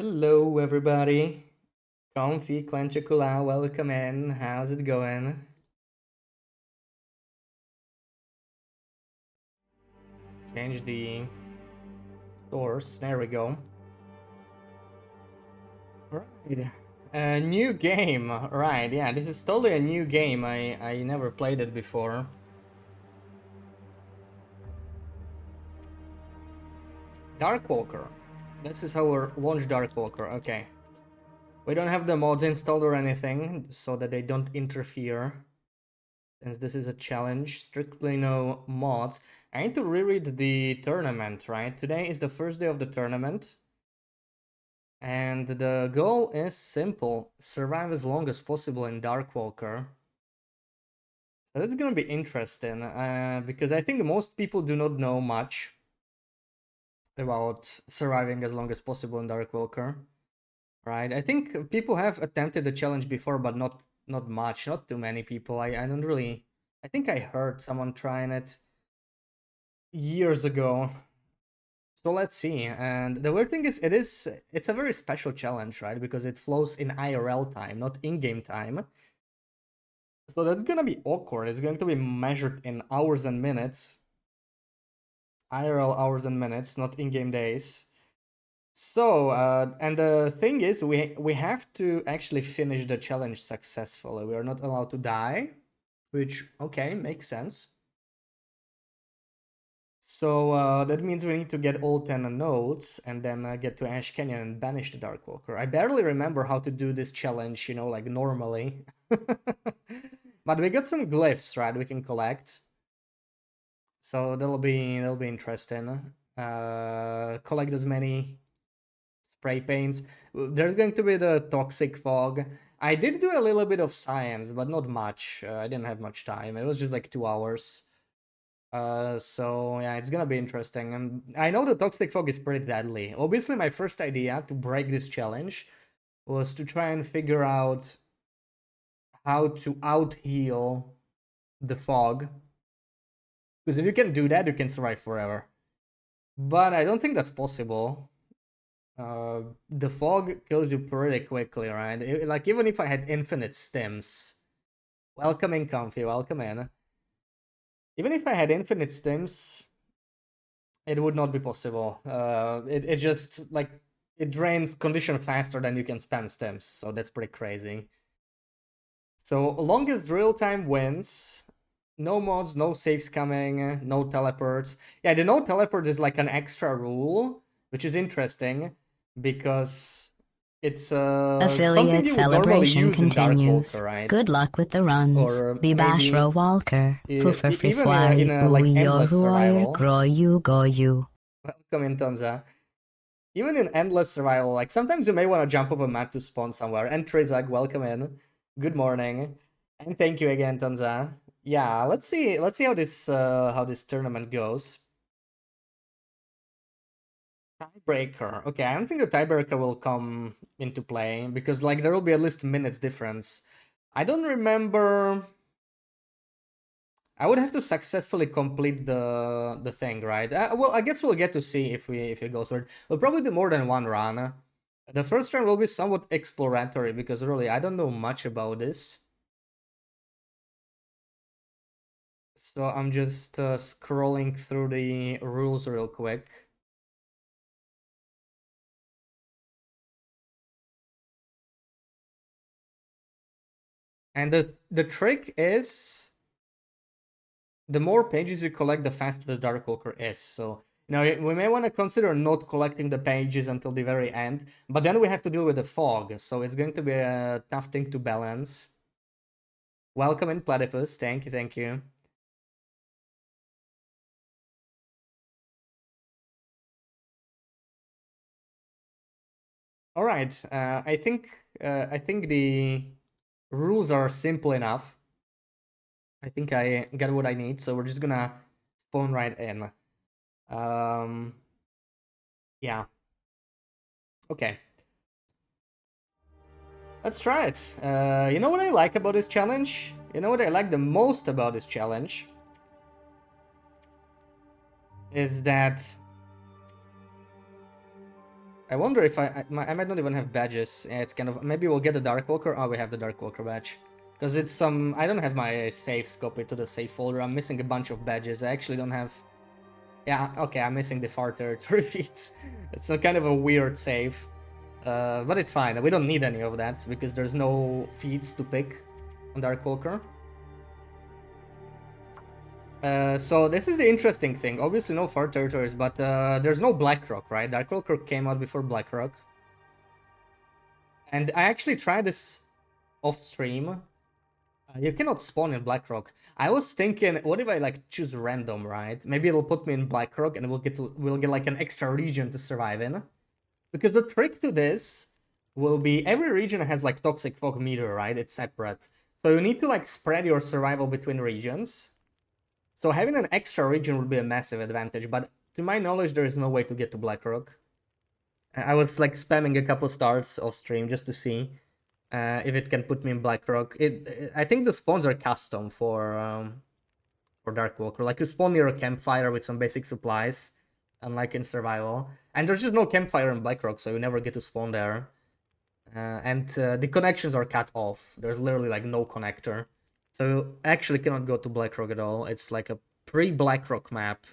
Hello, everybody. Comfy Clanchakula, welcome in. How's it going? Change the source. There we go. Right. A new game. Right, yeah, this is totally a new game. I never played it before. Darkwalker. This is our launch Darkwalker. Okay. We don't have the mods installed or anything, so that they don't interfere. Since this is a challenge, strictly no mods. I need to reread the tournament, right? Today is the first day of the tournament. And the goal is simple. Survive as long as possible in Darkwalker. So that's gonna be interesting, because I think most people do not know much about surviving as long as possible in Darkwalker. Right? I think people have attempted the challenge before, but not much, not too many people. I don't really... I think I heard someone trying it years ago. So let's see. And the weird thing is, it's a very special challenge, right? Because it flows in IRL time, not in-game time. So that's gonna be awkward. It's going to be measured in hours and minutes. IRL hours and minutes, not in-game days. So, and the thing is, we have to actually finish the challenge successfully. We are not allowed to die, which, okay, makes sense. So that means we need to get all 10 nodes and then get to Ash Canyon and banish the Darkwalker. I barely remember how to do this challenge, you know, like normally. But we got some glyphs, right, we can collect. So that'll be interesting. Collect as many spray paints. There's going to be the toxic fog. I did do a little bit of science, but not much. I didn't have much time. It was just like 2 hours. So yeah, it's gonna be interesting. And I know the toxic fog is pretty deadly. Obviously, my first idea to break this challenge was to try and figure out how to out heal the fog. Because if you can do that, you can survive forever. But I don't think that's possible. The fog kills you pretty quickly, right? Like, even if I had infinite stims. Welcome in, Comfy, welcome in. Even if I had infinite stims, it would not be possible. It just, like, it drains condition faster than you can spam stims, so that's pretty crazy. So, longest drill time wins. No mods, no saves coming, no teleports. Yeah, the no teleport is like an extra rule, which is interesting, because it's something Affiliate you would normally celebration use in continues. Darkwalker, right? Good luck with the runs. Or Bibashro maybe Walker. even in a like endless survival. Go you. Welcome in, Tonza. Even in endless survival, like, sometimes you may want to jump off a map to spawn somewhere. And Trizak, welcome in. Good morning. And thank you again, Tonza. Yeah, let's see how this tournament goes. Tiebreaker. Okay, I don't think the tiebreaker will come into play because, like, there will be at least minutes difference. I don't remember. I would have to successfully complete the thing, right? Well, I guess we'll get to see if we go through it. We'll probably do more than one run. The first run will be somewhat exploratory because really I don't know much about this. So I'm just scrolling through the rules real quick. And the trick is, the more pages you collect, the faster the Darkwalker is. So, you know, we may want to consider not collecting the pages until the very end, but then we have to deal with the fog, so it's going to be a tough thing to balance. Welcome in, Platypus. Thank you, thank you. All right, I think the rules are simple enough. I think I got what I need, so we're just gonna spawn right in. Yeah. Okay. Let's try it. You know what I like about this challenge? You know what I like the most about this challenge? Is that I wonder if I might not even have badges. Yeah, it's kind of... Maybe we'll get the Darkwalker. Oh, we have the Darkwalker badge. Because it's some... I don't have my saves copied to the save folder. I'm missing a bunch of badges. I actually don't have... Yeah, okay, I'm missing the far territory feats. It's a kind of a weird save. But it's fine. We don't need any of that because there's no feats to pick on Darkwalker. So this is the interesting thing. Obviously no far territories, but there's no Blackrock, right? Darkwalker came out before Blackrock. And I actually tried this off stream. You cannot spawn in Blackrock. I was thinking, what if I like choose random, right? Maybe it'll put me in Blackrock and we'll get like an extra region to survive in. Because the trick to this will be every region has like toxic fog meter, right? It's separate. So you need to like spread your survival between regions. So having an extra region would be a massive advantage, but to my knowledge, there is no way to get to Blackrock. I was like spamming a couple starts off stream just to see if it can put me in Blackrock. I think the spawns are custom for Darkwalker. Like you spawn near a campfire with some basic supplies, unlike in survival. And there's just no campfire in Blackrock, so you never get to spawn there. And the connections are cut off. There's literally like no connector. So you actually cannot go to Blackrock at all. It's like a pre-Blackrock map.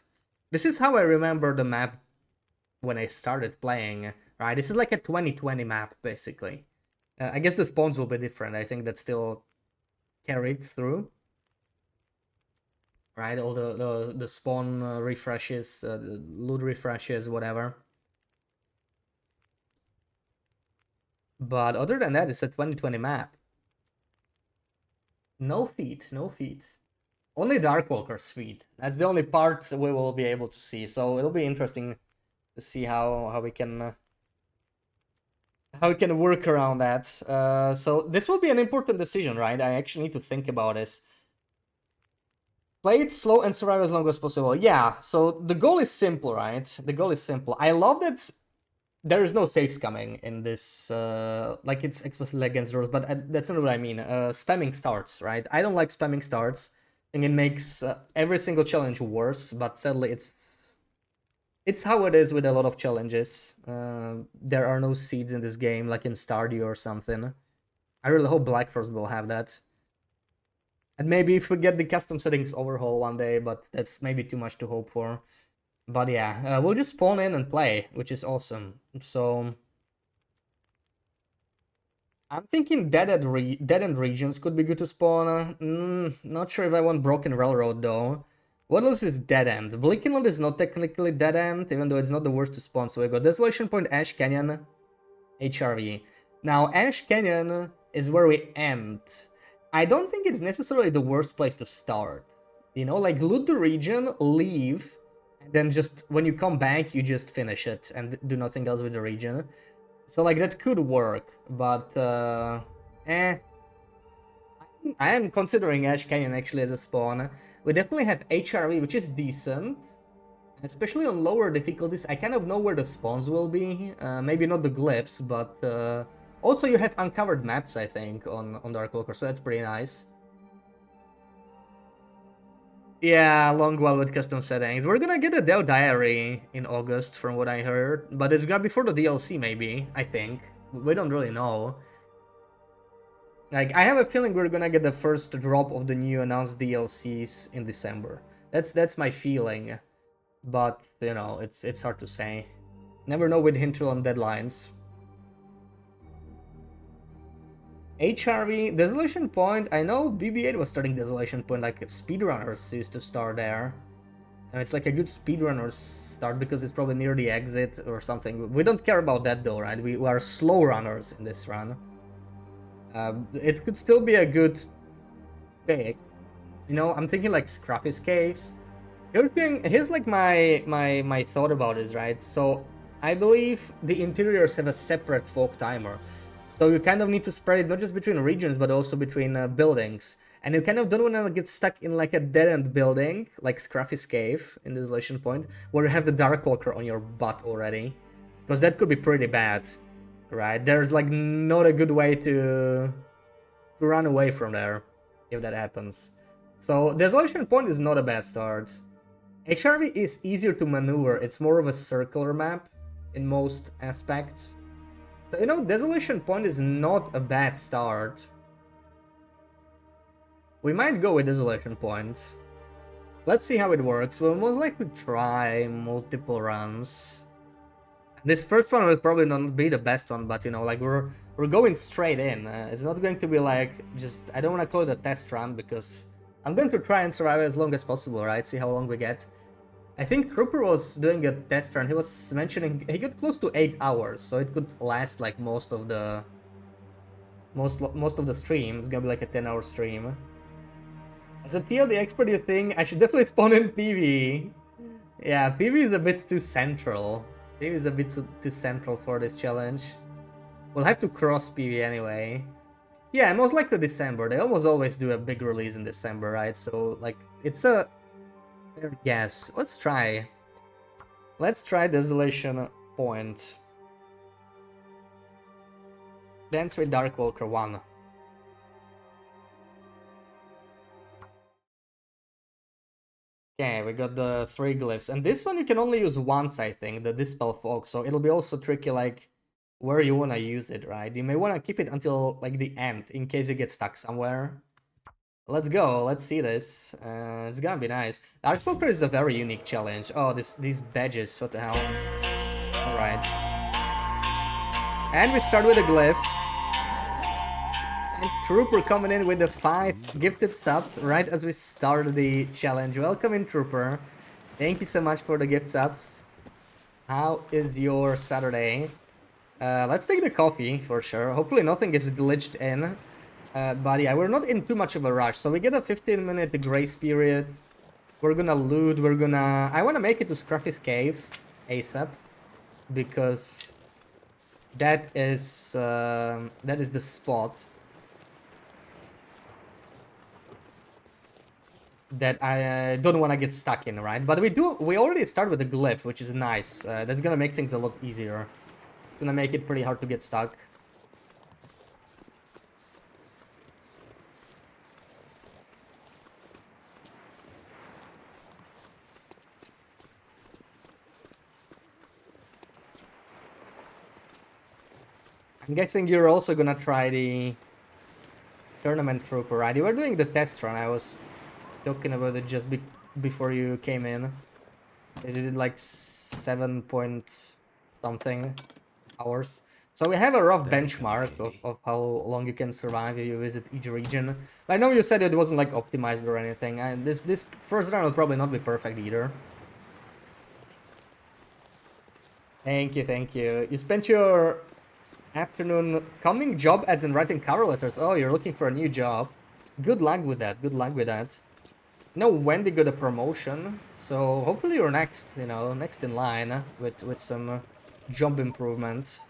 This is how I remember the map when I started playing, right? This is like a 2020 map, basically. I guess the spawns will be different. I think that's still carried through. Right, all the spawn refreshes, the loot refreshes, whatever. But other than that, it's a 2020 map. No feat, no feat. Only Darkwalker's feat. That's the only part we will be able to see. So it'll be interesting to see how we can work around that. So this will be an important decision, right? I actually need to think about this. Play it slow and survive as long as possible. Yeah, so the goal is simple, right? The goal is simple. I love that there is no saves coming in this, like it's explicitly against rules, but that's not what I mean. Spamming starts, right? I don't like spamming starts. I think it makes every single challenge worse, but sadly it's how it is with a lot of challenges. There are no seeds in this game, like in Stardew or something. I really hope Black Force will have that. And maybe if we get the custom settings overhaul one day, but that's maybe too much to hope for. But yeah, we'll just spawn in and play, which is awesome. So I'm thinking dead-end regions could be good to spawn. Not sure if I want Broken Railroad though. What else is dead-end? Blinkenland is not technically dead-end, even though it's not the worst to spawn. So we got Desolation Point, Ash Canyon, HRV. Now Ash Canyon is where we end. I don't think it's necessarily the worst place to start. You know, like loot the region, leave, and then just when you come back, you just finish it and do nothing else with the region. So like that could work, but I am considering Ash Canyon actually as a spawn. We definitely have HRV, which is decent, especially on lower difficulties. I kind of know where the spawns will be. Maybe not the glyphs, but also you have uncovered maps, I think, on Darkwalker, so that's pretty nice. Yeah, Longwell with custom settings. We're gonna get a Dell Diary in August, from what I heard, but it's gonna be for the DLC, maybe, I think. We don't really know. Like, I have a feeling we're gonna get the first drop of the new announced DLCs in December. That's my feeling, but, you know, it's hard to say. Never know with Hintril on deadlines. HRV, Desolation Point, I know BB8 was starting Desolation Point, like speedrunners used to start there. And it's like a good speedrunner start because it's probably near the exit or something. We don't care about that though, right? We are slow runners in this run. It could still be a good pick. You know, I'm thinking like Scruffy's Caves. Here's like my thought about this, right? So I believe the interiors have a separate fog timer. So you kind of need to spread it not just between regions, but also between buildings. And you kind of don't want to get stuck in like a dead-end building, like Scruffy's Cave in Desolation Point, where you have the Darkwalker on your butt already. Because that could be pretty bad, right? There's like not a good way to run away from there if that happens. So Desolation Point is not a bad start. HRV is easier to maneuver. It's more of a circular map. in most aspects. So, you know, Desolation Point is not a bad start. We might go with Desolation Point. Let's see how it works. We'll most likely try multiple runs. This first one will probably not be the best one, but you know, like we're going straight in. It's not going to be like just, I don't want to call it a test run because I'm going to try and survive as long as possible, right? See how long we get. I think Trooper was doing a test run. He was mentioning he got close to 8 hours, so it could last like most of the stream. It's gonna be like a 10-hour stream. As a TLD expert, you think I should definitely spawn in PvE? Yeah, PvE is a bit too central. PvE is a bit too central for this challenge. We'll have to cross PvE anyway. Yeah, most likely December. They almost always do a big release in December, right? So, like, it's a fair guess. Let's try. Let's try Desolation Point. Dance with Darkwalker 1. Okay, we got the 3 glyphs. And this one you can only use once, I think, the Dispel Fog. So it'll be also tricky, like, where you want to use it, right? You may want to keep it until, like, the end, in case you get stuck somewhere. Let's go, let's see this. It's gonna be nice. Darkwalker is a very unique challenge. Oh, these badges, what the hell? Alright. And we start with a glyph. And Trooper coming in with the 5 gifted subs right as we started the challenge. Welcome in, Trooper. Thank you so much for the gift subs. How is your Saturday? Let's take the coffee for sure. Hopefully nothing is glitched in. But yeah, we're not in too much of a rush. So we get a 15-minute grace period. We're gonna loot, I wanna make it to Scruffy's cave ASAP. Because that is the spot that I don't want to get stuck in, right? But we already start with a glyph, which is nice. That's gonna make things a lot easier. It's gonna make it pretty hard to get stuck. I'm guessing you're also gonna try the tournament Trooper, right? You were doing the test run. I was talking about it just before you came in. They did like 7 point something hours. So we have a rough benchmark of how long you can survive if you visit each region. But I know you said it wasn't like optimized or anything, and this first round will probably not be perfect either. Thank you, thank you. You spent your afternoon coming job ads and writing cover letters. Oh, you're looking for a new job. Good luck with that, good luck with that. No, Wendy got a promotion, so hopefully you're next, you know, next in line with some job improvement.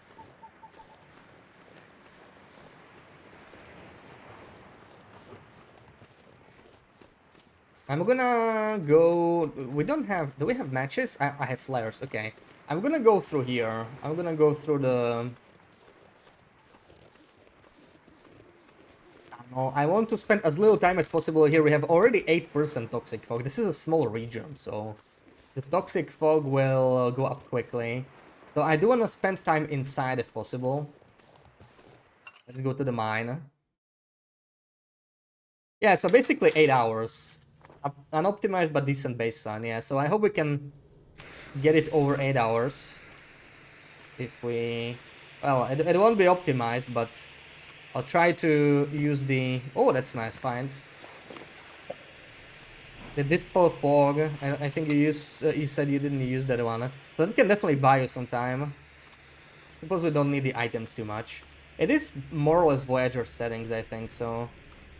I'm gonna go. We don't have. Do we have matches? I have flares. Okay. I'm gonna go through here. I'm gonna go through the. I want to spend as little time as possible here. We have already 8% toxic fog. This is a small region, so the toxic fog will go up quickly. So I do want to spend time inside if possible. Let's go to the mine. Yeah, so basically 8 hours. Unoptimized but decent baseline, yeah. So I hope we can get it over 8 hours. If we... Well, it won't be optimized, but I'll try to use the... Oh, that's nice find. The Dispel Fog, I think you said you didn't use that one. So it can definitely buy you some time. Suppose we don't need the items too much. It is more or less Voyager settings, I think, so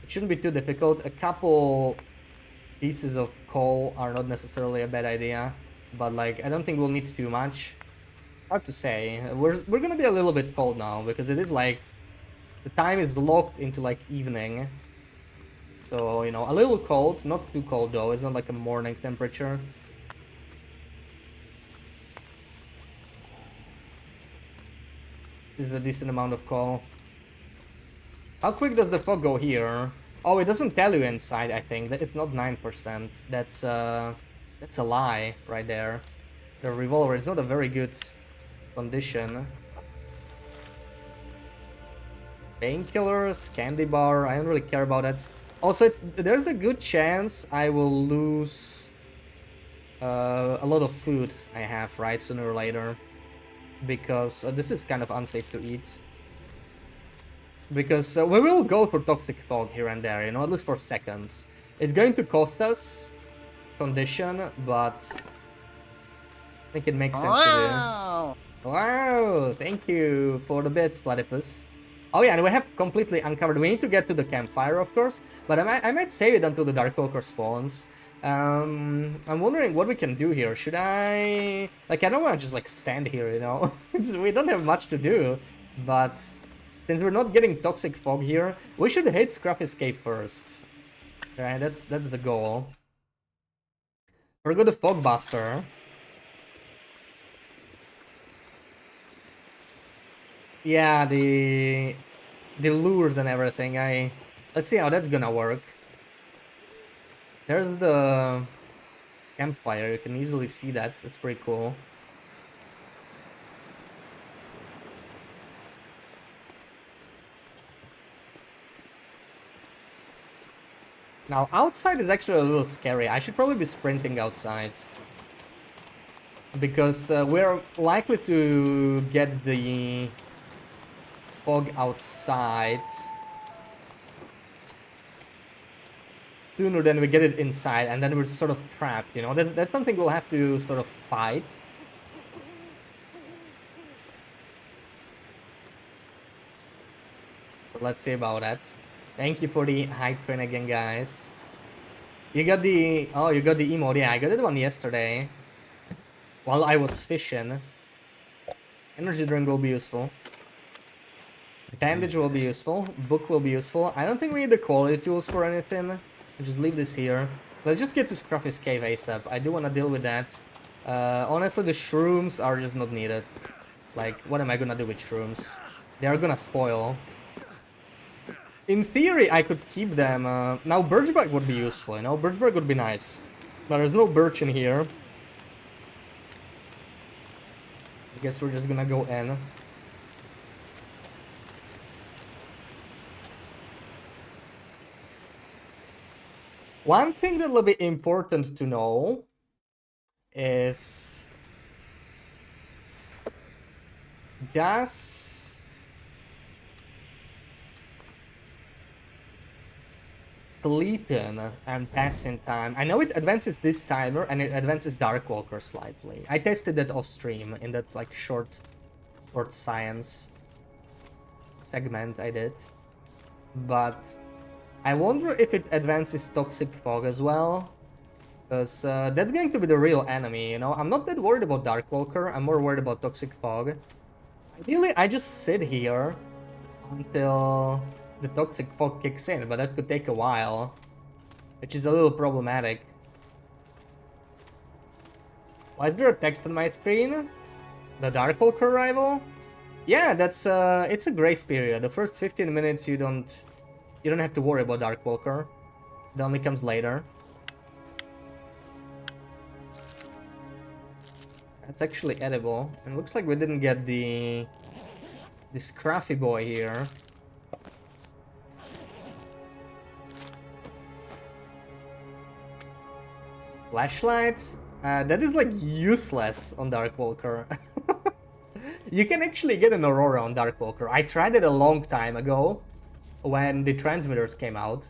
it shouldn't be too difficult. A couple pieces of coal are not necessarily a bad idea, but like I don't think we'll need too much. It's hard to say. We're gonna be a little bit cold now because it is like the time is locked into like evening. So, you know, a little cold, not too cold though. It's not like a morning temperature. This is a decent amount of coal. How quick does the fog go here? Oh, it doesn't tell you inside, I think. That it's not 9%. That's a lie right there. The revolver is not a very good condition. Painkillers, candy bar, I don't really care about it. Also, there's a good chance I will lose a lot of food I have, right, sooner or later. Because this is kind of unsafe to eat. Because we will go for toxic fog here and there, you know, at least for seconds. It's going to cost us condition, but I think it makes sense to do. Wow, thank you for the bits, Platypus. Oh yeah, and we have completely uncovered. We need to get to the campfire, of course, but I might save it until the Darkwalker spawns. I'm wondering what we can do here. Should I... Like, I don't want to just, like, stand here, you know? We don't have much to do, but since we're not getting Toxic Fog here, we should hit Scruff Escape first. Okay, that's the goal. We're good at Fog Buster. Yeah, the lures and everything. Let's see how that's gonna work. There's the campfire. You can easily see that. That's pretty cool. Now, outside is actually a little scary. I should probably be sprinting outside. Because we're likely to get the fog outside sooner than we get it inside, and then we're sort of trapped, you know? That's something we'll have to sort of fight. So let's see about that. Thank you for the hype train again, guys. You got the... Oh, you got the emote. Yeah, I got that one yesterday. While I was fishing. Energy drink will be useful. Bandage will be useful. Book will be useful. I don't think we need the quality tools for anything. I'll just leave this here. Let's just get to Scruffy's cave ASAP. I do want to deal with that. Honestly, the shrooms are just not needed. Like, what am I gonna do with shrooms? They are gonna spoil. In theory, I could keep them. Now, birchbark would be useful, you know? Birchbark would be nice. But there's no birch in here. I guess we're just gonna go in. One thing that will be important to know is... Does... Sleeping and passing time... I know it advances this timer and it advances Darkwalker slightly. I tested that off stream in that like short science segment I did. But I wonder if it advances Toxic Fog as well. Because that's going to be the real enemy, you know? I'm not that worried about Darkwalker, I'm more worried about Toxic Fog. Ideally, I just sit here until the Toxic Fog kicks in, but that could take a while. Which is a little problematic. Why is there a text on my screen? The Darkwalker arrival? Yeah, that's it's a grace period. The first 15 minutes you don't have to worry about Darkwalker. It only comes later. That's actually edible. And looks like we didn't get the Scruffy boy here. Flashlights? That is like useless on Darkwalker. You can actually get an Aurora on Darkwalker. I tried it a long time ago when the transmitters came out.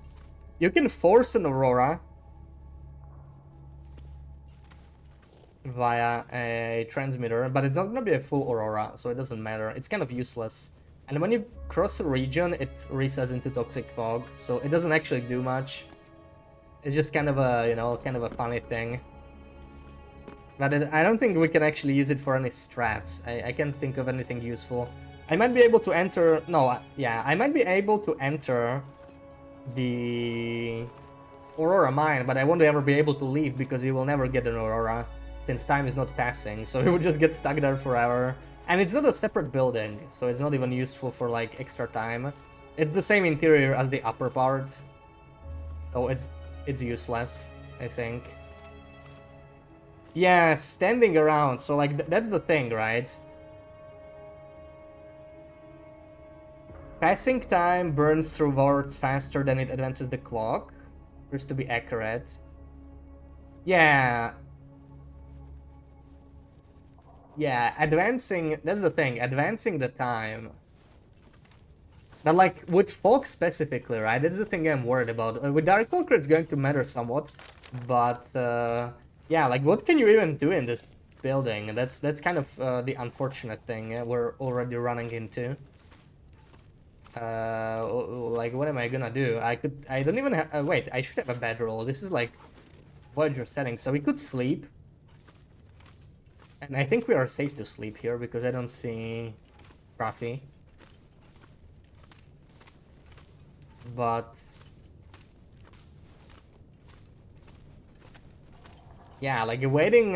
You can force an Aurora via a transmitter, but it's not gonna be a full Aurora, so it doesn't matter. It's kind of useless. And when you cross a region, it resets into Toxic Fog, so it doesn't actually do much. It's just kind of a, you know, kind of a funny thing. But I don't think we can actually use it for any strats. I can't think of anything useful. I might be able to enter... No, yeah, I might be able to enter the Aurora mine, but I won't ever be able to leave because you will never get an Aurora since time is not passing. So it would just get stuck there forever. And it's not a separate building, so it's not even useful for like extra time. It's the same interior as the upper part. So it's useless, I think. Yeah, standing around. So like that's the thing, right? Passing time burns through wards faster than it advances the clock. Appears to be accurate. Yeah. Yeah, advancing, that's the thing, advancing the time. But like, with Fog specifically, right, that's the thing I'm worried about. With Darkwalker, it's going to matter somewhat. But, yeah, like, what can you even do in this building? That's kind of the unfortunate thing we're already running into. Like, what am I gonna do? I don't even have, wait, I should have a bedroll. This is like Voyager settings, so we could sleep. And I think we are safe to sleep here because I don't see Scruffy. But yeah, like waiting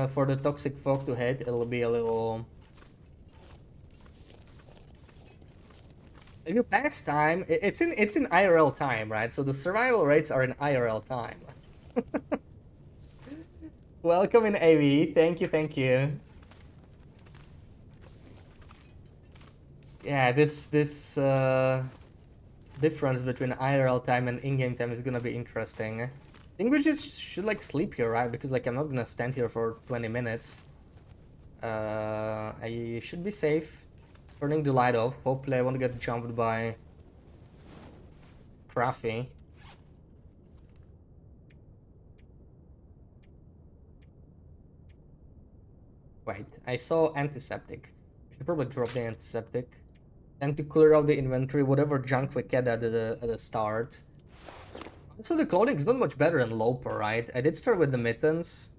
for the toxic fog to hit, it'll be a little. If you pass time, it's in IRL time, right? So the survival rates are in IRL time. Welcome in AV. Thank you, thank you. Yeah, this difference between IRL time and in-game time is gonna be interesting. I think we just should like sleep here, right? Because like I'm not gonna stand here for 20 minutes. I should be safe. Turning the light off. Hopefully I won't get jumped by Scruffy. Wait, I saw antiseptic. I should probably drop the antiseptic. And to clear out the inventory, whatever junk we get at the start. So the clothing is not much better in Loper, right? I did start with the mittens,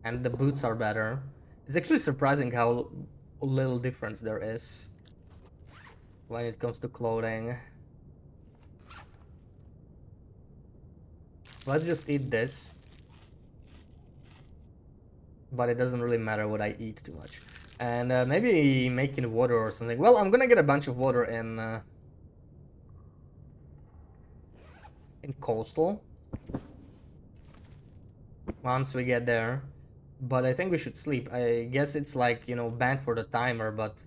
and the boots are better. It's actually surprising how little difference there is when it comes to clothing. Let's just eat this. But it doesn't really matter what I eat too much. And maybe making water or something. Well, I'm gonna get a bunch of water in Coastal once we get there. But I think we should sleep. I guess it's like, you know, banned for the timer, but...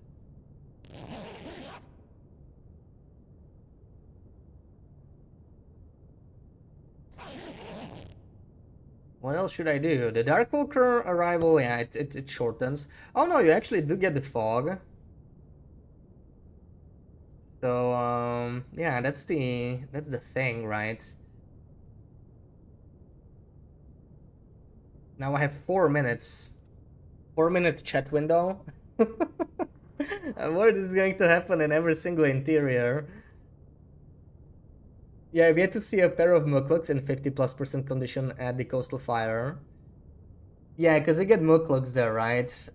What else should I do? The Darkwalker arrival, yeah, it shortens. Oh no, you actually do get the fog. So, yeah, that's the thing, right? Now I have 4 minutes. 4-minute chat window. What is going to happen in every single interior? Yeah, I've yet to see a pair of Mukluks in 50+% condition at the Coastal Fire. Yeah, because you get Mukluks there, right?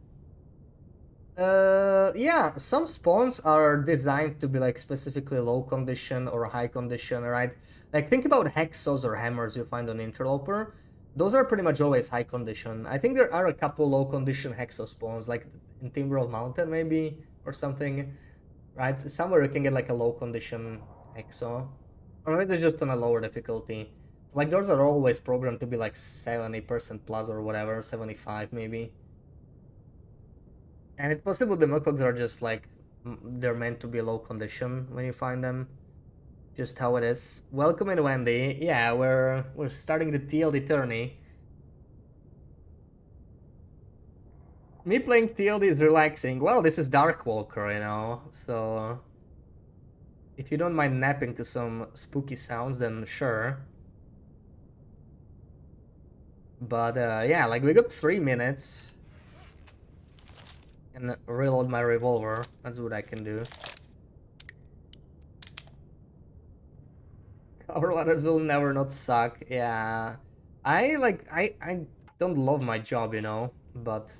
Yeah, some spawns are designed to be like specifically low condition or high condition, right? Like think about hexos or hammers you find on Interloper. Those are pretty much always high condition. I think there are a couple low condition hexo spawns, like in Timberwolf Mountain maybe, or something, right? Somewhere you can get like a low condition hexo. Or maybe it's just on a lower difficulty. Like those are always programmed to be like 70% plus or whatever, 75 maybe. And it's possible the Mukluks are just like, they're meant to be low condition when you find them. Just how it is. Welcome in, Wendy. Yeah, we're starting the TLD tourney. Me playing TLD is relaxing. Well, this is Darkwalker, you know, so... If you don't mind napping to some spooky sounds, then sure. But yeah, like we got 3 minutes. And reload my revolver. That's what I can do. Cover letters will never not suck. Yeah. I don't love my job, you know, but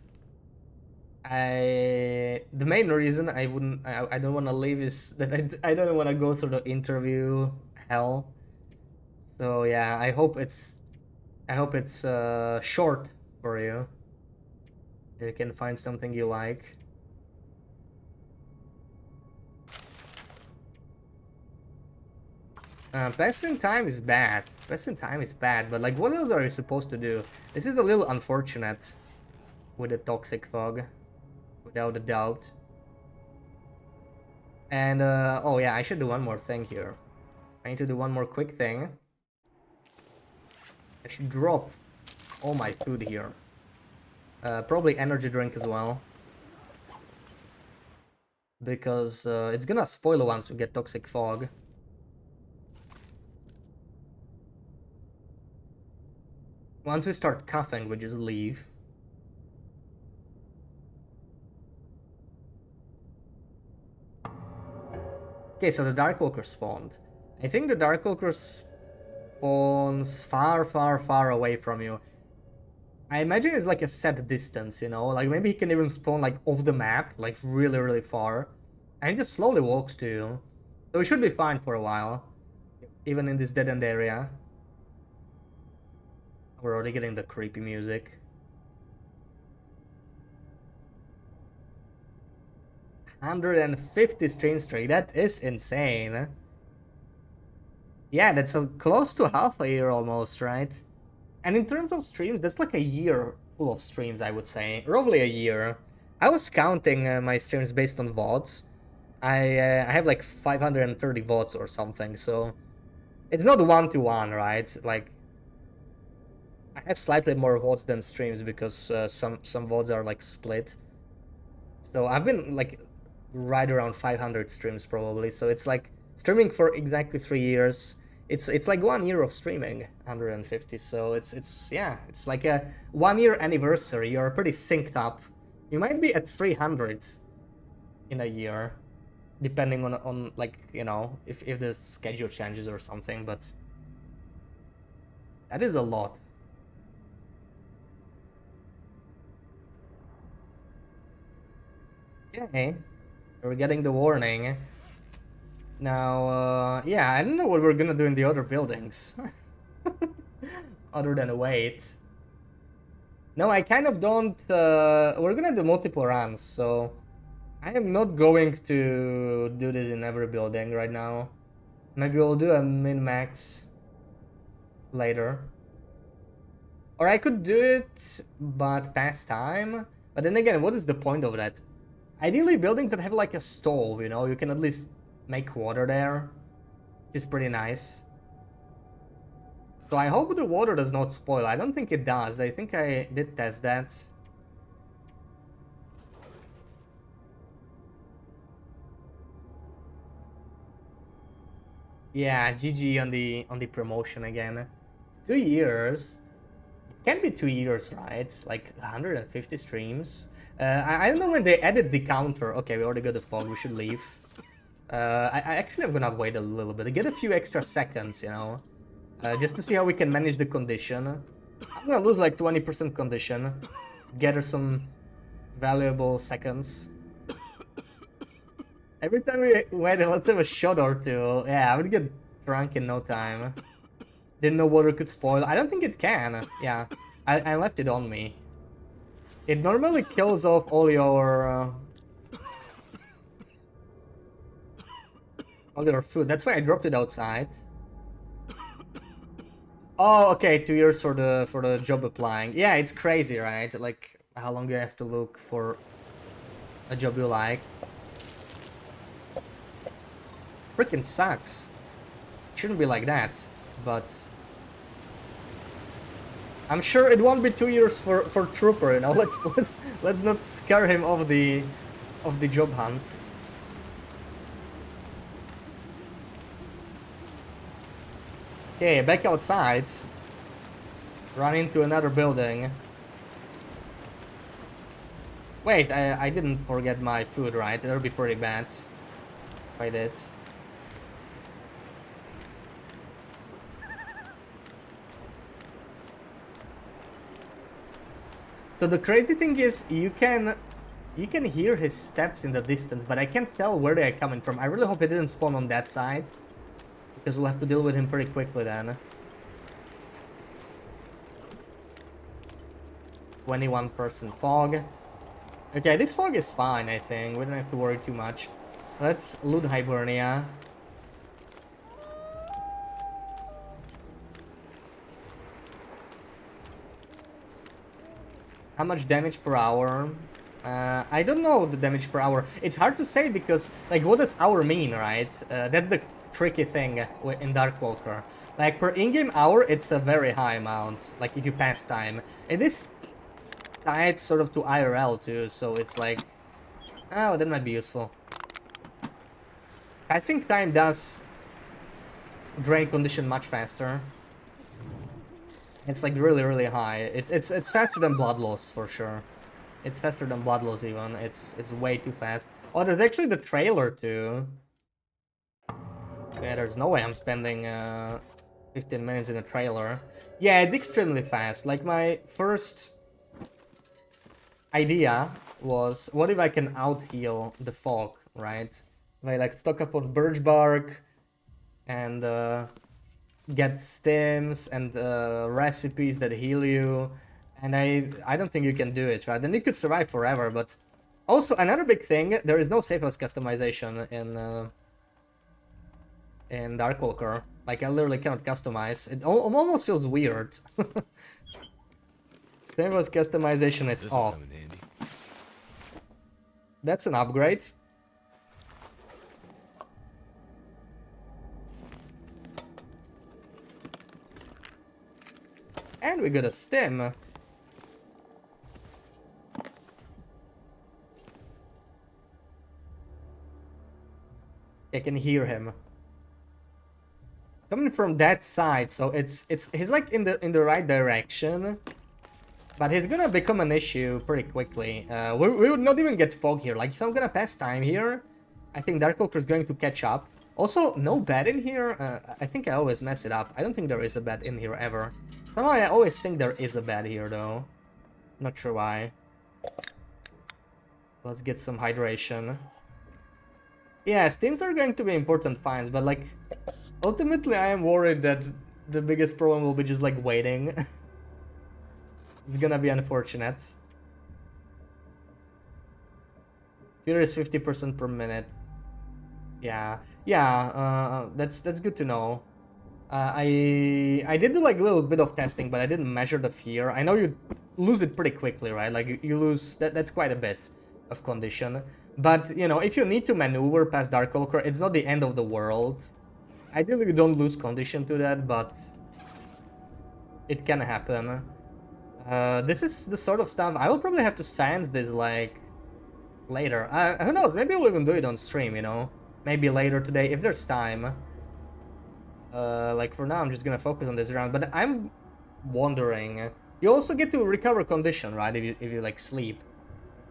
the main reason I don't want to leave is that I don't want to go through the interview hell. So yeah, I hope it's short for you. You can find something you like. Passing time is bad. Passing time is bad, but like, what else are you supposed to do? This is a little unfortunate with the toxic fog, without a doubt. And, oh yeah, I should do one more thing here. I need to do one more quick thing. I should drop all my food here. Probably energy drink as well. Because it's gonna spoil once we get toxic fog. Once we start coughing, we just leave. Okay, so the Darkwalker spawned. I think the Darkwalker spawns far, far, far away from you. I imagine it's like a set distance, you know? Like maybe he can even spawn like off the map, like really, really far. And he just slowly walks to you. So we should be fine for a while. Even in this dead-end area. We're already getting the creepy music. 150 stream streak, that is insane. Yeah, that's close to half a year almost, right? And in terms of streams, that's like a year full of streams, I would say. Roughly a year. I was counting my streams based on VODs. I have like 530 VODs or something, so it's not one-to-one, right? Like, I have slightly more VODs than streams because some VODs are like split. So I've been like right around 500 streams probably. So it's like streaming for exactly 3 years. It's like 1 year of streaming, 150. So it's yeah, it's like a 1 year anniversary. You're pretty synced up. You might be at 300 in a year, depending on like, you know, if the schedule changes or something. But that is a lot. Okay, we're getting the warning. Now, yeah, I don't know what we're gonna do in the other buildings. Other than wait. No, I kind of don't... we're gonna do multiple runs, so... I am not going to do this in every building right now. Maybe we'll do a min-max later. Or I could do it, but pass time. But then again, what is the point of that? Ideally, buildings that have like a stove, you know, you can at least make water there. Which is pretty nice. So I hope the water does not spoil. I don't think it does. I think I did test that. Yeah, GG on the promotion again. It's 2 years. It can be 2 years, right? Like 150 streams. I don't know when they added the counter. Okay, we already got the fog. We should leave. I actually am gonna wait a little bit. Get a few extra seconds, you know. Just to see how we can manage the condition. I'm gonna lose like 20% condition. Gather some valuable seconds. Every time we wait, let's have a shot or two. Yeah, I would get drunk in no time. Didn't know water could spoil. I don't think it can. Yeah, I left it on me. It normally kills off all your food. That's why I dropped it outside. Oh, okay, 2 years for the job applying. Yeah, it's crazy, right? Like, how long do you have to look for a job you like? Freaking sucks. Shouldn't be like that, but I'm sure it won't be 2 years for Trooper. You know, let's not scare him off the job hunt. Okay, back outside. Run into another building. Wait, I didn't forget my food, right? That'll be pretty bad if I did. So the crazy thing is, you can hear his steps in the distance, but I can't tell where they are coming from. I really hope he didn't spawn on that side, because we'll have to deal with him pretty quickly then. 21% fog. Okay, this fog is fine, I think. We don't have to worry too much. Let's loot Hibernia. How much damage per hour? I don't know the damage per hour. It's hard to say because, like, what does hour mean, right? That's the tricky thing in Darkwalker. Like, per in-game hour, it's a very high amount, like, if you pass time. It is tied sort of to IRL, too, so it's like... Oh, that might be useful. Passing time does drain condition much faster. It's, like, really, really high. It's faster than blood loss, for sure. It's faster than blood loss even. It's way too fast. Oh, there's actually the trailer too. Yeah, there's no way I'm spending 15 minutes in a trailer. Yeah, it's extremely fast. Like my first idea was, what if I can out-heal the fog, right? If I like stock up on birch bark and get stims and recipes that heal you. And I don't think you can do it, right? Then you could survive forever, but also another big thing, there is no safe house customization in Darkwalker. Like I literally cannot customize. It almost feels weird. Safe house customization is off. That's an upgrade. And we got a stim. I can hear him coming from that side, so he's like in the right direction, but he's gonna become an issue pretty quickly. We would not even get fog here. Like if I'm gonna pass time here, I think Darkwalker is going to catch up. Also, no bed in here. I think I always mess it up. I don't think there is a bed in here ever. Somehow I always think there is a bed here though. Not sure why. Let's get some hydration. Yeah, stims are going to be important finds, but like, ultimately I am worried that the biggest problem will be just like waiting. It's gonna be unfortunate. Fear is 50% per minute. Yeah, that's good to know. I did do like a little bit of testing, but I didn't measure the fear. I know you lose it pretty quickly, right? Like you lose that's quite a bit of condition. But you know, if you need to maneuver past Darkwalker, it's not the end of the world. Ideally, you don't lose condition to that, but it can happen. This is the sort of stuff I will probably have to sense this like later. Who knows? Maybe we'll even do it on stream. You know, maybe later today if there's time. Like for now, I'm just gonna focus on this round. But I'm wondering. You also get to recover condition, right? If you like sleep.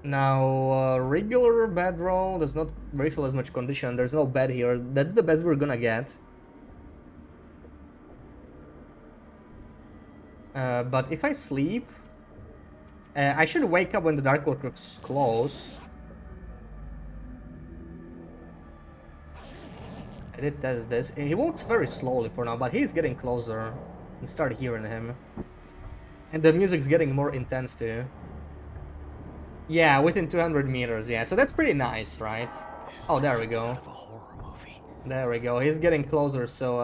Now, regular bedroll does not refill as much condition. There's no bed here. That's the best we're gonna get. But if I sleep, I should wake up when the Darkwalker's close. I did test this. He walks very slowly for now, but he's getting closer. I can start hearing him. And the music's getting more intense too. Yeah, within 200 meters, yeah. So that's pretty nice, right? Oh, there we go. There we go. He's getting closer, so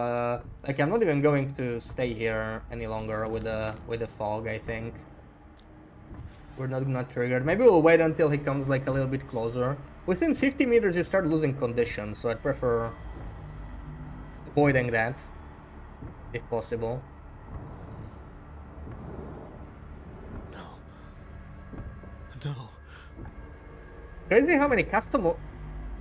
like I'm not even going to stay here any longer with the fog, I think. We're not triggered. Maybe we'll wait until he comes like a little bit closer. Within 50 meters you start losing condition, so I'd prefer avoiding that if possible. No. It's crazy how many custom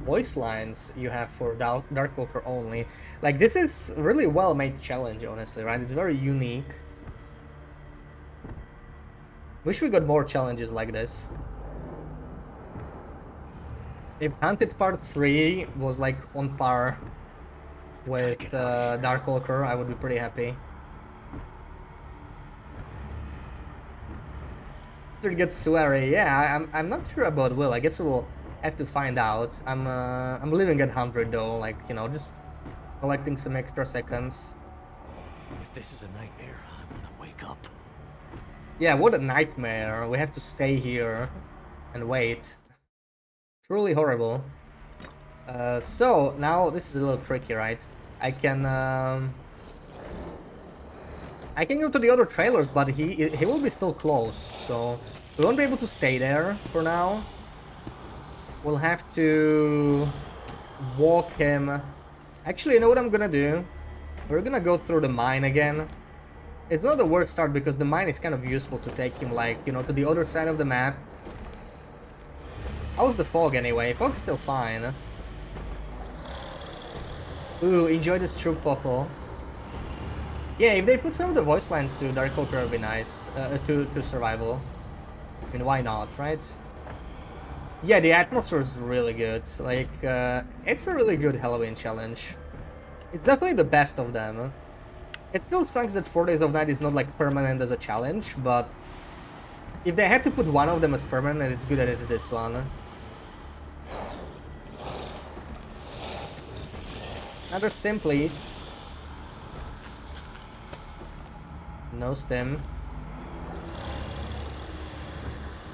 voice lines you have for Darkwalker only. Like, this is really well made challenge, honestly, right? It's very unique. Wish we got more challenges like this. If Hunted Part 3 was like on par with Darkwalker, I would be pretty happy. It gets sweary. Yeah, I'm not sure about Will. I guess we'll have to find out. I'm leaving at 100 though, like, you know, just collecting some extra seconds. If this is a nightmare, I'm gonna wake up. Yeah, what a nightmare. We have to stay here and wait. Truly horrible. So now this is a little tricky, right? I can go to the other trailers, but he will be still close, so We won't be able to stay there for now. We'll have to walk him. Actually, you know what I'm gonna do? We're gonna go through the mine again. It's not the worst start because the mine is kind of useful to take him, like, you know, to the other side of the map. How's the fog anyway? Fog's still fine. Ooh, enjoy this troop waffle. Yeah, if they put some of the voice lines to Darkwalker, it would be nice. To survival. I mean, why not, right? Yeah, the atmosphere is really good. Like, it's a really good Halloween challenge. It's definitely the best of them. It still sucks that 4 Days of Night is not like permanent as a challenge, but if they had to put one of them as permanent, it's good that it's this one. Another stim, please. No stim.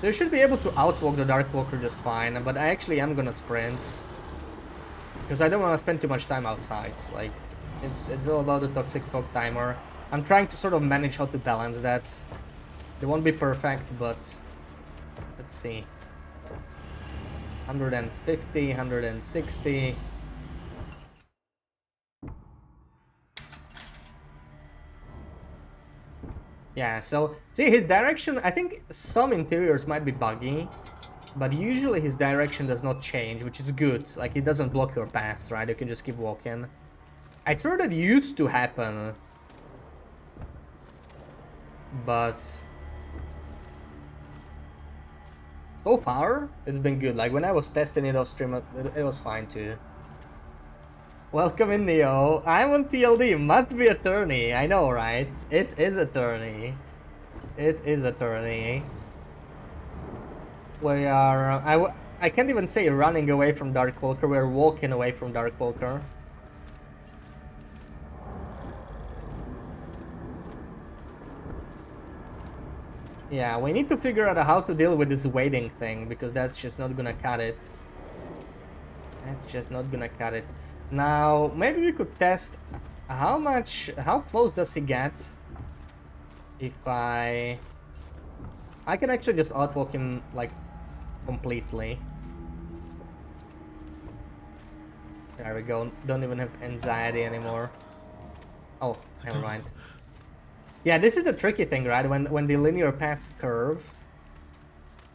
They should be able to outwalk the Darkwalker just fine, but I actually am gonna sprint. Because I don't want to spend too much time outside. Like, it's all about the toxic fog timer. I'm trying to sort of manage how to balance that. It won't be perfect, but let's see. 150, 160. Yeah, so see his direction, I think some interiors might be buggy, but usually his direction does not change, which is good. Like, it doesn't block your path, right? You can just keep walking. I swear that used to happen, but so far it's been good. Like, when I was testing it off stream, it was fine too. Welcome in, Neo. I'm on TLD. Must be a tourney. I know, right? It is a tourney. It is a tourney. We are... I can't even say running away from Darkwalker. We're walking away from Darkwalker. Yeah, we need to figure out how to deal with this waiting thing, because that's just not gonna cut it. That's just not gonna cut it. Now, maybe we could test how close does he get if I can actually just outwalk him, like, completely. There we go, don't even have anxiety anymore. Oh, never mind. Yeah, this is the tricky thing, right? When the linear paths curve,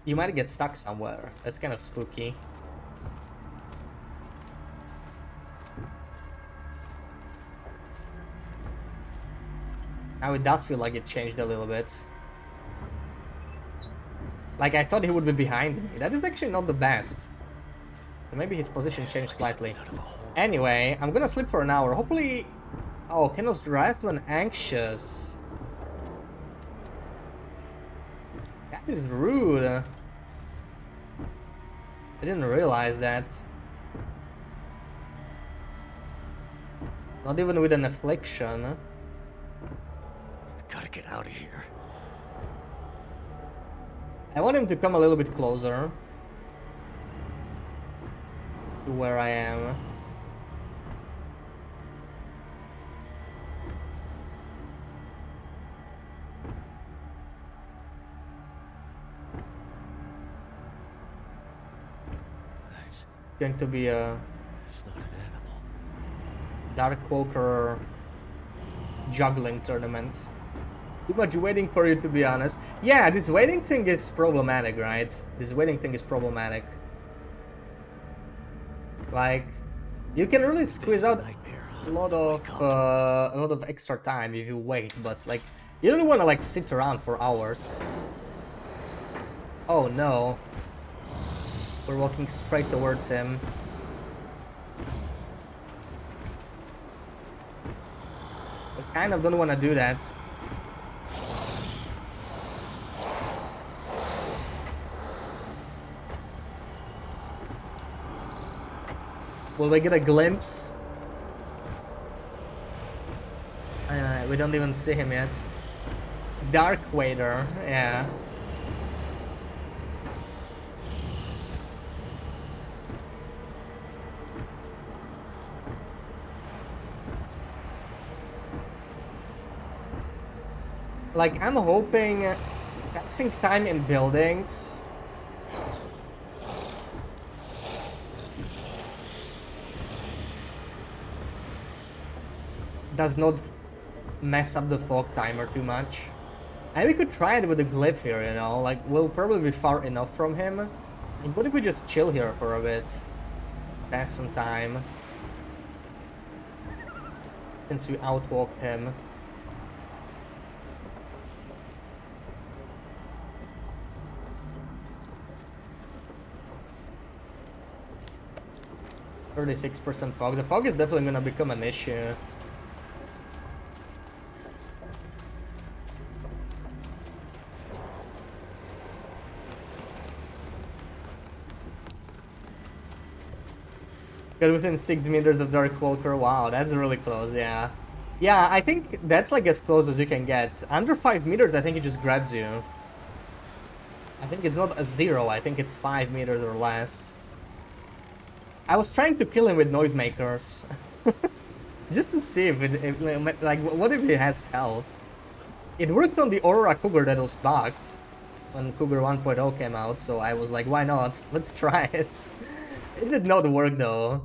you might get stuck somewhere. That's kind of spooky. Now it does feel like it changed a little bit. Like, I thought he would be behind me. That is actually not the best. So maybe his position changed slightly. Anyway, I'm gonna sleep for an hour. Hopefully... Oh, cannot rest when anxious. That is rude. I didn't realize that. Not even with an affliction. Gotta get out of here. I want him to come a little bit closer to where I am. It's Going to be a not an animal. Darkwalker juggling tournament. Too much waiting for you, to be honest. Yeah, this waiting thing is problematic, right? This waiting thing is problematic. Like, you can really squeeze out a lot of extra time if you wait, but like, you don't want to like sit around for hours. Oh no, we're walking straight towards him. I kind of don't want to do that. Will we get a glimpse? We don't even see him yet. Darkwalker, yeah. Like, I'm hoping Passing time in buildings. Does not mess up the fog timer too much. And we could try it with the glyph here, you know, like we'll probably be far enough from him. Like, what if we just chill here for a bit? Pass some time. Since we outwalked him. %36% fog. The fog is definitely gonna become an issue. Got within 6 meters of Darkwalker. Wow, that's really close, yeah. Yeah, I think that's like as close as you can get. Under 5 meters, I think it just grabs you. I think it's not a 0, I think it's 5 meters or less. I was trying to kill him with noisemakers. Just to see if like, what if he has health? It worked on the Aurora Cougar that was bugged when Cougar 1.0 came out, so I was like, why not? Let's try it. It did not work though.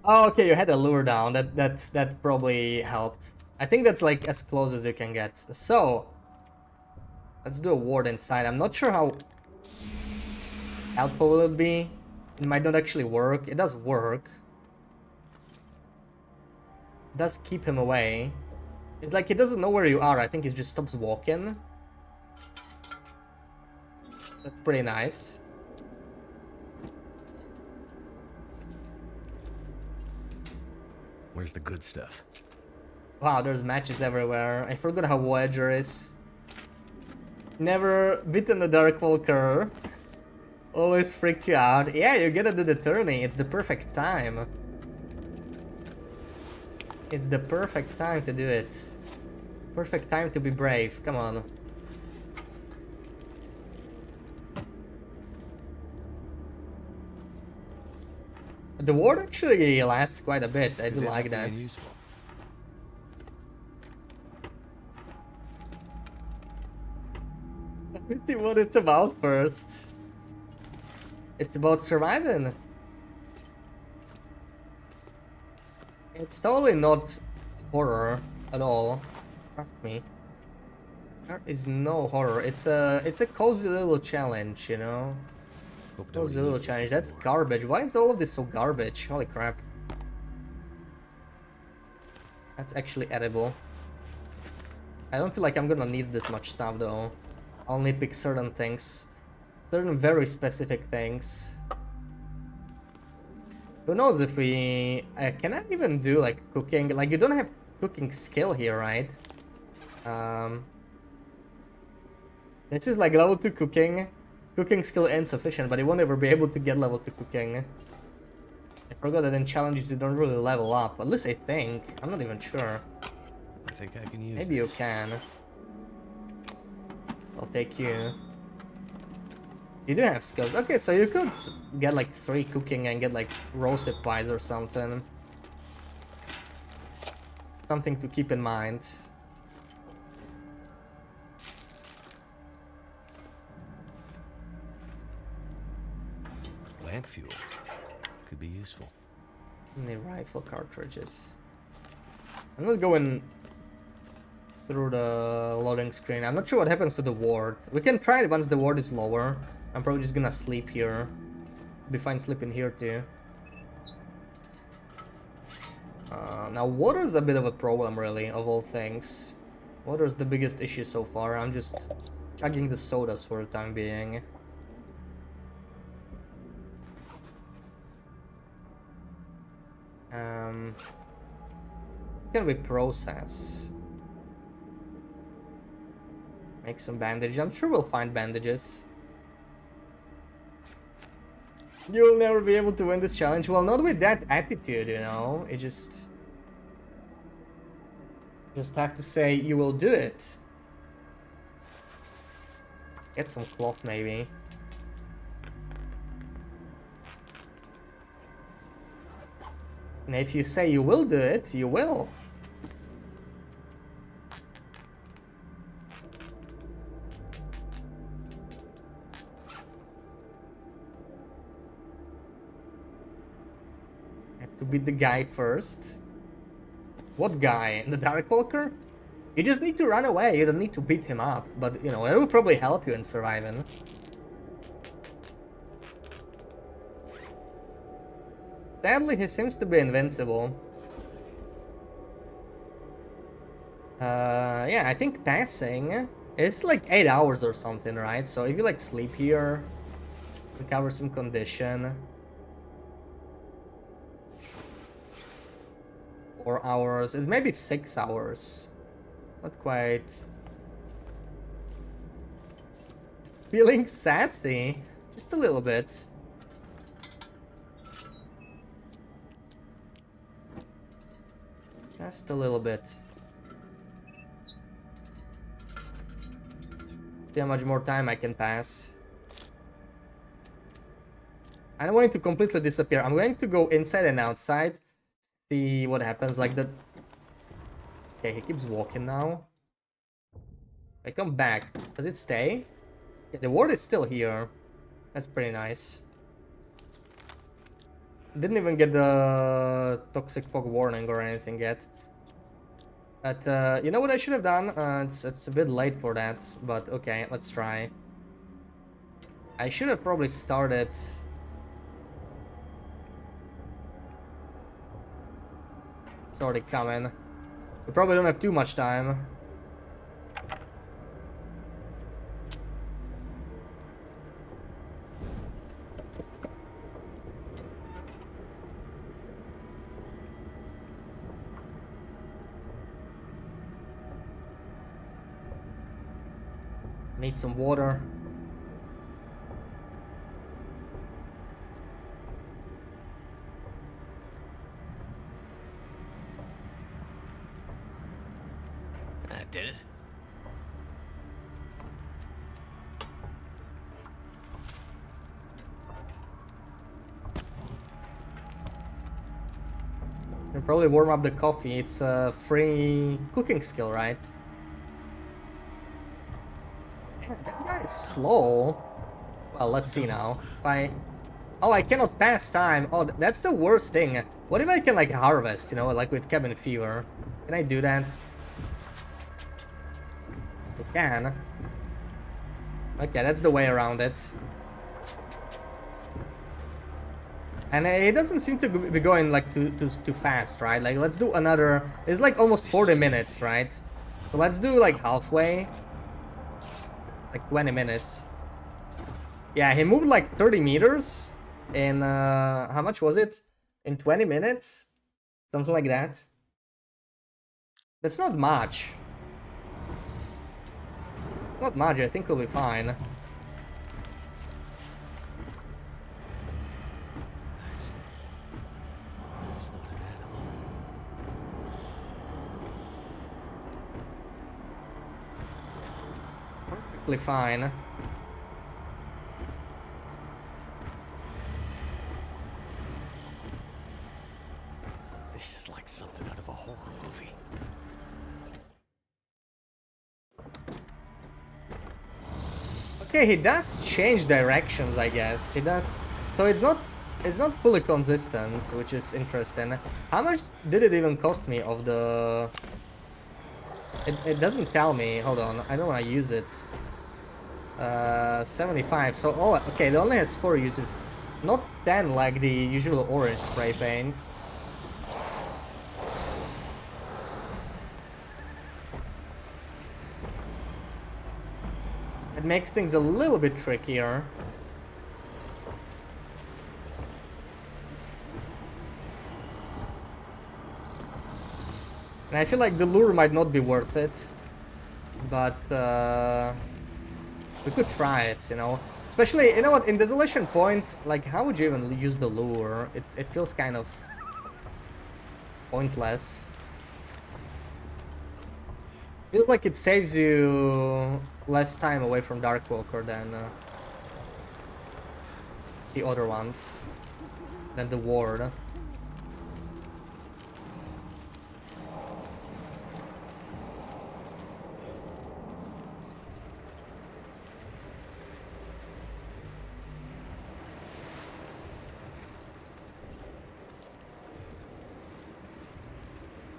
Oh, okay, you had a lure down. That probably helped. I think that's like as close as you can get. So let's do a ward inside. I'm not sure how helpful will it be. It might not actually work. It does work. It does keep him away. It's like he doesn't know where you are. I think he just stops walking. That's pretty nice. Where's the good stuff? Wow, there's matches everywhere. I forgot how Voyager is. Never beaten the Darkwalker. Always freaked you out. Yeah, you gotta do the tourney. It's the perfect time. It's the perfect time to do it. Perfect time to be brave. Come on. The ward actually lasts quite a bit. I do like that. Let's see what it's about first. It's about surviving. It's totally not horror at all. Trust me. There is no horror. It's a cozy little challenge, you know? Cozy little challenge. That's garbage. Why is all of this so garbage? Holy crap. That's actually edible. I don't feel like I'm gonna need this much stuff though. I'll only pick certain things. Certain very specific things. Who knows if we... can I even do like cooking? Like you don't have cooking skill here, right? This is like level 2 cooking. Cooking skill insufficient, but you won't ever be able to get level 2 cooking. I forgot that in challenges you don't really level up. At least I think. I'm not even sure. I think I can use Maybe you can. I'll take you. You do have skills. Okay, so you could get like 3 cooking and get like roasted pies or something. Something to keep in mind. lamp fuel. Could be useful. Any rifle cartridges. I'm not going through the loading screen. I'm not sure what happens to the ward. We can try it once the ward is lower. I'm probably just gonna sleep here. Be fine sleeping here too. Now water is a bit of a problem really, of all things. Water is the biggest issue so far. I'm just chugging the sodas for the time being. What can we process? Make some bandages. I'm sure we'll find bandages. You'll never be able to win this challenge. Well, not with that attitude, you know. It just have to say you will do it. Get some cloth maybe. And if you say you will do it, you will. to beat the guy first. What guy? The Darkwalker? You just need to run away, you don't need to beat him up. But, you know, it will probably help you in surviving. Sadly, he seems to be invincible. Yeah, I think passing... It's like 8 hours or something, right? So if you like sleep here, recover some condition. 4 hours, it's maybe 6 hours. Not quite. Feeling sassy, just a little bit. Just a little bit. See how much more time I can pass. I don't want it to completely disappear. I'm going to go inside and outside. See what happens, like the... Okay, he keeps walking now. I come back. Does it stay? Yeah, the ward is still here. That's pretty nice. Didn't even get the toxic fog warning or anything yet. But you know what I should have done? It's a bit late for that, but okay, let's try. I should have probably started... It's already coming. We probably don't have too much time. Need some water. That did it. Can probably warm up the coffee. It's a free cooking skill, right? Yeah, that guy is slow. Well, let's see now. If I... Oh, I cannot pass time. Oh, that's the worst thing. What if I can, like, harvest, you know, like with cabin fever? Can I do that? I can. Okay, that's the way around it. And it doesn't seem to be going, like, too fast, right? Like, let's do another... It's, like, almost 40 minutes, right? So let's do, like, halfway. Like, 20 minutes. Yeah, he moved, like, 30 meters. In, how much was it? In 20 minutes? Something like that. That's not much. Not much, I think we'll be fine. That's not an animal. Perfectly fine. This is like something out of a horror movie. Okay, he does change directions, I guess. He does. So it's not fully consistent, which is interesting. How much did it even cost me of the... It doesn't tell me. Hold on, I don't want to use it. 75. So, oh, okay, it only has 4 uses. Not 10 like the usual orange spray paint. It makes things a little bit trickier. And I feel like the lure might not be worth it. But we could try it, you know. Especially, you know what, in Desolation Point, like, how would you even use the lure? It feels kind of pointless. Feels like it saves you less time away from Darkwalker than the other ones, than the ward.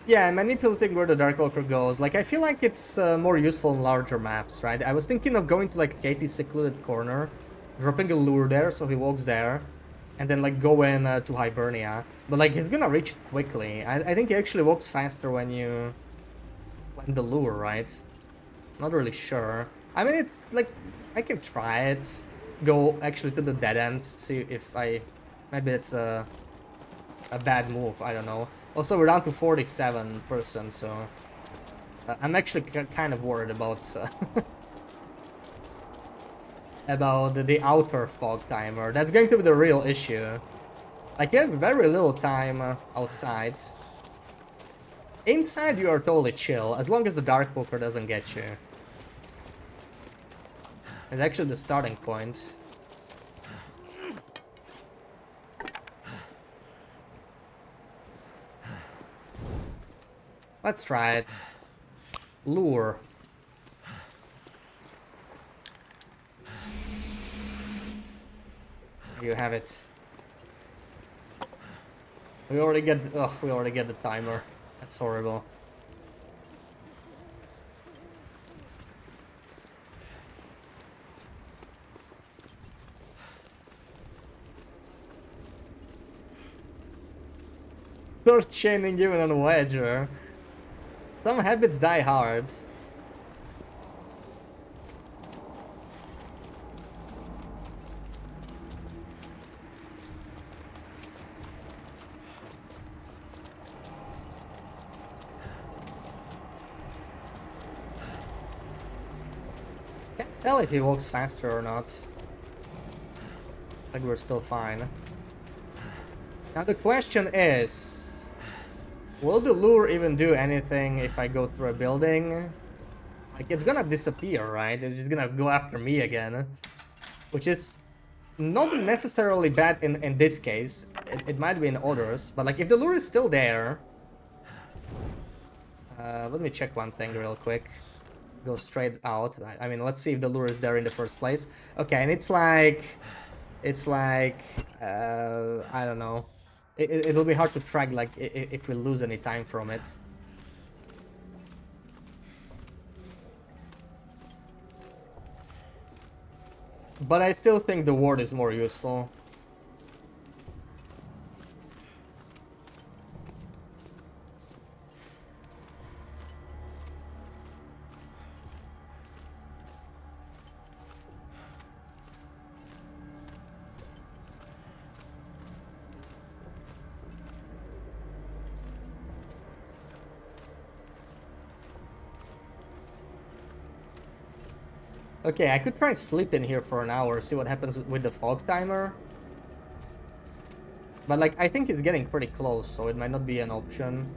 Yeah, manipulating where the Darkwalker goes. Like, I feel like it's more useful in larger maps, right? I was thinking of going to, like, Katie's secluded corner, dropping a lure there so he walks there, and then, like, go in to Hibernia. But, like, he's gonna reach it quickly. I think he actually walks faster when you plant the lure, right? Not really sure. I mean, it's, like, I can try it. Go, actually, to the dead end, see if I... Maybe it's a bad move, I don't know. Also, we're down to 47%, so I'm actually kind of worried about about the outer fog timer. That's going to be the real issue. Like, you have very little time outside. Inside, you are totally chill, as long as the Darkwalker doesn't get you. It's actually the starting point. Let's try it. Lure. You have it. We already get the timer. That's horrible. First chaining given on a wedge. Some habits die hard. Can't tell if he walks faster or not. Like, we're still fine. Now the question is, will the lure even do anything if I go through a building? Like, it's gonna disappear, right? It's just gonna go after me again. Which is not necessarily bad in this case. It might be in others, but like, if the lure is still there... let me check one thing real quick. Go straight out. I mean, let's see if the lure is there in the first place. Okay, and it's like... I don't know. It'll be hard to track, like, if we lose any time from it. But I still think the ward is more useful. Okay, I could try sleep in here for an hour, see what happens with the fog timer. But like, I think it's getting pretty close, so it might not be an option.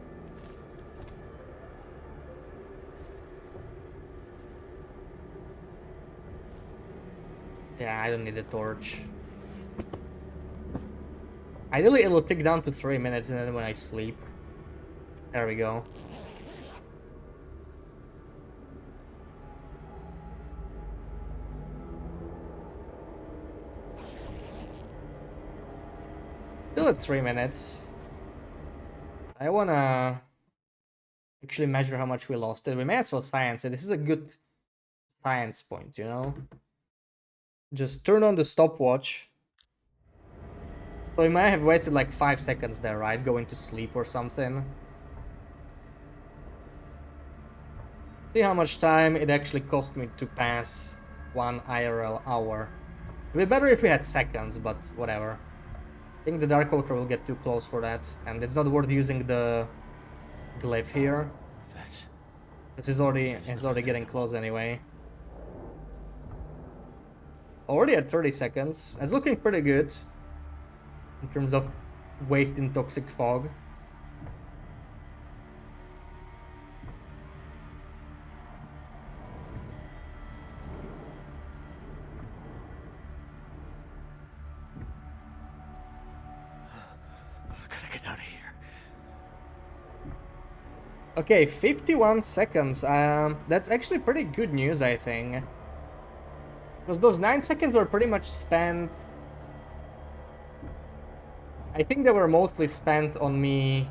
Yeah, I don't need a torch. Ideally, it will tick down to 3 minutes, and then when I sleep. There we go. Still at 3 minutes. I wanna actually measure how much we lost it. We may as well science it. This is a good science point, you know? Just turn on the stopwatch. So we might have wasted like 5 seconds there, right? Going to sleep or something. See how much time it actually cost me to pass 1 IRL hour. It'd be better if we had seconds, but whatever. I think the Darkwalker will get too close for that, and it's not worth using the glyph here. This is already getting close anyway. Already at 30 seconds. It's looking pretty good in terms of waste in toxic fog. Okay, 51 seconds. That's actually pretty good news, I think. Because those 9 seconds were pretty much spent... I think they were mostly spent on me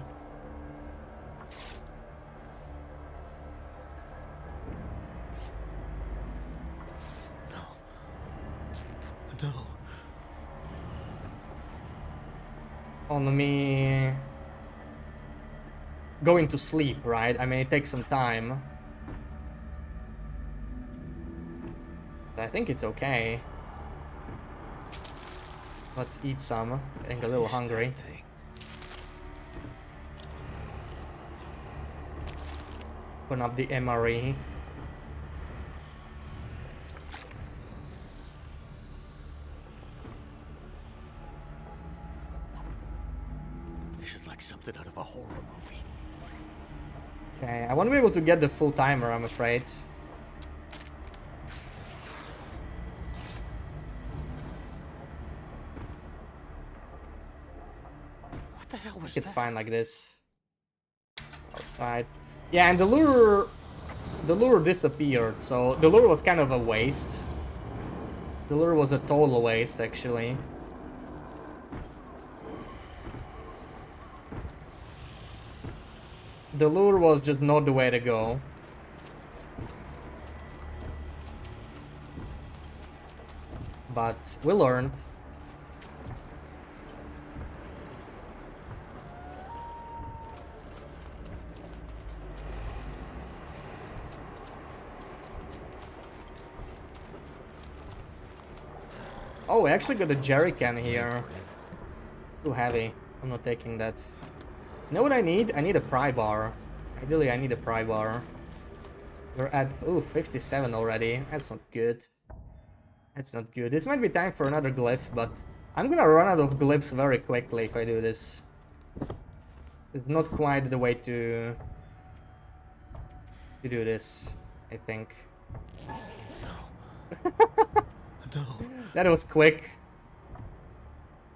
on me going to sleep, right? I mean, it takes some time. So I think it's okay. Let's eat some. Getting a little hungry. Open up the MRE. This is like something out of a horror movie. Okay, I won't be able to get the full timer, I'm afraid. What the hell was It's that? fine like this. Outside. Yeah, and the lure disappeared, so the lure was kind of a waste. The lure was a total waste, actually. The lure was just not the way to go. But we learned. Oh, we actually got a jerry can here. Too heavy. I'm not taking that. You know what I need? I need a pry bar. Ideally, I need a pry bar. We're at, ooh, 57 already. That's not good. That's not good. This might be time for another glyph, but I'm gonna run out of glyphs very quickly if I do this. It's not quite the way to do this, I think. No. That was quick.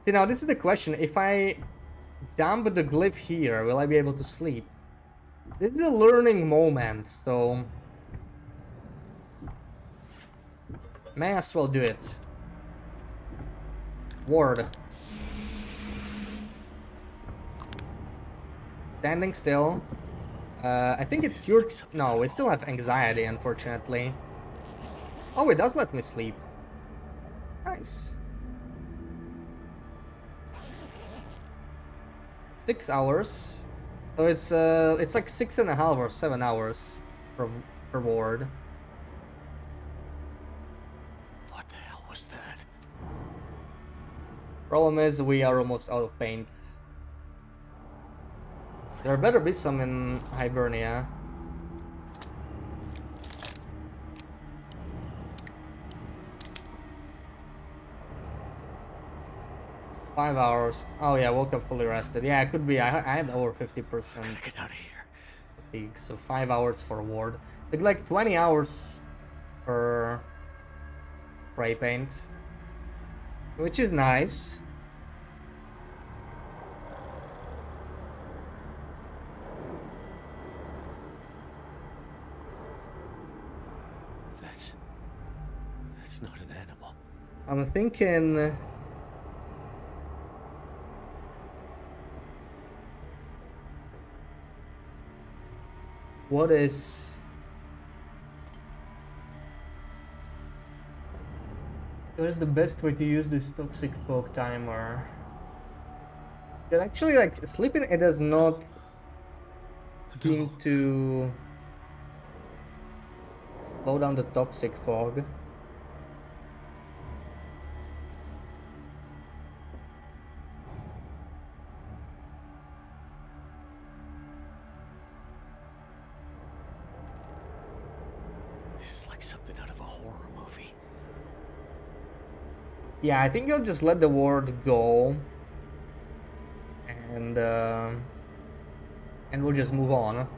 See, now this is the question. If I dump the glyph here, will I be able to sleep? This is a learning moment, so may as well do it. Ward. Standing still. I think it cured... No, we still have anxiety, unfortunately. Oh, it does let me sleep. Nice. 6 hours. So it's like 6.5 or 7 hours per ward. What the hell was that? Problem is, we are almost out of paint. There better be some in Hibernia. Five hours. Oh yeah, woke up fully rested. Yeah, it could be. I had over 50% Get out of here. fatigue, so 5 hours for ward. It's like 20 hours per spray paint, which is nice. That's not an animal. I'm thinking... What is... What is the best way to use this toxic fog timer? It actually, like, sleeping it does not seem to slow down the toxic fog. This is like something out of a horror movie. Yeah, I think I'll just let the ward go. And we'll just move on.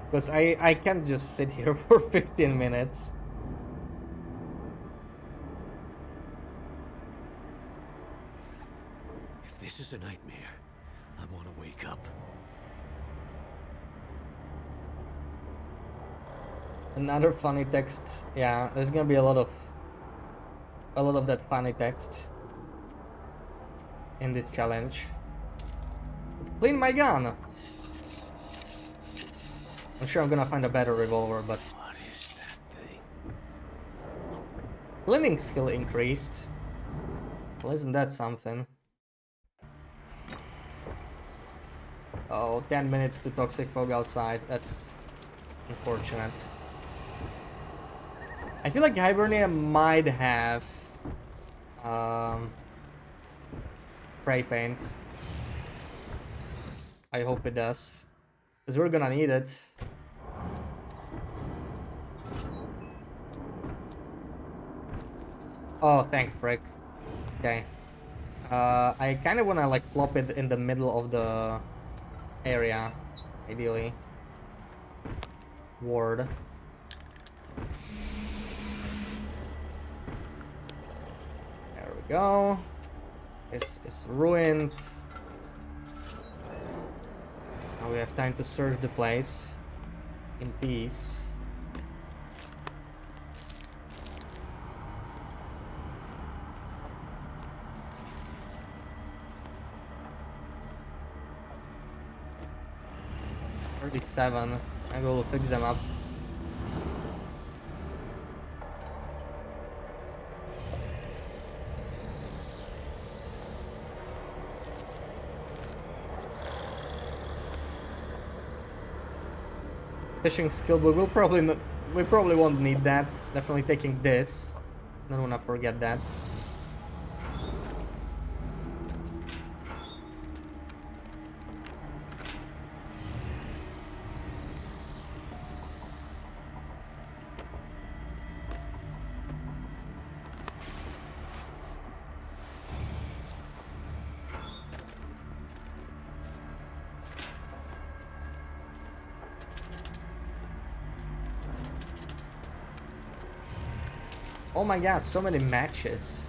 Because I can't just sit here for 15 minutes. If this is a nightmare, I want to wake up. Another funny text. Yeah, there's gonna be a lot of that funny text in this challenge. Clean my gun. I'm sure I'm gonna find a better revolver, but What is that thing? cleaning skill increased. Well, isn't that something? Oh, 10 minutes to toxic fog outside. That's unfortunate. I feel like Hibernia might have spray paint. I hope it does, because we're gonna need it. Oh, thank frick. Okay. I kind of wanna like plop it in the middle of the area, ideally. Ward. There we go. This is ruined. Now we have time to search the place in peace. $37. Maybe we'll fix them up. Fishing skill book. We'll probably not. We probably won't need that. Definitely taking this. Don't wanna forget that. Oh my god, so many matches.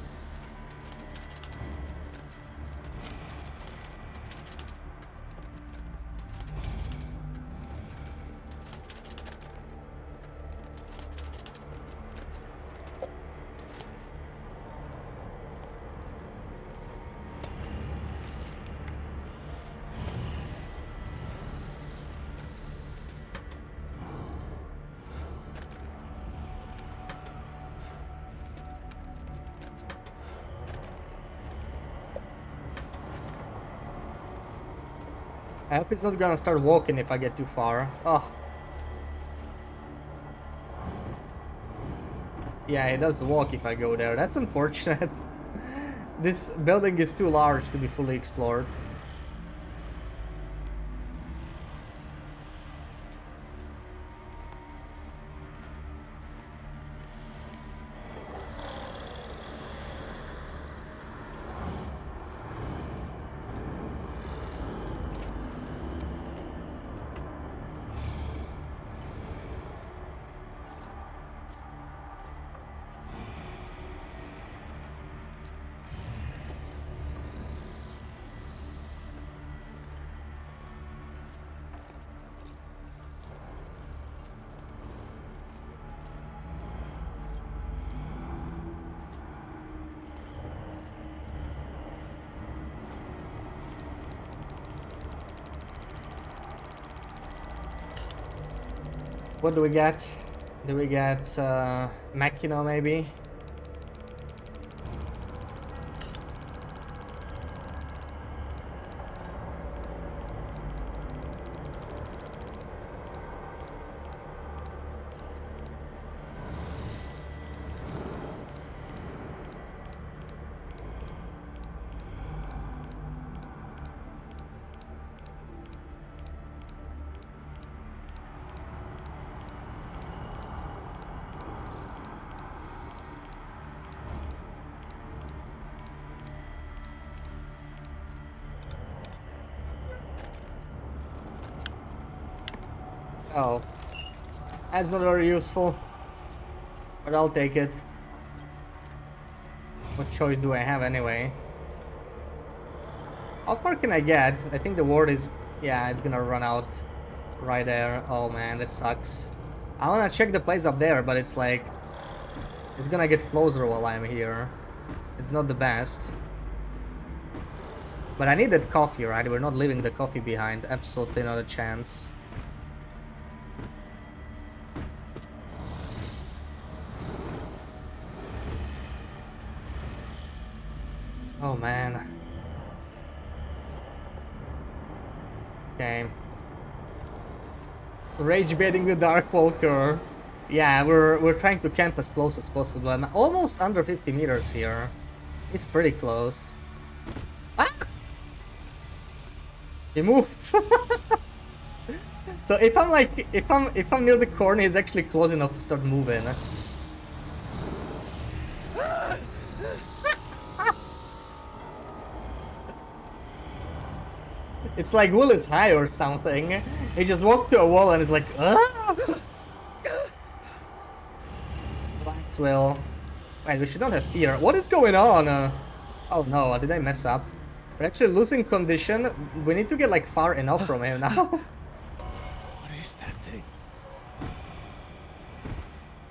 I hope it's not gonna start walking if I get too far. Oh. Yeah, it does walk if I go there. That's unfortunate. This building is too large to be fully explored. What do we get? Do we get Machina maybe? Oh, that's not very useful, but I'll take it. What choice do I have anyway? How far can I get? I think the ward is... yeah, it's gonna run out right there. Oh man, that sucks. I wanna check the place up there, but it's like... it's gonna get closer while I'm here. It's not the best. But I need that coffee, right? We're not leaving the coffee behind. Absolutely not a chance. Oh man. Okay. Rage baiting the Darkwalker. Yeah, we're trying to camp as close as possible. I'm almost under 50 meters here. It's pretty close. Ah! He moved. So if I'm like if I'm near the corner, he's actually close enough to start moving. It's like Will is high or something. He just walked to a wall and it's like, ah! Relax, Will. Wait, we should not have fear. What is going on? Oh no, did I mess up? We're actually losing condition. We need to get like far enough from him now. What is that thing?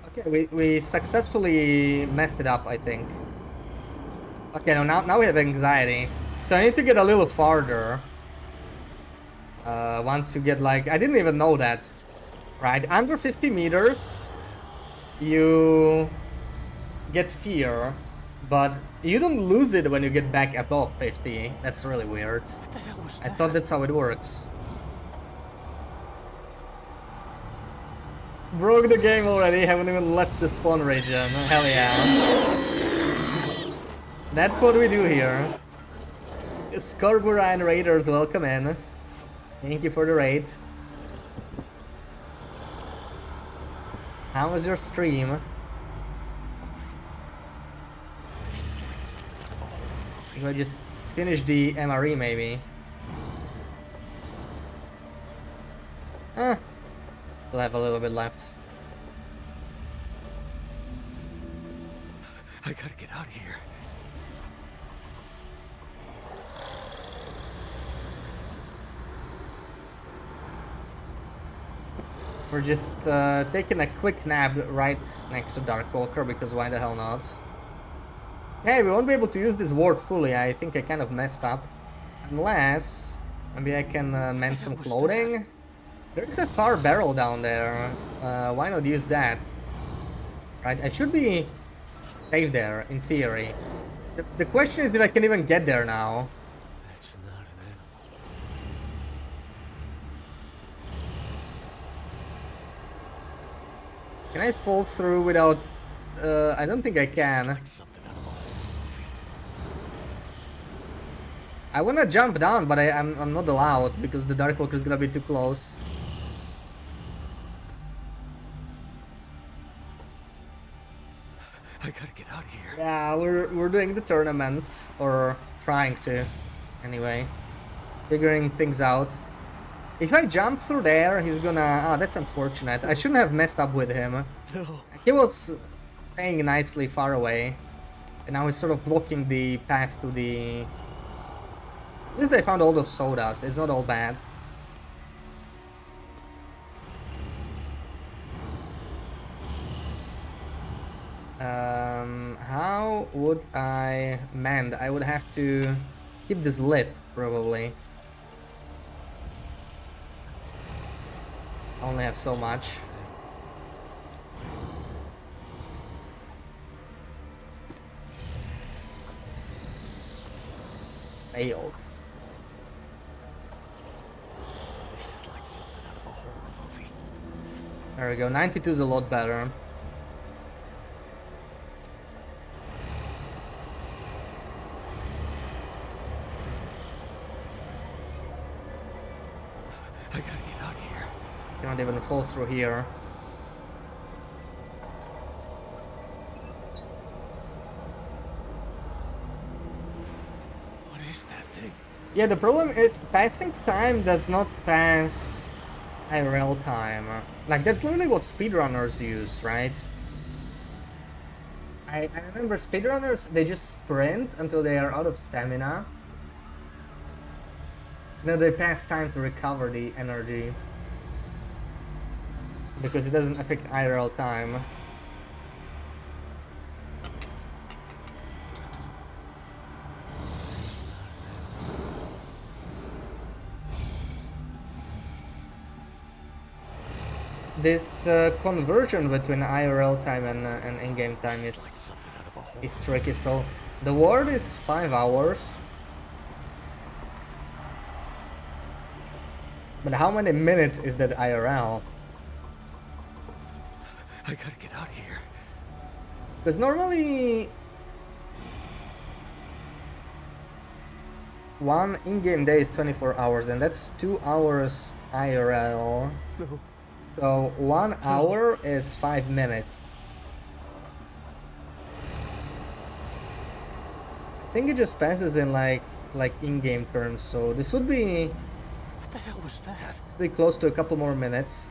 Okay, we successfully messed it up, I think. Okay, no, now we have anxiety. So I need to get a little farther. Once you get like, I didn't even know that. Right, under 50 meters, you get fear, but you don't lose it when you get back above 50. That's really weird. What the hell was I that? thought that's how it works. Broke the game already, haven't even left the spawn region. Hell yeah. That's what we do here. Scorburine Raiders, welcome in. Thank you for the raid. How was your stream? If I just finish the MRE maybe. Still have a little bit left. I gotta get out of here. We're just taking a quick nap right next to Darkwalker because why the hell not? Hey, we won't be able to use this ward fully. I think I kind of messed up. Unless maybe I can mend some clothing. There's a far barrel down there. Why not use that? Right, I should be safe there in theory. The question is if I can even get there now. That's not an animal. Can I fall through without... I don't think I can. Like something out of a horror movie. I wanna jump down, but I'm not allowed because the Darkwalker is gonna be too close. I gotta get out of here. Yeah, we're doing the tournament, or trying to, anyway, figuring things out. If I jump through there, he's gonna... Oh, that's unfortunate. I shouldn't have messed up with him. No. He was staying nicely far away, and now he's sort of blocking the path to the... At least I found all those sodas. It's not all bad. How would I mend? I would have to keep this lit, probably. I only have so much. Failed. This is like something out of a horror movie. There we go. 92 is a lot better. I gotta get out of here. Cannot even fall through here. What is that thing? Yeah, the problem is passing time does not pass IRL time. Like, that's literally what speedrunners use, right? I remember speedrunners, they just sprint until they are out of stamina. Then they pass time to recover the energy. Because it doesn't affect IRL time. The conversion between IRL time and in-game time Like is something out of a horror. tricky. So the ward is 5 hours. But how many minutes is that IRL? I gotta get out of here. Because normally one in-game day is 24 hours, and that's 2 hours IRL. No. So 1 hour is 5 minutes. I think it just passes in like in-game terms, so this would be What the hell was that? close to a couple more minutes.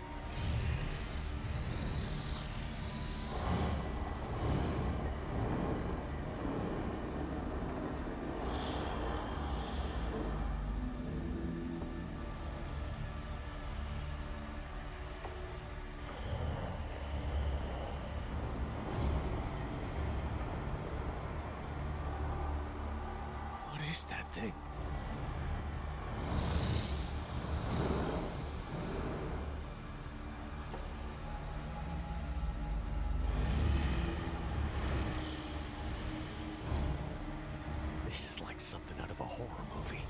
What is that thing? This is like something out of a horror movie.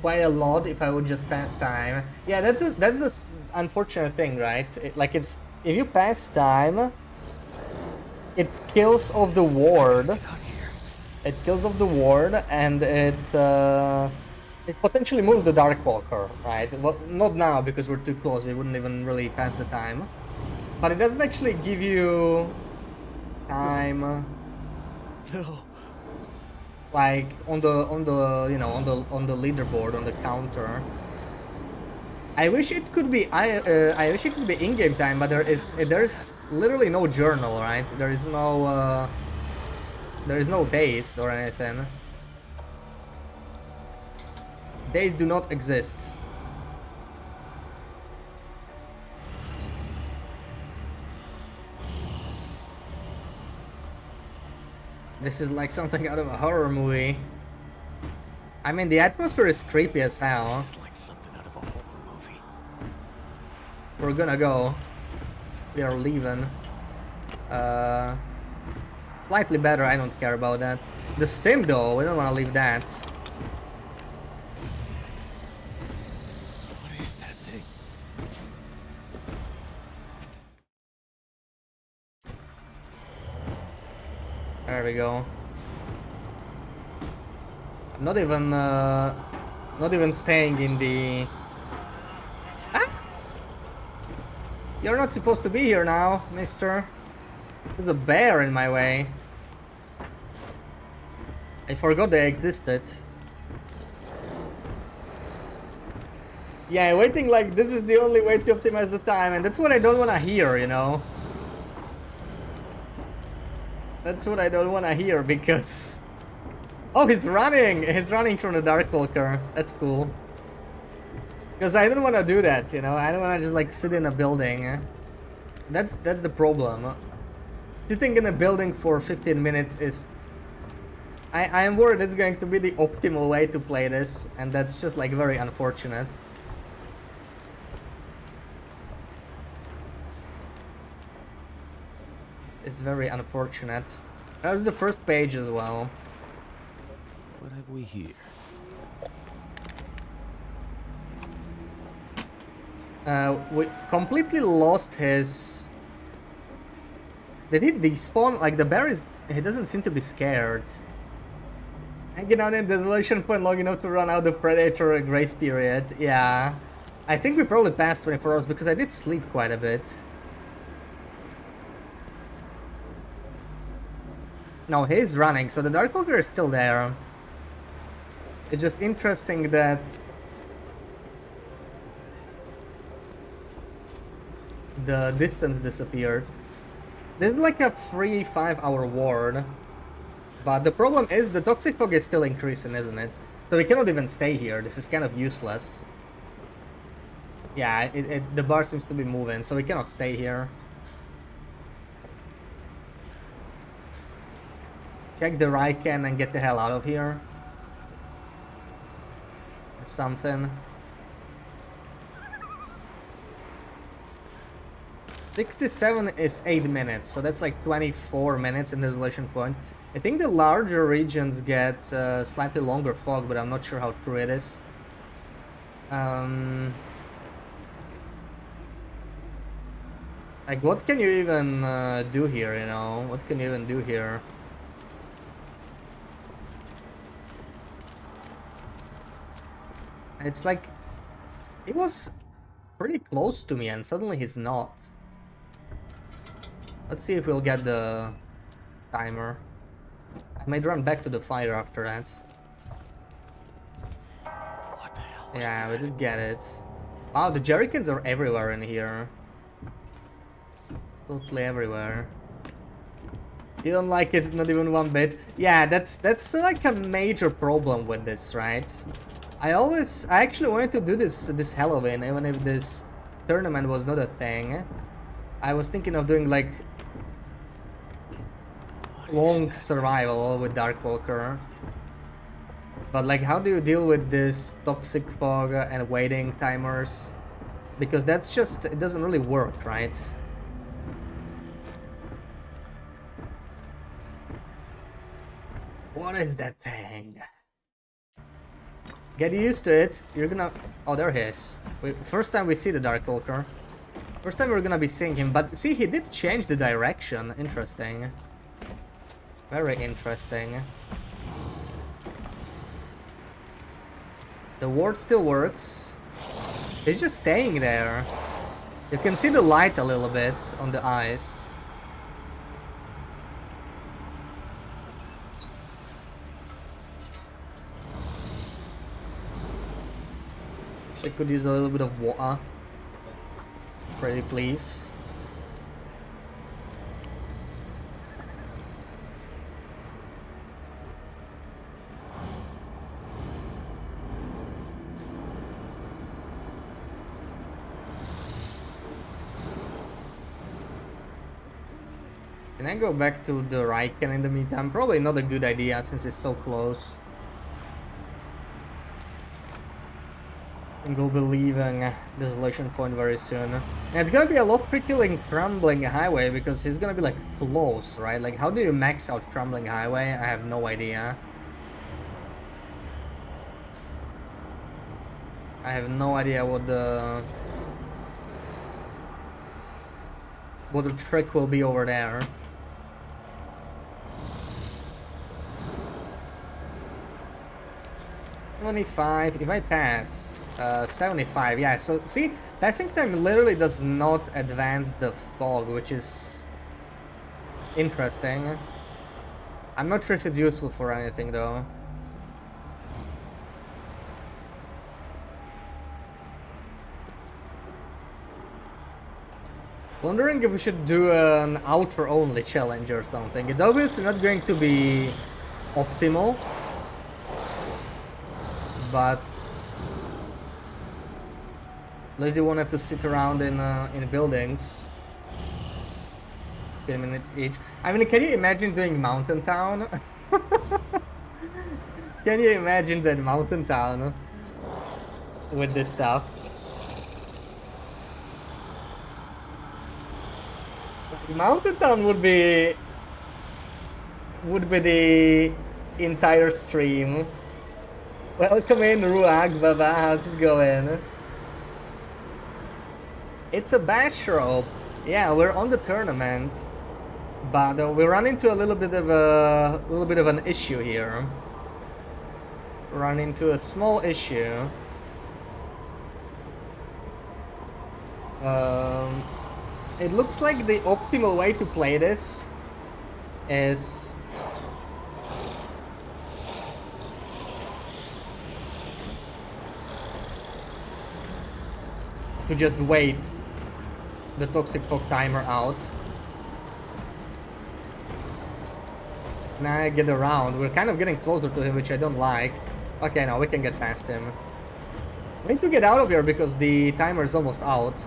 Quite a lot if I would just pass time. Yeah, that's a unfortunate thing, right? Like it's if you pass time, it kills off the ward. Get out of here. It kills off the ward, and it potentially moves the Darkwalker, right? Well, not now because we're too close. We wouldn't even really pass the time. But it doesn't actually give you time. No. Like on the you know on the leaderboard, on the counter. I wish it could be I wish it could be in-game time, but there's literally no journal, right? There is no days or anything. Days do not exist. This is like something out of a horror movie. I mean, the atmosphere is creepy as hell. This is like something out of a horror movie. We're gonna go. We are leaving. Slightly better, I don't care about that. The stim though, we don't wanna leave that. What is that thing? There we go. Not even staying in the... Ah! You're not supposed to be here now, mister. There's a bear in my way. I forgot they existed. Yeah, waiting like this is the only way to optimize the time, and that's what I don't want to hear, you know? That's what I don't want to hear, because... Oh, he's running! He's running from the Darkwalker. That's cool. Because I don't want to do that, you know? I don't want to just, like, sit in a building. That's the problem. Sitting in a building for 15 minutes is... I am worried it's going to be the optimal way to play this, and that's just, like, very unfortunate. It's very unfortunate. That was the first page as well. What have we here? We completely lost his... Did he despawn? Like, the bear is... He doesn't seem to be scared. Hanging out in desolation point long enough to run out the predator grace period. Yeah. I think we probably passed 24 hours because I did sleep quite a bit. No, he's running, so the Darkwalker is still there. It's just interesting that the distance disappeared. This is like a 3-5 hour ward. But the problem is the toxic fog is still increasing, isn't it? So we cannot even stay here. This is kind of useless. Yeah, the bar seems to be moving, so we cannot stay here. Check the Raiken and get the hell out of here. Or something. 67 is 8 minutes, so that's like 24 minutes in the isolation point. I think the larger regions get slightly longer fog, but I'm not sure how true it is. Like, what can you even do here, you know? What can you even do here? It's like, he was pretty close to me and suddenly he's not. Let's see if we'll get the timer. I might run back to the fire after that. What the hell was Yeah, we that? did get it. Wow, the jerrycans are everywhere in here. Totally everywhere. You don't like it, not even one bit. Yeah, that's like a major problem with this, right? I actually wanted to do this Halloween, even if this tournament was not a thing. I was thinking of doing like What is long that? survival with Darkwalker. But like, how do you deal with this toxic fog and waiting timers? Because that's just, it doesn't really work, right? What is that thing? Get used to it. You're gonna... Oh, there he is. First time we see the Darkwalker. First time we're gonna be seeing him, but see, he did change the direction. Interesting. Very interesting. The ward still works. He's just staying there. You can see the light a little bit on the eyes. I could use a little bit of water. Pretty please. Can I go back to the Riken in the meantime? Probably not a good idea since it's so close. I think we'll be leaving Desolation Point very soon. And it's gonna be a lot trickier in Crumbling Highway because he's gonna be like close, right? Like, how do you max out Crumbling Highway? I have no idea. I have no idea what the trick will be over there. 75, if I pass, 75, yeah, so see, passing time literally does not advance the fog, which is interesting. I'm not sure if it's useful for anything though. Wondering if we should do an outer only challenge or something. It's obviously not going to be optimal, but at least you won't have to sit around in buildings. A minute each. I mean, can you imagine doing Mountain Town? Can you imagine that Mountain Town with this stuff? Mountain Town would be the entire stream. Welcome in, Ruag Baba, how's it going? It's a bash rope. Yeah, we're on the tournament, but we run into a little bit of an issue here. Run into a small issue. It looks like the optimal way to play this is to just wait the toxic fog timer out. Now I get around. We're kind of getting closer to him, which I don't like. Okay, now we can get past him. We need to get out of here because the timer is almost out.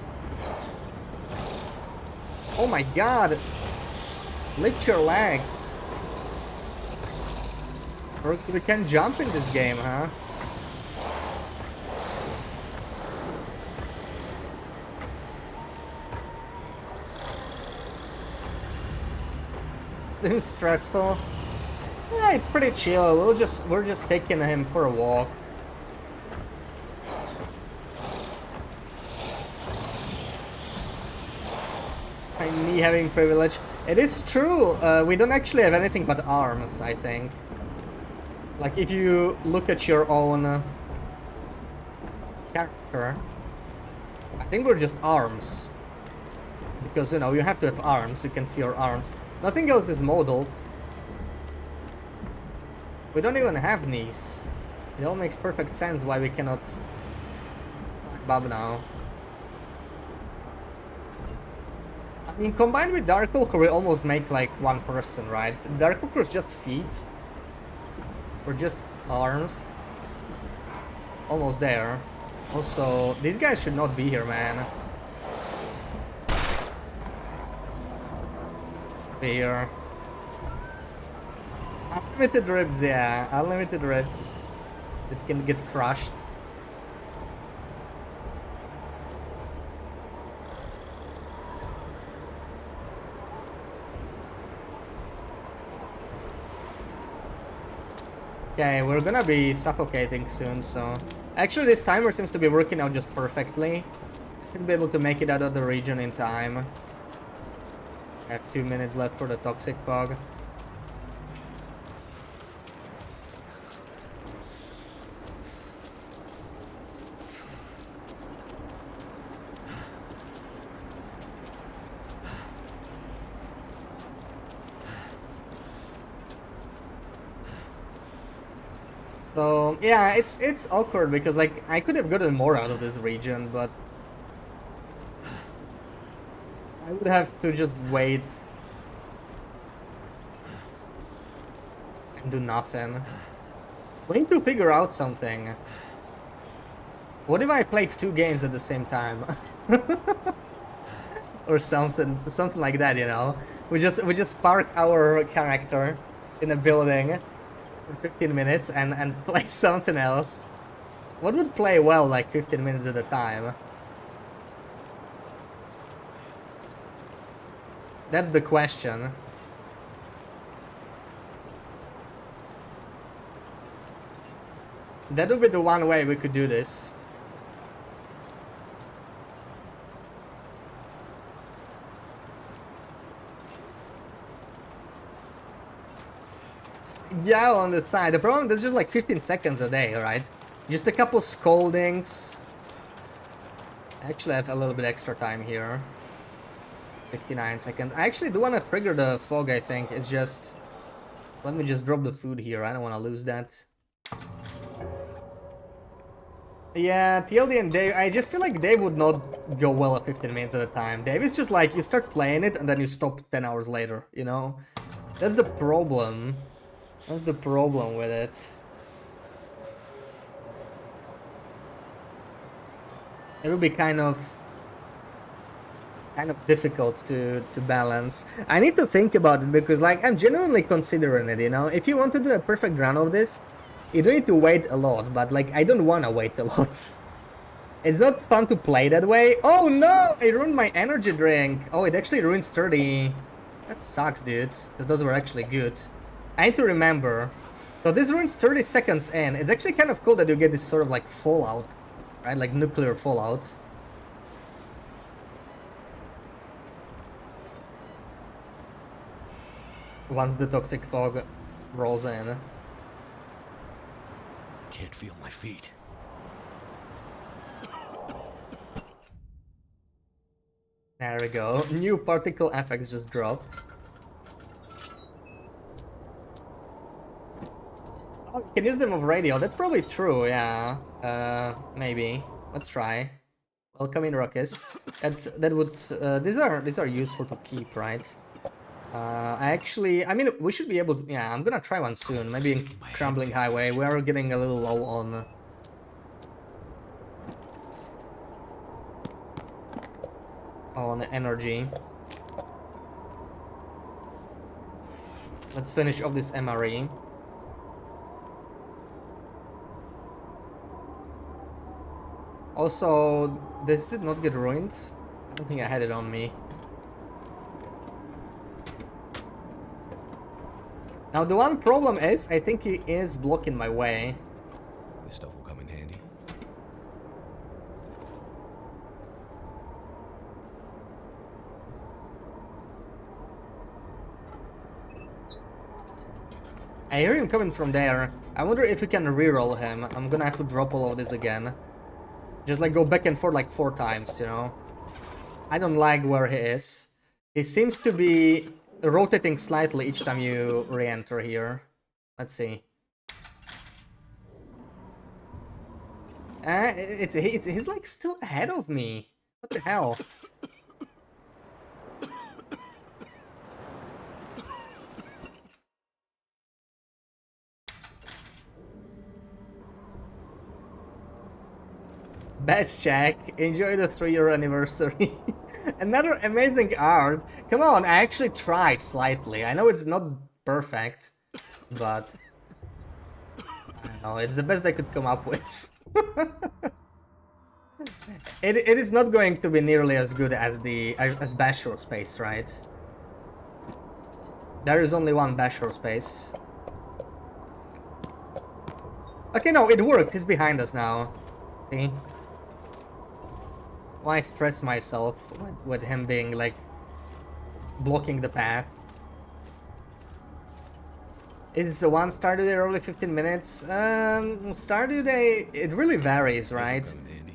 Oh my god! Lift your legs! We can jump in this game, huh? Seems stressful. it's pretty chill. We're just taking him for a walk. Me having privilege. It is true. We don't actually have anything but arms, I think. Like if you look at your own character, I think we're just arms. Because, you know, you have to have arms. You can see your arms. Nothing else is modeled. We don't even have knees. It all makes perfect sense why we cannot bob now. I mean, combined with Darkwalker, we almost make like one person, right? Darkwalker is just feet. Or just arms. Almost there. Also, these guys should not be here, man. Here. Unlimited ribs, yeah. Unlimited ribs. It can get crushed. Okay, we're gonna be suffocating soon, so... Actually, this timer seems to be working out just perfectly. I should be able to make it out of the region in time. I have 2 minutes left for the toxic fog. So yeah, it's awkward because like I could have gotten more out of this region, but I would have to just wait and do nothing. We need to figure out something. What if I played 2 games at the same time? Or something like that, you know? We just park our character in a building for 15 minutes and play something else. What would play well like 15 minutes at a time? That's the question. That would be the one way we could do this. Yeah, on the side. The problem is just like 15 seconds a day, right? Just a couple scoldings. Actually, I have a little bit extra time here. 59 seconds. I actually do want to trigger the fog, I think. It's just... Let me just drop the food here. I don't want to lose that. Yeah, TLD and Dave, I just feel like Dave would not go well at 15 minutes at a time. Dave is just like, you start playing it and then you stop 10 hours later, you know? That's the problem. That's the problem with it. It would be kind of difficult to balance. I need to think about it because like I'm genuinely considering it, you know? If you want to do a perfect run of this, you don't need to wait a lot, but like I don't want to wait a lot. It's not fun to play that way. Oh no! I ruined my energy drink. Oh, it actually ruins 30. That sucks, dude. Because those were actually good. I need to remember. So this ruins 30 seconds in. It's actually kind of cool that you get this sort of like fallout. Right? Like nuclear fallout. Once the toxic fog rolls in. Can't feel my feet. There we go. New particle effects just dropped. Oh, you can use them over radio. That's probably true, yeah. Maybe. Let's try. Welcome in, Ruckus. That would... these are useful to keep, right? I mean, we should be able to... Yeah, I'm gonna try one soon. Maybe in Crumbling Highway. We are getting a little low on energy. Let's finish off this MRE. Also, this did not get ruined. I don't think I had it on me. Now the one problem is, I think he is blocking my way. This stuff will come in handy. I hear him coming from there. I wonder if we can reroll him. I'm gonna have to drop all of this again. Just like go back and forth like 4 times, you know? I don't like where he is. He seems to be rotating slightly each time you re-enter here. Let's see. He's like still ahead of me. What the hell? Best Jack, enjoy the 3-year anniversary. Another amazing art. Come on, I actually tried slightly. I know it's not perfect, but I don't know, it's the best I could come up with. It is not going to be nearly as good as Bashor Space, right? There is only one Bashor Space. Okay, no, it worked. He's behind us now. See? Why stress myself with him being like blocking the path? Is the one Stardew Day early 15 minutes? Stardew Day, it really varies, right?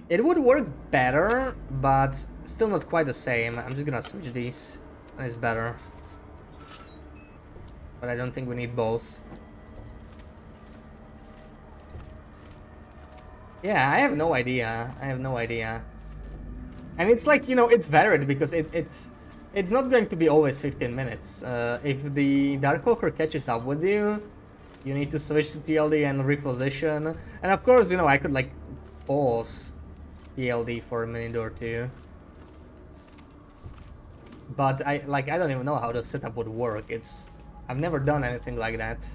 It would work better, but still not quite the same. I'm just gonna switch these. It's better. But I don't think we need both. Yeah, I have no idea. I have no idea. And it's like, you know, it's varied because it's not going to be always 15 minutes. If the Darkwalker catches up with you, you need to switch to TLD and reposition. And of course, you know, I could like pause TLD for a minute or two. But I don't even know how the setup would work. I've never done anything like that.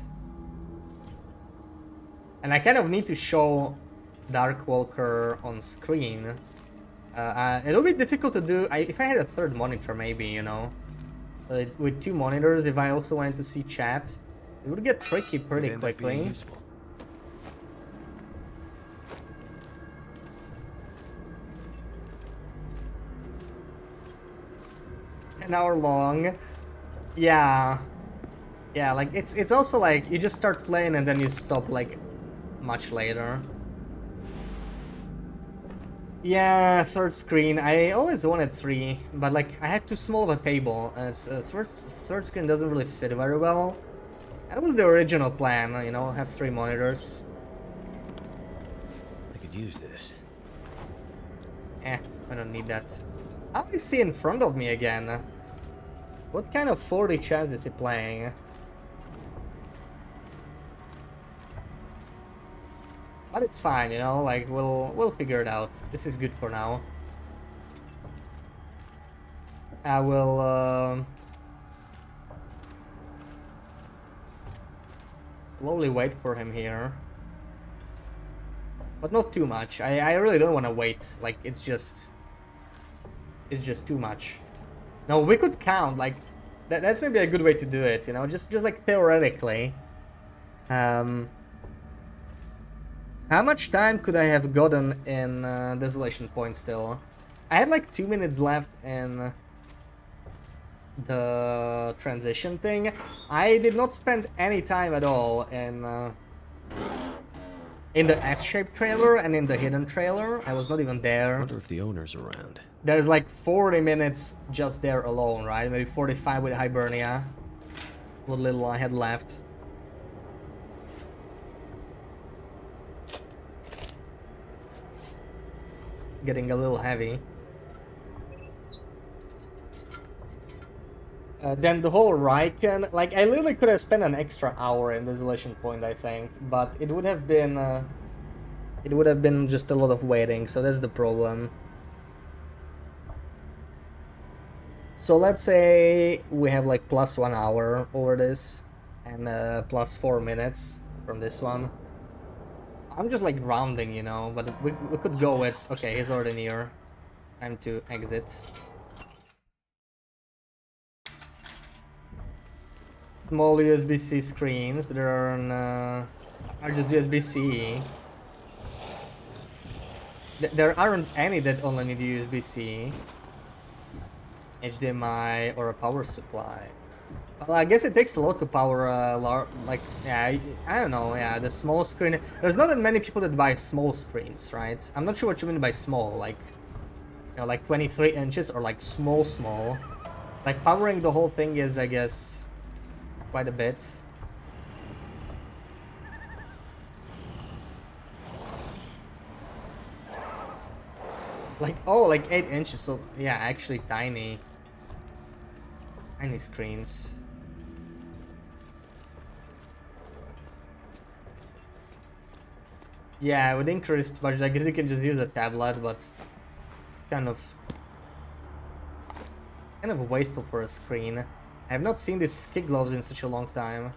And I kind of need to show Darkwalker on screen. It'll be difficult to do if I had a third monitor, maybe, you know. With 2 monitors, if I also wanted to see chat, it would get tricky pretty quickly. An hour long. Yeah. Yeah, like it's also like you just start playing and then you stop like much later. Yeah, third screen. I always wanted 3, but like I had too small of a table. Third screen doesn't really fit very well. That was the original plan, you know, have 3 monitors. I could use this. I don't need that. How is he in front of me again? What kind of 40 chess is he playing? But it's fine, you know, like we'll figure it out. This is good for now. I will slowly wait for him here. But not too much. I really don't want to wait. Like it's just too much. No, we could count, like that's maybe a good way to do it, you know, just like theoretically. How much time could I have gotten in Desolation Point still? I had like 2 minutes left in the transition thing. I did not spend any time at all in the S-shaped trailer and in the hidden trailer. I was not even there. I wonder if the owner's around. There's like 40 minutes just there alone, right? Maybe 45 with Hibernia. What little I had left. Getting a little heavy. Then the whole Riken, like I literally could have spent an extra hour in Desolation Point, I think, but it would have been just a lot of waiting, so that's the problem. So let's say we have like plus 1 hour over this, and plus 4 minutes from this one. I'm just like rounding, you know, but we could go with, okay, he's already near. Time to exit. small USB-C screens that are just USB-C. There aren't any that only need USB-C, HDMI, or a power supply. Well, I guess it takes a lot to power like, yeah, I don't know, yeah, the small screen. There's not that many people that buy small screens, right? I'm not sure what you mean by small, like, you know, like 23 inches or like small. Like powering the whole thing is, I guess, quite a bit. Like, oh, like 8 inches, so yeah, actually tiny screens. Yeah, with increased budget, I guess you can just use a tablet, but kind of wasteful for a screen. I have not seen these kick gloves in such a long time.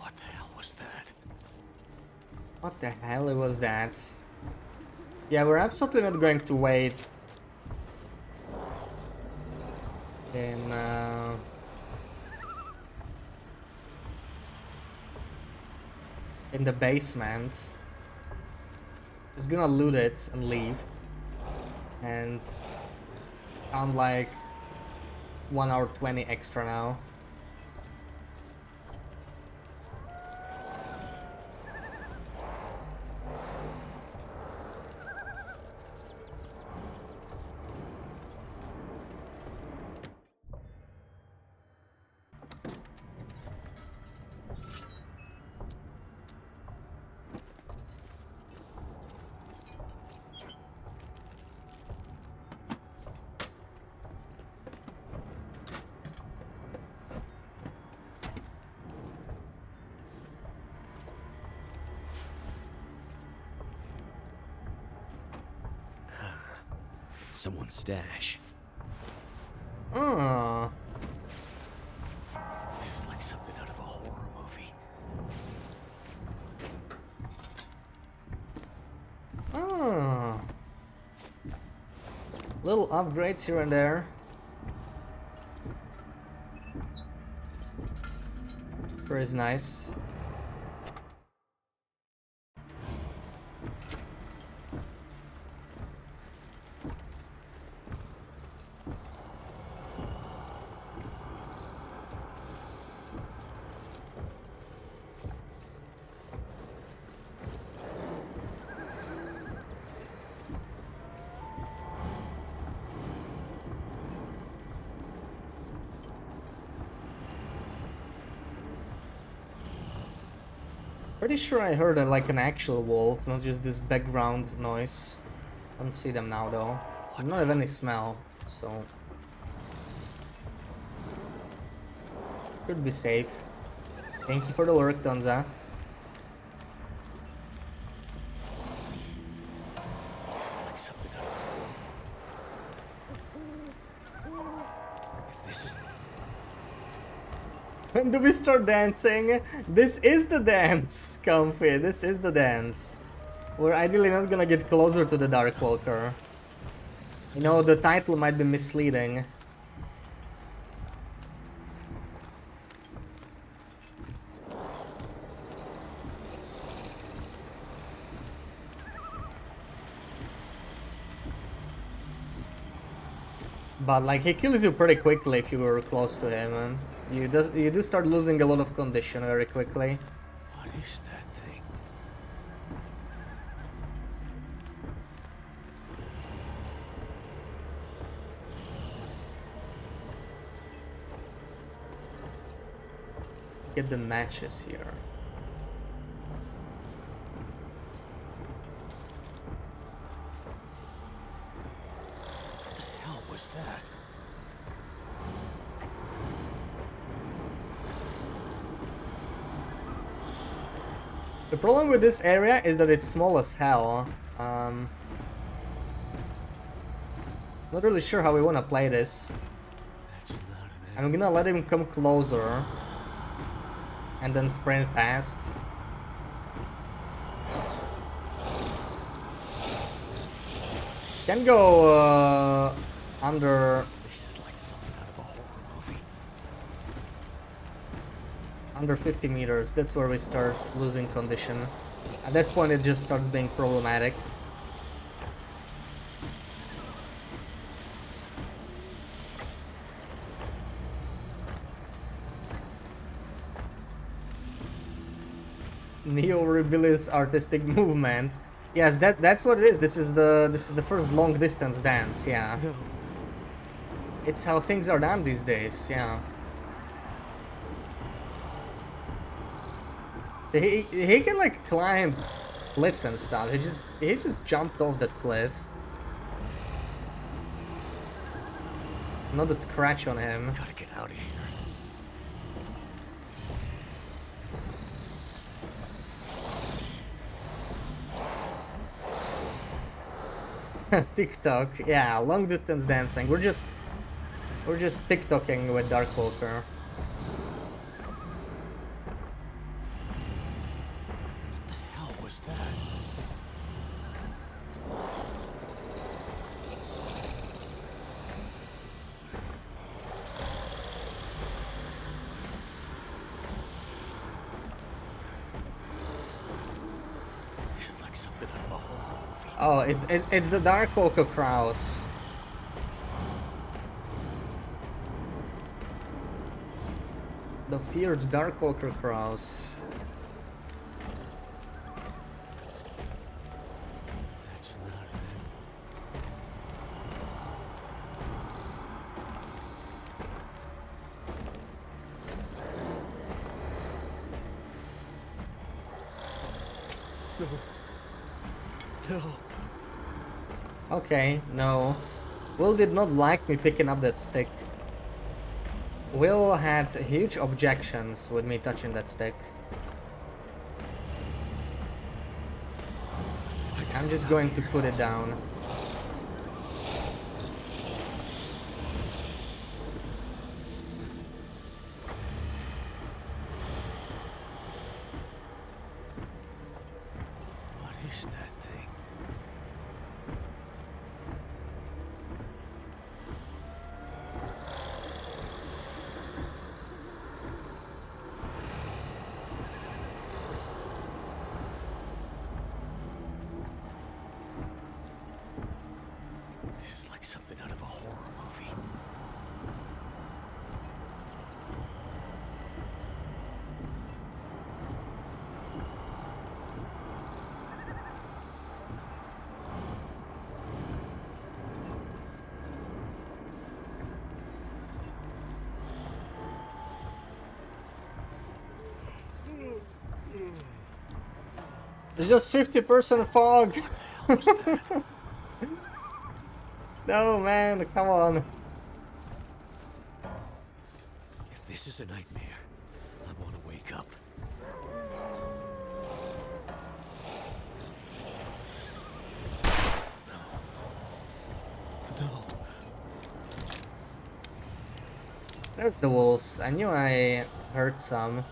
What the hell was that? What the hell was that? Yeah, we're absolutely not going to wait in the basement. Just gonna loot it and leave. And found like 1 hour 20 extra now. Someone's stash. Oh. This is like something out of a horror movie. Oh. Little upgrades here and there. Very nice. Pretty sure I heard like an actual wolf, not just this background noise. Don't see them now though. I don't have any smell, so should be safe. Thank you for the work, Donza. This is like something out of... If this is... When do we start dancing? This is the dance, Comfy. This is the dance. We're ideally not gonna get closer to the Darkwalker. You know, the title might be misleading. But like, he kills you pretty quickly if you were close to him, and you do start losing a lot of condition very quickly. What is that thing? Get the matches here. What the hell was that? The problem with this area is that it's small as hell. Not really sure how we want to play this. That's not an I'm gonna let him come closer and then sprint past. Can go under This is like something out of a horror movie. under 50 meters. That's where we start losing condition. At that point, it just starts being problematic. Neo-rebellious artistic movement. Yes, that's what it is. This is the first long distance dance. Yeah, No. it's how things are done these days. Yeah. He can like climb cliffs and stuff. He just jumped off that cliff. Not a scratch on him. Gotta get out of here. TikTok, yeah, long distance dancing. We're just TikToking with Darkwalker. What the hell was that? This is like something out of a horror movie. Oh, it's the Darkwalker crows. The feared Darkwalker crows. That's not an animal. No. Okay, no. Will did not like me picking up that stick. Will had huge objections with me touching that stick. I'm just going to put it down. What is that thing? This is like something out of a horror movie. It's just 50% fog. What the hell was that? No, man, come on. If this is a nightmare, I want to wake up. No. No. There's the wolves. I knew I heard some.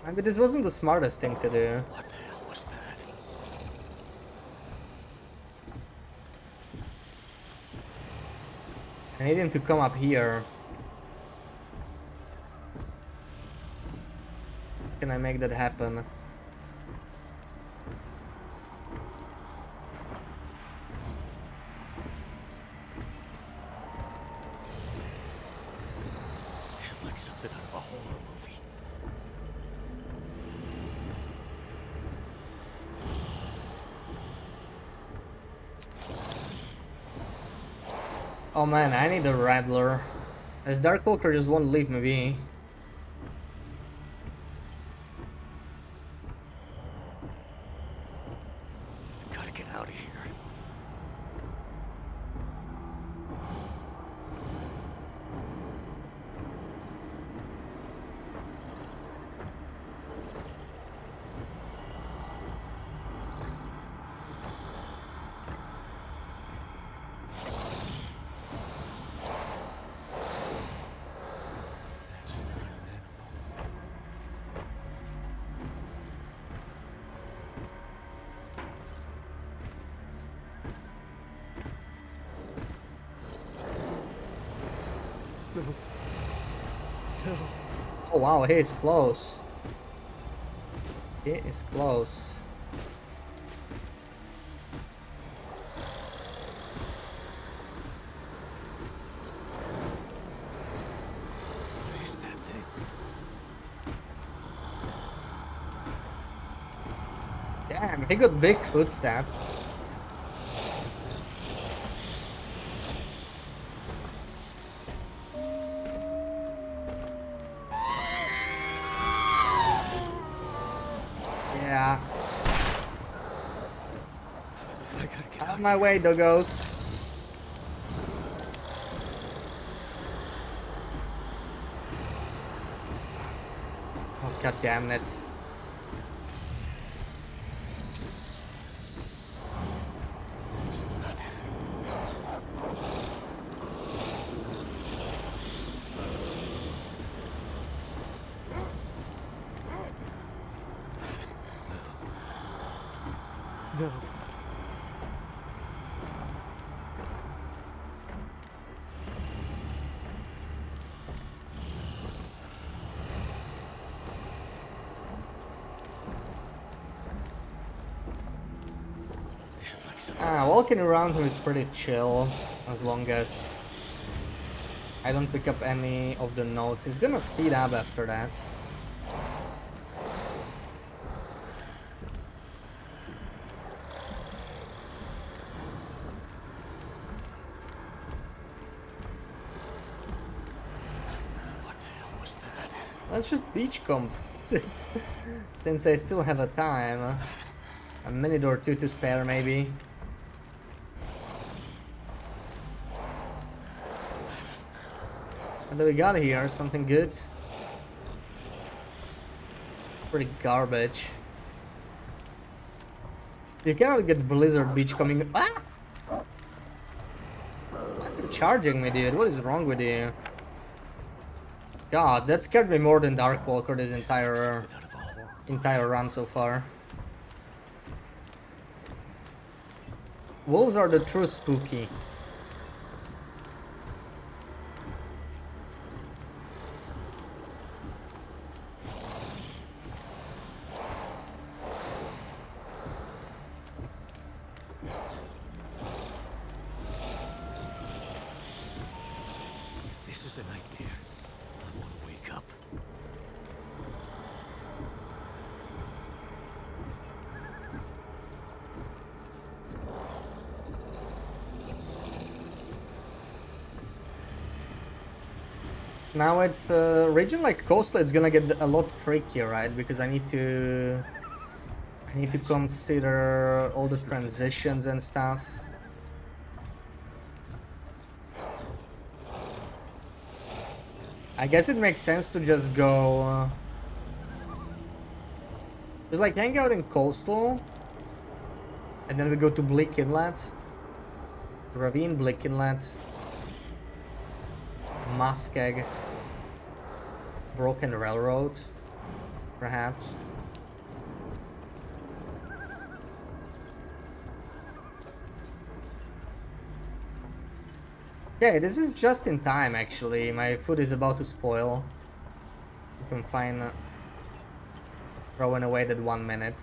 Maybe this wasn't the smartest thing to do. What the hell was that? I need him to come up here. Can I make that happen? This is like something out of a horror movie. Oh man, I need a Rattler. This Darkwalker just won't leave me be. Gotta get out of here. That's No. Oh wow, he is close. He is close. What is that thing? Damn, he got big footsteps. Yeah. I gotta get Out out of of my here. way, doggos. Oh, god damn it. No. This is like something. Walking around him is pretty chill, as long as I don't pick up any of the notes. He's gonna speed up after that. What the hell was that? Let's just beach comp, since I still have a time. A minute or two to spare, maybe. What do we got here? Something good? Pretty garbage. You cannot get Blizzard Beach coming. Ah! Why are you charging me, dude? What is wrong with you? God, that scared me more than Darkwalker this entire Something out of a horror movie. run so far. Wolves are the true spooky. If this is a nightmare, I want to wake up. Now at region like Coastal, it's gonna get a lot trickier, right? Because I need to consider all the transitions and stuff. I guess it makes sense to just go, just like hang out in Coastal, and then we go to Bleak Inlet, Ravine, Bleak Inlet, Muskeg, Broken Railroad, perhaps. Okay, this is just in time actually. My food is about to spoil. You can find throwing away that 1 minute.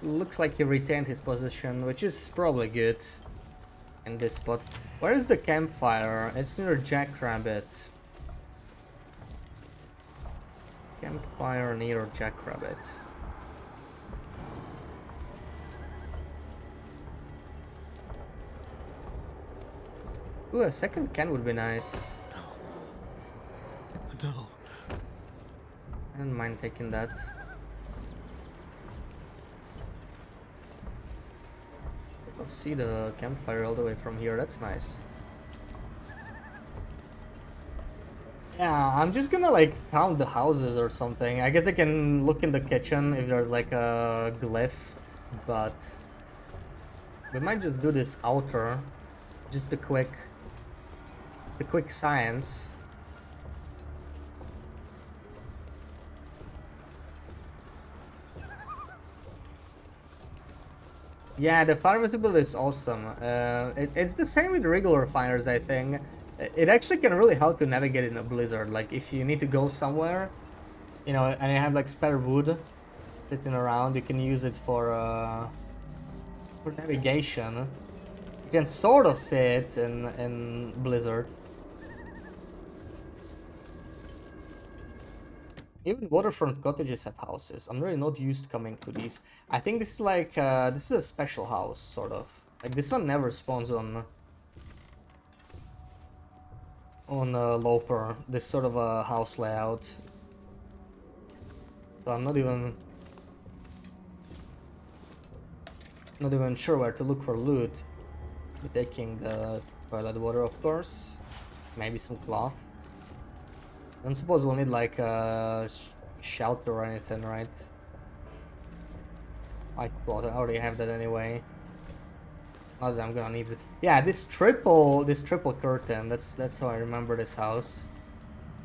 Looks like he retained his position, which is probably good in this spot. Where is the campfire? It's near Jackrabbit. Campfire near Jackrabbit. Ooh, a second can would be nice. No. I don't mind taking that. I'll see the campfire all the way from here, that's nice. Yeah, I'm just gonna like count the houses or something. I guess I can look in the kitchen if there's like a glyph but we might just do this outer, just a quick science. Yeah, the fire visibility is awesome. It's the same with regular fires, I think. It actually can really help you navigate in a blizzard. Like if you need to go somewhere, you know, and you have like spare wood sitting around, you can use it for navigation. You can sort of see it in blizzard. Even waterfront cottages have houses. I'm really not used to coming to these. I think this is like, this is a special house, sort of. Like, this one never spawns on Loper, this sort of a house layout. So I'm not even sure where to look for loot. We're taking the toilet water, of course. Maybe some cloth. I don't suppose we'll need like a shelter or anything, right? Like cloth, I already have that anyway. Not that I'm gonna need it. Yeah, this triple curtain. That's how I remember this house.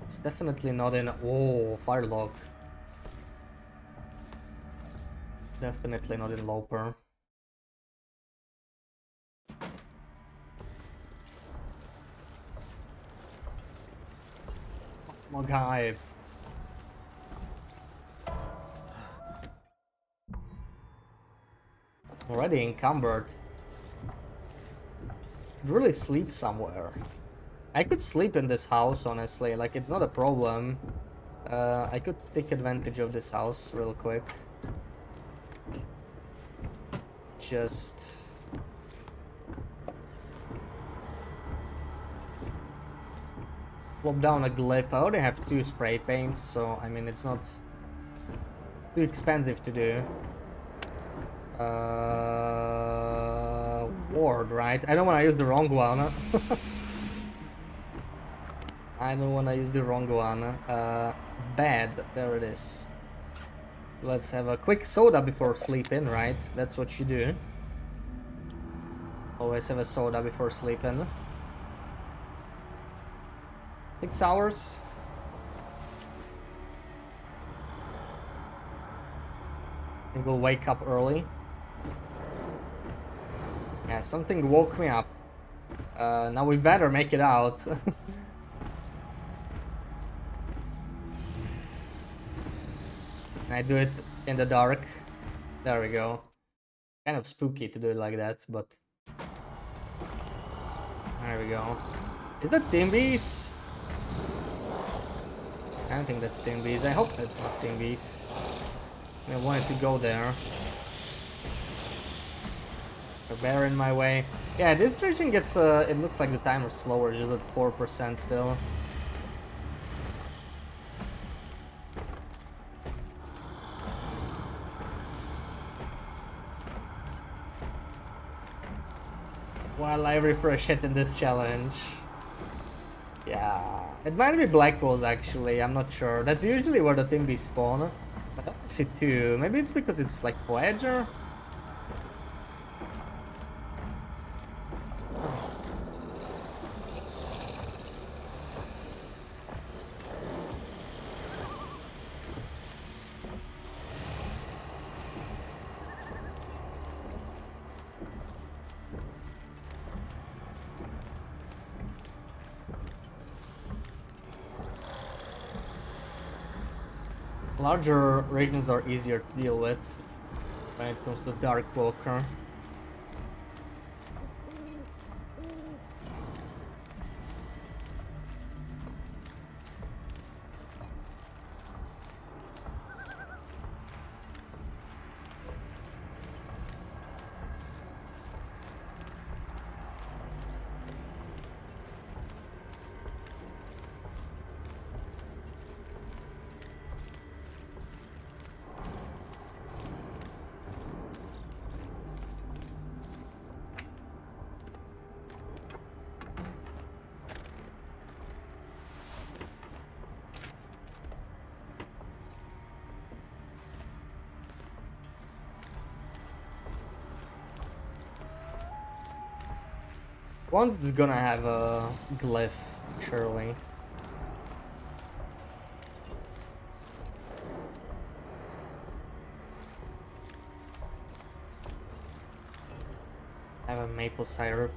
It's definitely not in. Oh, fire log. Definitely not in Loper. Come on, guy. Already encumbered. Really sleep somewhere. I could sleep in this house, honestly. Like, it's not a problem. I could take advantage of this house real quick. Just... plop down a glyph. I already have 2 spray paints, so I mean, it's not too expensive to do. Ward, right? I don't want to use the wrong one. I don't want to use the wrong one. Bed, there it is. Let's have a quick soda before sleeping, right? That's what you do. Always have a soda before sleeping. 6 hours. I think we'll wake up early. Yeah, something woke me up. Now we better make it out. I do it in the dark. There we go. Kind of spooky to do it like that, but... there we go. Is that Timbies? I don't think that's Timbies. I hope that's not Timbies. I wanted to go there. Just a bear in my way. Yeah, this region gets, it looks like the timer's slower, just at 4% still. While I refresh it in this challenge. Yeah, it might be black rolls actually, I'm not sure. That's usually where the Timbies spawn. But I see 2. Maybe it's because it's like Voyager? Larger regions are easier to deal with when it comes to Darkwalker. Once is gonna have a glyph, surely. Have a maple syrup.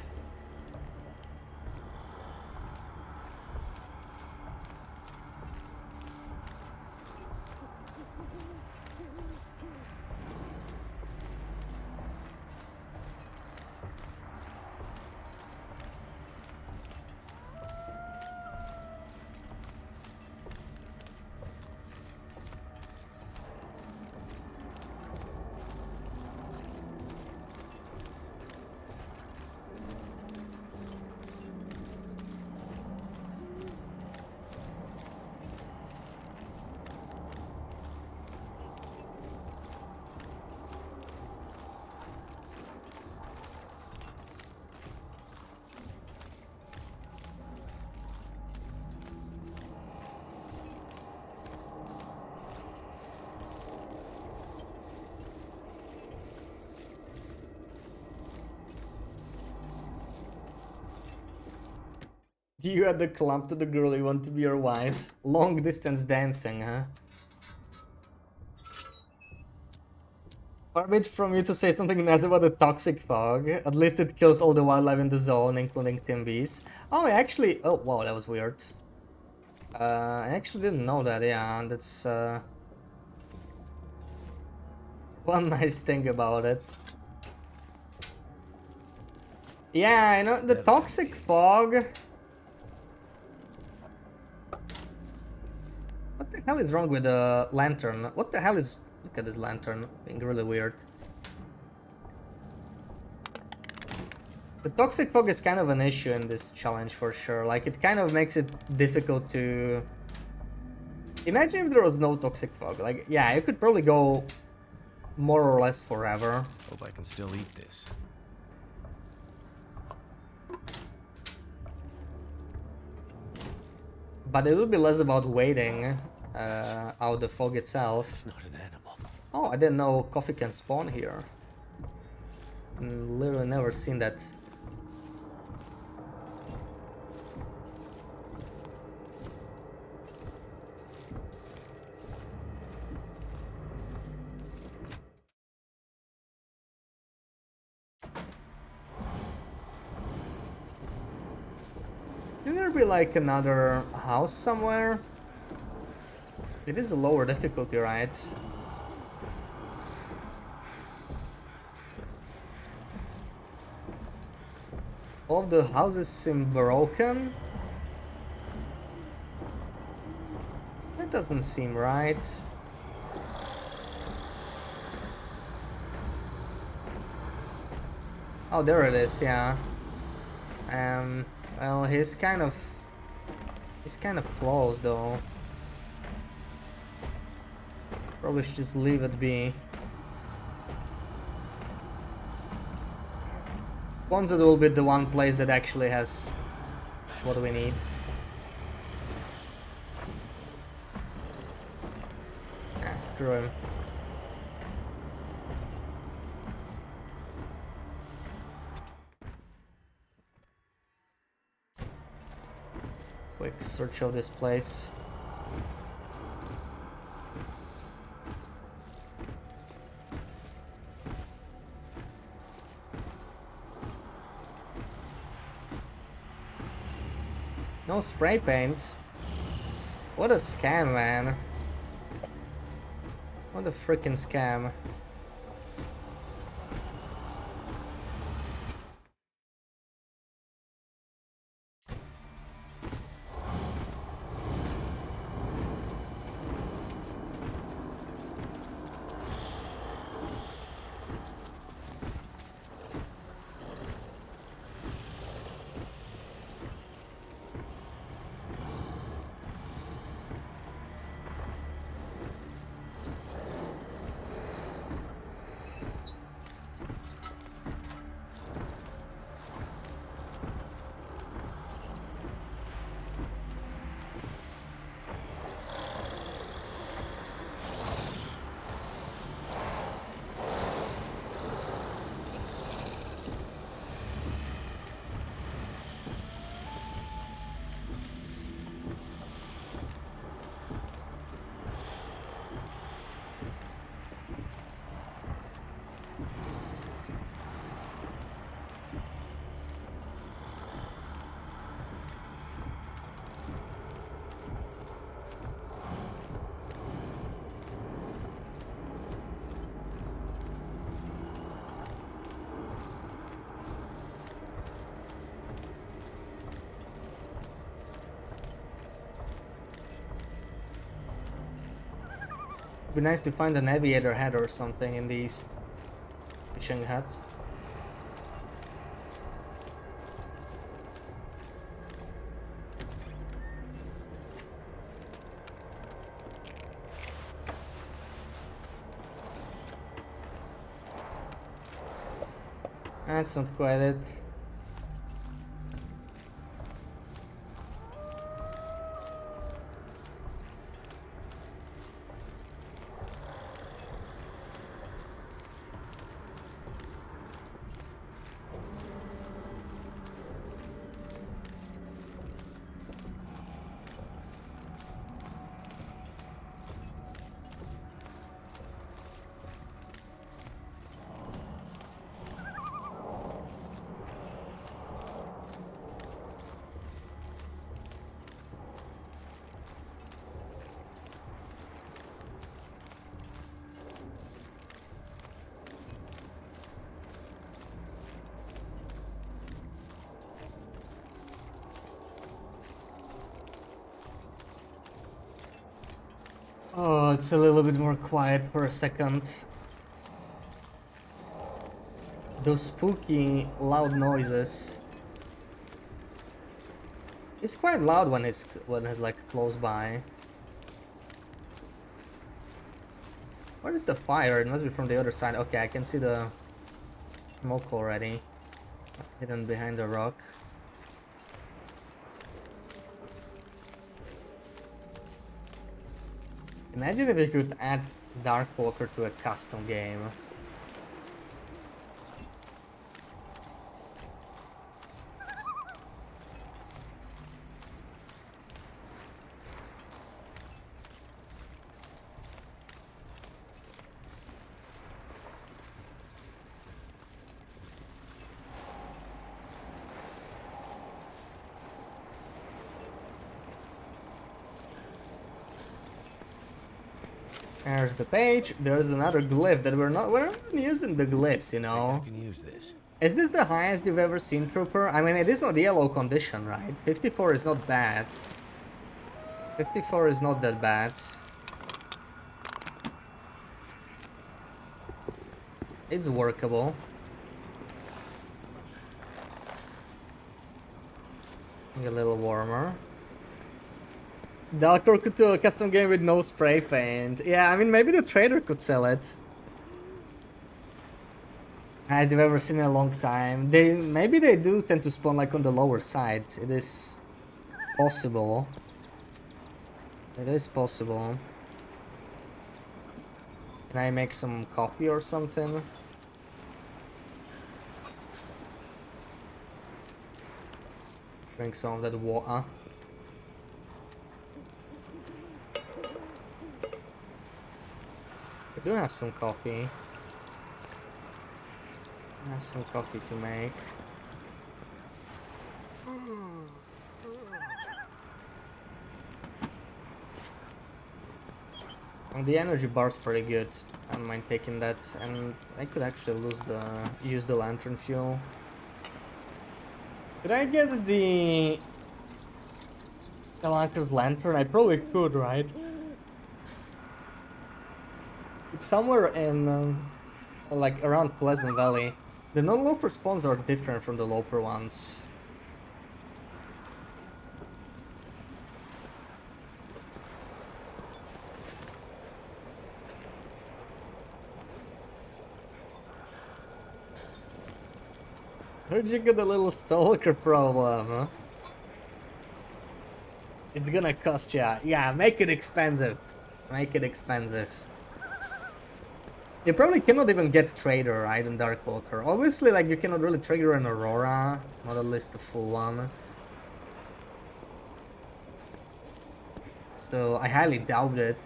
You had the clump to the girl you want to be your wife. Long distance dancing, huh? Far be it from you to say something nice about the toxic fog. At least it kills all the wildlife in the zone, including timbies. Oh, actually... Oh, wow, that was weird. I actually didn't know that, yeah. That's, one nice thing about it. Yeah, I know, the toxic fog... What the hell is wrong with the lantern? What the hell is... Look at this lantern, being really weird. The toxic fog is kind of an issue in this challenge for sure. Like, it kind of makes it difficult to... Imagine if there was no toxic fog. Like, yeah, you could probably go more or less forever. Hope I can still eat this. But it would be less about waiting out the fog itself. It's not an animal. Oh, I didn't know coffee can spawn here. Literally never seen that. Should there be like another house somewhere? It is a lower difficulty, right? All of the houses seem broken. That doesn't seem right. Oh, there it is, yeah. Well, he's kind of close though. Probably should just leave it be. Ponza will be the one place that actually has what we need. Ah, screw him. Quick search of this place. No spray paint. What a scam, man. What a freaking scam. Be nice to find an aviator head or something in these fishing huts. That's not quite it. Oh, it's a little bit more quiet for a second. Those spooky, loud noises. It's quite loud when it's like close by. Where is the fire? It must be from the other side. Okay, I can see the smoke already. Hidden behind the rock. Imagine if we could add Darkwalker to a custom game. There's the page. There's another glyph that we're not using the glyphs, you know. I can use this. Is this the highest you've ever seen, Trooper? I mean, it is not yellow condition, right? 54 is not bad. 54 is not that bad. It's workable. A little warmer. Dalcor could do a custom game with no spray paint. Yeah, I mean, maybe the trader could sell it. I've ever seen in a long time. Maybe they do tend to spawn like on the lower side. It is possible. It is possible. Can I make some coffee or something? Drink some of that water. I do have some coffee. I have some coffee to make. And the energy bar's pretty good. I don't mind taking that, and I could actually use the lantern fuel. Could I get the Spelunker's lantern? I probably could, right? It's somewhere in like around Pleasant Valley. The non-loper spawns are different from the loper ones. Where'd you get the little stalker problem, huh? It's gonna cost ya. Yeah, make it expensive. Make it expensive. You probably cannot even get trader, right, in Darkwalker. Obviously, like, you cannot really trigger an Aurora, not at least a full one. So, I highly doubt it.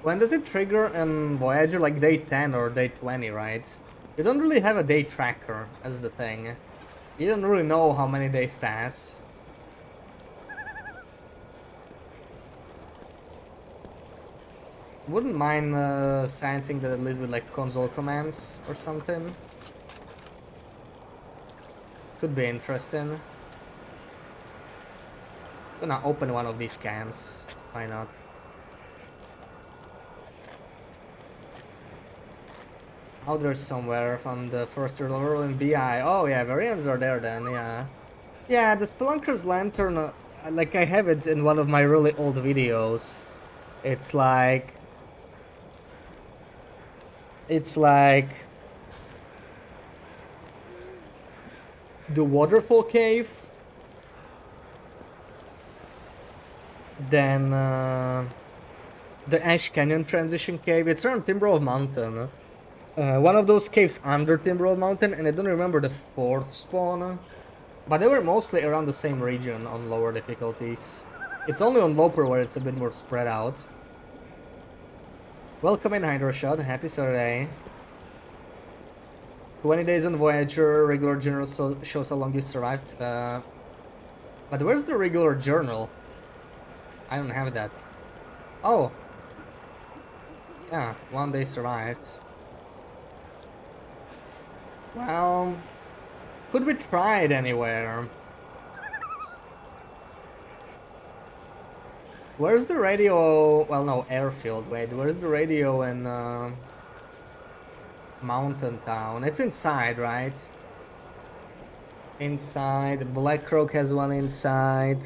When does it trigger in Voyager? Like day 10 or day 20, right? You don't really have a day tracker, as the thing. You don't really know how many days pass. Wouldn't mind sciencing that at least with like console commands or something. Could be interesting. Gonna open one of these cans. Why not? Out there somewhere from the first level in BI. Oh yeah, variants are there then, yeah. Yeah, the Spelunker's Lantern, like I have it in one of my really old videos. It's like... It's like... The Waterfall Cave. Then... the Ash Canyon Transition Cave. It's around Timberwolf Mountain. One of those caves under Timberwolf Mountain, and I don't remember the fourth spawn. But they were mostly around the same region on lower difficulties. It's only on Loper where it's a bit more spread out. Welcome in, Hydroshot. Happy Saturday. 20 days on Voyager. Regular journal shows how long you survived. But where's the regular journal? I don't have that. Oh. Yeah, 1 day survived. Well, could we try it anywhere? Where's the radio? Well, no, airfield. Wait, where's the radio in Mountain Town? It's inside, right? Inside. Blackrock has one inside.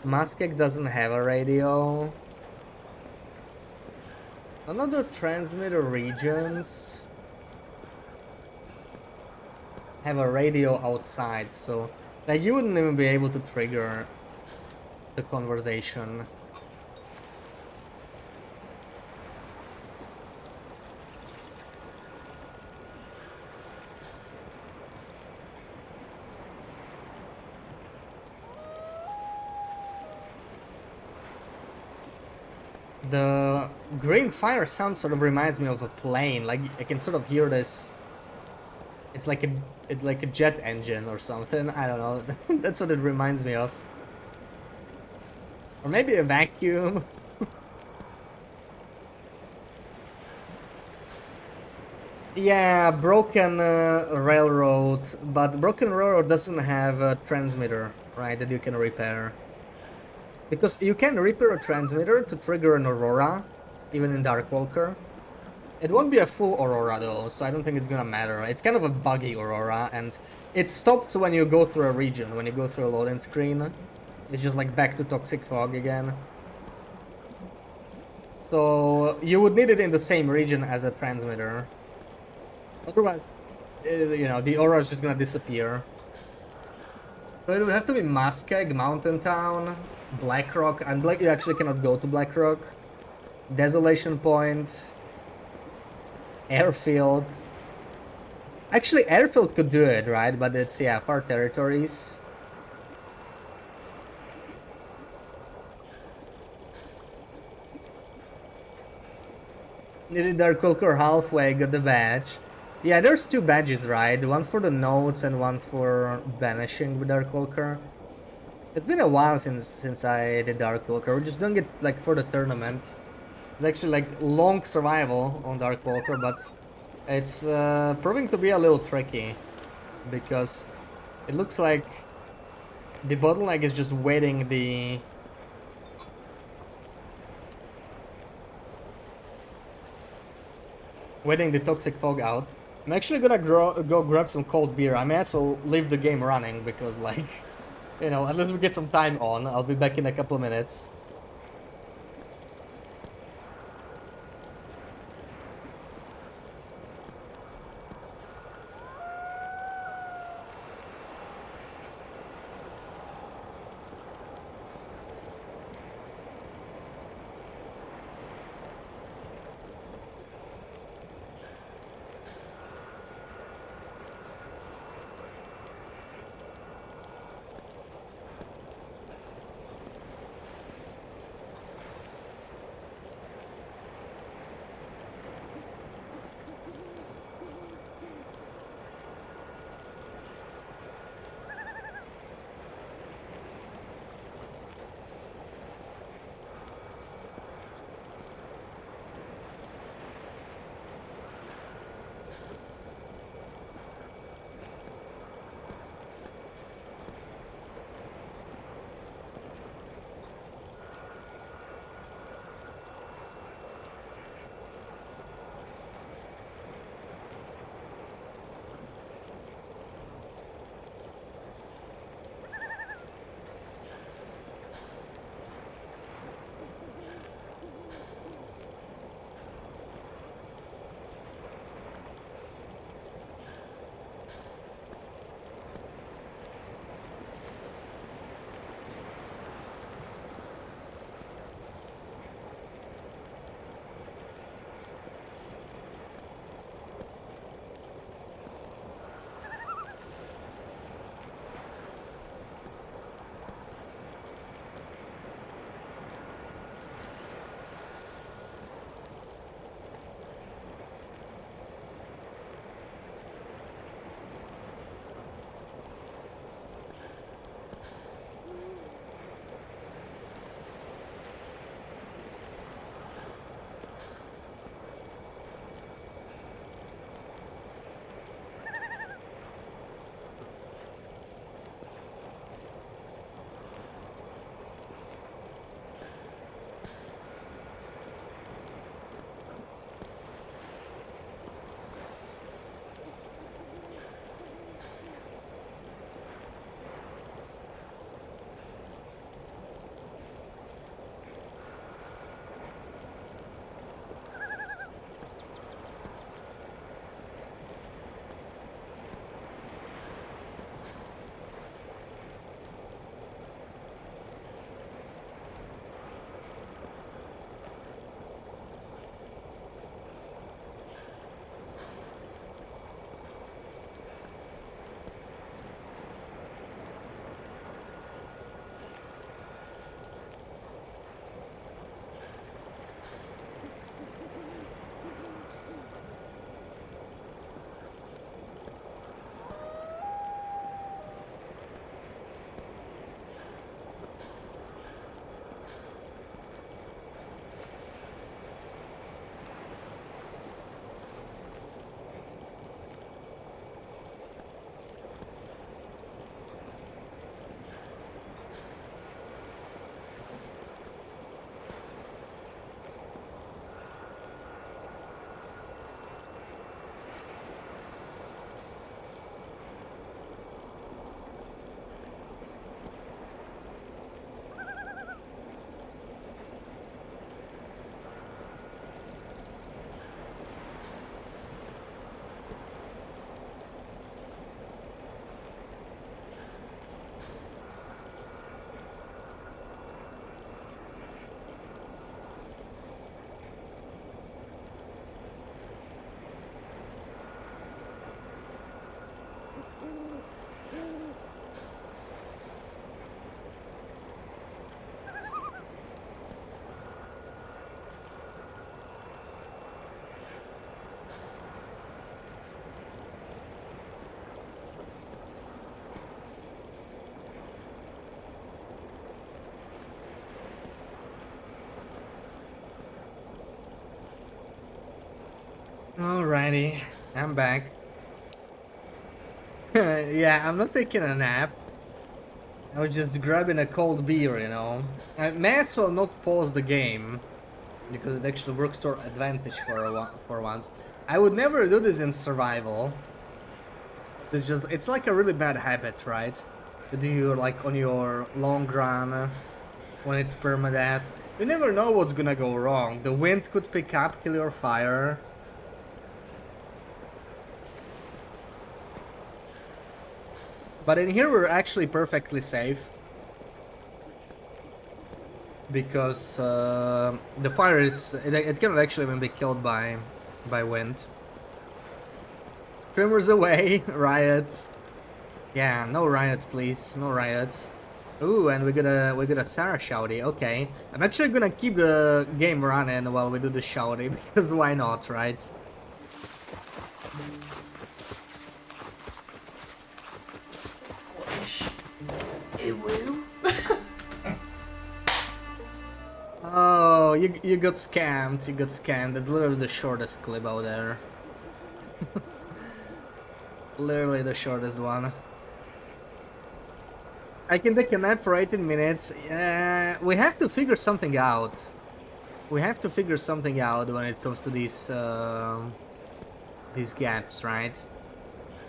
Muskeg doesn't have a radio. None of the transmitter regions have a radio outside, so like you wouldn't even be able to trigger the conversation. The green fire sound sort of reminds me of a plane. Like I can sort of hear this. It's like a jet engine or something. I don't know. That's what it reminds me of. Or maybe a vacuum. Yeah, broken railroad, but broken railroad doesn't have a transmitter, right, that you can repair. Because you can repair a transmitter to trigger an Aurora, even in Darkwalker. It won't be a full Aurora though, so I don't think it's gonna matter. It's kind of a buggy Aurora, and it stops when you go through a region, when you go through a loading screen. It's just like back to Toxic Fog again. So you would need it in the same region as a transmitter. Otherwise, you know, the aura is just gonna disappear. So it would have to be Muskeg, Mountain Town, Blackrock, and you actually cannot go to Blackrock. Desolation Point, Airfield. Actually, Airfield could do it, right? But it's, yeah, far territories. Needed Darkwalker halfway, got the badge. Yeah, there's two badges, right? One for the notes and one for banishing with Darkwalker. It's been a while since I did Darkwalker. We're just doing it like for the tournament. It's actually like long survival on Darkwalker, but it's proving to be a little tricky because it looks like the bottleneck is just waiting the toxic fog out. I'm actually gonna go grab some cold beer. I may as well leave the game running because, like, you know, unless we get some time on, I'll be back in a couple of minutes. Alrighty, I'm back. Yeah, I'm not taking a nap. I was just grabbing a cold beer, you know. I may as well not pause the game because it actually works to our advantage for once. I would never do this in survival. It's like a really bad habit, right? To do like on your long run when it's permadeath. You never know what's gonna go wrong. The wind could pick up, kill your fire. But in here we're actually perfectly safe. Because the fire it cannot actually even be killed by wind. Screamers away, riot. Yeah, no riots please, no riots. Ooh, and we got a Sarah shouty. Okay, I'm actually gonna keep the game running while we do the shouty because why not, right? Oh, you got scammed. You got scammed. That's literally the shortest clip out there. Literally the shortest one. I can take a nap for 18 minutes. We have to figure something out. We have to figure something out when it comes to these gaps, right?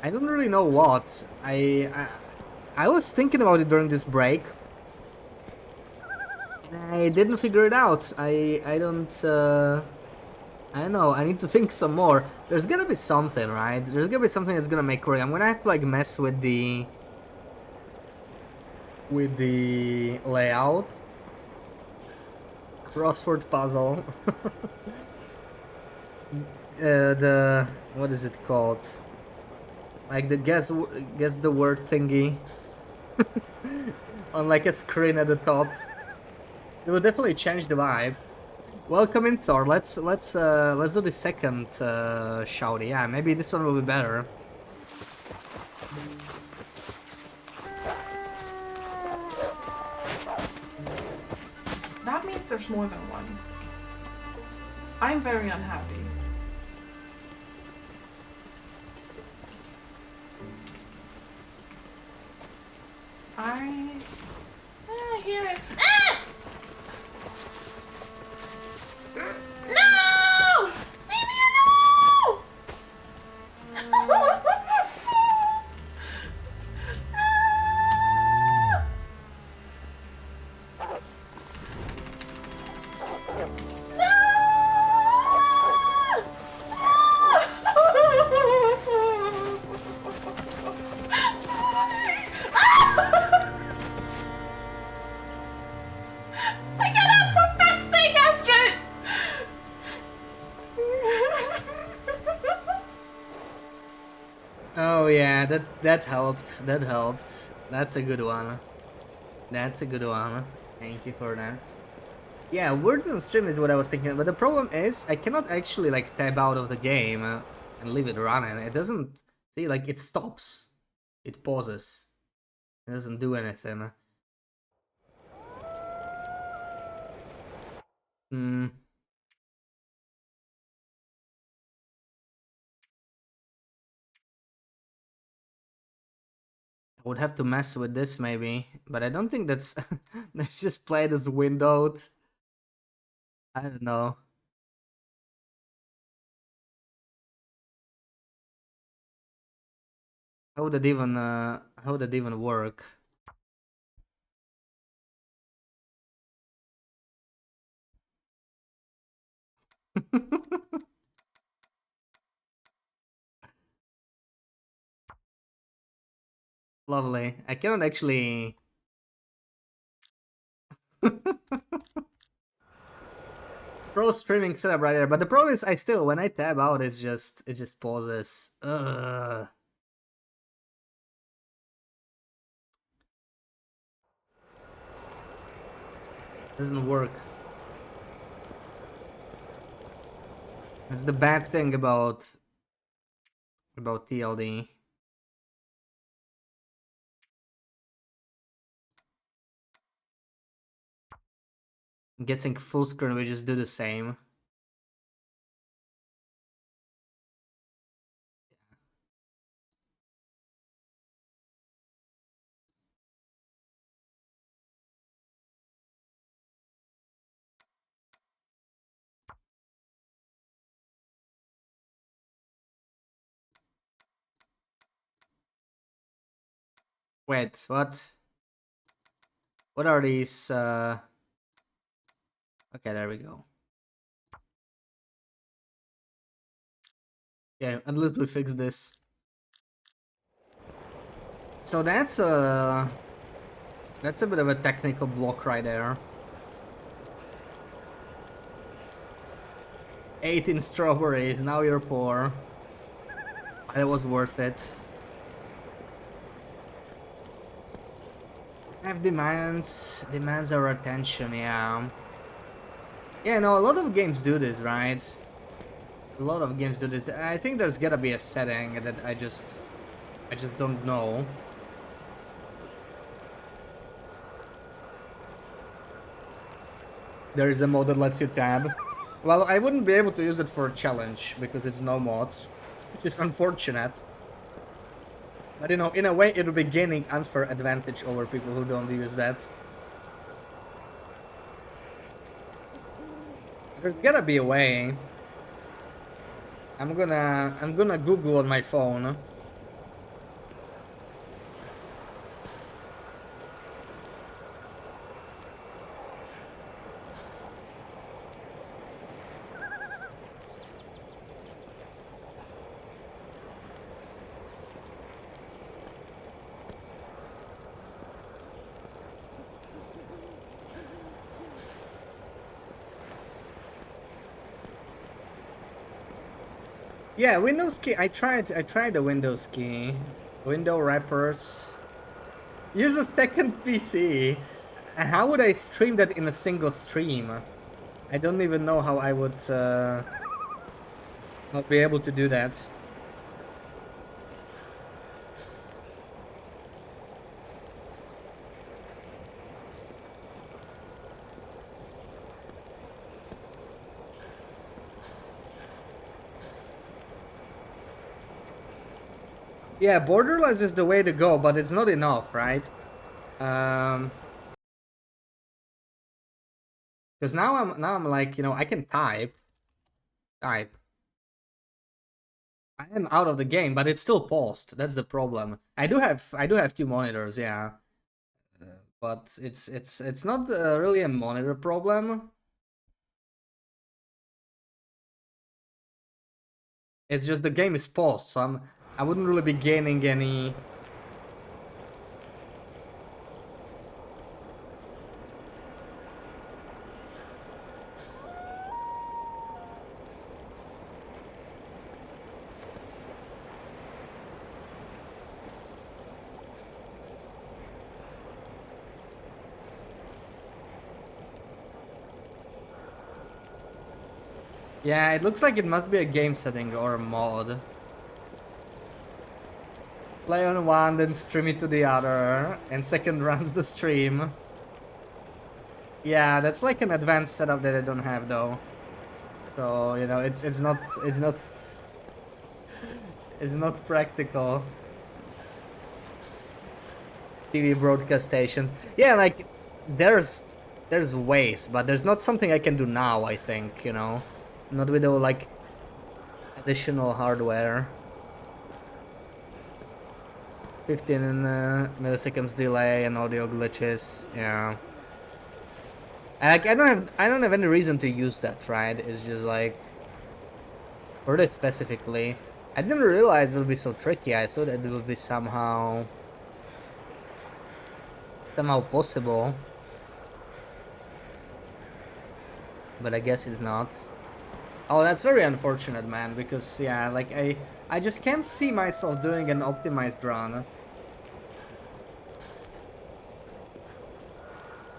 I don't really know what. I was thinking about it during this break. I didn't figure it out. I don't. I don't know. I need to think some more. There's gonna be something, right? There's gonna be something that's gonna make Korea. I'm gonna have to like mess with the layout. Crossword puzzle. The what is it called? Like the guess the word thingy on like a screen at the top. It will definitely change the vibe. Welcome in, Thor. Let's do the second shouty. Yeah, maybe this one will be better. That means there's more than one. I'm very unhappy. I hear it. Ah! No! Leave me alone! I get up for fuck's sake, Astrid! Oh yeah, that helped. That helped. That's a good one. That's a good one. Thank you for that. Yeah, words on stream is what I was thinking, but the problem is I cannot actually like tab out of the game and leave it running. It doesn't see like it stops. It pauses. It doesn't do anything. Hmm. I would have to mess with this maybe, but I don't think that's let's just play this windowed. I don't know. How would that even work? Lovely. I cannot actually pro streaming setup right there, but the problem is I still when I tab out it just pauses. Ugh. Doesn't work. That's the bad thing about TLD. I'm guessing full screen we just do the same. Wait, what? What are these? Okay, there we go. Yeah, at least we fixed this. So that's a bit of a technical block right there. 18 strawberries, now you're poor. But it was worth it. Have demands our attention, yeah. Yeah, no, a lot of games do this, right? A lot of games do this. I think there's gotta be a setting that I just don't know. There is a mode that lets you tab. Well, I wouldn't be able to use it for a challenge because it's no mods, which is unfortunate. But you know, in a way, it would be gaining unfair advantage over people who don't use that. There's gotta be a way. I'm gonna Google on my phone. Yeah, Windows key. I tried the Windows key. Window wrappers. Use a second PC. And how would I stream that in a single stream? I don't even know how I would not be able to do that. Yeah, borderless is the way to go, but it's not enough, right? Because now I'm like, you know, I can type. I am out of the game, but it's still paused. That's the problem. I do have two monitors, yeah. But it's not really a monitor problem. It's just the game is paused, so I wouldn't really be gaining any. Yeah, it looks like it must be a game setting or a mod. Play on one, then stream it to the other, and second runs the stream. Yeah, that's like an advanced setup that I don't have though. So you know, it's not practical. TV broadcast stations. Yeah, like there's ways, but there's not something I can do now. I think, you know, not with all like additional hardware. 15 milliseconds delay and audio glitches. Yeah. Like I don't have any reason to use that, right? It's just like for this specifically. I didn't realize it would be so tricky. I thought it would be somehow possible. But I guess it's not. Oh, that's very unfortunate, man, because yeah, like I just can't see myself doing an optimized run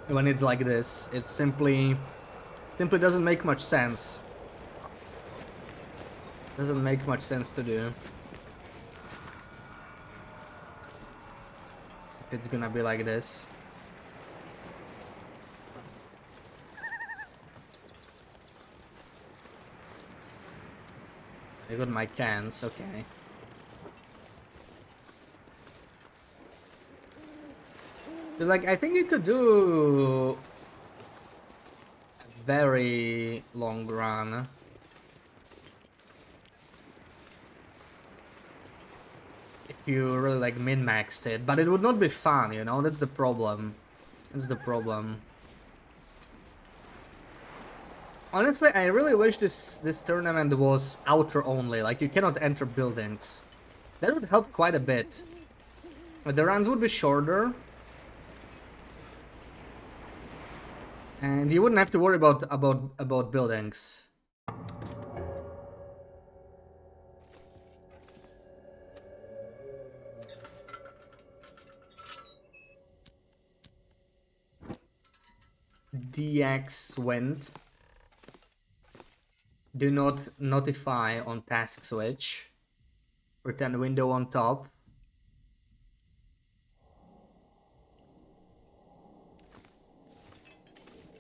when it's like this. It simply doesn't make much sense. Doesn't make much sense to do. It's gonna be like this. I got my cans, okay. But like, I think you could do a very long run. if you really like min-maxed it, but it would not be fun, you know. That's the problem. That's the problem. Honestly, I really wish this tournament was outer only. Like you cannot enter buildings. That would help quite a bit. But the runs would be shorter. And you wouldn't have to worry about buildings. DX went. Do not notify on task switch. Return window on top.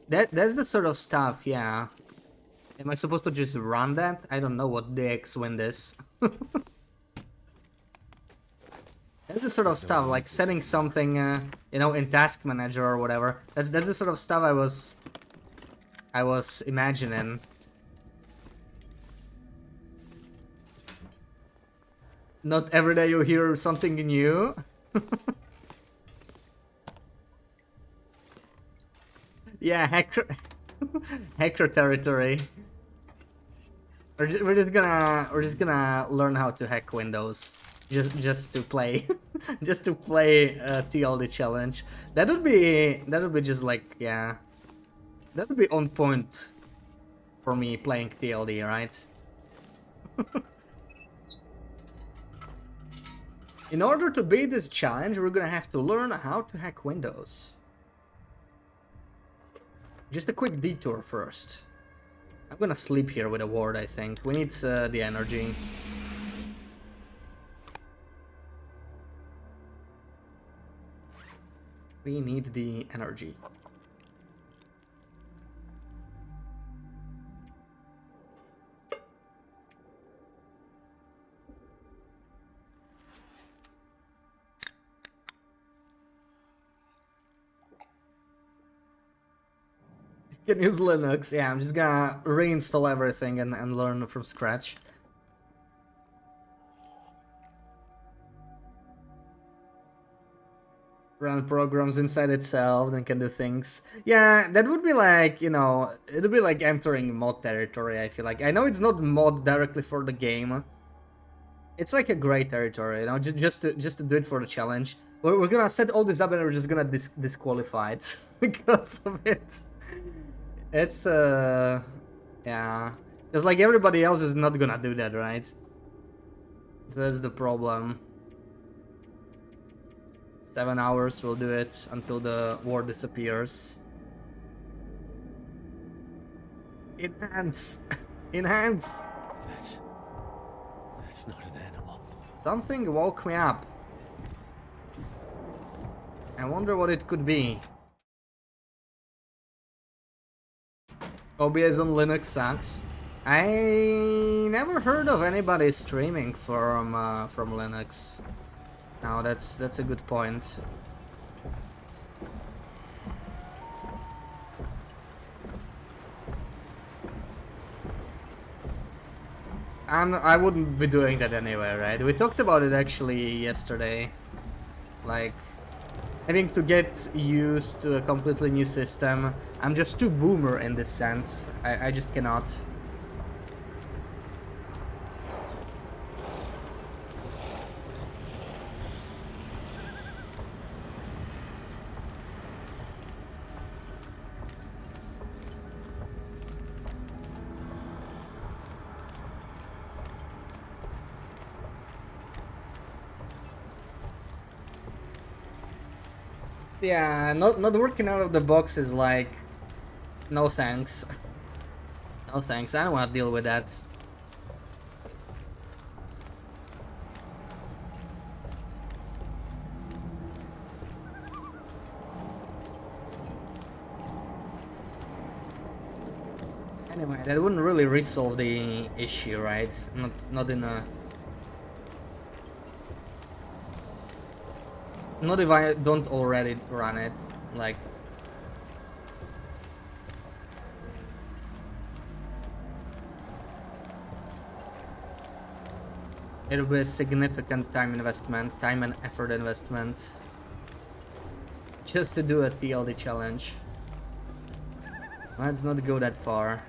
That's the sort of stuff, yeah. Am I supposed to just run that? I don't know what DX wind is. That's the sort of stuff, like setting something, you know, in Task Manager or whatever. That's the sort of stuff I was imagining. Not every day you hear something new. Yeah, hacker territory. We're just gonna learn how to hack Windows, just to play, just to play TLD challenge. That would be just like, yeah, that would be on point for me playing TLD, right? In order to beat this challenge, we're gonna have to learn how to hack Windows. Just a quick detour first. I'm gonna sleep here with a ward, I think. We need the energy. We need the energy. Can use Linux. Yeah, I'm just gonna reinstall everything and learn from scratch. Run programs inside itself, then can do things. Yeah, that would be like, you know, it would be like entering mod territory, I feel like. I know it's not mod directly for the game. It's like a gray territory, you know, just to do it for the challenge. We're gonna set all this up and we're just gonna disqualify it because of it. It's yeah, because like everybody else is not gonna do that, right? So that's the problem. 7 hours will do it until the war disappears. Enhance, enhance. That's not an animal. Something woke me up. I wonder what it could be. OBS on Linux sucks. I never heard of anybody streaming from Linux. No, that's a good point. I wouldn't be doing that anyway, right? We talked about it actually yesterday. Like, having to get used to a completely new system. I'm just too boomer in this sense. I just cannot. Yeah, not working out of the box is like, no thanks. No thanks, I don't want to deal with that. Anyway, that wouldn't really resolve the issue, right? Not in a... Not if I don't already run it, like... It'll be a significant time investment, time and effort investment, just to do a TLD challenge. Let's not go that far.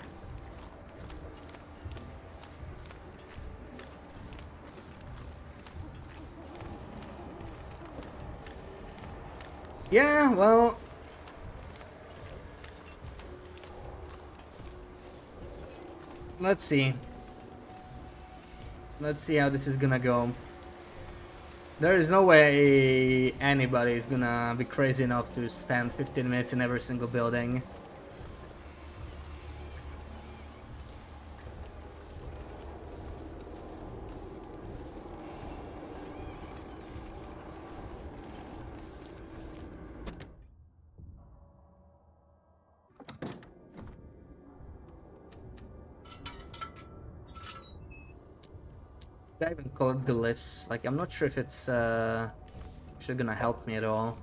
Yeah, well... Let's see. Let's see how this is gonna go. There is no way anybody is gonna be crazy enough to spend 15 minutes in every single building. I even call it glyphs. Like, I'm not sure if it's actually gonna help me at all.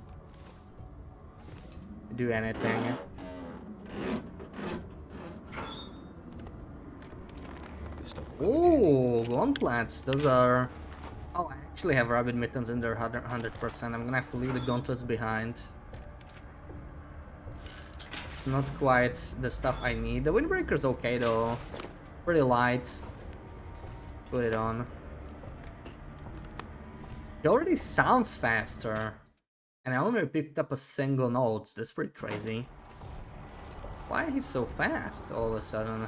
Do anything. Oh, gauntlets. Those are... Oh, I actually have rabbit mittens in there 100%. I'm gonna have to leave the gauntlets behind. It's not quite the stuff I need. The windbreaker's okay though. Pretty light. Put it on. It already sounds faster. And I only picked up a single note. That's pretty crazy. Why he's so fast all of a sudden?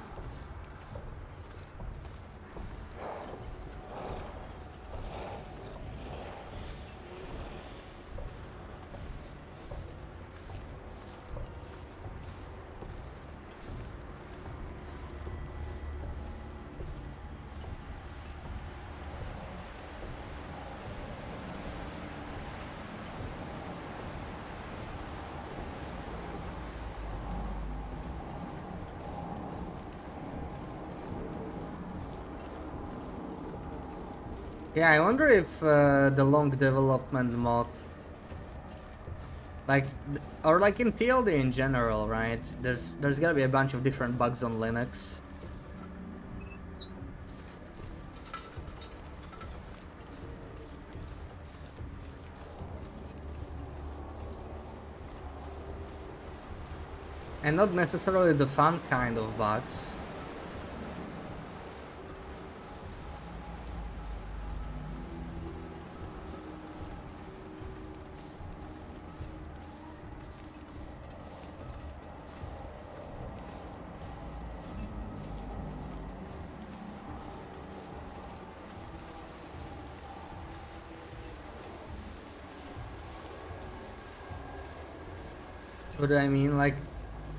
Yeah, I wonder if the long development mod, like, or like in TLD in general, right? There's gotta be a bunch of different bugs on Linux. And not necessarily the fun kind of bugs. What do I mean? Like,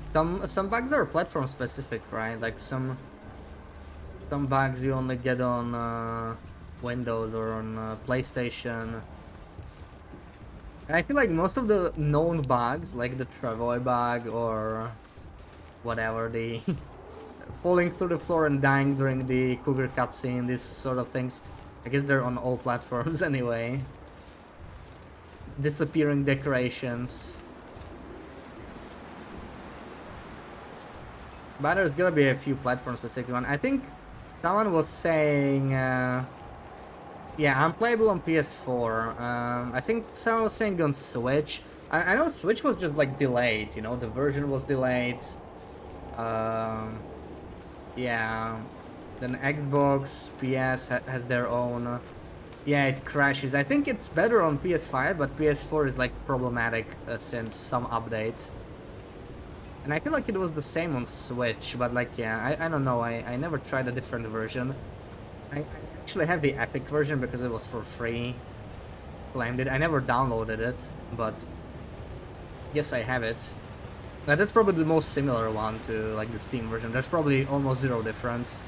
some bugs are platform specific, right? Like some bugs you only get on Windows or on PlayStation. And I feel like most of the known bugs, like the Travoy bug or whatever, the falling through the floor and dying during the cougar cutscene, these sort of things, I guess they're on all platforms anyway. Disappearing decorations. But there's gonna be a few platform specific one. I think someone was saying, yeah, unplayable on PS4. I think someone was saying on Switch. I know Switch was just like delayed, you know, the version was delayed. Yeah. Then Xbox, PS has their own. Yeah, it crashes. I think it's better on PS5, but PS4 is like problematic since some update. And I feel like it was the same on Switch, but like, yeah, I don't know, I never tried a different version. I actually have the Epic version because it was for free. Claimed it. I never downloaded it, but yes, I have it. That's probably the most similar one to like the Steam version. There's probably almost zero difference.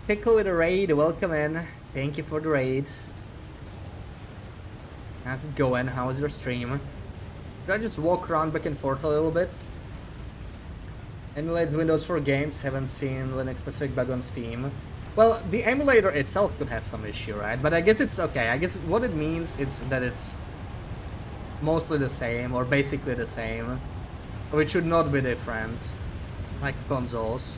Pickle with a raid, welcome in. Thank you for the raid. How's it going? How's your stream? Should I just walk around back and forth a little bit? Emulates Windows for games, haven't seen Linux specific bug on Steam. Well, the emulator itself could have some issue, right? But I guess it's okay. I guess what it means is that it's mostly the same, or basically the same. Or it should not be different, like consoles.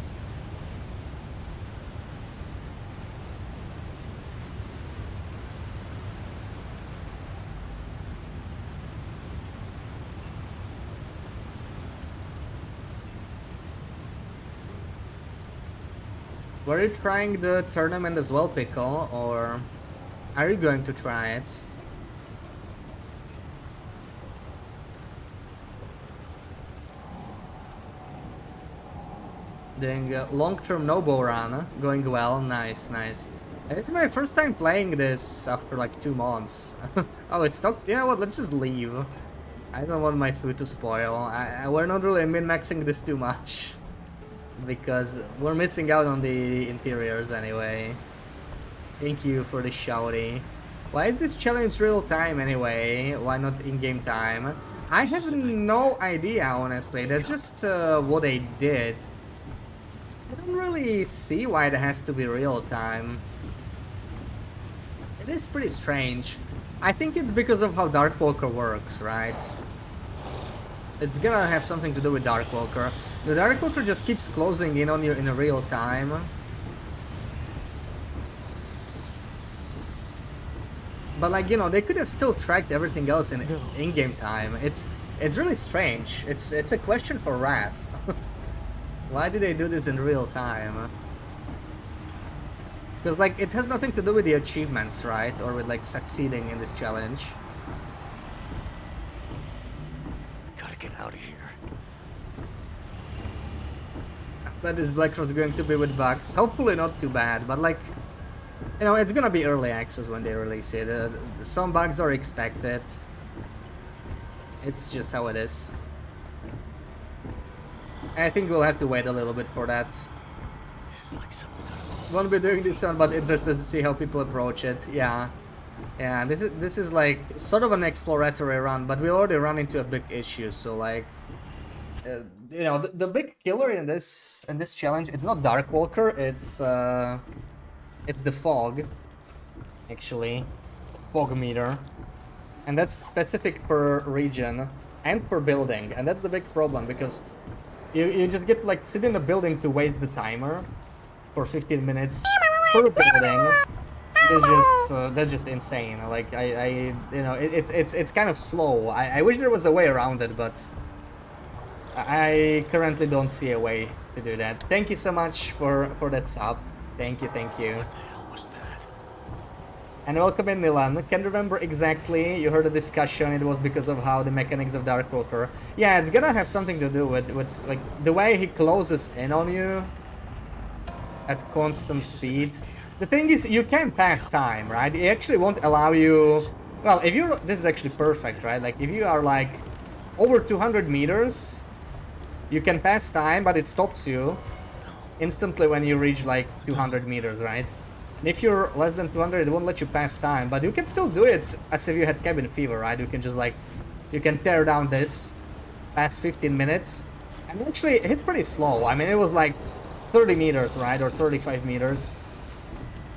Were you trying the tournament as well, Pickle, or are you going to try it? Doing a long-term Nobo run, going well, nice, nice. And it's my first time playing this after like 2 months. Oh, it stocks. You know what? Let's just leave. I don't want my food to spoil. We're not really min-maxing this too much. Because we're missing out on the interiors anyway. Thank you for the shouty. Why is this challenge real time anyway? Why not in-game time? I have no idea, honestly. That's just what they did. I don't really see why it has to be real time. It is pretty strange. I think it's because of how Darkwalker works, right? It's gonna have something to do with Darkwalker. The Darkwalker just keeps closing in on you in real time. But like, you know, they could have still tracked everything else in in-game time. It's really strange. It's a question for Wrath. Why do they do this in real time? Because like, it has nothing to do with the achievements, right? Or with like succeeding in this challenge. Gotta get out of here. But this Black Cross going to be with bugs. Hopefully not too bad, but like, you know, it's gonna be early access when they release it. Some bugs are expected. It's just how it is. I think we'll have to wait a little bit for that. This is like something out of a horror. Won't be doing this one, but interested to see how people approach it. Yeah, yeah. This is like sort of an exploratory run, but we already run into a big issue. So like, you know, the big killer in this challenge, it's not Darkwalker. It's the fog, actually, fog meter, and that's specific per region and per building, and that's the big problem because. You just get to like sit in a building to waste the timer for 15 minutes per building. That's just insane. Like I you know, it's kind of slow. I wish there was a way around it, but I currently don't see a way to do that. Thank you so much for that sub. Thank you, thank you. What the hell was that? And welcome in, Nilan. Can't remember exactly. You heard the discussion. It was because of how the mechanics of Darkwalker. Yeah, it's gonna have something to do with like the way he closes in on you at constant speed. The thing is, you can pass time, right? It actually won't allow you. Well, if you're, this is actually perfect, right? Like if you are like over 200 meters, you can pass time, but it stops you instantly when you reach like 200 meters, right? And if you're less than 200, it won't let you pass time, but you can still do it as if you had cabin fever, right? You can just like, you can tear down this past 15 minutes. And actually, it's pretty slow. I mean, it was like 30 meters, right? Or 35 meters.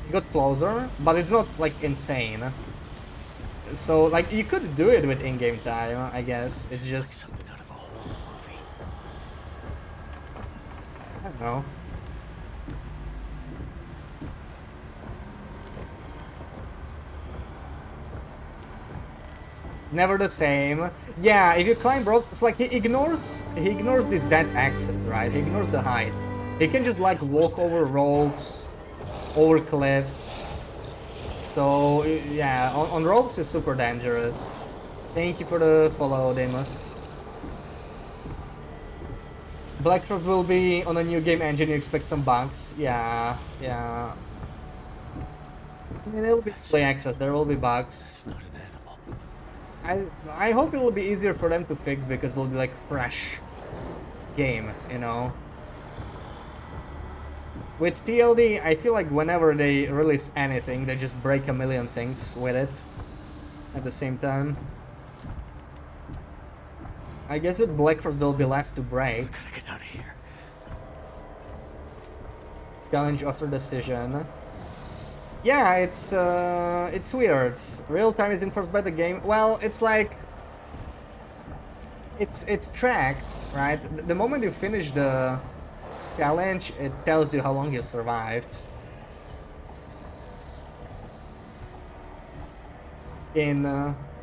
It got closer, but it's not like insane. So like, you could do it with in-game time, I guess. It's just... Like something out of a horror movie. I don't know. Never the same. Yeah, if you climb ropes, it's like he ignores the Z axis, right? He ignores the height. He can just like walk over ropes, over cliffs. So yeah, on ropes is super dangerous. Thank you for the follow, Demus. Blackrock will be on a new game engine. You expect some bugs? Yeah, yeah. I mean, it'll be early access. There will be bugs. It's not an animal. I hope it will be easier for them to fix because it'll be like fresh game, you know. With TLD, I feel like whenever they release anything, they just break a million things with it at the same time. I guess with Black Frost there'll be less to break. Gotta get out of here. Challenge after decision. Yeah, it's weird. Real time is enforced by the game. Well, it's like it's tracked, right? The moment you finish the challenge, it tells you how long you survived. In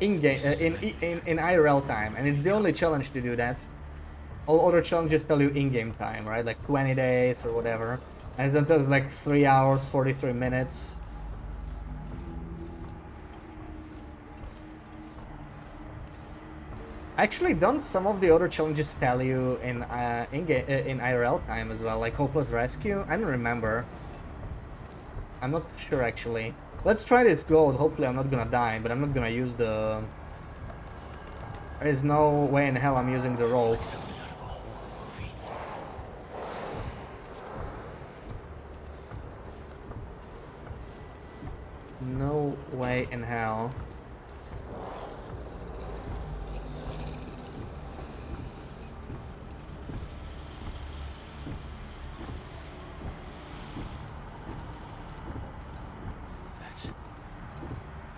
game in IRL time, and it's the only challenge to do that. All other challenges tell you in-game time, right? Like 20 days or whatever, and then there's like 3 hours 43 minutes. Actually, don't some of the other challenges tell you in IRL time as well, like Hopeless Rescue? I don't remember. I'm not sure actually. Let's try this gold. Hopefully I'm not gonna die, but I'm not gonna use the... There is no way in hell I'm using the rope. Like something out of a horror movie. No way in hell.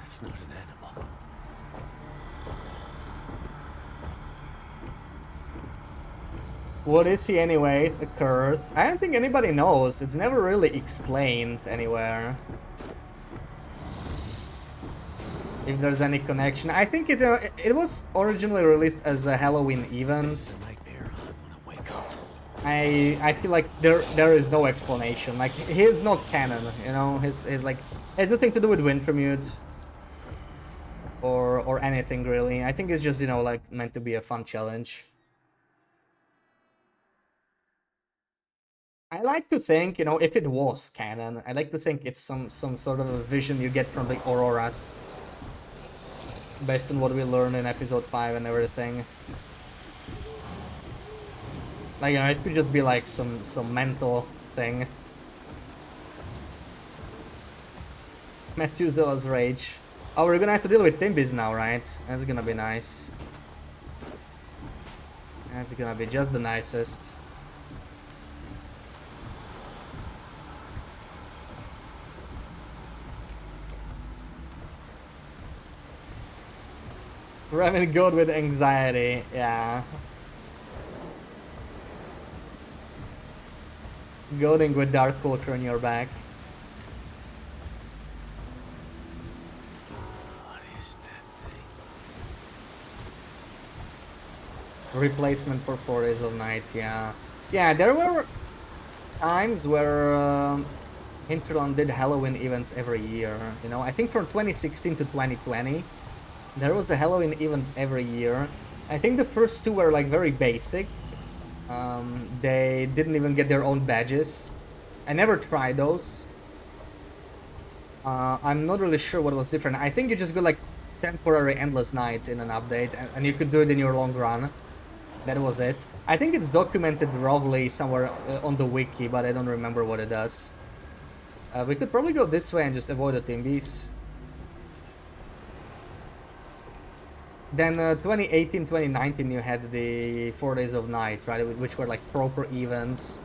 That's not an animal. What is he anyways? A curse? I don't think anybody knows. It's never really explained anywhere. If there's any connection. I think it was originally released as a Halloween event. This is a night bear hunt when I wake up. I feel like there is no explanation. Like, he's not canon, you know? He's like has nothing to do with Wintermute or anything really. I think it's just, you know, like meant to be a fun challenge. I like to think, you know, if it was canon, I like to think it's some sort of a vision you get from the auroras, based on what we learned in episode 5 and everything. Like, you know, it could just be like some mental thing. Methuselah's rage. Oh, we're gonna have to deal with Timbys now, right? That's gonna be nice. That's gonna be just the nicest. We're having good with anxiety, yeah. Goading with Darkwalker on your back. What is that thing? Replacement for 4 Days of Night, yeah. Yeah, there were times where Hinterland did Halloween events every year, you know. I think from 2016 to 2020, there was a Halloween event every year. I think the first 2 were like very basic. They didn't even get their own badges. I never tried those. I'm not really sure what was different. I think you just got like temporary endless nights in an update, and you could do it in your long run. That was it. I think it's documented roughly somewhere on the wiki, but I don't remember what it does. We could probably go this way and just avoid the Timbies. Then 2018, 2019 you had the 4 Days of Night, right? Which were like proper events.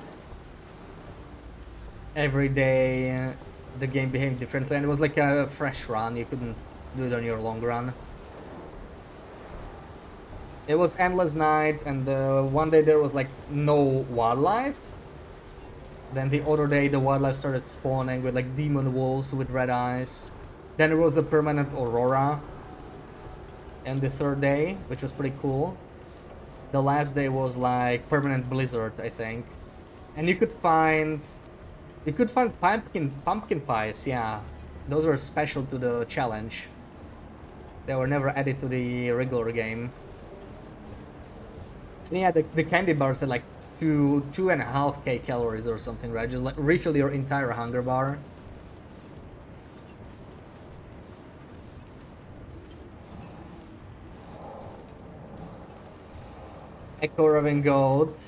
Every day the game behaved differently, and it was like a fresh run. You couldn't do it on your long run. It was endless night, and one day there was like no wildlife. Then the other day the wildlife started spawning with like demon wolves with red eyes. Then there was the permanent aurora. And the 3rd day, which was pretty cool. The last day was like permanent blizzard, I think. And you could find pumpkin pies, yeah. Those were special to the challenge. They were never added to the regular game. And yeah, the candy bars had like 2.5k calories or something, right? Just like refill your entire hunger bar. Echo Raven Goat.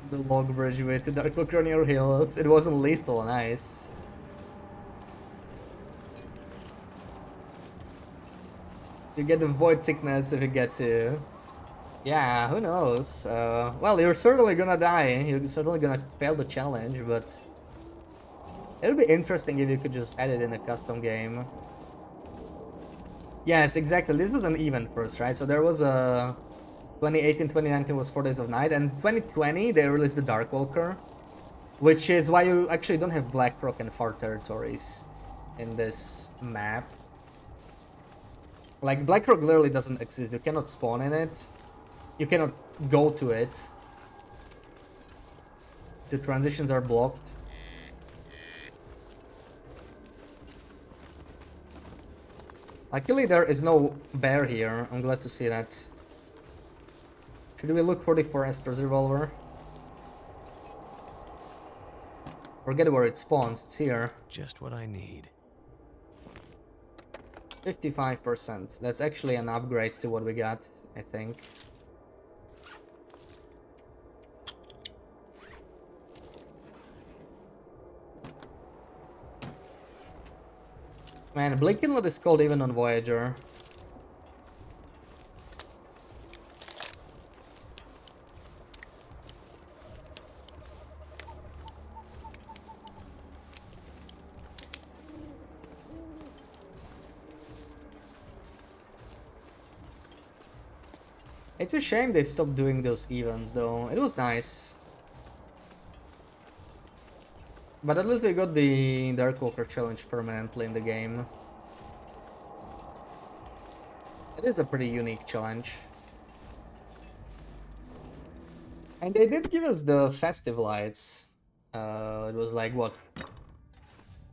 The log bridge with the Darkwalker on your heels. It wasn't lethal, nice. You get the void sickness if it gets you. Yeah, who knows? Well, you're certainly gonna die. You're certainly gonna fail the challenge, but It would be interesting if you could just add it in a custom game. Yes, exactly. This was an event first, right? So there was a 2018, 2019 was 4 Days of Night, and 2020 they released the Darkwalker, which is why you actually don't have Blackrock and Far territories in this map. Like, Blackrock literally doesn't exist. You cannot spawn in it. You cannot go to it. The transitions are blocked. Luckily there is no bear here. I'm glad to see that. Should we look for the Forester's revolver? Forget where it spawns, it's here. Just what I need. 55%. That's actually an upgrade to what we got, I think. Man, Blinking Light is cold even on Voyager. It's a shame they stopped doing those events though. It was nice. But at least we got the Darkwalker challenge permanently in the game. It is a pretty unique challenge. And they did give us the festive lights. It was like, what?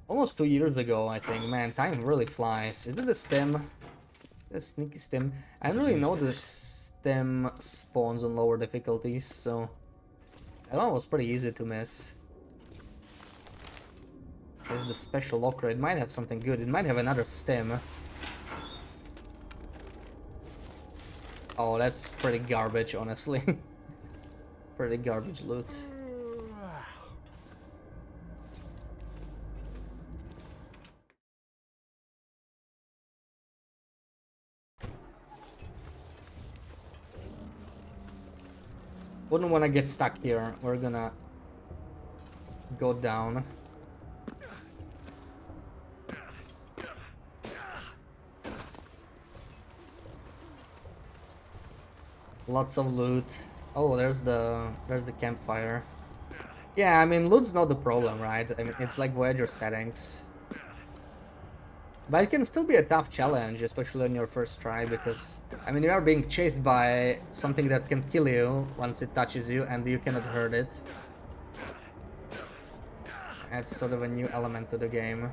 Almost 2 years ago, I think. Man, time really flies. Is it the stem? The sneaky stem. I don't really know the stem spawns on lower difficulties, so that one was pretty easy to miss. There's the special locker. It might have something good. It might have another stem. Oh, that's pretty garbage, honestly. Pretty garbage loot. Wouldn't want to get stuck here. We're gonna go down. Lots of loot. Oh, there's the campfire. Yeah, I mean, loot's not the problem, right? I mean, it's like Voyager settings. But it can still be a tough challenge, especially on your first try, because, I mean, you are being chased by something that can kill you once it touches you, and you cannot hurt it. Adds sort of a new element to the game.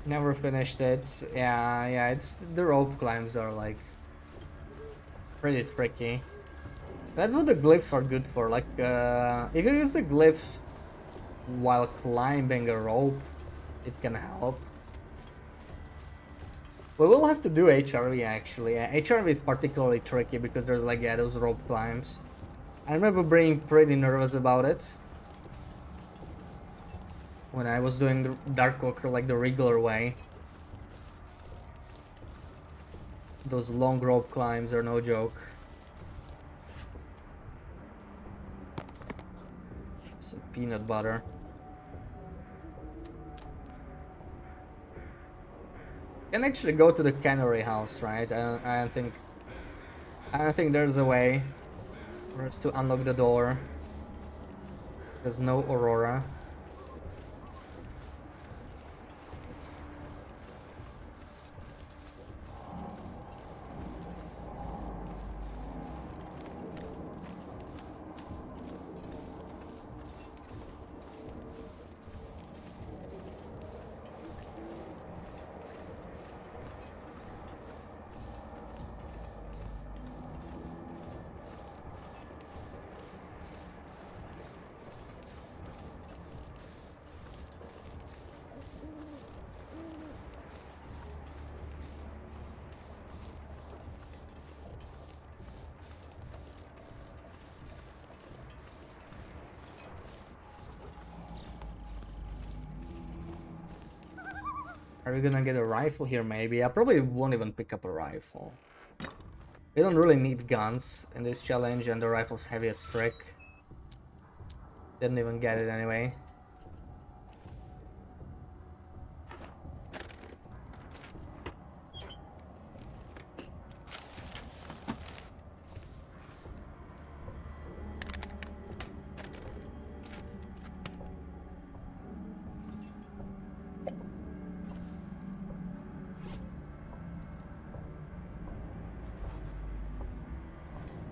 Never finished it. Yeah, it's the rope climbs are like pretty tricky. That's what the glyphs are good for. Like, if you use the glyph while climbing a rope, it can help. We will have to do HRV actually. HRV is particularly tricky because there's like, yeah, those rope climbs. I remember being pretty nervous about it when I was doing the Darkwalker like the regular way. Those long rope climbs are no joke. Some peanut butter. Can actually go to the cannery house, right? I don't think there's a way for us to unlock the door. There's no Aurora. Are we gonna get a rifle here maybe? I probably won't even pick up a rifle. We don't really need guns in this challenge, and the rifle's heavy as frick. Didn't even get it anyway.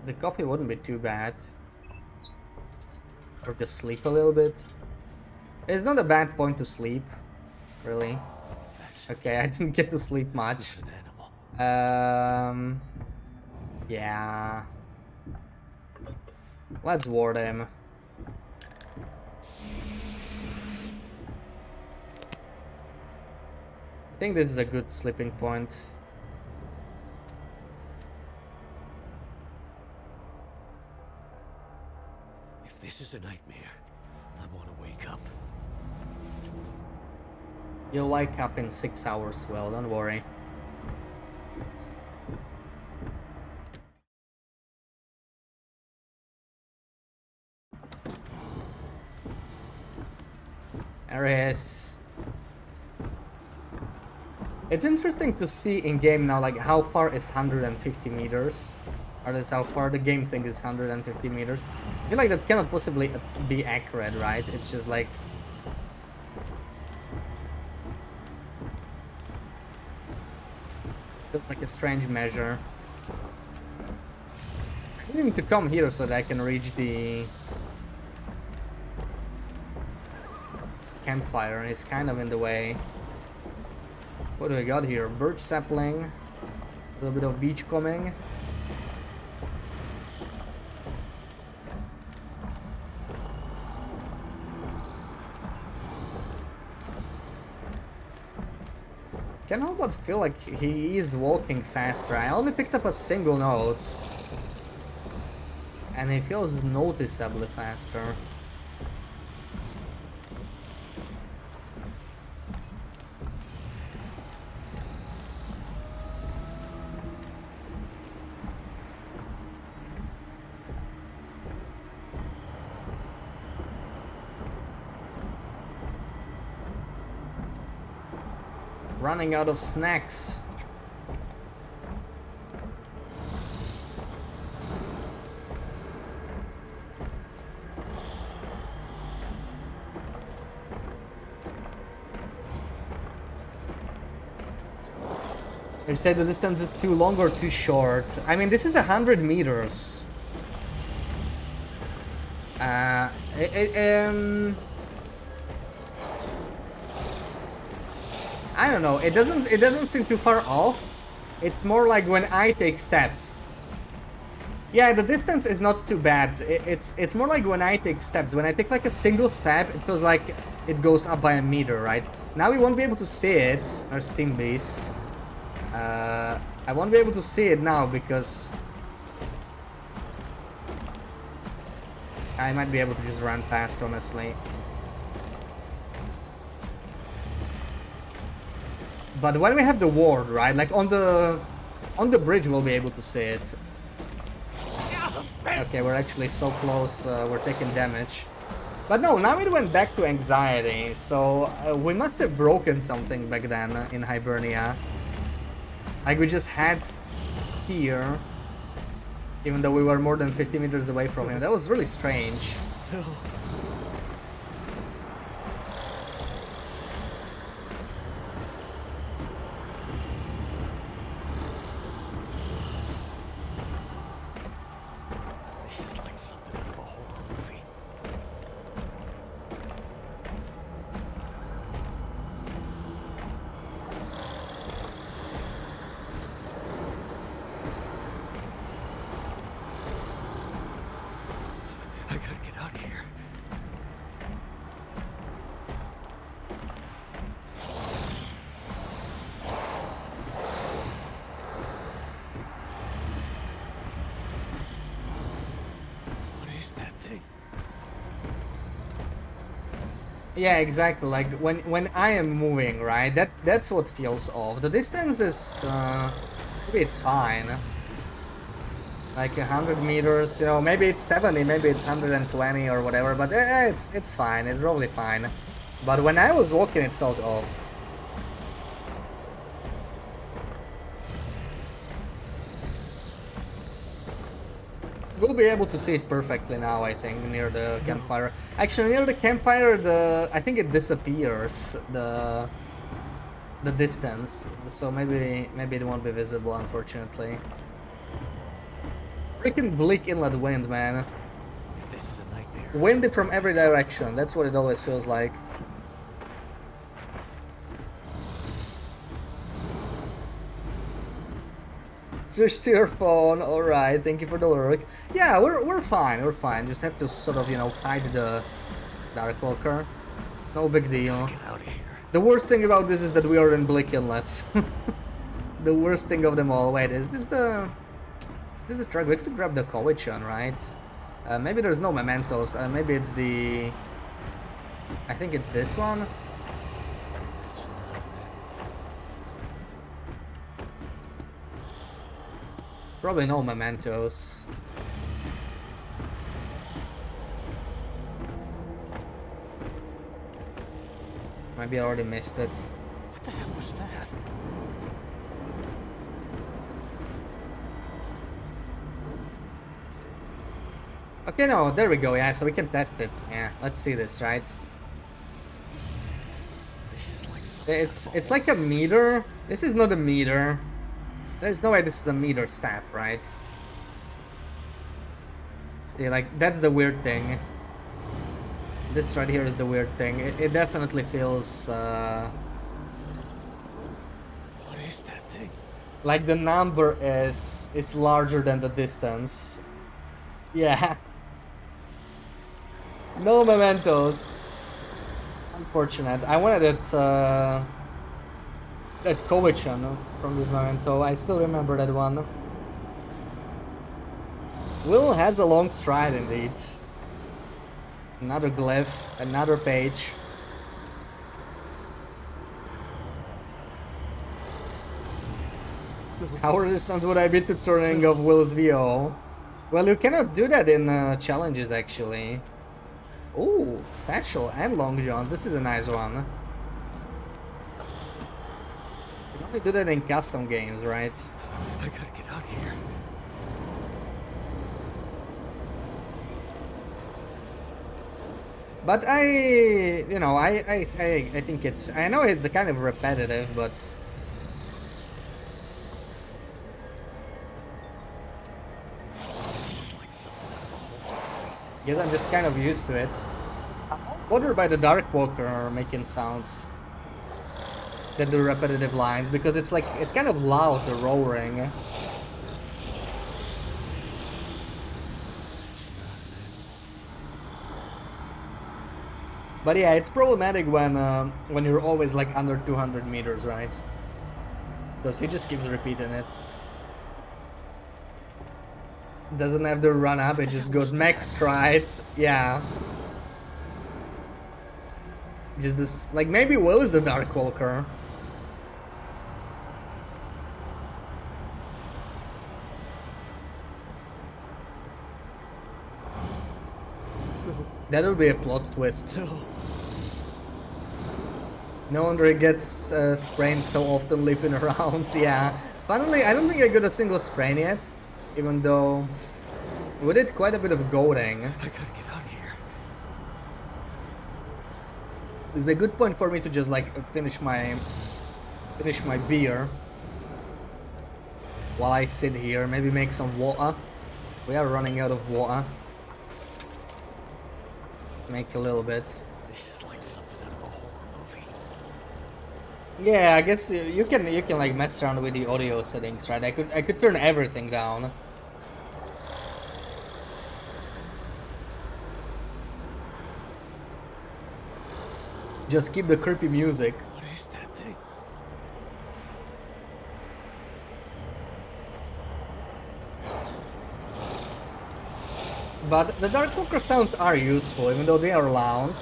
The coffee wouldn't be too bad. Or just sleep a little bit. It's not a bad point to sleep, really. Okay, I didn't get to sleep much. Yeah. Let's ward him. I think this is a good sleeping point. If this is a nightmare, I want to wake up. You'll wake up in 6 hours, well, don't worry. There he is. It's interesting to see in game now, like how far is 150 meters? Or that's how far the game thinks it's 150 meters. I feel like that cannot possibly be accurate, right? It's just like... feels like a strange measure. I need to come here so that I can reach the campfire, and it's kind of in the way. What do we got here? Birch sapling, a little bit of beachcombing. Can't help but feel like he is walking faster. I only picked up a single note, and he feels noticeably faster. Running out of snacks. You say the distance is too long or too short? I mean, this is 100 meters. I don't know. It doesn't seem too far off. It's more like when I take steps. Yeah, the distance is not too bad. It's more like when I take steps. When I take like a single step, it feels like it goes up by a meter, right? Now we won't be able to see it. Our steam bees. I won't be able to see it now because I might be able to just run past, honestly. But when we have the ward, right? Like on the bridge, we'll be able to see it. Okay, we're actually so close. We're taking damage. But no, now it went back to anxiety. So we must have broken something back then in Hibernia. Like we just had here, even though we were more than 50 meters away from him. That was really strange. This is like something out of a horror movie. I gotta get out of here. Yeah, exactly. Like when I am moving, right? That's what feels off. The distance is maybe it's fine. Like 100 meters, you know, maybe it's 70, maybe it's 120 or whatever, but it's fine. It's probably fine. But when I was walking, it felt off. We'll be able to see it perfectly now, I think, near the campfire. Actually, near the campfire, I think it disappears the distance, so maybe it won't be visible, unfortunately. Freaking bleak inlet wind, man. If this is a nightmare. Windy from every direction. That's what it always feels like. Switch to your phone. All right, thank you for the lurk. Yeah, we're fine. We're fine. Just have to sort of, you know, hide the Darkwalker. It's no big deal. Get out of here. The worst thing about this is that we are in bleak inlets. The worst thing of them all. Wait, is this a truck? We have to grab the Kowichan, right? Maybe there's no mementos. Maybe it's the... I think it's this one. It's not an animal. Probably no mementos. Maybe I already missed it. What the hell was that? Okay, no, there we go, yeah, so we can test it. Yeah, let's see this, right? This is like something It's like a meter. This is not a meter. There's no way this is a meter step, right? See, like, that's the weird thing. This right here is the weird thing. It definitely feels, What is that thing? like the number is larger than the distance. Yeah. No mementos. Unfortunate. I wanted it, that Kovichan from this memento. I still remember that one. Will has a long stride indeed. Another glyph, another page. How resistant would I be to turning of Will's VO? Well, you cannot do that in challenges actually. Ooh, Satchel and Long Johns. This is a nice one. You can only do that in custom games, right? I gotta get out of here. But I think it's, I know it's a kind of repetitive, but This is like something out of a horror movie. guess I'm just kind of used to it. I'm bothered by the Darkwalker making sounds than the repetitive lines, because it's like, it's kind of loud, the roaring. It's not an animal. But yeah, it's problematic when you're always like under 200 meters, right? Because he just keeps repeating it. Doesn't have to run up, it just goes max strides. Yeah. Just this, like, maybe Will is the Darkwalker. That would be a plot twist. No wonder it gets sprained so often leaping around. Yeah. Finally, I don't think I got a single sprain yet, even though we did quite a bit of goading. I gotta get out of here. It's a good point for me to just like finish my beer while I sit here. Maybe make some water. We are running out of water. Make a little bit. This is like something out of a horror movie. Yeah, I guess you can like mess around with the audio settings, right? I could turn everything down. Just keep the creepy music. What is that thing? But the Darkwalker sounds are useful, even though they are loud.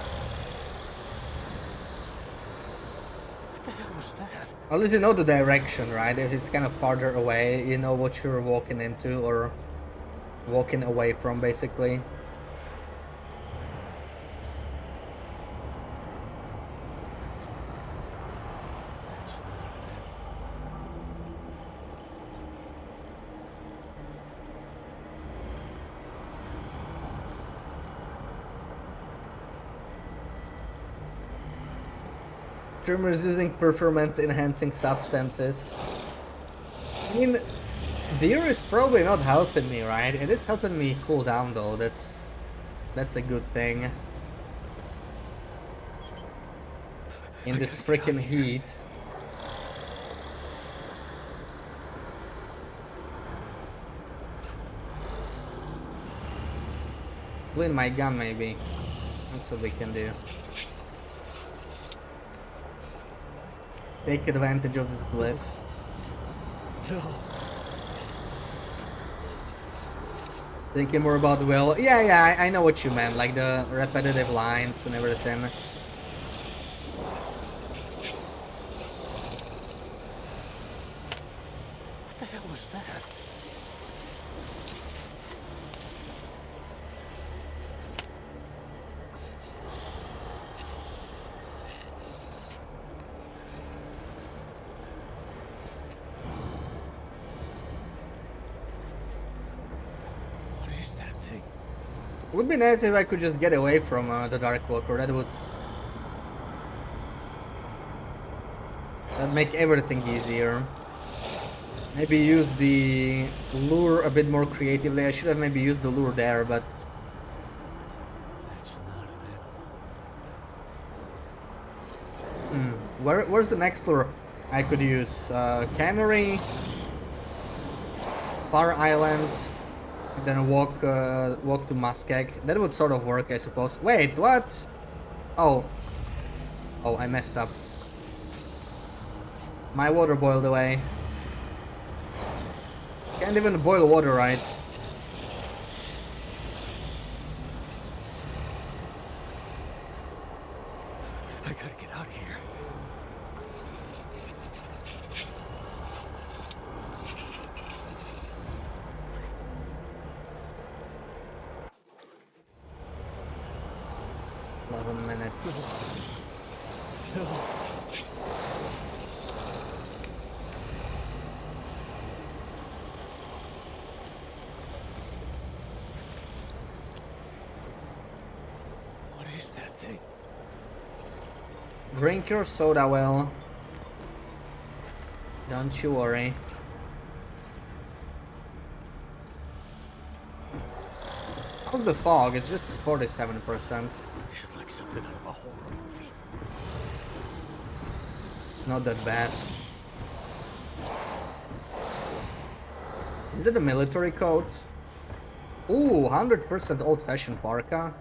was that? At least you know the direction, right? If it's kind of farther away, you know what you're walking into or walking away from, basically. That's not an Streamers using performance-enhancing substances. I mean, beer is probably not helping me, right? It is helping me cool down, though. That's a good thing. In this freaking heat. Clean my gun, maybe. That's what we can do. Take advantage of this glyph. No. Thinking more about Will. Yeah, I know what you meant. Like the repetitive lines and everything. What the hell was that? What is that thing? It would be nice if I could just get away from the Darkwalker. That'd make everything easier. Maybe use the lure a bit more creatively. I should have maybe used the lure there, but That's not an animal. where's the next lure I could use? Cannery, Far Island, and then walk to Muskeg. That would sort of work, I suppose. Wait, what? Oh, I messed up. My water boiled away. Can't even boil water, right? I gotta get out of here. Minutes. No. What is that thing? Drink your soda well. Don't you worry. How's the fog? It's just 47%. This is like something out of a horror movie. Not that bad. Is that a military coat? Ooh, 100% old-fashioned parka.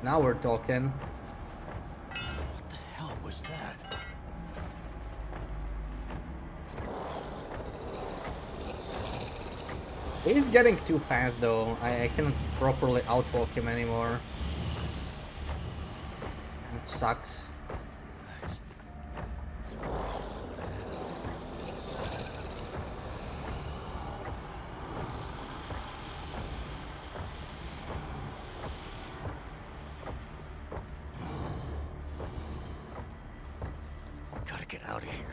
Now we're talking. What the hell was that? He's getting too fast though. I cannot properly outwalk him anymore. It sucks. That's gotta get out of here.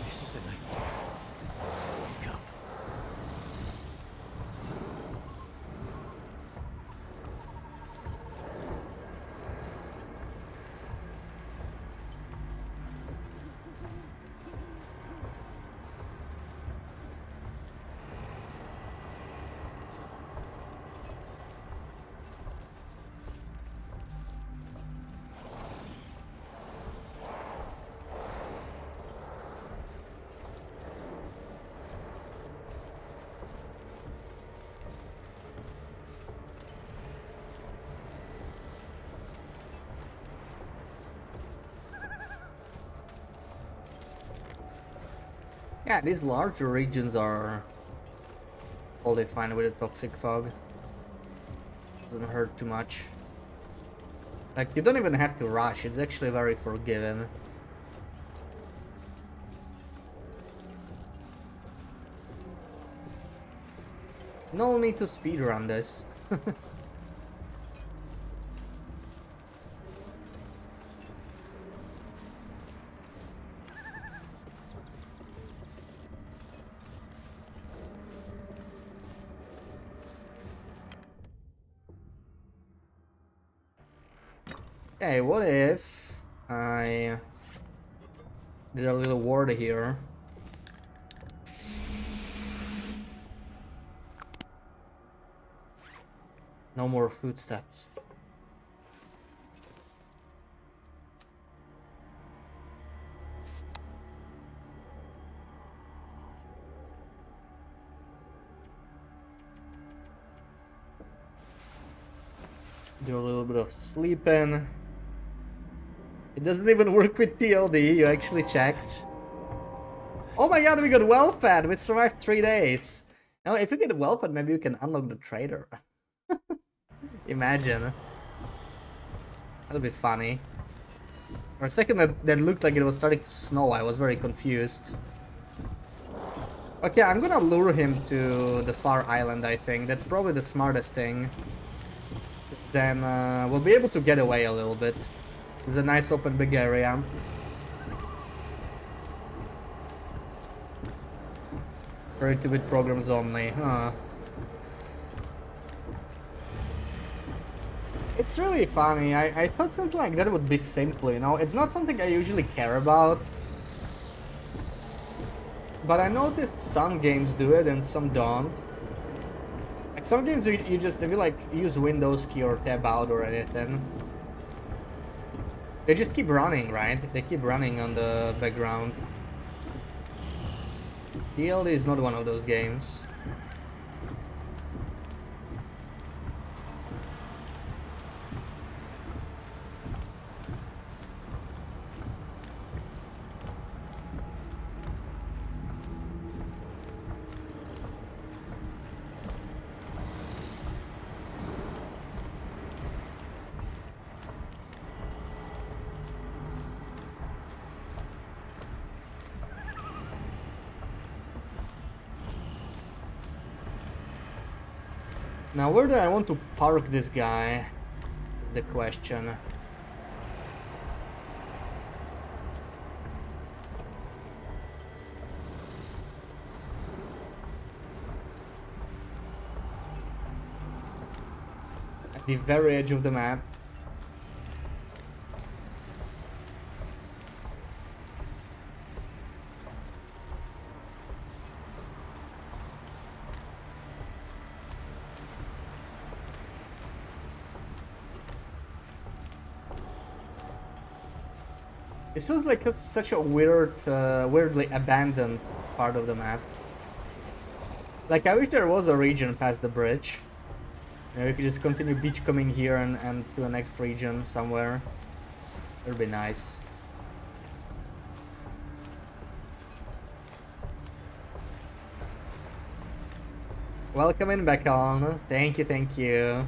This is a nightmare. Wake up. Yeah, these larger regions are totally fine with the toxic fog. Doesn't hurt too much. Like, you don't even have to rush, it's actually very forgiving. No need to speedrun this. Okay, what if I did a little ward here? No more footsteps. Do a little bit of sleeping. It doesn't even work with TLD, you actually checked. Oh my god, we got well fed! We survived 3 days! Now, if we get well fed, maybe we can unlock the trader. Imagine. That'll be funny. For a second, that looked like it was starting to snow. I was very confused. Okay, I'm gonna lure him to the far island, I think. That's probably the smartest thing. Because then we'll be able to get away a little bit. There's a nice open big area. 32-bit programs only, huh? It's really funny. I thought something like that would be simple, you know? It's not something I usually care about. But I noticed some games do it and some don't. Like some games you just, if you like use Windows key or tab out or anything, they just keep running, right? They keep running on the background. DLD is not one of those games. Now, where do I want to park this guy? The question. At the very edge of the map. This feels like such a weird, weirdly abandoned part of the map. Like, I wish there was a region past the bridge. You know, we could just continue beachcombing here and to the next region somewhere. It would be nice. Welcome in back on. Thank you, thank you.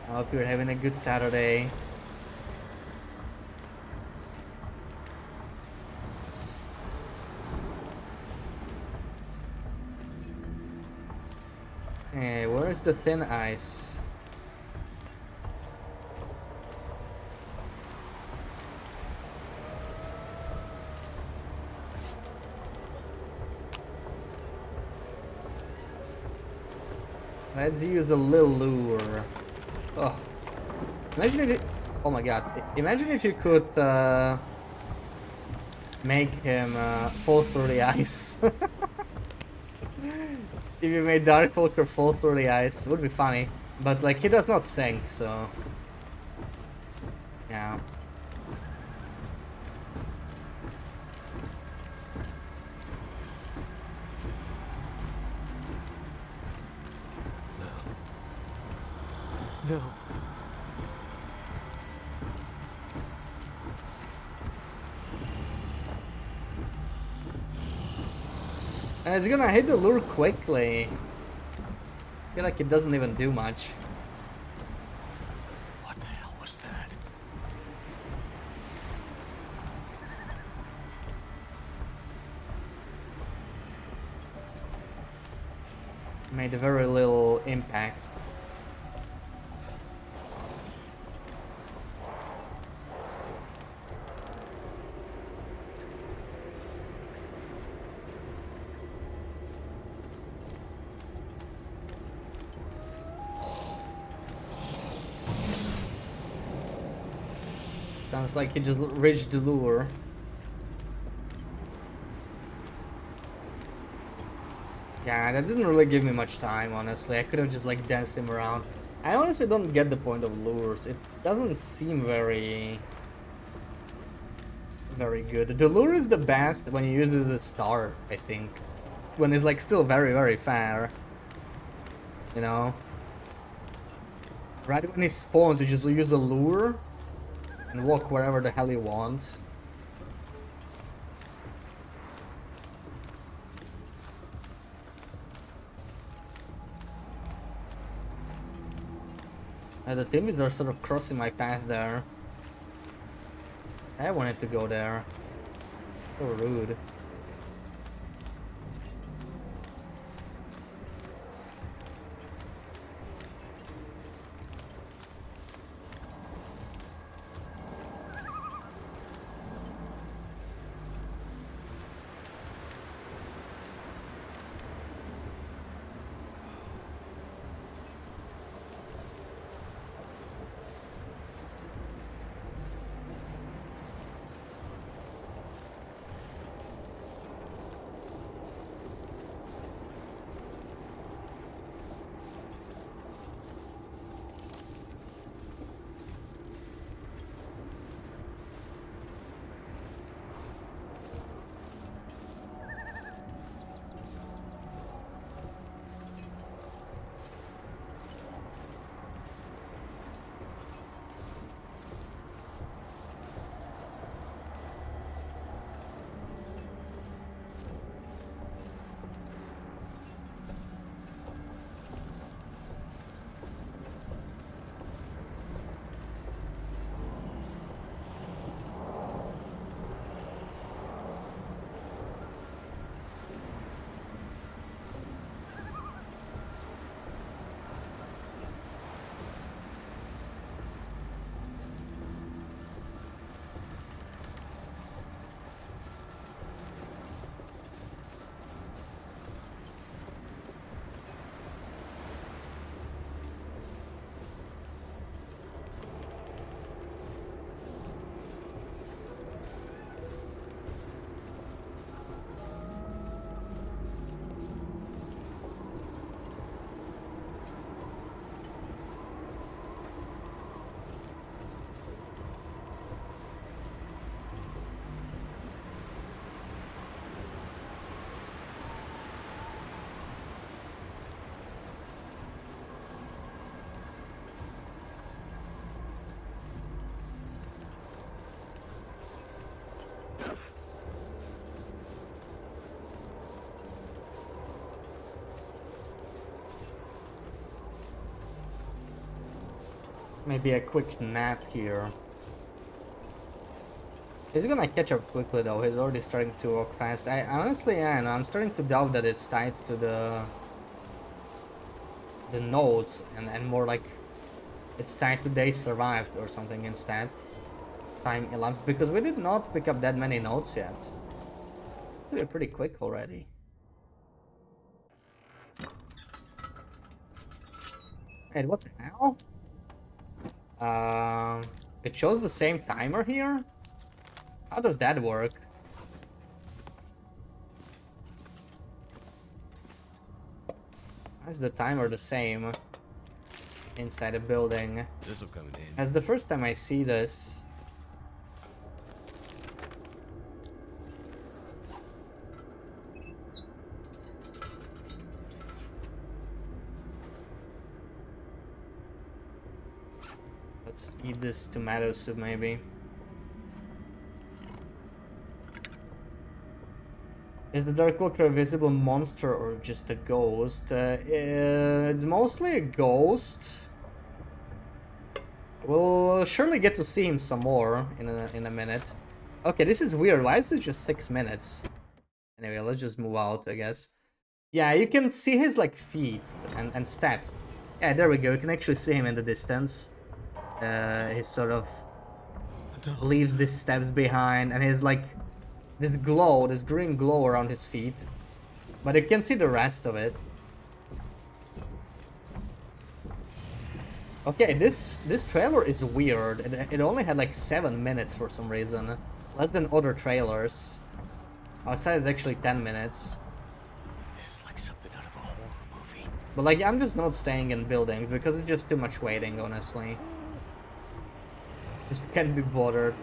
I hope you're having a good Saturday. Hey, where's the thin ice? Let's use a little lure. Oh, imagine if oh my god! Imagine if you could make him fall through the ice. If you made Darkwalker fall through the ice, it would be funny. But like, he does not sink, so yeah. No. And it's gonna hit the lure quickly. I feel like it doesn't even do much. What the hell was that? Made a very little impact. Sounds like he just reached the lure. Yeah, that didn't really give me much time, honestly. I could have just like danced him around. I honestly don't get the point of lures. It doesn't seem very good. The lure is the best when you use it at the start, I think. When it's like still very fair. You know? Right when he spawns, you just use a lure and walk wherever the hell you want. The Timbies are sort of crossing my path there. I wanted to go there. So rude. Maybe a quick nap here. He's gonna catch up quickly though. He's already starting to walk fast. I honestly, yeah, no, I'm starting to doubt that it's tied to the nodes and more like it's tied to they survived or something instead. Time elapsed because we did not pick up that many nodes yet. We're pretty quick already. Wait, what the hell? It shows the same timer here? How does that work? Why is the timer the same inside a building? This will come in handy. That's the first time I see this. Let's eat this tomato soup maybe. Is the Darkwalker a visible monster or just a ghost? It's mostly a ghost. We'll surely get to see him some more in a minute. Okay, this is weird. Why is it just 6 minutes? Anyway, let's just move out, I guess. Yeah, you can see his like feet and steps. Yeah, there we go. You can actually see him in the distance. He sort of leaves these steps behind, and he's like this glow, this green glow around his feet. But you can see the rest of it. Okay, this trailer is weird. It only had like 7 minutes for some reason. Less than other trailers. Outside it's actually 10 minutes. This is like something out of a horror movie. But like, I'm just not staying in buildings because it's just too much waiting, honestly. Just can't be bothered.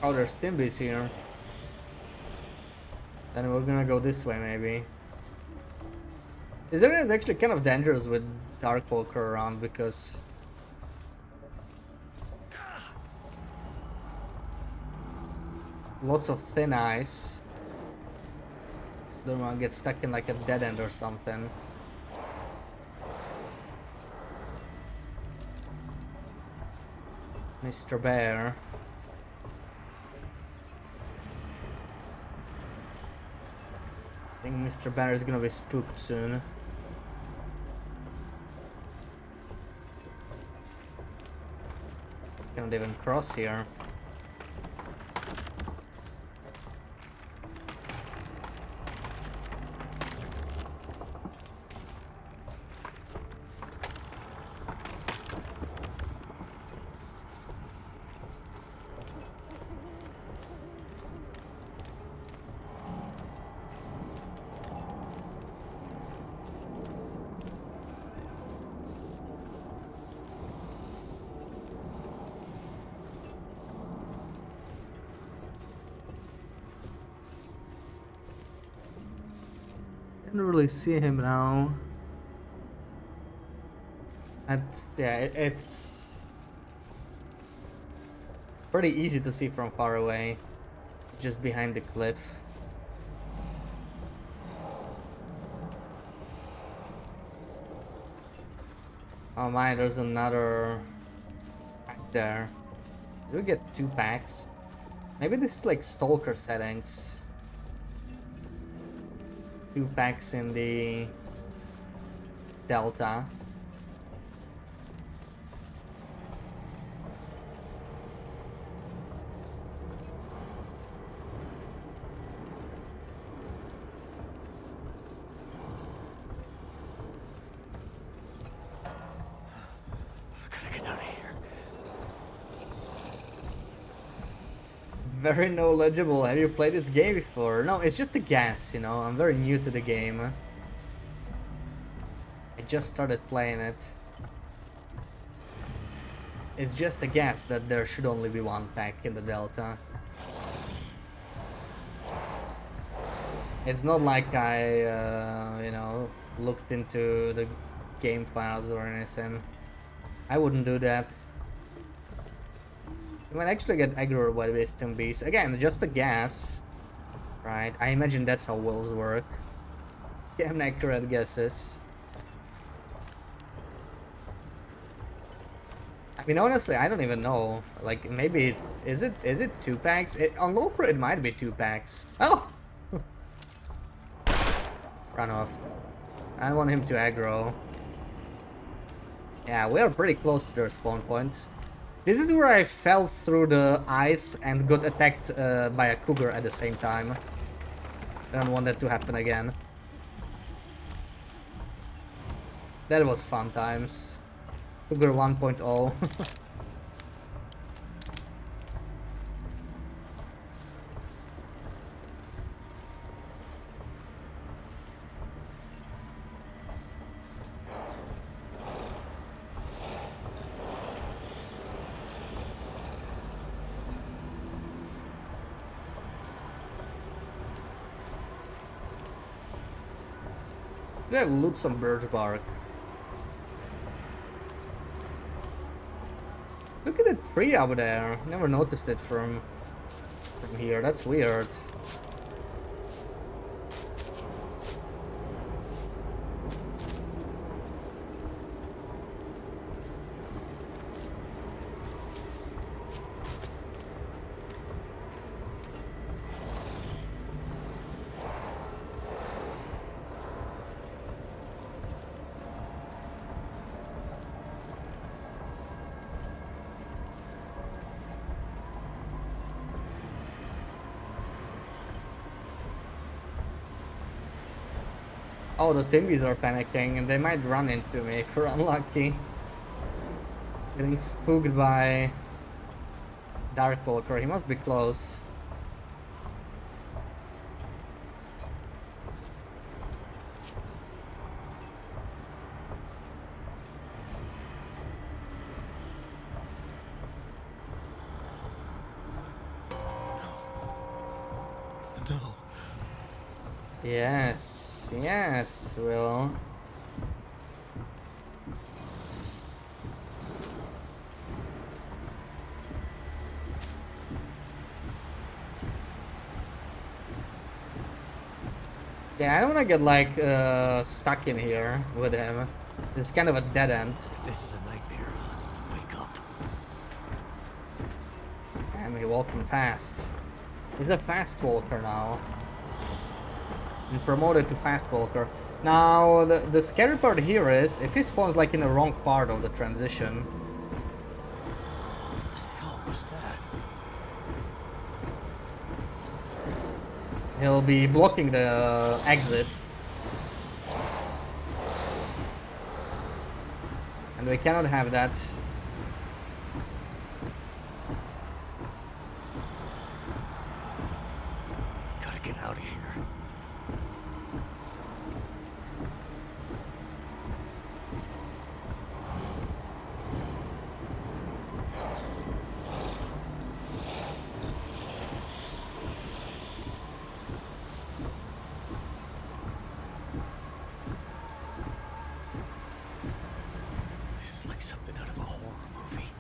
Oh, there's Timbies here. Then we're gonna go this way, maybe. This area is actually kind of dangerous with Darkwalker around because... lots of thin ice. Don't wanna get stuck in like a dead end or something. Mr. Bear. I think Mr. Bear is gonna be spooked soon. Cannot even cross here. Can't really see him now. Yeah, it's pretty easy to see from far away, just behind the cliff. Oh my, there's another pack there. Do we get 2 packs? Maybe this is like stalker settings. 2 packs in the Delta. Gotta get out of here. Very knowledgeable. Have you played this game before? No, it's just a guess, you know. I'm very new to the game. I just started playing it. It's just a guess that there should only be 1 pack in the Delta. It's not like I, you know, looked into the game files or anything. I wouldn't do that. You might actually get aggroed by the Wisdom Beast. Again, just a guess. Right? I imagine that's how wills work. Give accurate guesses. I mean, honestly, I don't even know. Like, maybe... Is it 2 packs? On Loper, it might be 2 packs. Oh! Run off. I want him to aggro. Yeah, we are pretty close to their spawn point. This is where I fell through the ice and got attacked by a cougar at the same time. I don't want that to happen again. That was fun times. Cougar 1.0. Yeah, loot some birch bark. Look at the tree over there. Never noticed it from here. That's weird. Oh, the Timbies are panicking and they might run into me if we're unlucky. Getting spooked by Darkwalker. He must be close. No. Yes, yes, Will. Yeah, I don't want to get like stuck in here with him. It's kind of a dead end. If this is a nightmare, wake up. And we're walking fast. He's a fast walker now. And promoted to fast walker. Now, the scary part here is if he spawns like in the wrong part of the transition. What the hell was that? He'll be blocking the exit. And we cannot have that. Gotta get out of here. This is like something out of a horror movie.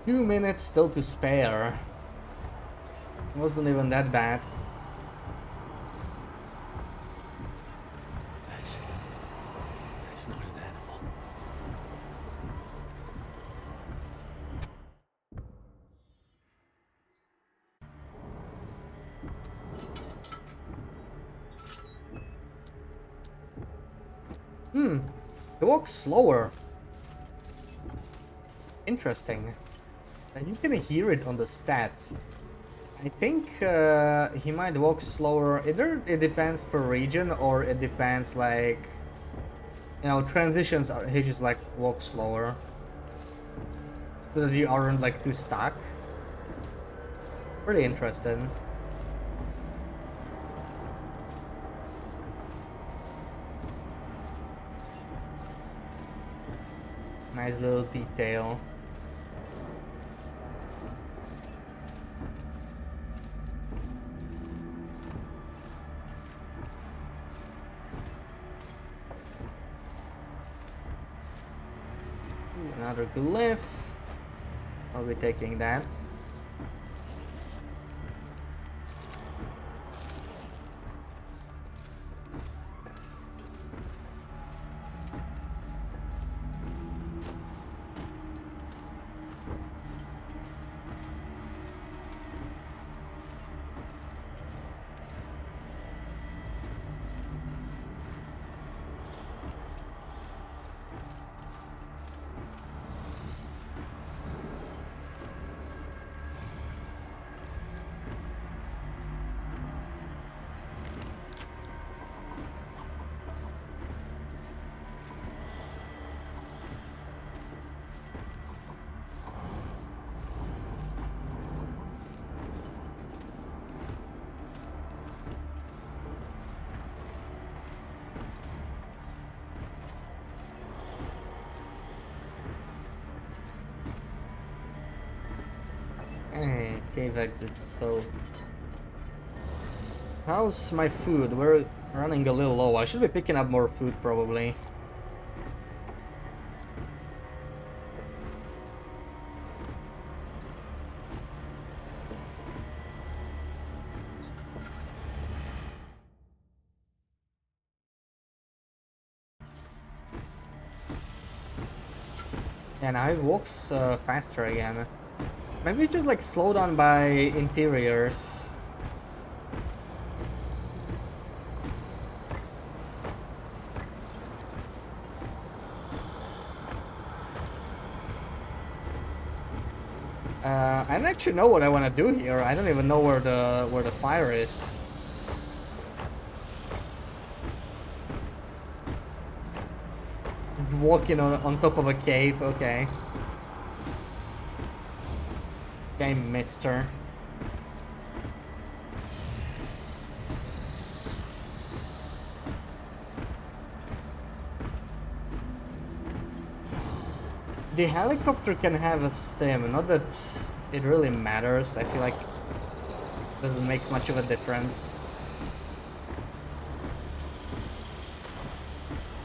Few minutes still to spare. Wasn't even that bad. That's not an animal. He walks slower. Interesting. And you can hear it on the stats. I think he might walk slower. Either it depends per region or it depends like, you know, transitions are, he just like walks slower. So that you aren't like too stuck. Pretty interesting. Nice little detail. Another glyph. I'll be taking that. cave exits, so... How's my food? We're running a little low. I should be picking up more food, probably. And now it walks faster again. Maybe just like slow down by interiors. I don't actually know what I want to do here. I don't even know where the fire is. Walking on top of a cave, okay. Okay, mister. The helicopter can have a stem, not that it really matters. I feel like it doesn't make much of a difference.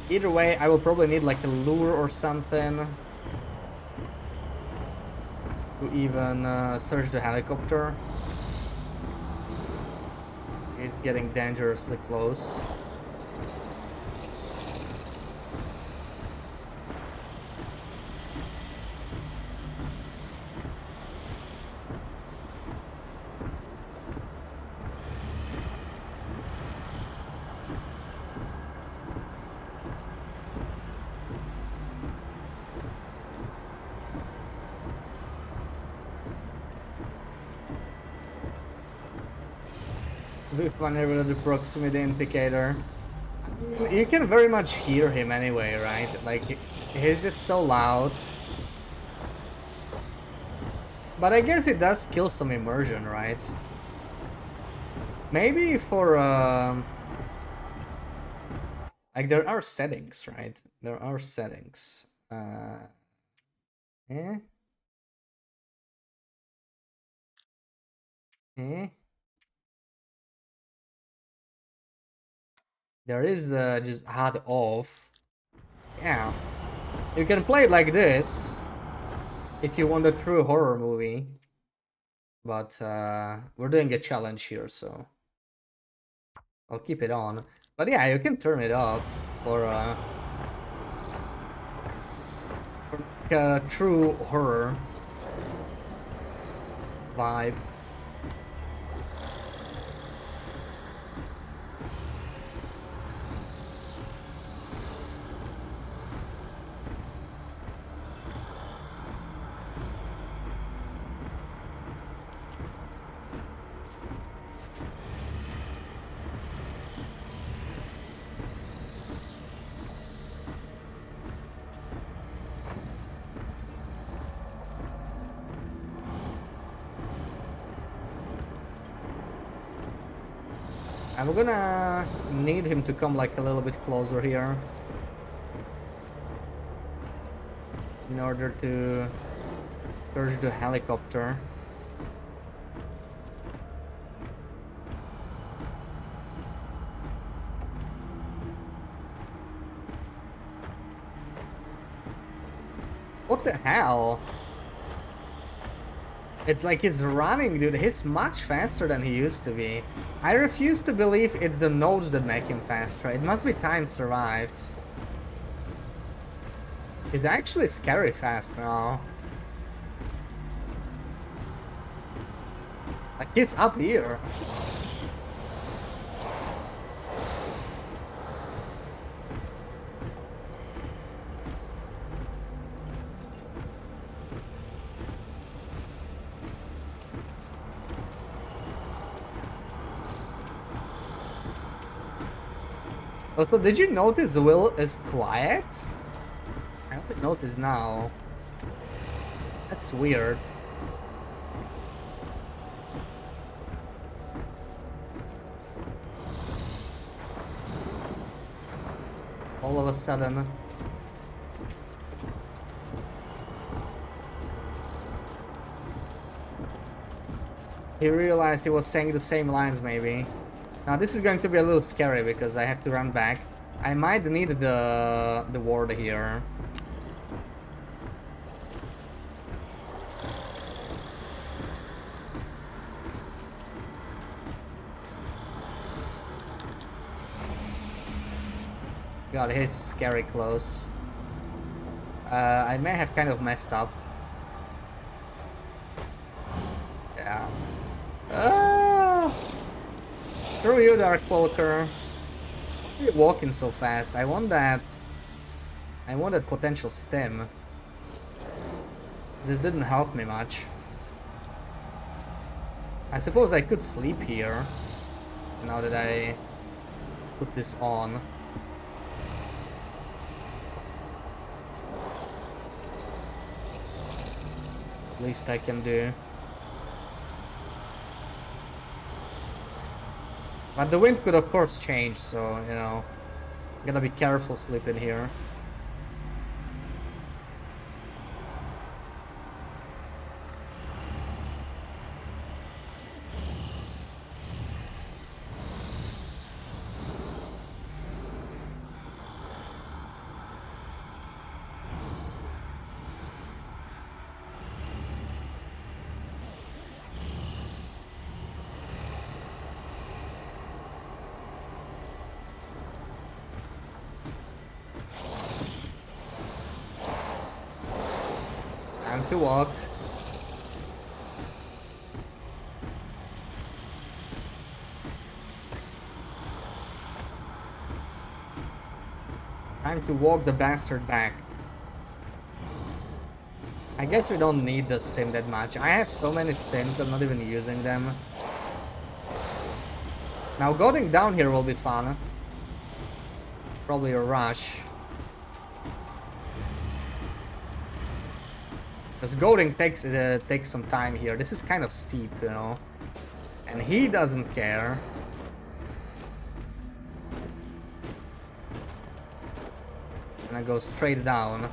Either way, I will probably need like a lure or something to even search the helicopter. It's getting dangerously close. With whenever the proximity indicator. You can very much hear him anyway, right? Like, he's just so loud. But I guess it does kill some immersion, right? Maybe for, like, there are settings, right? There are settings. Eh? Eh? There is just HUD off. Yeah. You can play it like this if you want a true horror movie. But we're doing a challenge here, so I'll keep it on. But yeah, you can turn it off for like a true horror vibe. I'm gonna need him to come like a little bit closer here in order to search the helicopter. What the hell? It's like he's running, dude. He's much faster than he used to be. I refuse to believe it's the nodes that make him faster. It must be time survived. He's actually scary fast now. Like, he's up here. Also, did you notice Will is quiet? I only notice now. That's weird. All of a sudden. He realized he was saying the same lines, maybe. Now this is going to be a little scary because I have to run back. I might need the ward here. God, he's scary close. I may have kind of messed up. Yeah. Screw you, Darkwalker. Why are you walking so fast? I want that potential stim. This didn't help me much. I suppose I could sleep here, now that I put this on. Least I can do. But the wind could of course change, so, you know, gotta be careful sleeping here. Time to walk. Time to walk the bastard back. I guess we don't need the stim that much. I have so many stims, I'm not even using them. Now going down here will be fun. Probably a rush. Because goading takes some time here. This is kind of steep, you know. And he doesn't care. And I go straight down.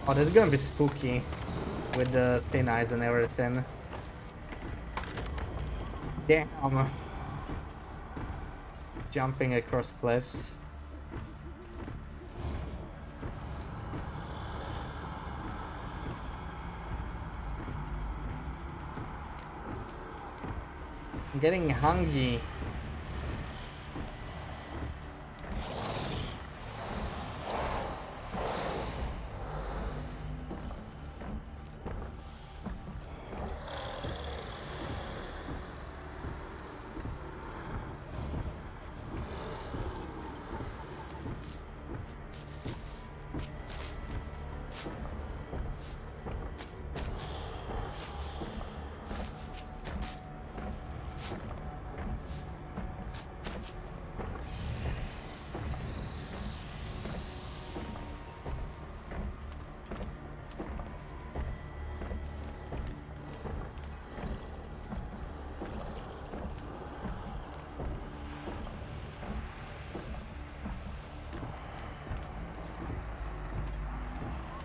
Oh, this is gonna be spooky with the thin eyes and everything. Damn. Jumping across cliffs. I'm getting hungry.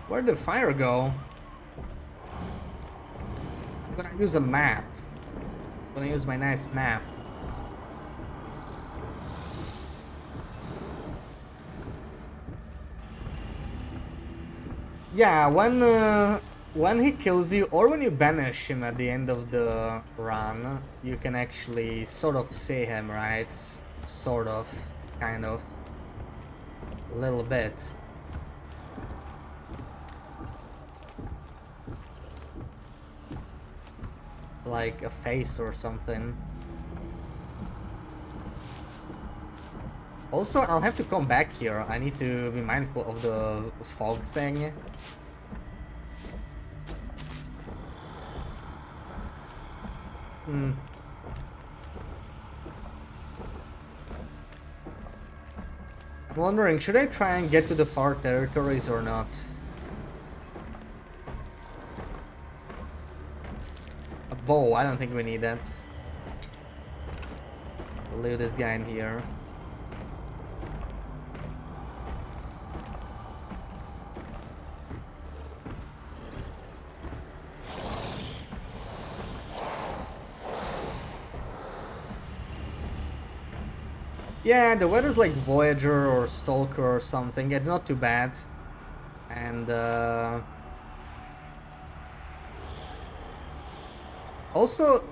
Where'd the fire go? I'm gonna use a map. I'm gonna use my nice map. Yeah, when he kills you or when you banish him at the end of the run, you can actually sort of see him, right? Sort of, kind of, a little bit. Like a face or something. Also, I'll have to come back here. I need to be mindful of the fog thing. I'm wondering, should I try and get to the far territories or not? A bow, I don't think we need that. We'll leave this guy in here. Yeah, the weather's like Voyager or Stalker or something. It's not too bad. And also,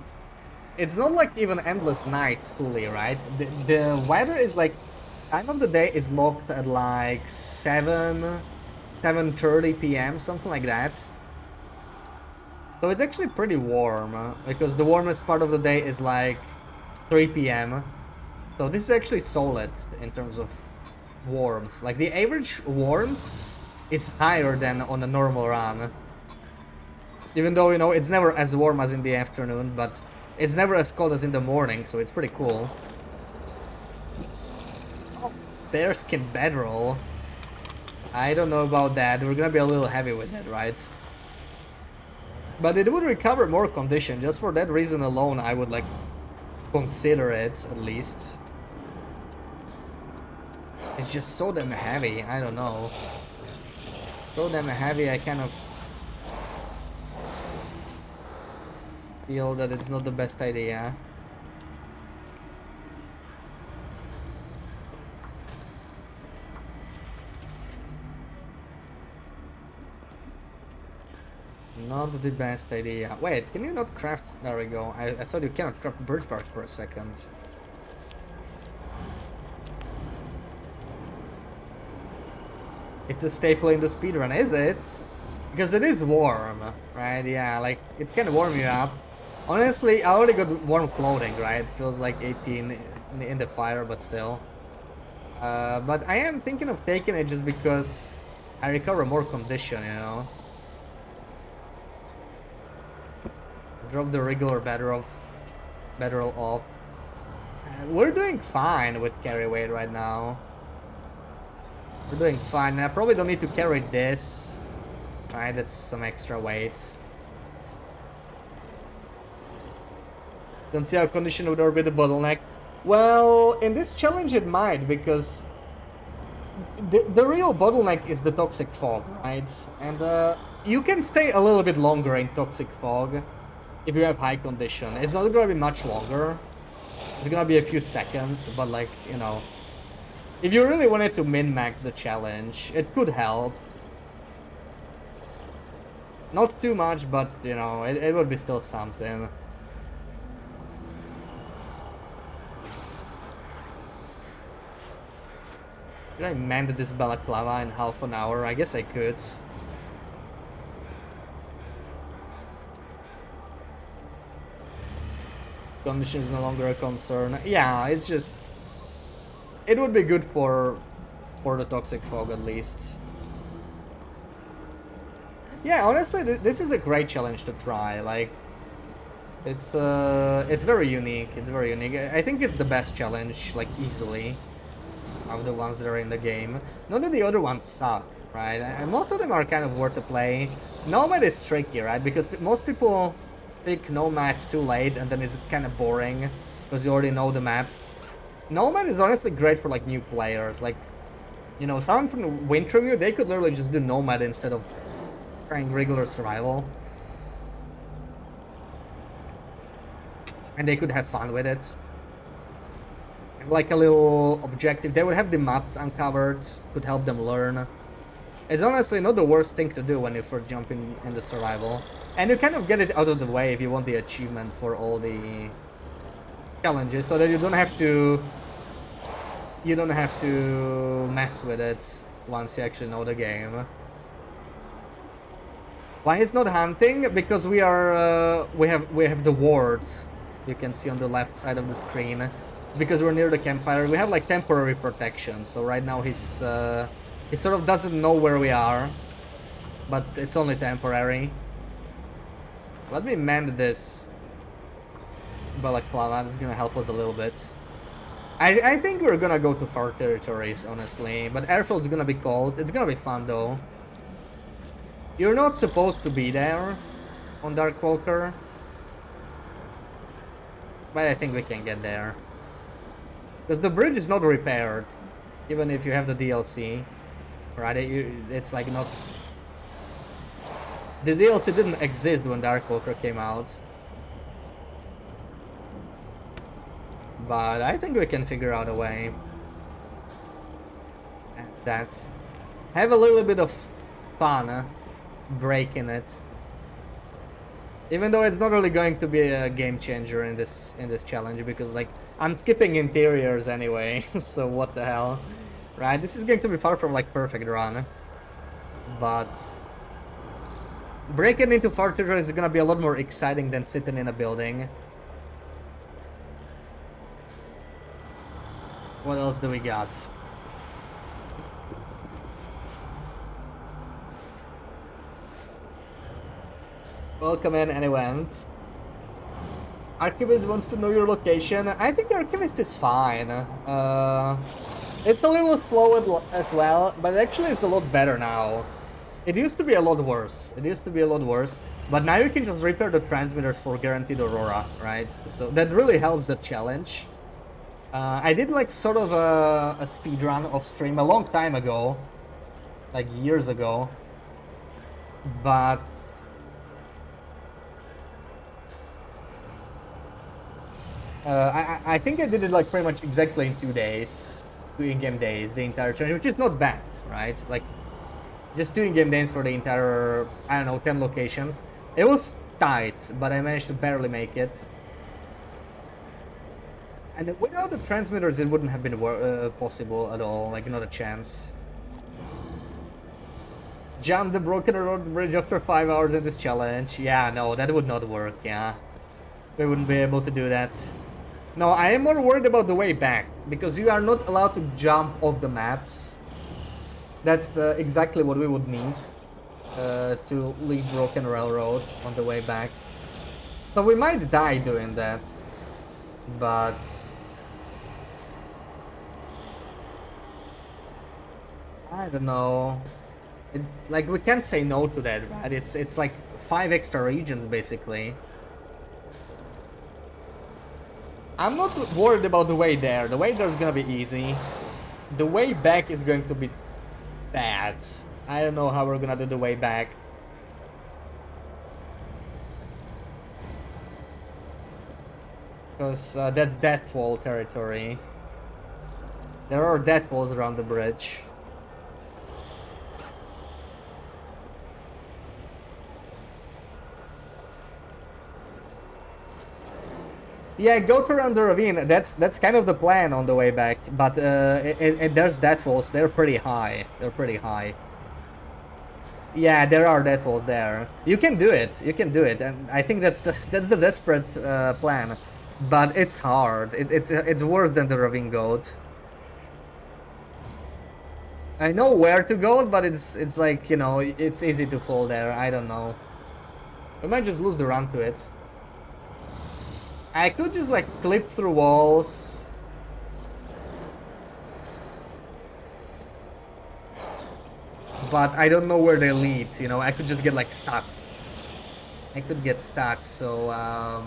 it's not like even endless night fully, right? The weather is like, time of the day is locked at like 7:30 p.m., something like that. So it's actually pretty warm, because the warmest part of the day is like 3 p.m. So this is actually solid in terms of warmth. Like the average warmth is higher than on a normal run. Even though, you know, it's never as warm as in the afternoon, but it's never as cold as in the morning, so it's pretty cool. Oh, bearskin bedroll. I don't know about that. We're gonna be a little heavy with that, right? But it would recover more condition. Just for that reason alone, I would like consider it at least. It's just so damn heavy. I don't know. So damn heavy, I kind of feel that it's not the best idea. Not the best idea. Wait, can you not craft... There we go. I thought you cannot craft birch bark for a second. It's a staple in the speedrun, is it? Because it is warm, right? Yeah, like, it can warm you up. Honestly, I already got warm clothing, right? It feels like 18 in the fire, but still. But I am thinking of taking it just because I recover more condition, you know? Drop the regular bedroll off. We're doing fine with carry weight right now. We're doing fine. I probably don't need to carry this. Right, that's some extra weight. Don't see how condition would be the bottleneck. Well, in this challenge it might, because the real bottleneck is the toxic fog, right? And you can stay a little bit longer in toxic fog if you have high condition. It's not gonna be much longer. It's gonna be a few seconds, but like, you know, if you really wanted to min-max the challenge, it could help. Not too much, but, you know, it would be still something. Could I mend this balaclava in half an hour? I guess I could. Condition is no longer a concern. Yeah, it's just... It would be good for the toxic fog at least. Yeah, honestly, this is a great challenge to try. Like, it's very unique. It's very unique. I think it's the best challenge, like, easily, of the ones that are in the game. Not that the other ones suck, right? And most of them are kind of worth the play. Nomad is tricky, right? Because most people pick Nomad too late, and then it's kind of boring because you already know the maps. Nomad is honestly great for like new players. Like, you know, someone from Wintermute, they could literally just do Nomad instead of trying regular survival. And they could have fun with it. Like a little objective. They would have the maps uncovered, could help them learn. It's honestly not the worst thing to do when you first jump in the survival. And you kind of get it out of the way if you want the achievement for all the challenges, so that you don't have to mess with it once you actually know the game. Why is not hunting? Because we are we have the wards you can see on the left side of the screen. Because we're near the campfire, we have like temporary protection. So right now he sort of doesn't know where we are, but it's only temporary. Let me mend this balaclava. That's gonna help us a little bit. I think we're gonna go to far territories, honestly. But airfield's gonna be cold. It's gonna be fun, though. You're not supposed to be there on Darkwalker. But I think we can get there. Because the bridge is not repaired. Even if you have the DLC. Right? It's like not... The DLC didn't exist when Darkwalker came out. But I think we can figure out a way. And that. Have a little bit of fun breaking it. Even though it's not really going to be a game changer in this challenge, because like I'm skipping interiors anyway, so what the hell, right? This is going to be far from like perfect run, but breaking into far territories is gonna be a lot more exciting than sitting in a building. What else do we got? Welcome in, Anywent. Archivist wants to know your location. I think Archivist is fine. It's a little slow as well, but actually it's a lot better now. It used to be a lot worse. But now you can just repair the transmitters for guaranteed Aurora, right? So that really helps the challenge. I did like sort of a speed run off stream a long time ago, like years ago, but I think I did it like pretty much exactly in 2 days, 2 in-game days, the entire challenge, which is not bad, right? Like just 2 in-game days for the entire, I don't know, 10 locations. It was tight, but I managed to barely make it. And without the transmitters, it wouldn't have been possible at all, like not a chance. Jump the broken road bridge after 5 hours in this challenge. Yeah, no, that would not work, yeah. We wouldn't be able to do that. No, I am more worried about the way back, because you are not allowed to jump off the maps. That's exactly what we would need to leave Broken Railroad on the way back. So we might die doing that, but... I don't know. Like, we can't say no to that, right? It's like 5 extra regions, basically. I'm not worried about the way there. The way there's gonna be easy. The way back is going to be bad. I don't know how we're gonna do the way back. Because that's death wall territory. There are death walls around the bridge. Yeah, go around the ravine. That's kind of the plan on the way back. But there's death walls. They're pretty high. Yeah, there are death walls there. You can do it. And I think that's the desperate plan. But it's hard. It's worse than the ravine goat. I know where to go, but it's like, you know, it's easy to fall there. I don't know. We might just lose the run to it. I could just like clip through walls. But I don't know where they lead, you know, I could just get like stuck. I could get stuck, so I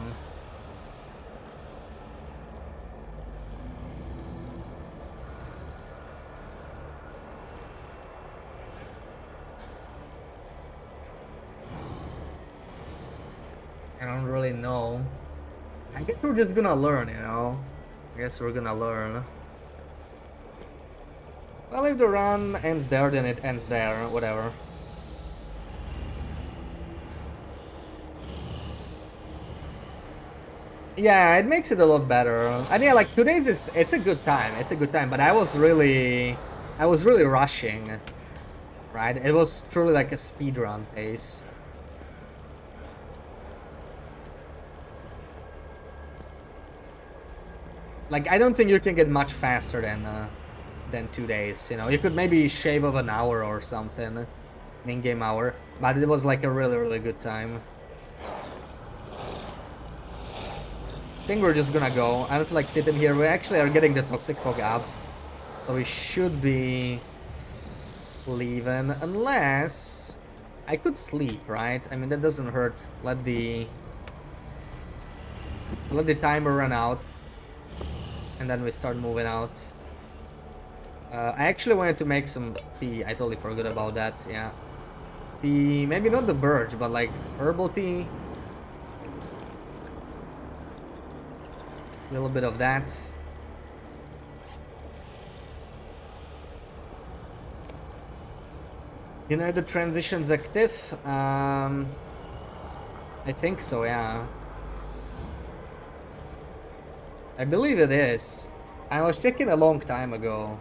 don't really know. I guess we're just gonna learn, you know? Well, if the run ends there, then it ends there, whatever. Yeah, it makes it a lot better. And yeah, like 2 days it's a good time. But I was really rushing. Right? It was truly like a speedrun pace. Like, I don't think you can get much faster than 2 days, you know. You could maybe shave off an hour or something, an in-game hour, but it was like a really good time. think we're just gonna go. I don't feel like sitting here. We actually are getting the toxic fog up, so we should be leaving, unless I could sleep, right? I mean, that doesn't hurt. Let the timer run out, and then we start moving out. I actually wanted to make some tea. I totally forgot about that. Yeah, tea. Maybe not the birch, but like herbal tea. A little bit of that. You know, the transition's active. I think so, yeah. I believe it is. I was checking a long time ago.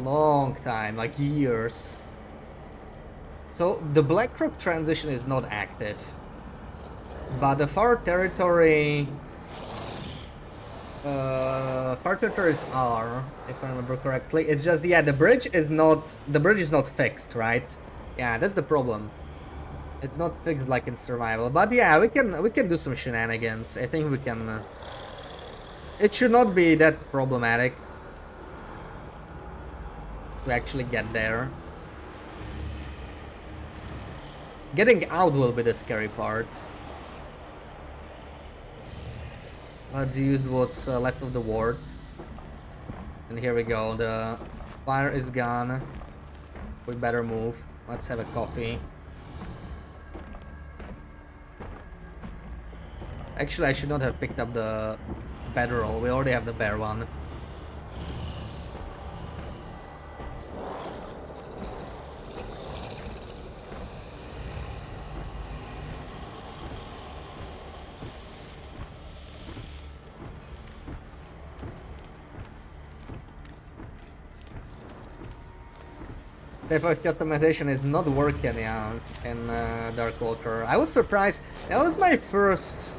Long time, like years. So the Blackrock transition is not active. But the far territories are, if I remember correctly. It's just, yeah, the bridge is not fixed, right? Yeah, that's the problem. It's not fixed like in survival, but yeah, we can do some shenanigans. I think we can. It should not be that problematic to actually get there. Getting out will be the scary part. Let's use what's left of the ward. And here we go. The fire is gone. We better move. Let's have a coffee. Actually, I should not have picked up the bedroll. We already have the bear one. Stepha's customization is not working, yeah, in Darkwalker. I was surprised. That was my first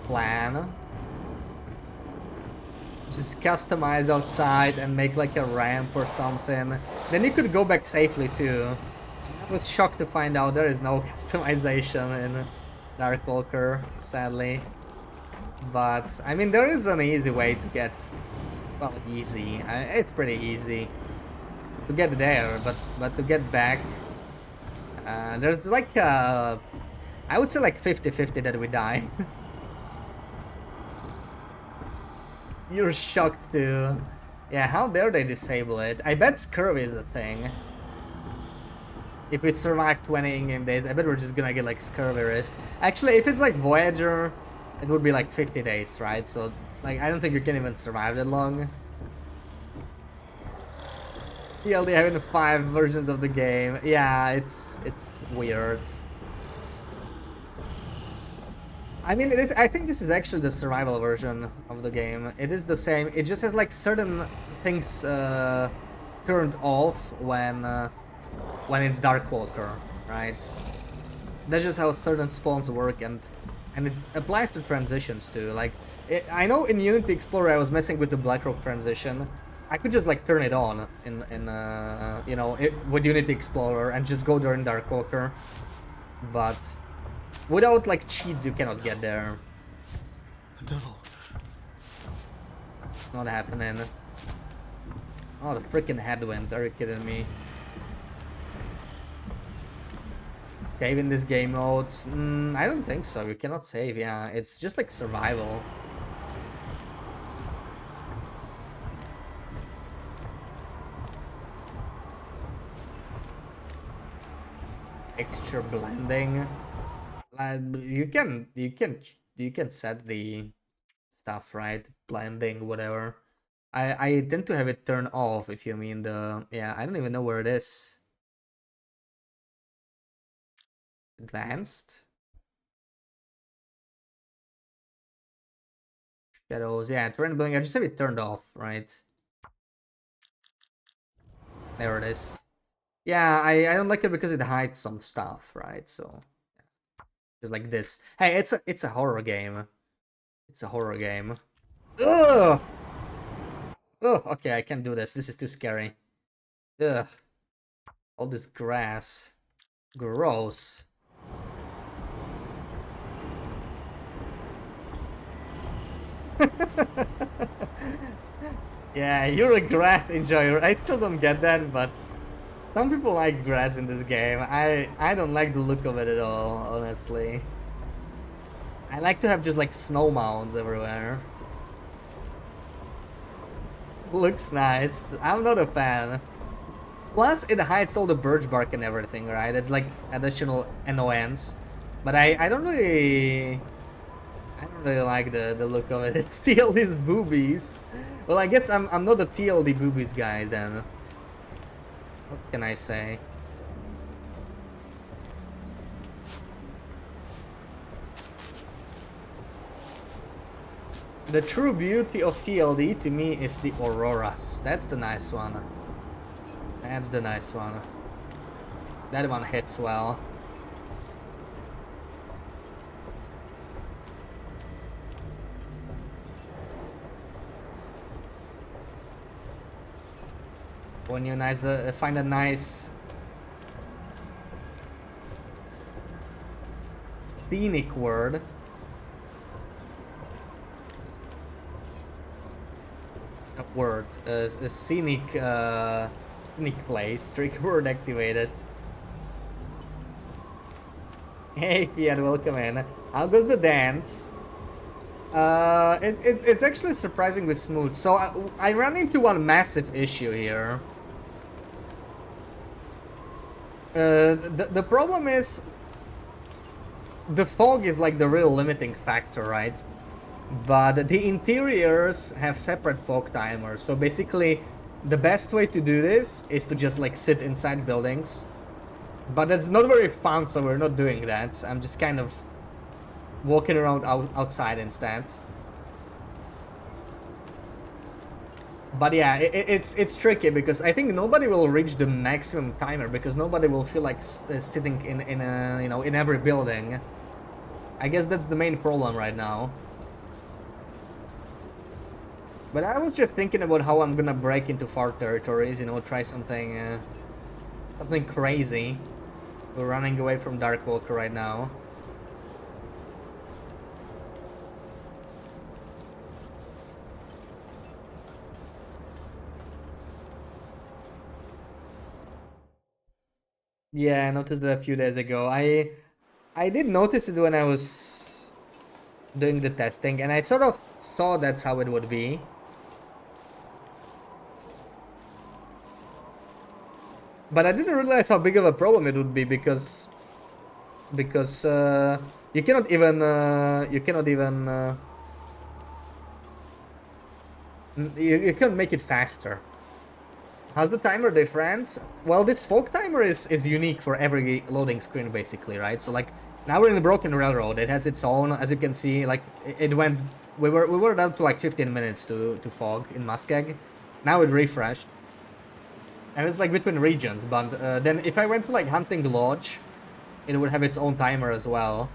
plan. Just customize outside and make like a ramp or something. Then you could go back safely too. I was shocked to find out there is no customization in Darkwalker, sadly. But I mean, there is an easy way to get. Well, easy. It's pretty easy to get there, but to get back, there's like I would say like 50-50 that we die. You're shocked too. Yeah, how dare they disable it? I bet scurvy is a thing. If we survive 20 in-game days, I bet we're just gonna get like scurvy risk. Actually, if it's like Voyager, it would be like 50 days, right? So, like, I don't think you can even survive that long. TLD having 5 versions of the game. Yeah, it's weird. I mean, I think this is actually the survival version of the game. It is the same. It just has like certain things turned off when it's Darkwalker, right? That's just how certain spawns work, and it applies to transitions too. Like, I know in Unity Explorer I was messing with the Blackrock transition. I could just like turn it on in you know, with Unity Explorer and just go there in Darkwalker, but without like cheats you cannot get there. No. Not happening. Oh, the freaking headwind! Are you kidding me? Save in this game mode? I don't think so. You cannot save. Yeah, it's just like survival. Texture blending. You can set the stuff, right? Blending, whatever. I tend to have it turned off. If you mean the, yeah, I don't even know where it is. Advanced shadows. Yeah, terrain blending. I just have it turned off, right? There it is. Yeah, I don't like it because it hides some stuff, right? So yeah. Just like this. Hey, it's a horror game. It's a horror game. Ugh! Oh, okay, I can't do this. This is too scary. Ugh. All this grass. Gross. Yeah, you're a grass enjoyer. I still don't get that, but some people like grass in this game. I don't like the look of it at all, honestly. I like to have just like snow mounds everywhere. Looks nice. I'm not a fan. Plus, it hides all the birch bark and everything, right? It's like additional annoyance. But I don't really... I don't really like the look of it. It's TLD's boobies. Well, I guess I'm not a TLD boobies guy then. What can I say? The true beauty of TLD to me is the auroras. That's the nice one. That's the nice one. That one hits well. When you find a nice scenic word. A scenic scenic place, trick word activated. Hey Fiat, welcome in. How goes the dance? It's actually surprisingly smooth. So I ran into one massive issue here. The problem is the fog is like the real limiting factor, right? But the interiors have separate fog timers. So basically, the best way to do this is to just like sit inside buildings. But that's not very fun, so we're not doing that. I'm just kind of walking around outside instead. But yeah, it's tricky because I think nobody will reach the maximum timer because nobody will feel like sitting in a, you know, in every building. I guess that's the main problem right now. But I was just thinking about how I'm gonna break into far territories, you know, try something something crazy. We're running away from Darkwalker right now. Yeah, I noticed that a few days ago. I did notice it when I was doing the testing, and I sort of thought that's how it would be. But I didn't realize how big of a problem it would be because you cannot even you can't make it faster. How's the timer different? Well, this fog timer is unique for every loading screen basically, right? So like now we're in the Broken Railroad. It has its own, as you can see, like it went. We were down to like 15 minutes to fog in Muskeg. Now it refreshed. And it's like between regions, but then if I went to like Hunting Lodge, it would have its own timer as well.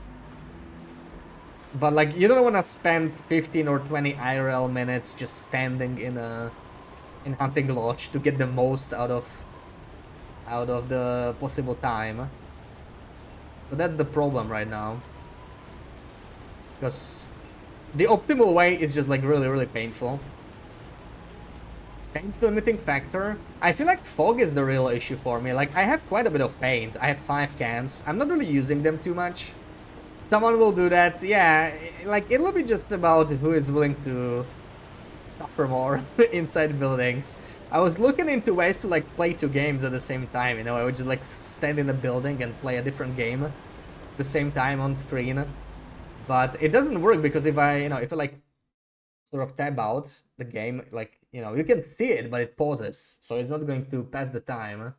But like you don't want to spend 15 or 20 IRL minutes just standing in Hunting Lodge to get the most out of the possible time. So that's the problem right now. Because the optimal way is just like really painful. Paint's the limiting factor. I feel like fog is the real issue for me. Like, I have quite a bit of paint. I have 5 cans. I'm not really using them too much. Someone will do that. Yeah, like, it'll be just about who is willing to suffer more inside buildings. I was looking into ways to, like, play 2 games at the same time, you know? I would just, like, stand in a building and play a different game at the same time on screen. But it doesn't work because if I, if I, like, sort of tab out the game, like, you can see it, but it pauses, so it's not going to pass the time,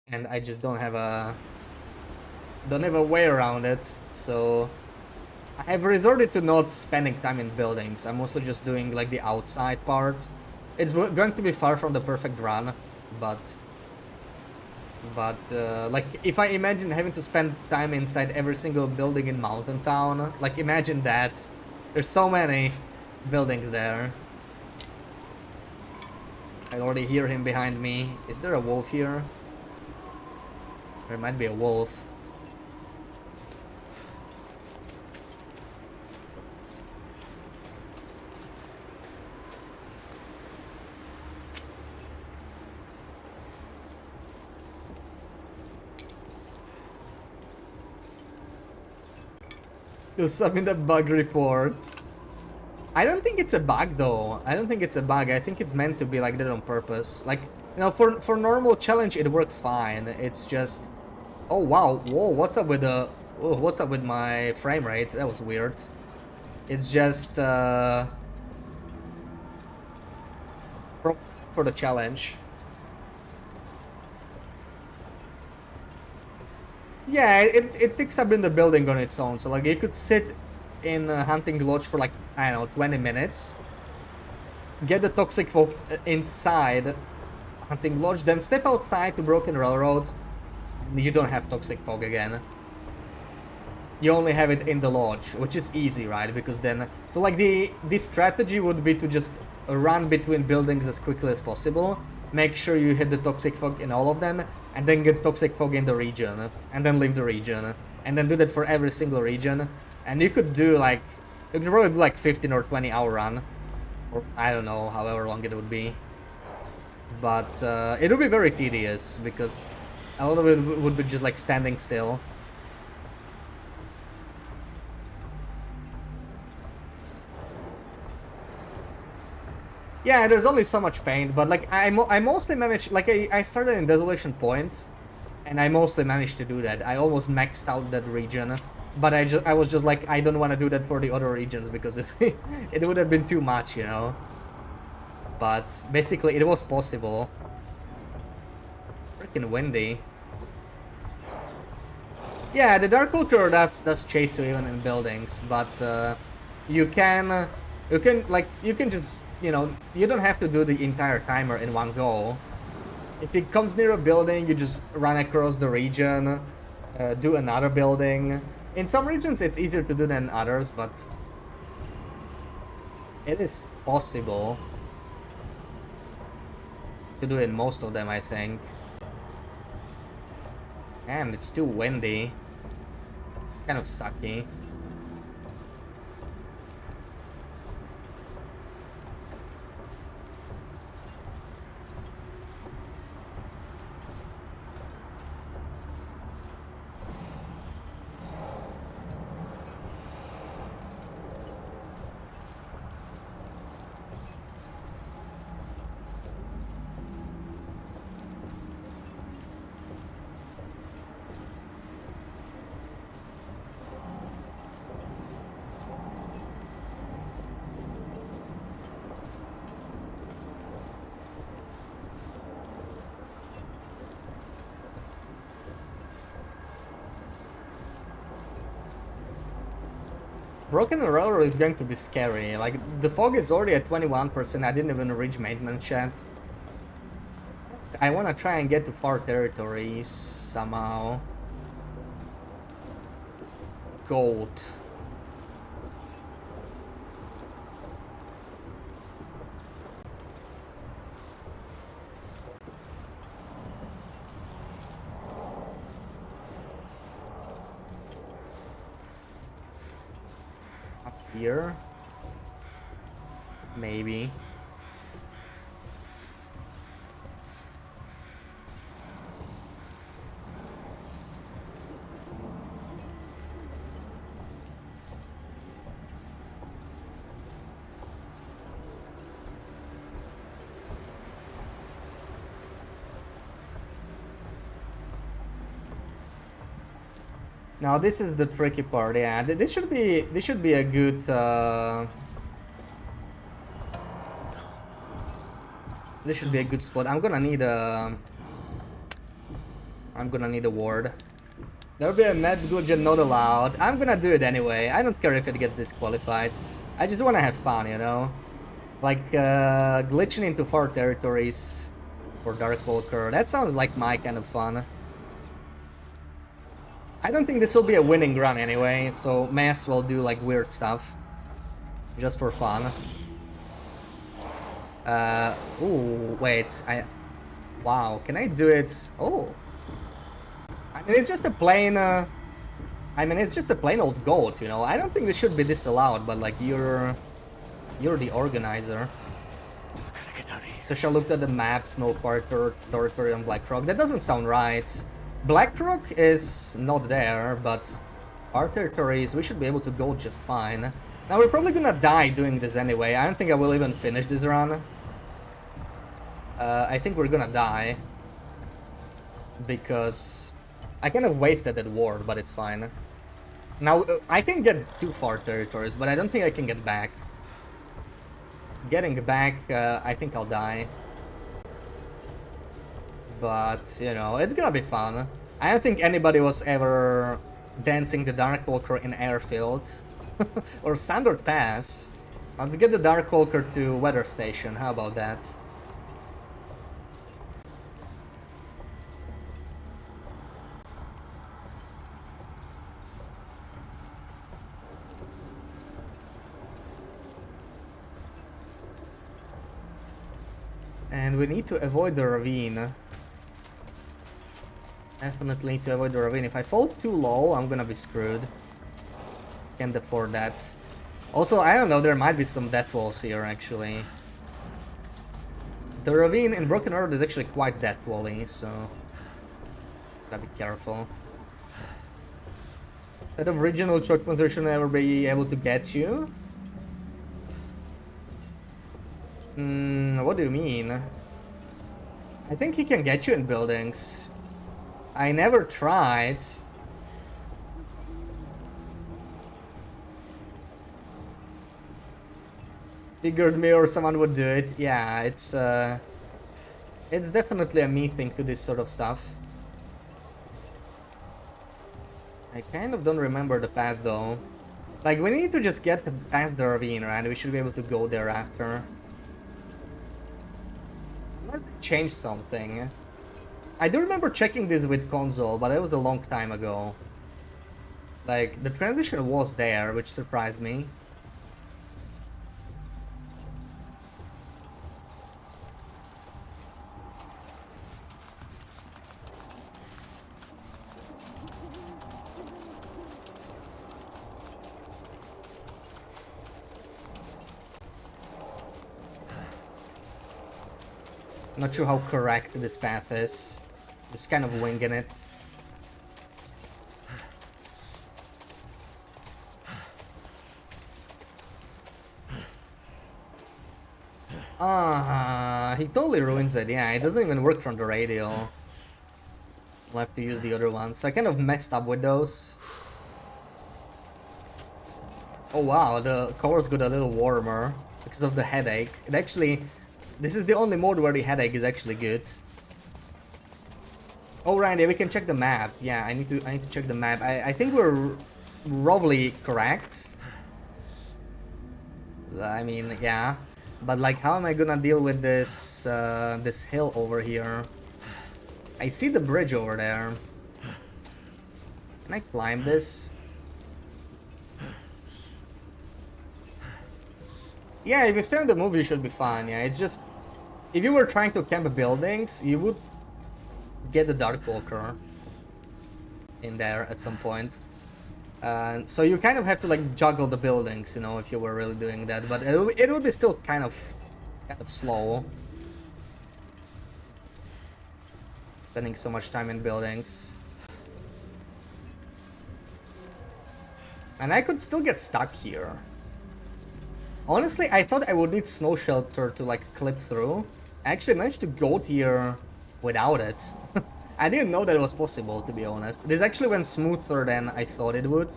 and I just don't have a way around it. So I have resorted to not spending time in buildings. I'm also just doing like the outside part. It's going to be far from the perfect run, but like if I imagine having to spend time inside every single building in Mountain Town, like imagine that. There's so many buildings there. I already hear him behind me. Is there a wolf here? There might be a wolf. To submit a bug report. I don't think it's a bug though. I don't think it's a bug. I think it's meant to be like that on purpose. Like, you know, for normal challenge it works fine. It's just, oh wow, whoa, what's up with the, oh, what's up with my frame rate? That was weird. It's just for the challenge. Yeah, it picks up in the building on its own. So like you could sit in a hunting lodge for like, I don't know, 20 minutes. Get the toxic fog inside hunting lodge, then step outside to Broken Railroad. You don't have toxic fog again. You only have it in the lodge, which is easy, right? Because then, so like the strategy would be to just run between buildings as quickly as possible, make sure you hit the toxic fog in all of them, and then get toxic fog in the region, and then leave the region, and then do that for every single region. And you could do like, you could probably do like 15 or 20 hour run, or I don't know, however long it would be. But it would be very tedious because a lot of it would be just like standing still. Yeah, there's only so much paint, but like I mostly managed, like I started in Desolation Point, and I mostly managed to do that. I almost maxed out that region, but I was just like, I don't want to do that for the other regions because it would have been too much, you know. But basically it was possible. Freaking windy. Yeah, the Darkwalker does chase you even in buildings, but you can just, you know, you don't have to do the entire timer in one go. If it comes near a building, you just run across the region, do another building. In some regions it's easier to do than others, but it is possible to do in most of them, I think. Damn, it's too windy. Kind of sucky. Broken Railroad is going to be scary. Like, the fog is already at 21%. I didn't even reach maintenance yet. I want to try and get to far territories somehow. Gold. Here, maybe. Now this is the tricky part. Yeah, this should be a good. This should be a good spot. I'm gonna need a ward. There'll be a mad Gulgen not allowed. I'm gonna do it anyway. I don't care if it gets disqualified. I just wanna have fun, you know. Like glitching into far territories for Darkwalker. That sounds like my kind of fun. I don't think this will be a winning run anyway, so may as well do like weird stuff. Just for fun. Ooh, wait, wow, can I do it? Oh. I mean, it's just a plain, it's just a plain old goat, you know. I don't think this should be disallowed, but like, you're the organizer. Sasha looked at the map, Snow Territory on Blackrock. That doesn't sound right. Blackrock is not there, but Our territories, we should be able to go just fine. Now we're probably gonna die doing this anyway. I don't think I will even finish this run. I think we're gonna die. Because I kind of wasted that ward, but it's fine. Now, I can get too far territories, but I don't think I can get back. Getting back, I think I'll die. But, you know, it's gonna be fun. I don't think anybody was ever dancing the Darkwalker in Airfield. Or Sandward Pass. Let's get the Darkwalker to Weather Station, how about that? And we need to avoid the ravine. Definitely need to avoid the ravine. If I fall too low, I'm gonna be screwed. Can't afford that. Also, I don't know, there might be some death walls here, actually. The ravine in Broken Earth is actually quite death wally, so... gotta be careful. Set of regional checkpoints should never be able to get you. What do you mean? I think he can get you in buildings. I never tried. Figured me or someone would do it. Yeah, it's definitely a me thing to this sort of stuff. I kind of don't remember the path though. Like, we need to just get past the ravine, right? We should be able to go there after. Let's change something. I do remember checking this with console, but it was a long time ago. Like, the transition was there, which surprised me. Not sure how correct this path is. Just kind of winging it. He totally ruins it. Yeah, it doesn't even work from the radio. I'll have to use the other one. So I kind of messed up with those. Oh wow, the cores got a little warmer because of the headache. It actually... This is the only mode where the headache is actually good. Oh right, yeah, we can check the map. Yeah, I need to check the map. I think we're roughly correct. I mean, yeah. But like, how am I gonna deal with this this hill over here? I see the bridge over there. Can I climb this? Yeah, if you stay on the move, you should be fine. Yeah, it's just... If you were trying to camp buildings, you would get the Darkwalker in there at some point. So you kind of have to like juggle the buildings, you know, if you were really doing that. But it would be still kind of slow. Spending so much time in buildings. And I could still get stuck here. Honestly, I thought I would need snow shelter to like clip through. I actually managed to go here without it. I didn't know that was possible, to be honest. This actually went smoother than I thought it would.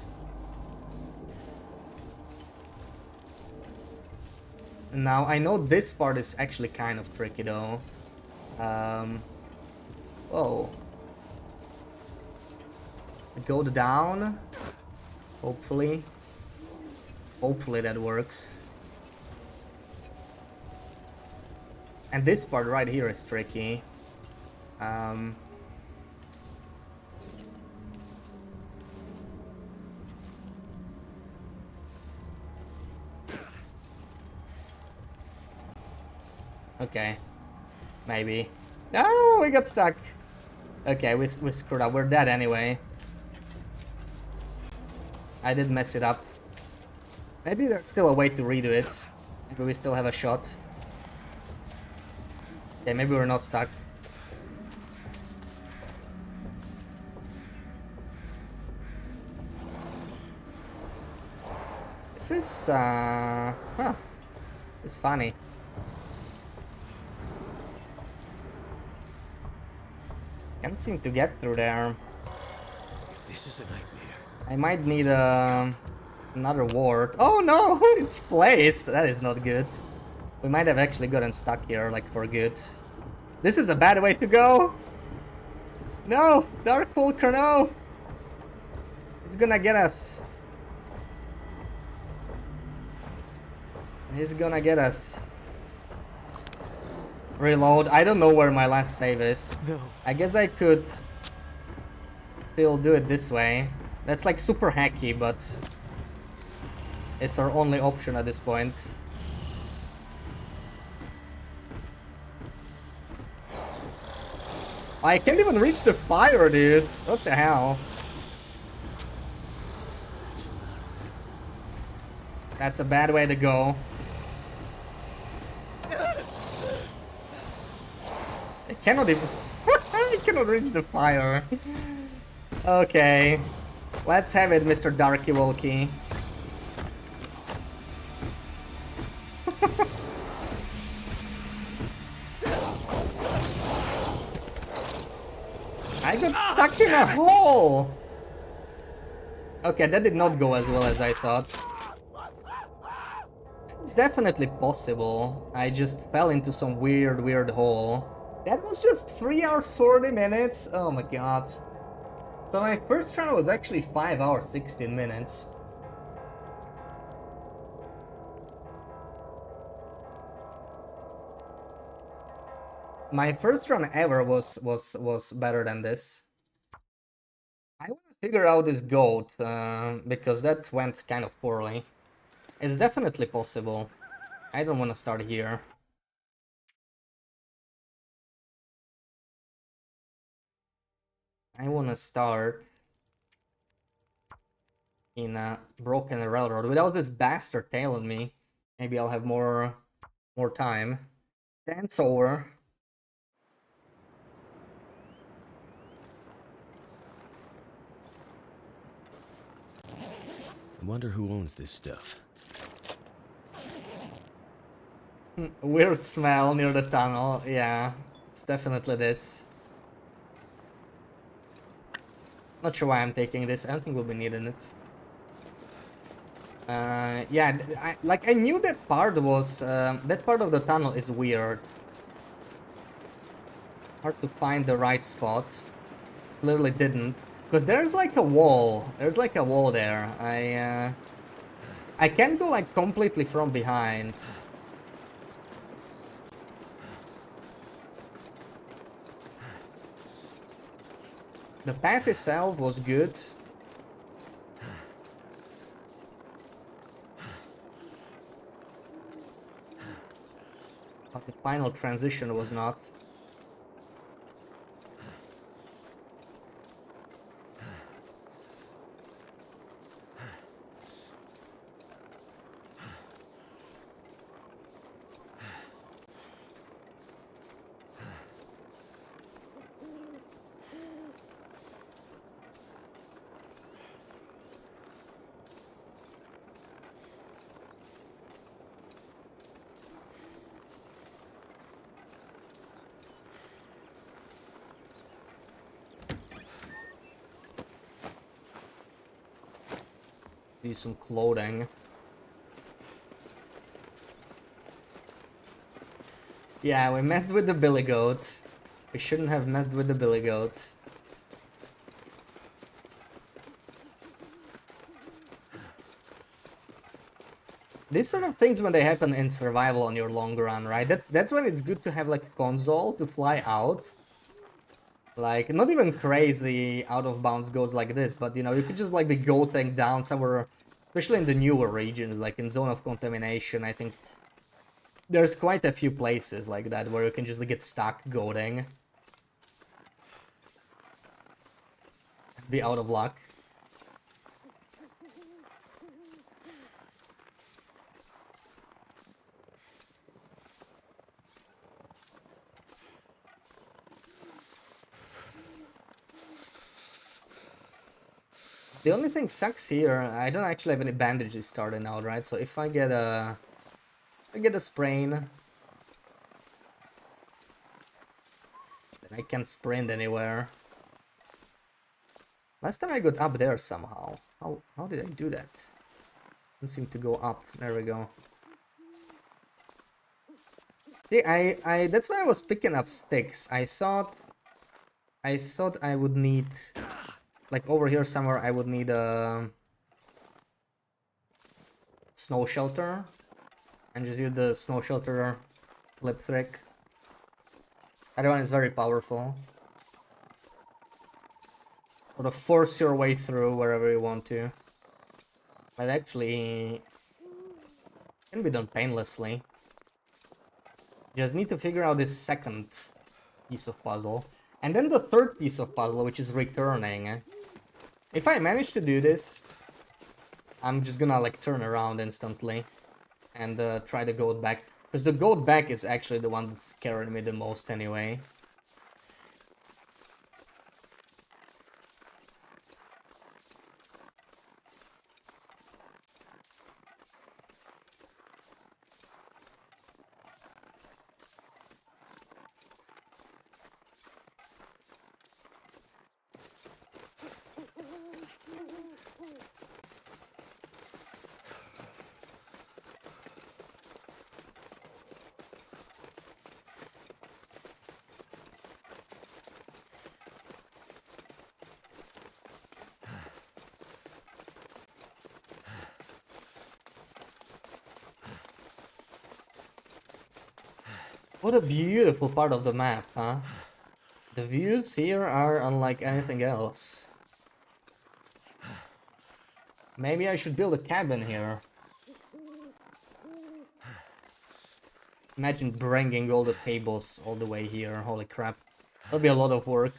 Now, I know this part is actually kind of tricky though. Whoa. Go down. Hopefully. Hopefully that works. And this part right here is tricky. Okay. Maybe. No, we got stuck. Okay, we screwed up. We're dead anyway. I did mess it up. Maybe there's still a way to redo it. Maybe we still have a shot. Okay, maybe we're not stuck. This is, huh, it's funny. Can't seem to get through there. This is a nightmare. I might need another ward. Oh no, it's placed. That is not good. We might have actually gotten stuck here, like, for good. This is a bad way to go. No, Darkwalker, no. He's gonna get us. He's gonna get us. Reload. I don't know where my last save is. No. I guess I could still do it this way. That's like super hacky, but it's our only option at this point. I can't even reach the fire, dudes. What the hell? That's a bad way to go. I cannot even... I cannot reach the fire. Okay. Let's have it, Mr. Darkwalker. I got stuck in a hole! Okay, that did not go as well as I thought. It's definitely possible. I just fell into some weird hole. That was just 3 hours 40 minutes? Oh my god. So my first run was actually 5 hours 16 minutes. My first run ever was better than this. I want to figure out this goat, because that went kind of poorly. It's definitely possible. I don't want to start here. I want to start in a broken railroad without this bastard tailing me. Maybe I'll have more time. Dance over. I wonder who owns this stuff. Weird smell near the tunnel. Yeah, it's definitely this. Not sure why I'm taking this. I don't think we'll be needing it. Yeah, I knew that part was that part of the tunnel is weird. Hard to find the right spot. Clearly didn't, because there's like a wall. There's like a wall there. I can't go like completely from behind. The path itself was good. But the final transition was not. Do some clothing. Yeah, we messed with the billy goat. We shouldn't have messed with the billy goat. These sort of things when they happen in survival on your long run, right? That's when it's good to have like a console to fly out. Like, not even crazy out of bounds goes like this, but you know, you could just like be goating down somewhere, especially in the newer regions, like in Zone of Contamination. I think there's quite a few places like that where you can just get stuck goating. Be out of luck. The only thing sucks here, I don't actually have any bandages starting out, right? So if I get a sprain, then I can't sprint anywhere. Last time I got up there somehow. How did I do that? Didn't seem to go up. There we go. See, I that's why I was picking up sticks. I thought I would need, like over here somewhere, I would need a snow shelter, and just use the snow shelter lip trick. That one is very powerful. Sort of force your way through wherever you want to. But actually can be done painlessly. Just need to figure out this second piece of puzzle. And then the third piece of puzzle, which is returning. If I manage to do this, I'm just gonna like turn around instantly and try the goat back. Because the goat back is actually the one that's scaring me the most anyway. What a beautiful part of the map, huh? The views here are unlike anything else. Maybe I should build a cabin here. Imagine bringing all the tables all the way here, holy crap. That'll be a lot of work.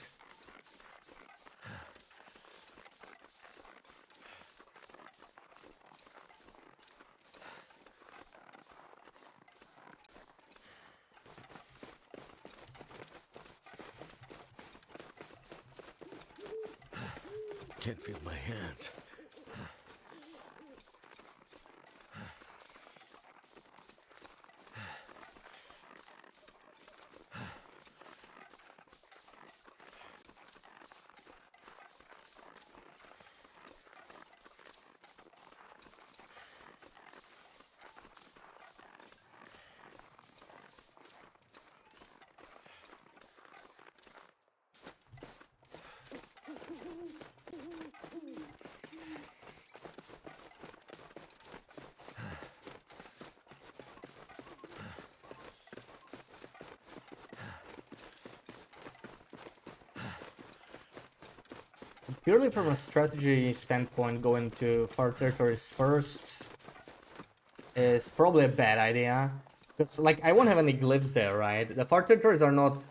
Can't feel my hands. Purely from a strategy standpoint, going to far territories first is probably a bad idea. Because, like, I won't have any glyphs there, right? The far territories are not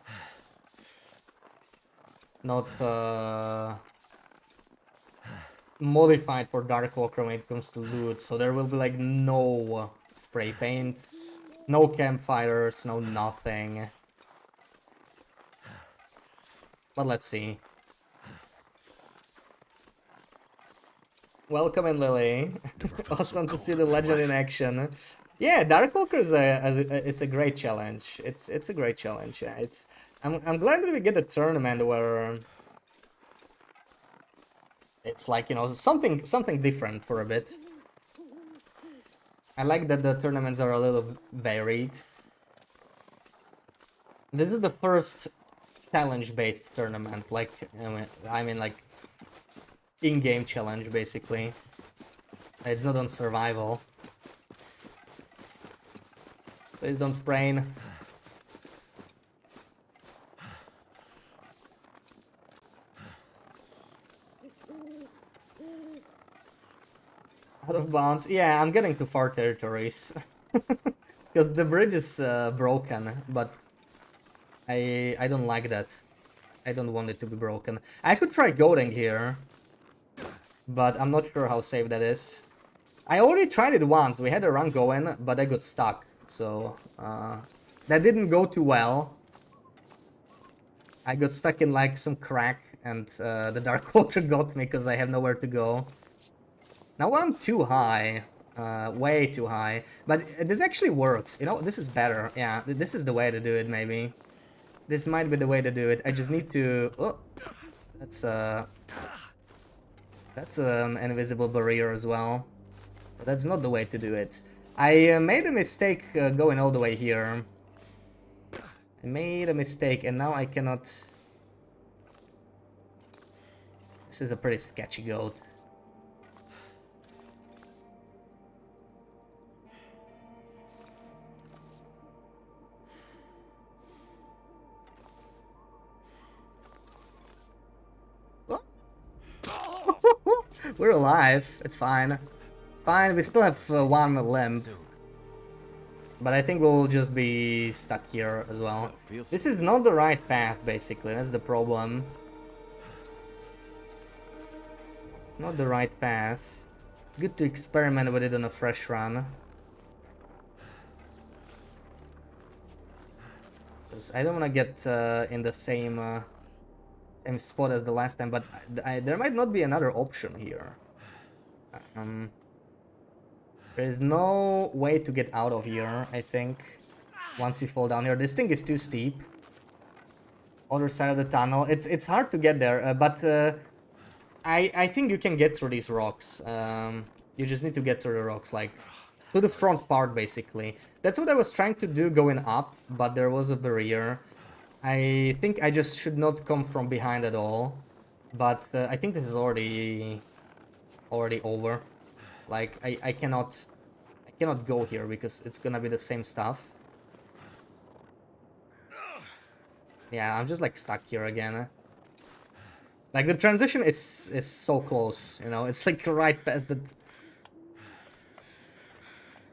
modified for Darkwalker when it comes to loot, so there will be, like, no spray paint, no campfires, no nothing. But let's see. Welcome in, Lily. Awesome to see the legend in action. Yeah, Darkwalker is it's a great challenge. It's a great challenge. Yeah, I'm glad that we get a tournament where it's like, you know, something different for a bit. I like that the tournaments are a little varied. This is the first challenge-based tournament, like I mean like in-game challenge, basically. It's not on survival. Please don't sprain. Out of bounds. Yeah, I'm getting to far territories. Because the bridge is broken, but I don't like that. I don't want it to be broken. I could try goading here, but I'm not sure how safe that is. I already tried it once. We had a run going, but I got stuck. So that didn't go too well. I got stuck in like some crack and the Darkwalker got me because I have nowhere to go. Now I'm too high, way too high, but this actually works. You know, this is better. Yeah, this is the way to do it, maybe. This might be the way to do it. I just need to... Oh, that's an invisible barrier as well. So that's not the way to do it. I made a mistake going all the way here. I made a mistake and now I cannot... This is a pretty sketchy goat. We're alive. It's fine. It's fine. We still have one limb. But I think we'll just be stuck here as well. This is not the right path, basically. That's the problem. It's not the right path. Good to experiment with it on a fresh run. Because I don't want to get in the same spot as the last time, but there might not be another option here. There is no way to get out of here, I think, once you fall down here. This thing is too steep. Other side of the tunnel. It's hard to get there, but I think you can get through these rocks. You just need to get through the rocks, like, to the front part, basically. That's what I was trying to do going up, but there was a barrier. I think I just should not come from behind at all. But I think this is already over. Like, I cannot go here because it's gonna be the same stuff. Yeah, I'm just like stuck here again. Like the transition is so close, you know. It's like right past the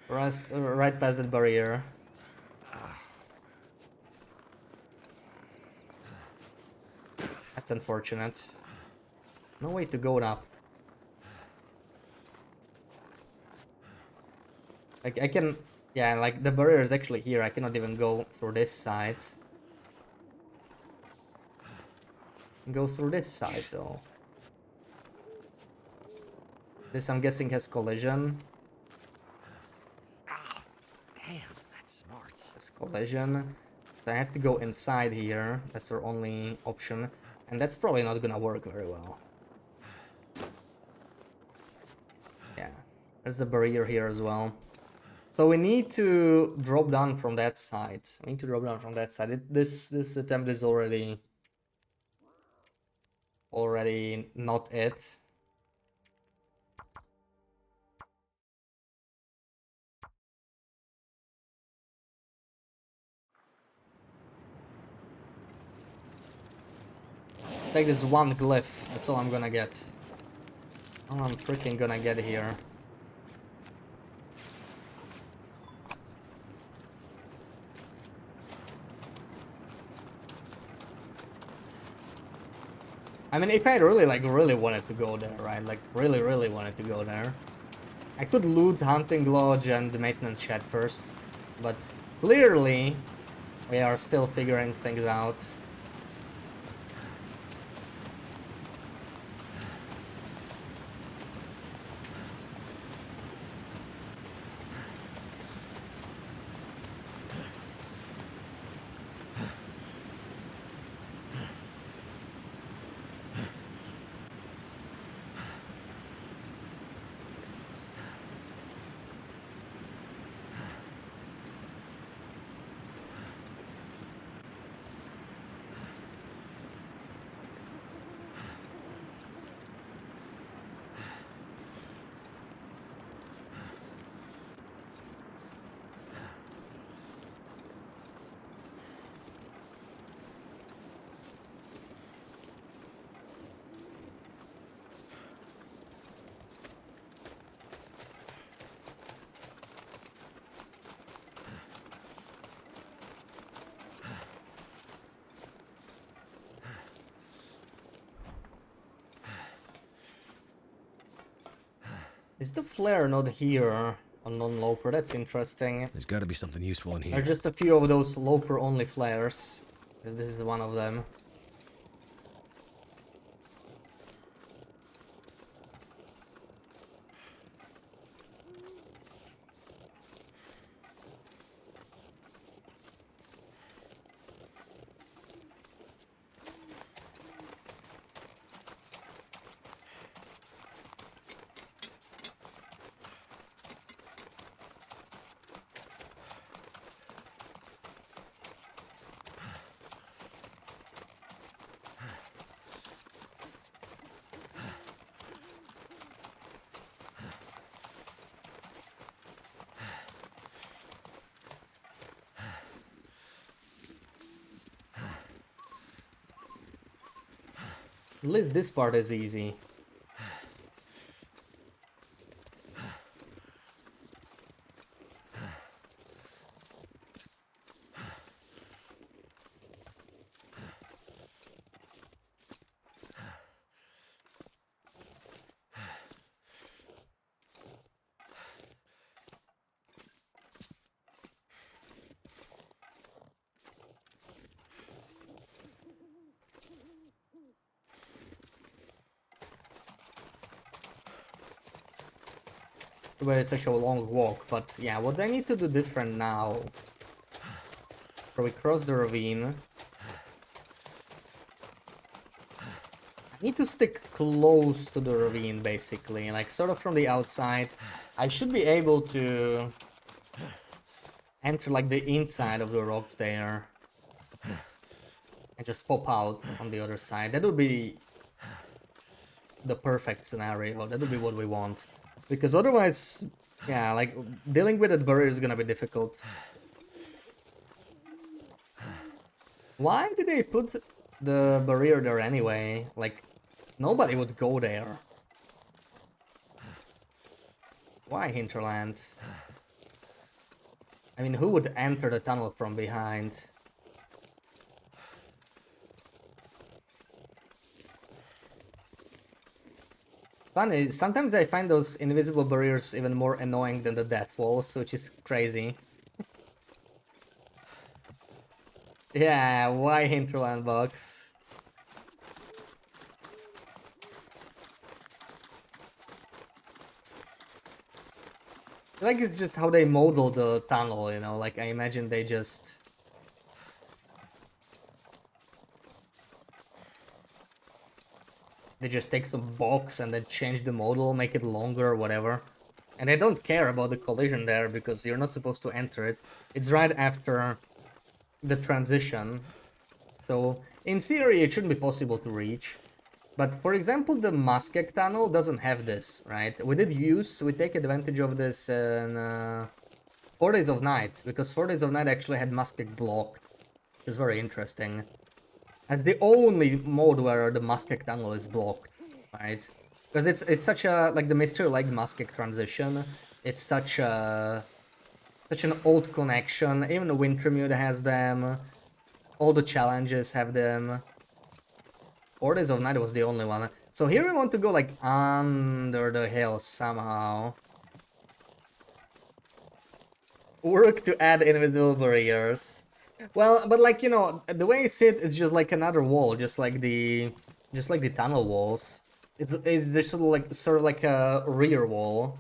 right past that barrier. That's unfortunate. No way to go up. Like I can, yeah, like the barrier is actually here. I cannot even go through this side. Go through this side though. This I'm guessing has collision. Ah, damn, that's smart. Has collision. So I have to go inside here. That's our only option. And that's probably not gonna work very well. Yeah. There's a barrier here as well. So we need to drop down from that side. We need to drop down from that side. This attempt is already not it. Take this one glyph. That's all I'm gonna get. All I'm freaking gonna get here. I mean, if I really wanted to go there, right? Like really wanted to go there, I could loot Hunting Lodge and the maintenance shed first, but clearly we are still figuring things out. Is the flare not here on non-loper? That's interesting. There's got to be something useful in here. There's just a few of those loper-only flares. This is one of them. At least this part is easy. Where it's such a long walk, but yeah, what I need to do different now. So we cross the ravine. I need to stick close to the ravine, basically, like sort of from the outside. I should be able to enter like the inside of the rocks there and just pop out on the other side. That would be the perfect scenario. That would be what we want. Because otherwise, yeah, like dealing with that barrier is gonna be difficult. Why did they put the barrier there anyway? Like, nobody would go there. Why hinterland? I mean, who would enter the tunnel from behind? Funny, sometimes I find those invisible barriers even more annoying than the death walls, which is crazy. Yeah, why hinterland box? I feel like it's just how they model the tunnel, you know, like I imagine they just... They just take some box and then change the model, make it longer or whatever. And I don't care about the collision there because you're not supposed to enter it. It's right after the transition. So in theory it shouldn't be possible to reach. But for example, the Muskeg tunnel doesn't have this, right? We take advantage of this in 4 Days of Night, because 4 Days of Night actually had Muskeg blocked, which is very interesting. That's the only mode where the Muskeg tunnel is blocked, right? Because it's such a, like the Mystery Lake Muskeg transition, it's such an old connection. Even the Wintermute has them, all the challenges have them. 4 Days of Night was the only one. So here we want to go like under the hill somehow. Work to add invisible barriers. Well, but like, you know, the way I see it is just like another wall, just like the tunnel walls. It's just sort of like a rear wall.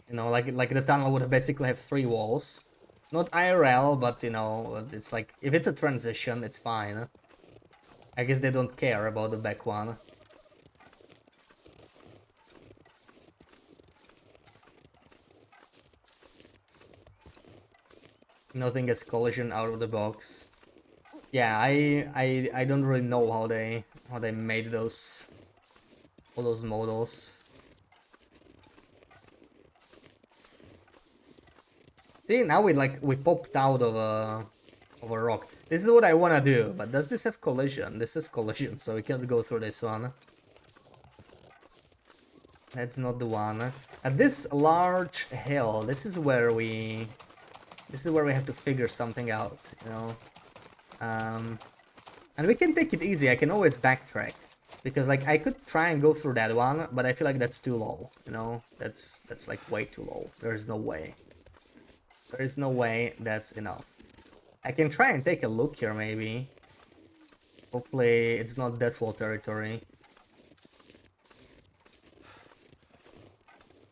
You know, like the tunnel would basically have 3 walls. Not IRL, but you know, it's like if it's a transition, it's fine. I guess they don't care about the back one. Nothing gets collision out of the box. Yeah, I don't really know how they made those all those models. See, now we popped out of a rock. This is what I wanna do, but does this have collision? This is collision, so we can't go through this one. That's not the one. At this large hill, this is where we have to figure something out, you know. And we can take it easy. I can always backtrack, because like I could try and go through that one, but I feel like that's too low, you know. That's like way too low. There's no way. There is no way that's enough. I can try and take a look here, maybe. Hopefully it's not Death Wall territory.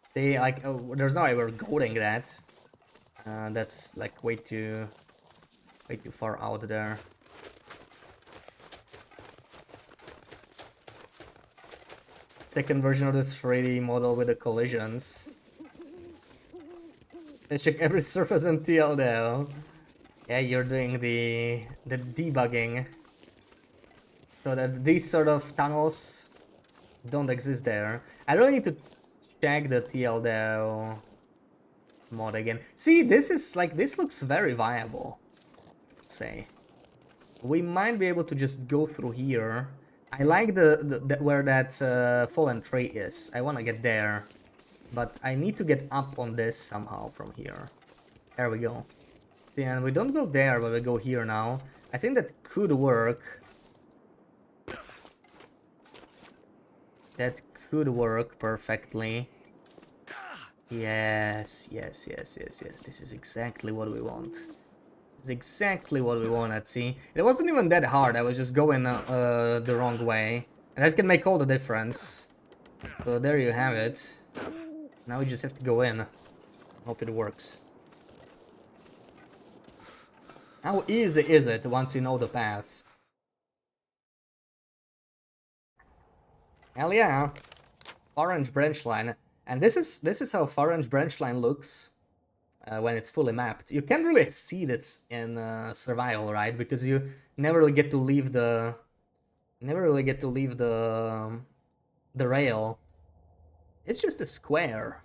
See, like, oh, there's no way we're goading that. That's like way too far out there. Second version of the 3D model with the collisions. Let's check every surface in TL though. Yeah, you're doing the debugging, so that these sort of tunnels don't exist there. I really need to check the TL though mod again. See, this looks very viable. Let's say we might be able to just go through here. I like where that fallen tree is. I want to get there. But I need to get up on this somehow from here. There we go. See, and we don't go there, but we go here now. I think that could work. That could work perfectly. Yes, yes, yes, yes, yes. This is exactly what we want. This is exactly what we wanted, see? It wasn't even that hard, I was just going the wrong way. And that can make all the difference. So there you have it. Now we just have to go in. Hope it works. How easy is it once you know the path? Hell yeah. Orange branch line. And this is how orange branch line looks when it's fully mapped. You can't really see this in survival, right? Because you never really get to leave the the rail. It's just a square.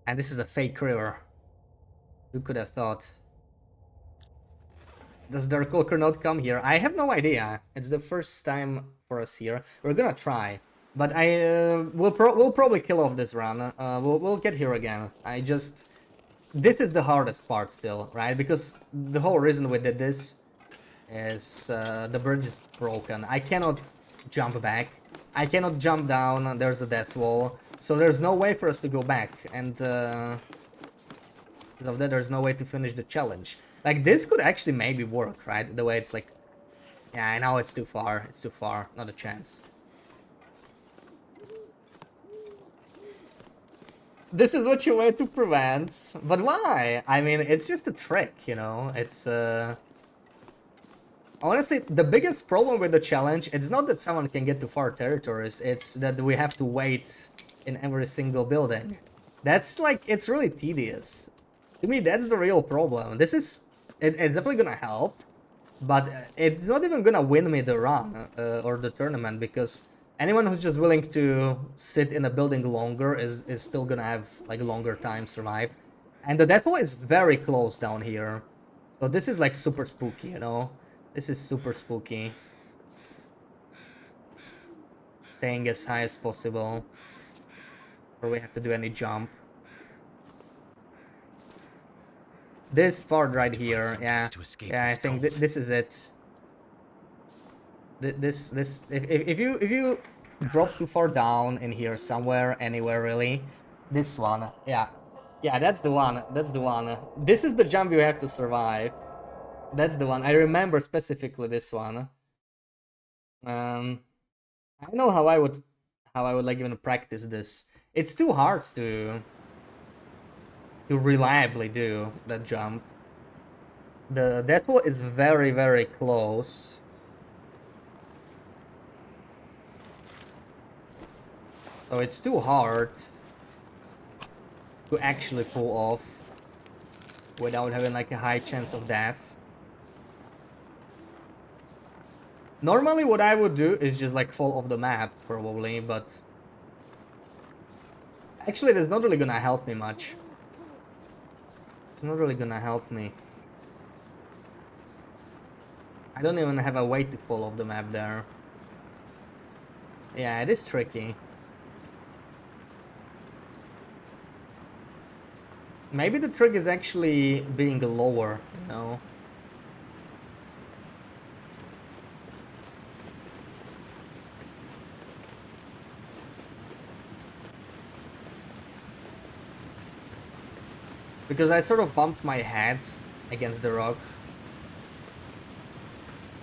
And this is a fake river. Who could have thought? Does Darkwalker not come here? I have no idea. It's the first time for us here. We're gonna try. But we'll probably kill off this run. We'll get here again. This is the hardest part still, right? Because the whole reason we did this is the bridge is broken. I cannot jump back. I cannot jump down. There's a death wall. So there's no way for us to go back. And because of that, there's no way to finish the challenge. Like, this could actually maybe work, right? The way it's like... Yeah, I know it's too far. It's too far. Not a chance. This is what you want to prevent. But why? I mean, it's just a trick, you know? It's, honestly, the biggest problem with the challenge, it's not that someone can get to far territories, it's that we have to wait in every single building. That's like, it's really tedious. To me, that's the real problem. This is, it's definitely gonna help, but it's not even gonna win me the run or the tournament, because anyone who's just willing to sit in a building longer is still gonna have like longer time survived. And the death wall is very close down here. So this is like super spooky, you know? This is super spooky. Staying as high as possible. Or we have to do any jump. This part right here, yeah. Yeah, I think this is it. If you drop too far down in here somewhere, anywhere really, this one, yeah. Yeah, that's the one, that's the one. This is the jump you have to survive. That's the one. I remember specifically this one. I know how I would like even practice this. It's too hard to reliably do that jump. The death wall is very, very close. So it's too hard to actually pull off without having like a high chance of death. Normally what I would do is just like fall off the map probably, but actually that's not really gonna help me much. It's not really gonna help me. I don't even have a way to fall off the map there. Yeah, it is tricky. Maybe the trick is actually being lower, you know? Because I sort of bumped my head against the rock.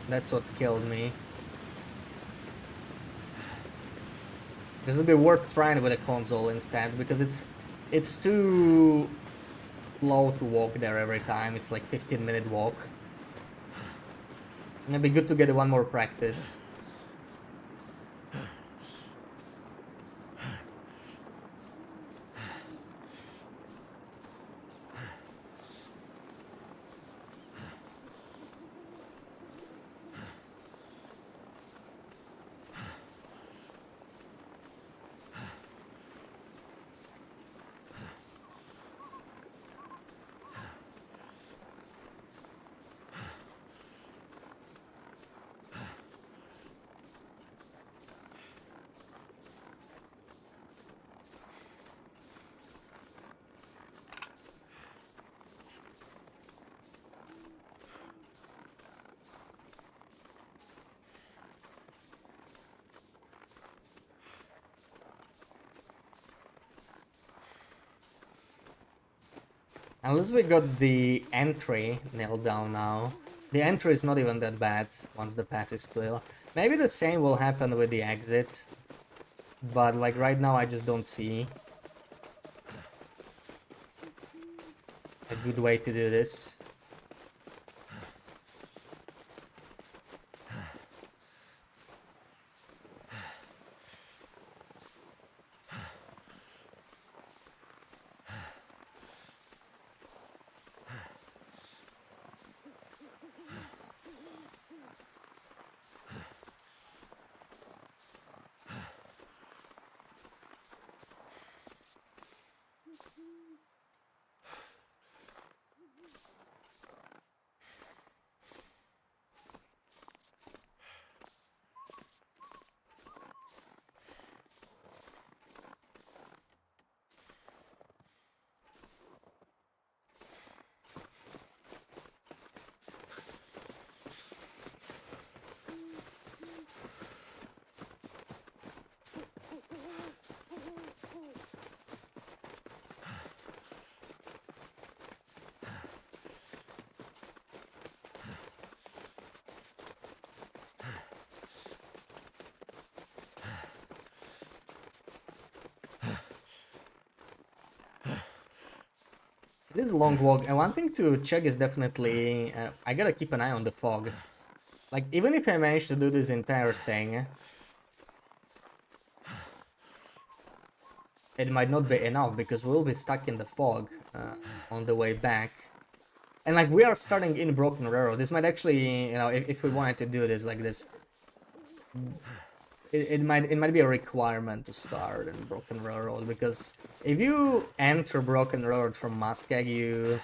That's what killed me. This would be worth trying with a console instead, because it's too slow to walk there every time. It's like 15-minute walk. It'd be good to get one more practice. Unless we got the entry nailed down now. The entry is not even that bad once the path is clear. Maybe the same will happen with the exit. But like right now I just don't see a good way to do this. It is a long walk, and one thing to check is definitely I gotta keep an eye on the fog. Like, even if I manage to do this entire thing, it might not be enough because we'll be stuck in the fog on the way back. And like, we are starting in Broken Railroad. This might actually, you know, if we wanted to do this like this, it might be a requirement to start in Broken Railroad, because if you enter Broken Railroad from Muskeg, you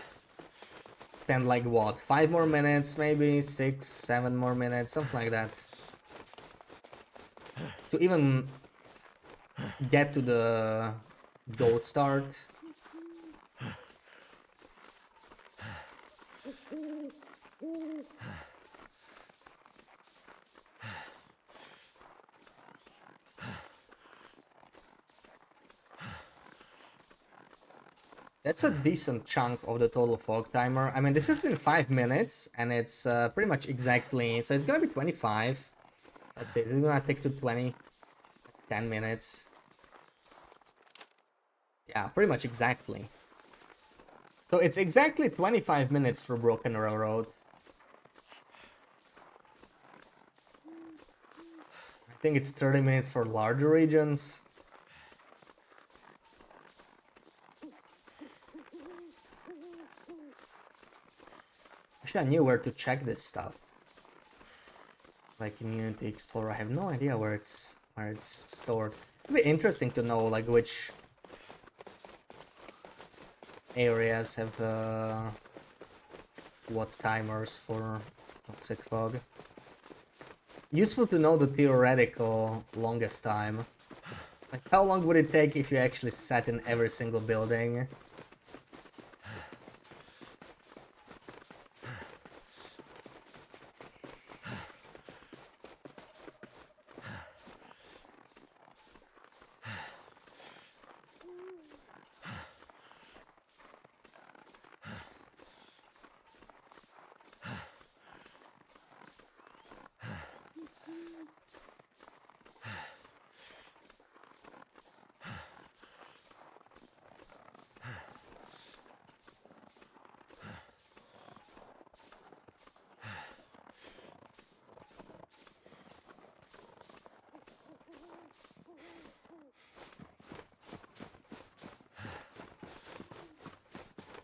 spend like what, 5 more minutes, maybe 6, 7 more minutes, something like that, to even get to the goat start. That's a decent chunk of the total fog timer. I mean, this has been 5 minutes, and it's pretty much exactly, so it's gonna be 25. Let's see, it's gonna take to 20, 10 minutes. Yeah, pretty much exactly. So it's exactly 25 minutes for Broken Railroad. I think it's 30 minutes for larger regions. Actually, I knew where to check this stuff. Like Community Explorer, I have no idea where it's stored. It'd be interesting to know like which areas have what timers for toxic fog. Useful to know the theoretical longest time. Like, how long would it take if you actually sat in every single building?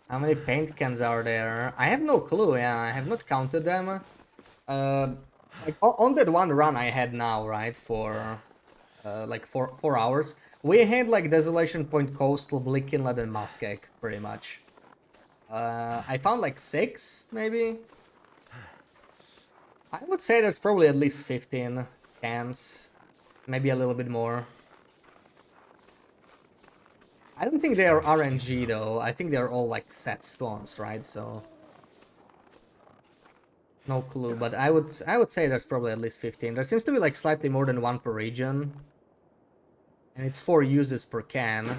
How many paint cans are there? I have no clue, yeah, I have not counted them. Like on that one run I had now, right, for like 4 hours, we had like Desolation Point, Coastal, Bleak Inlet, and Muskeg, pretty much. I found like 6, maybe? I would say there's probably at least 15 cans, maybe a little bit more. I don't think they are RNG though. I think they're all like set spawns, right? So no clue, but I would say there's probably at least 15. There seems to be like slightly more than 1 per region. And it's 4 uses per can.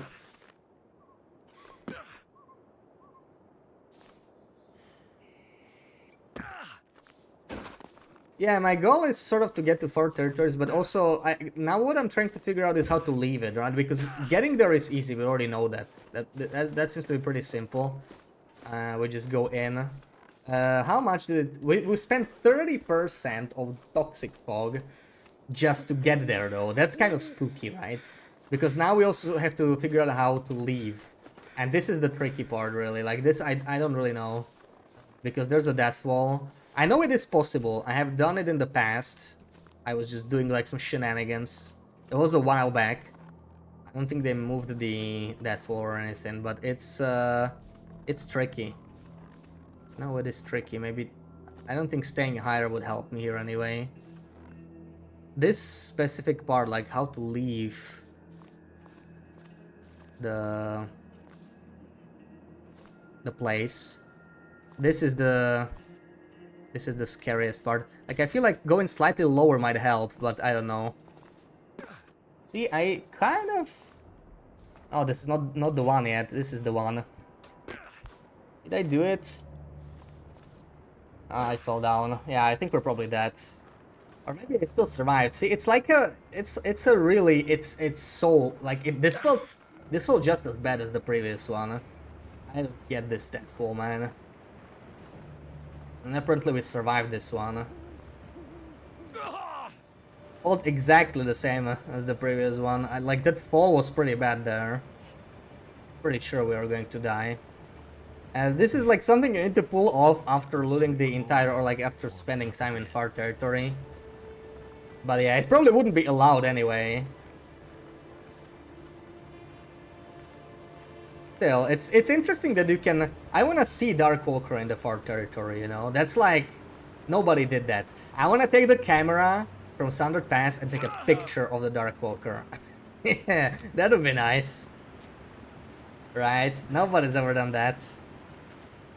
Yeah, my goal is sort of to get to far territories, but also now what I'm trying to figure out is how to leave it, right? Because getting there is easy. We already know that. That seems to be pretty simple. We just go in. How much did we spent 30% of toxic fog just to get there, though? That's kind of spooky, right? Because now we also have to figure out how to leave, and this is the tricky part, really. Like this, I don't really know. Because there's a death wall. I know it is possible. I have done it in the past. I was just doing like some shenanigans. It was a while back. I don't think they moved the death wall or anything, but it's tricky. No, it is tricky. Maybe I don't think staying higher would help me here anyway. This specific part, like how to leave the place. This is the scariest part. Like, I feel like going slightly lower might help, but I don't know. See, I kind of... Oh, this is not the one yet. This is the one. Did I do it? I fell down. Yeah, I think we're probably dead. Or maybe I still survived. See, it's like a... It's a really... It's so... Like, this felt just as bad as the previous one. I don't get this death wall, man. And apparently we survived this one. Felt exactly the same as the previous one. Like, that fall was pretty bad there. Pretty sure we are going to die. And this is like something you need to pull off after looting the entire, or like after spending time in far territory. But yeah, it probably wouldn't be allowed anyway. Still, it's interesting that you can... I want to see Darkwalker in the far territory, you know? That's like... Nobody did that. I want to take the camera from Sundered Pass and take a picture of the Darkwalker. Yeah, that would be nice. Right? Nobody's ever done that.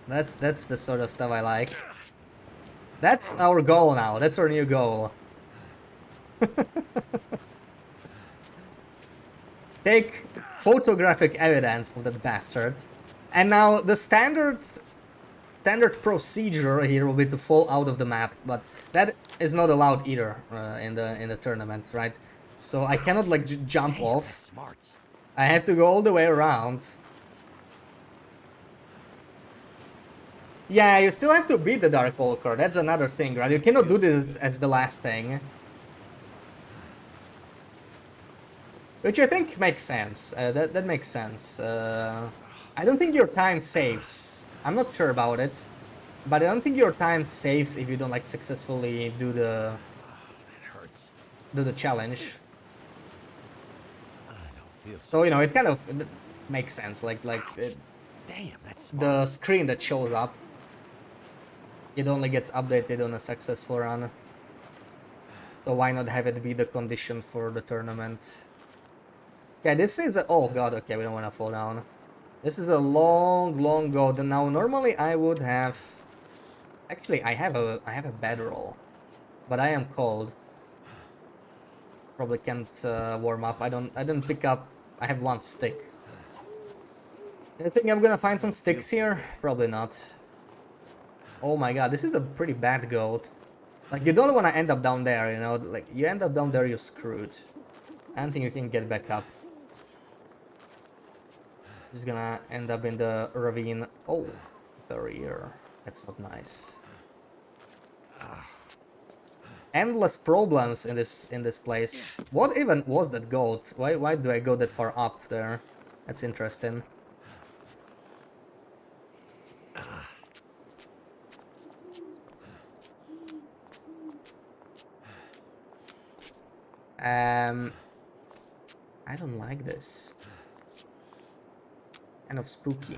That's the sort of stuff I like. That's our goal now. That's our new goal. Take photographic evidence of that bastard. And now the standard procedure here will be to fall out of the map, but that is not allowed either in the tournament, right? So I cannot like jump off. I have to go all the way around. Yeah, you still have to beat the Darkwalker. That's another thing, right? You cannot do this as the last thing. Which I think makes sense. That makes sense. I don't think your time saves. I'm not sure about it, but I don't think your time saves if you don't like successfully do the challenge. So you know, it kind of makes sense. Damn, that's the screen that shows up. It only gets updated on a successful run. So why not have it be the condition for the tournament? Yeah, this is a... Oh god, okay, we don't want to fall down. This is a long go. Now, normally I would have... Actually, I have a bedroll. But I am cold. Probably can't warm up. I don't pick up... I have one stick. I think I'm gonna find some sticks here? Probably not. Oh my god, this is a pretty bad goat. Like, you don't want to end up down there, you know? Like, you end up down there, you're screwed. I don't think you can get back up. Just gonna end up in the ravine. Oh, barrier. That's not nice. Endless problems in this place. What even was that goat? Why do I go that far up there? That's interesting. I don't like this. Kind of spooky.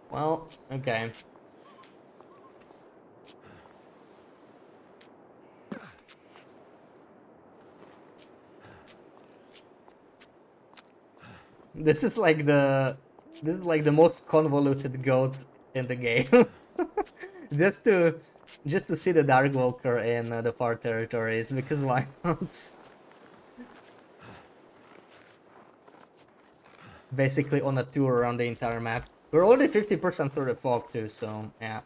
Well, okay. This is like the most convoluted goat in the game. just to see the Darkwalker in the far territories, because why not? basically on a tour around the entire map. We're already 50% through the fog too, so yeah.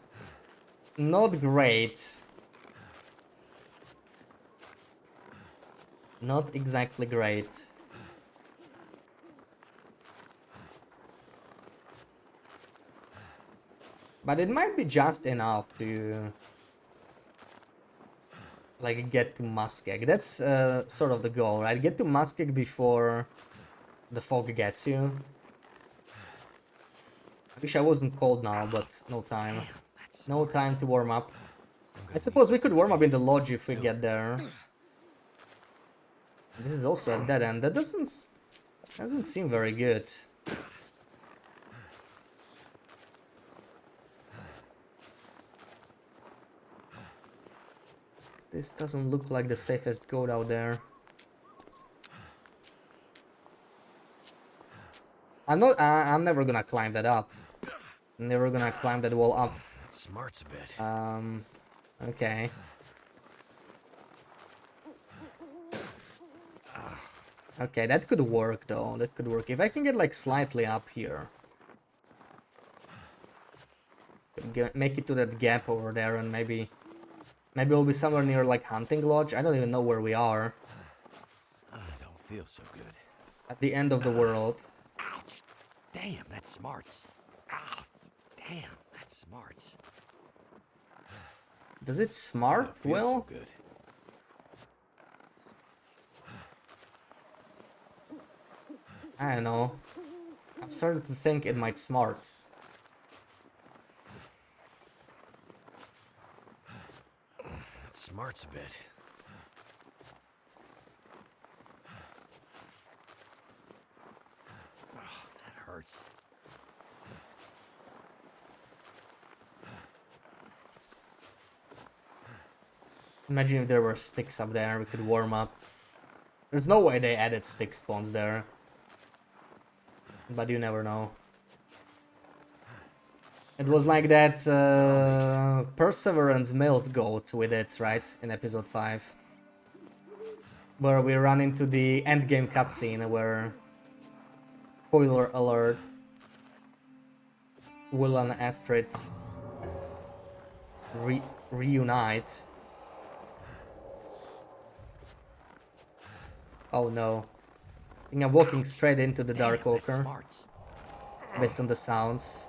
Not great. Not exactly great. But it might be just enough to like get to Muskeg. That's sort of the goal, right? Get to Muskeg before the fog gets you. I wish I wasn't cold now, but no time. Damn, that's No smart. time to warm up. I'm gonna I need suppose some we could first warm up in aid the lodge if we soon. get there. This is also a dead end. That doesn't seem very good. This doesn't look like the safest goat out there. I'm never gonna climb that up. Never gonna climb that wall up. That smarts a bit. Okay. Okay, that could work though. That could work. If I can get like slightly up here. Make it to that gap over there and maybe we'll be somewhere near like hunting lodge. I don't even know where we are. I don't feel so good. At the end of the world. Ouch! Damn, that smarts. Ah, damn, that smarts. Does it I don't smart? feel Well, so good. I don't know. I'm starting to think it might smart. That smarts a bit. Oh, that hurts. Imagine if there were sticks up there, we could warm up. There's no way they added stick spawns there. But you never know. It was like that Perseverance milk goat with it, right? In episode 5. Where we run into the endgame cutscene where... Spoiler alert. Will and Astrid reunite. Oh no. I think I'm walking straight into the Damn, that Darkwalker. smarts. Based on the sounds.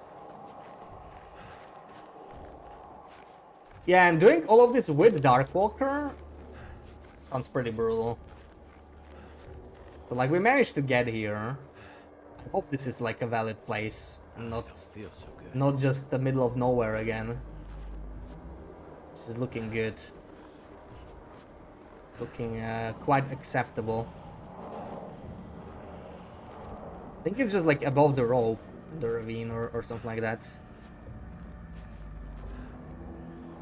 Yeah, and doing all of this with Darkwalker sounds pretty brutal. So like we managed to get here. I hope this is like a valid place and I don't feel so good. not just the middle of nowhere again. This is looking good. Looking quite acceptable. I think it's just like above the rope, the ravine or something like that.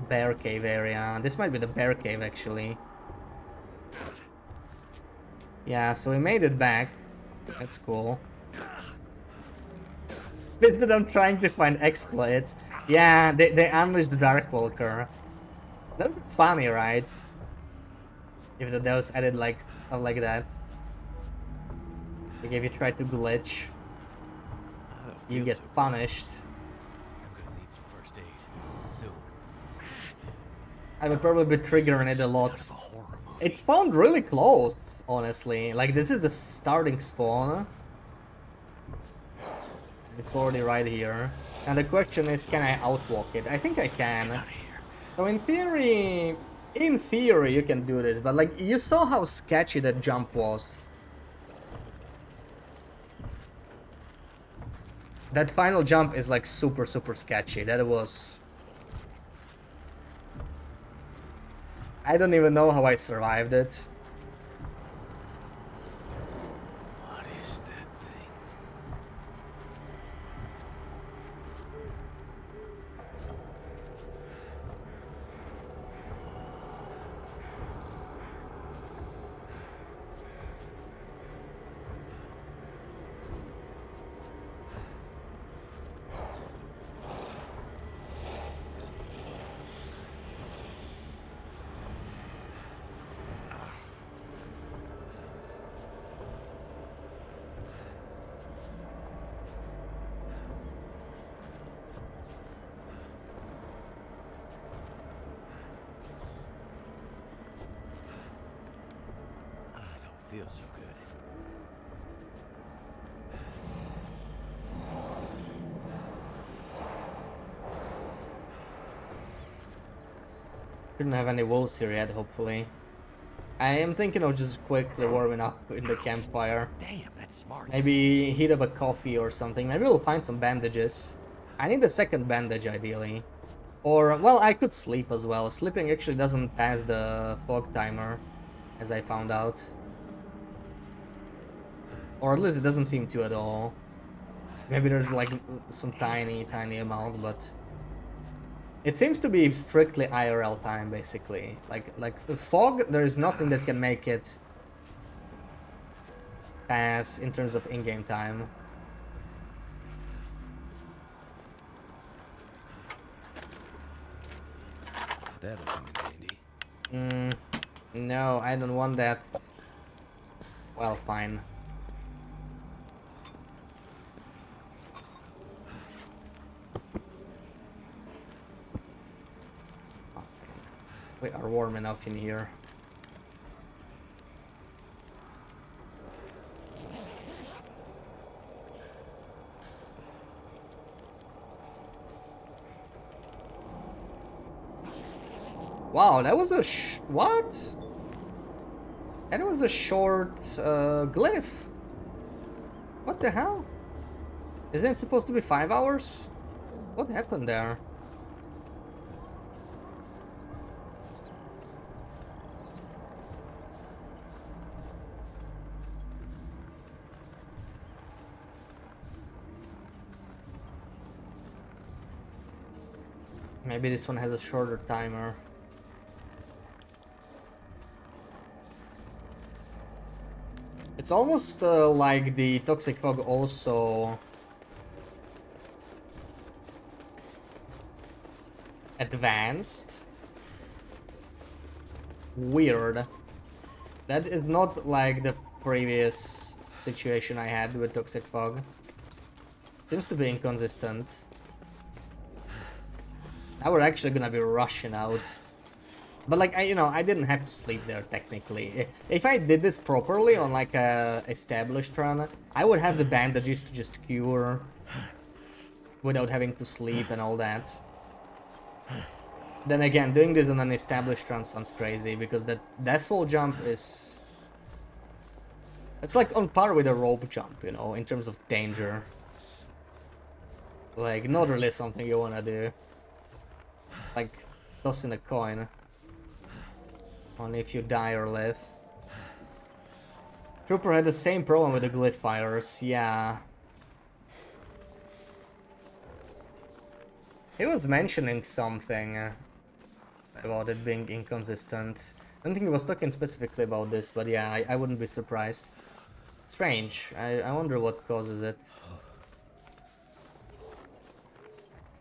Bear cave area. This might be the bear cave actually. Yeah, so we made it back. That's cool. That I'm trying to find exploits. Yeah, they unleashed the Darkwalker. That'd be funny, right? If the devs added like stuff like that. Like if you try to glitch, I don't you feel get so good. punished. I'm gonna need some first aid soon. I would probably be triggering it a Out lot. of a horror movie. It spawned really close, honestly. Like this is the starting spawn. It's already right here. And the question is, can I outwalk it? I think I can. Out of here. So in theory, you can do this, but like you saw how sketchy that jump was. That final jump is like super sketchy. That was... I don't even know how I survived it. What is that thing? feels so good. Shouldn't have any wolves here yet, hopefully. I am thinking of just quickly warming up in the campfire. Damn, that's smart. Maybe heat up a coffee or something. Maybe we'll find some bandages. I need a second bandage, ideally. Or, well, I could sleep as well. Sleeping actually doesn't pass the fog timer, as I found out. Or at least it doesn't seem to at all. Maybe there's like some tiny amount, but... It seems to be strictly IRL time, basically. Like fog, there is nothing that can make it pass in terms of in-game time. That'll come in handy. No, I don't want that. Well, fine. We are warm enough in here. Wow, that was a what? That was a short glyph. What the hell? Isn't it supposed to be 5 hours? What happened there? Maybe this one has a shorter timer. It's almost like the toxic fog also advanced. Weird. That is not like the previous situation I had with toxic fog. Seems to be inconsistent. Now we're actually gonna be rushing out. But like, I didn't have to sleep there technically. If I did this properly on like a established run, I would have the bandages to just cure without having to sleep and all that. Then again, doing this on an established run sounds crazy because that deathfall jump is... It's like on par with a rope jump, in terms of danger. Like, not really something you wanna do. It's like tossing a coin. Only if you die or live. Trooper had the same problem with the glyph fires, yeah. He was mentioning something about it being inconsistent. I don't think he was talking specifically about this, but yeah, I wouldn't be surprised. Strange. I wonder what causes it.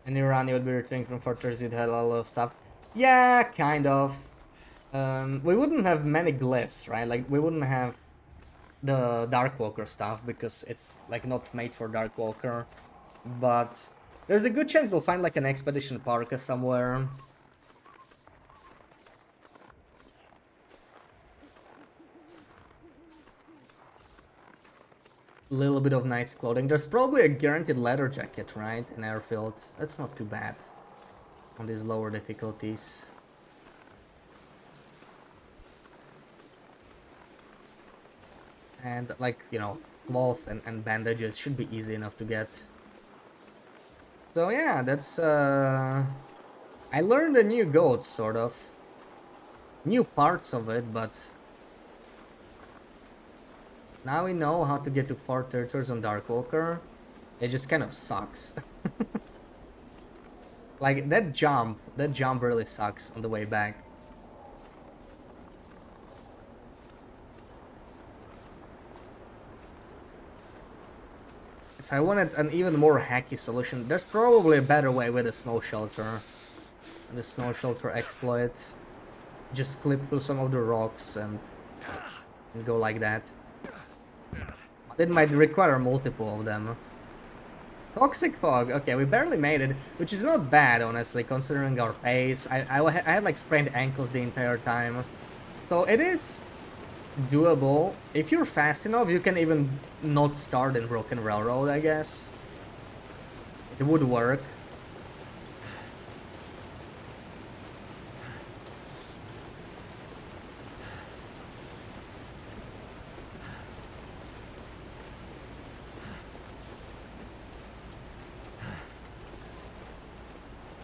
In Iran, you would be returning from Fortress, you'd have a lot of stuff. Yeah, kind of. We wouldn't have many glyphs, right? Like, we wouldn't have the Darkwalker stuff because it's like not made for Darkwalker. But there's a good chance we'll find like an expedition parka somewhere. Little bit of nice clothing. There's probably a guaranteed leather jacket, right? In Airfield. That's not too bad on these lower difficulties. And like, cloth and bandages should be easy enough to get. So yeah, that's I learned a new goat, sort of. New parts of it, but now we know how to get to Fort Territories on Darkwalker. It just kind of sucks. Like, that jump really sucks on the way back. If I wanted an even more hacky solution, there's probably a better way with a snow shelter. The snow shelter exploit. Just clip through some of the rocks and go like that. It might require multiple of them. Toxic fog. Okay, we barely made it, which is not bad, honestly, considering our pace. I had like sprained ankles the entire time. So it is doable. If you're fast enough, you can even not start in Broken Railroad, I guess. It would work.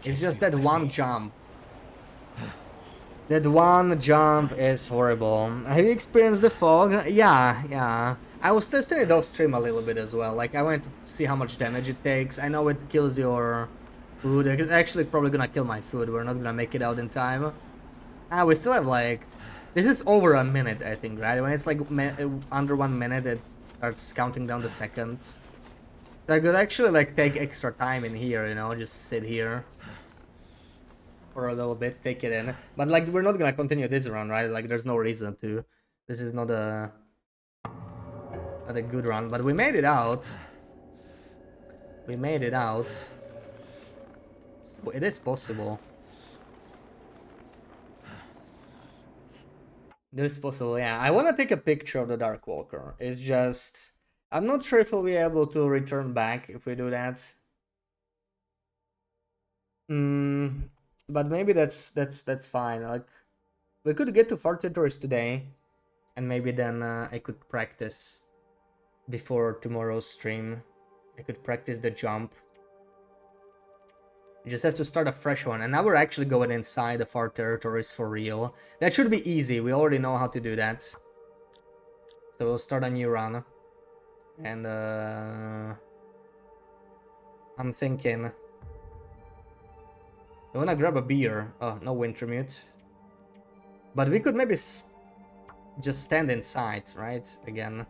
It's just that one jump. That one jump is horrible. Have you experienced the fog? Yeah. I was testing it off stream a little bit as well. Like, I wanted to see how much damage it takes. I know it kills your food. It's actually probably gonna kill my food. We're not gonna make it out in time. Ah, we still have like... This is over a minute, I think, right? When it's like under 1 minute, it starts counting down the seconds. So I could actually like take extra time in here, you know, just sit here for a little bit, take it in. But like, we're not gonna continue this run, right? Like, there's no reason to. This is not a good run, but we made it out. We made it out. So it is possible. It is possible, yeah. I want to take a picture of the Darkwalker. It's just... I'm not sure if we'll be able to return back if we do that. But maybe that's fine. Like, we could get to far territories today, and maybe then I could practice before tomorrow's stream. I could practice the jump. You just have to start a fresh one, and now we're actually going inside the far territories for real. That should be easy. We already know how to do that. So we'll start a new run, and I'm thinking. I wanna grab a beer. Oh, no winter mute. But we could maybe just stand inside, right? Again.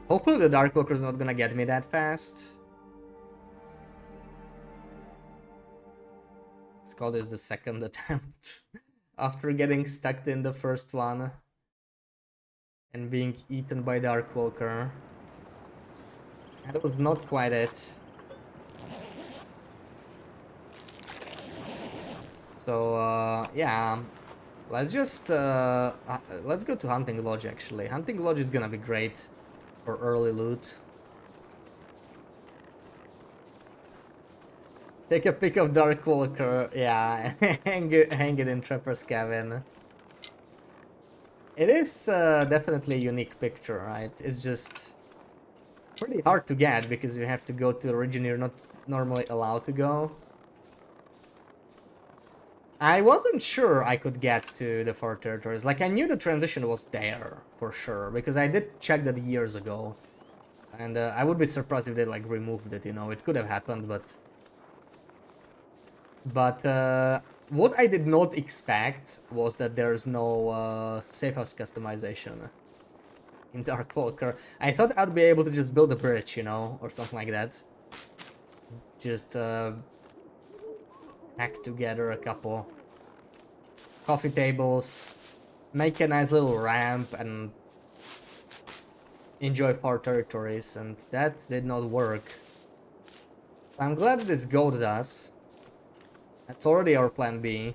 Hopefully the Darkwalker's not gonna get me that fast. Let's call this the second attempt. After getting stuck in the first one. And being eaten by Darkwalker. That was not quite it. So, yeah. Let's just, let's go to Hunting Lodge, actually. Hunting Lodge is gonna be great for early loot. Take a pic of Darkwalker, yeah, hang it in Trapper's Cabin. It is definitely a unique picture, right? It's just pretty hard to get because you have to go to a region you're not normally allowed to go. I wasn't sure I could get to the far territories. Like, I knew the transition was there, for sure, because I did check that years ago. And I would be surprised if they, like, removed it, you know? It could have happened, but... what I did not expect was that there's no safe house customization in Darkwalker. I thought I'd be able to just build a bridge, you know, or something like that. Just hack together a couple coffee tables, make a nice little ramp, and enjoy far territories, and that did not work. I'm glad this goat does. That's already our plan B.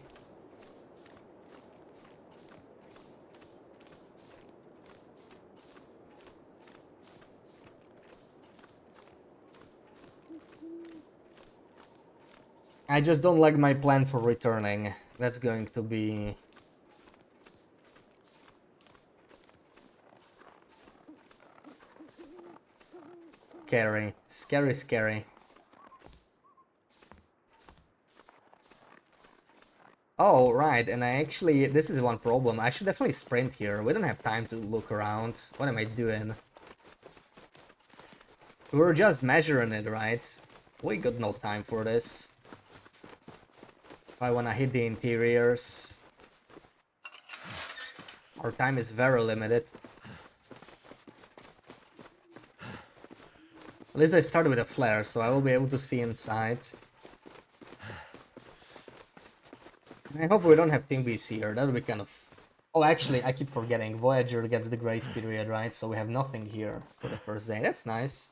I just don't like my plan for returning. That's going to be... scary. Scary. Oh, right, and I actually... This is one problem. I should definitely sprint here. We don't have time to look around. What am I doing? We were just measuring it, right? We got no time for this. If I wanna hit the interiors... Our time is very limited. At least I started with a flare, so I will be able to see inside. I hope we don't have Team BC here, that would be kind of... Oh, actually, I keep forgetting. Voyager gets the grace period, right? So we have nothing here for the first day. That's nice.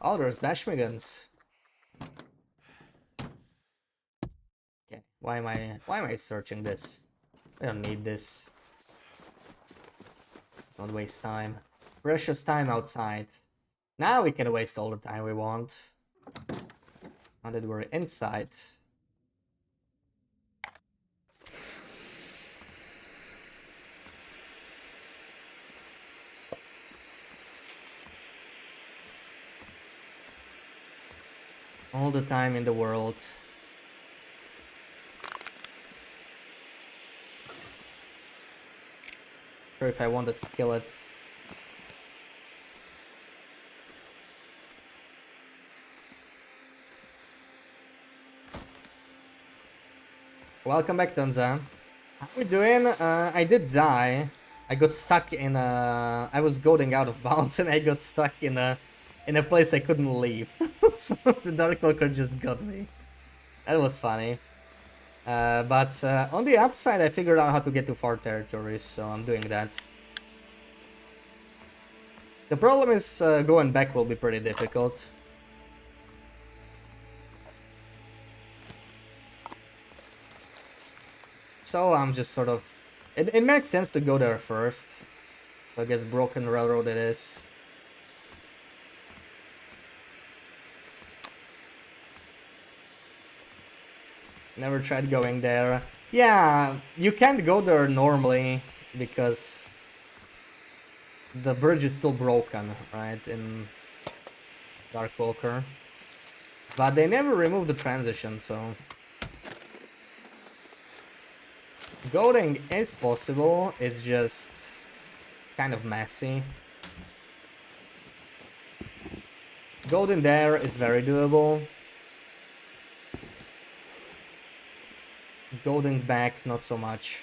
Oh, there's Bashmigans. Okay, why am I searching this? I don't need this. Don't waste time. Precious time outside. Now we can waste all the time we want. Now that we're inside. All the time in the world. Sure, if I want to skillet. Welcome back, Donza. How we doing? I did die. I got stuck in a... I was going out of bounds and I got stuck in a place I couldn't leave. So the Darkwalker just got me. That was funny. But on the upside, I figured out how to get to far territories, so I'm doing that. The problem is going back will be pretty difficult. So I'm just sort of... It makes sense to go there first. So I guess Broken Railroad it is. Never tried going there. Yeah, you can't go there normally because the bridge is still broken, right, in Darkwalker. But they never removed the transition, so... Going is possible, it's just kind of messy. Going there is very doable. Going back, not so much.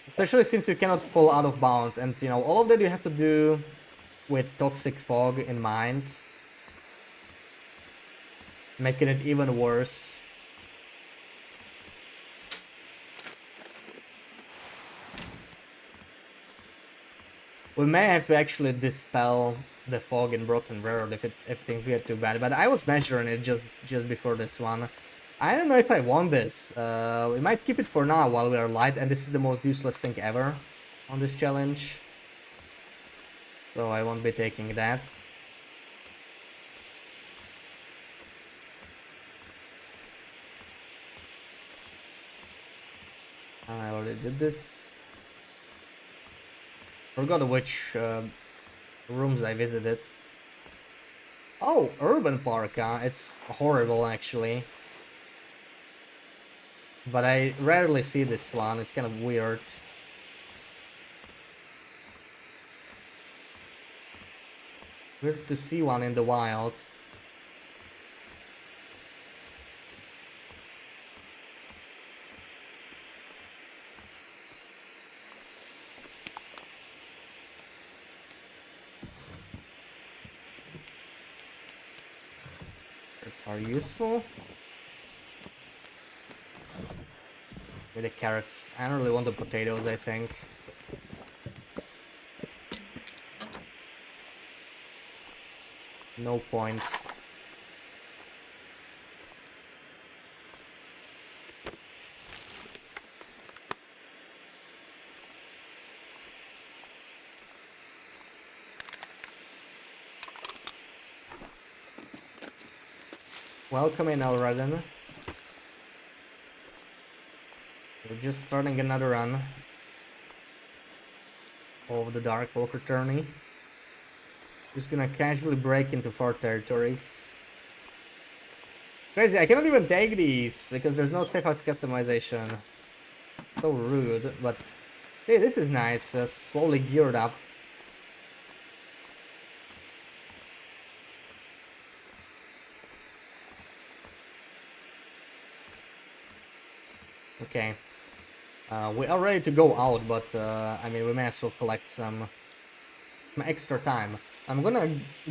Especially since you cannot fall out of bounds, and you know, all of that you have to do with Toxic Fog in mind. Making it even worse. We may have to actually dispel the fog in Broken Railroad if things get too bad, but I was measuring it just before this one. I don't know if I want this. We might keep it for now while we are light, and this is the most useless thing ever on this challenge. So I won't be taking that. I already did this. Forgot which rooms I visited. Oh, Urban Park, it's horrible actually. But I rarely see this one, it's kind of weird. Weird to see one in the wild. Carrots are useful. With the carrots. I don't really want the potatoes, I think. No point. Welcome in, Alraden. We're just starting another run of the Darkwalker Tourney. Just gonna casually break into far territories. Crazy, I cannot even take these because there's no safe house customization. So rude, but hey, this is nice, slowly geared up. Okay, we are ready to go out, but I mean, we may as well collect some extra time. I'm gonna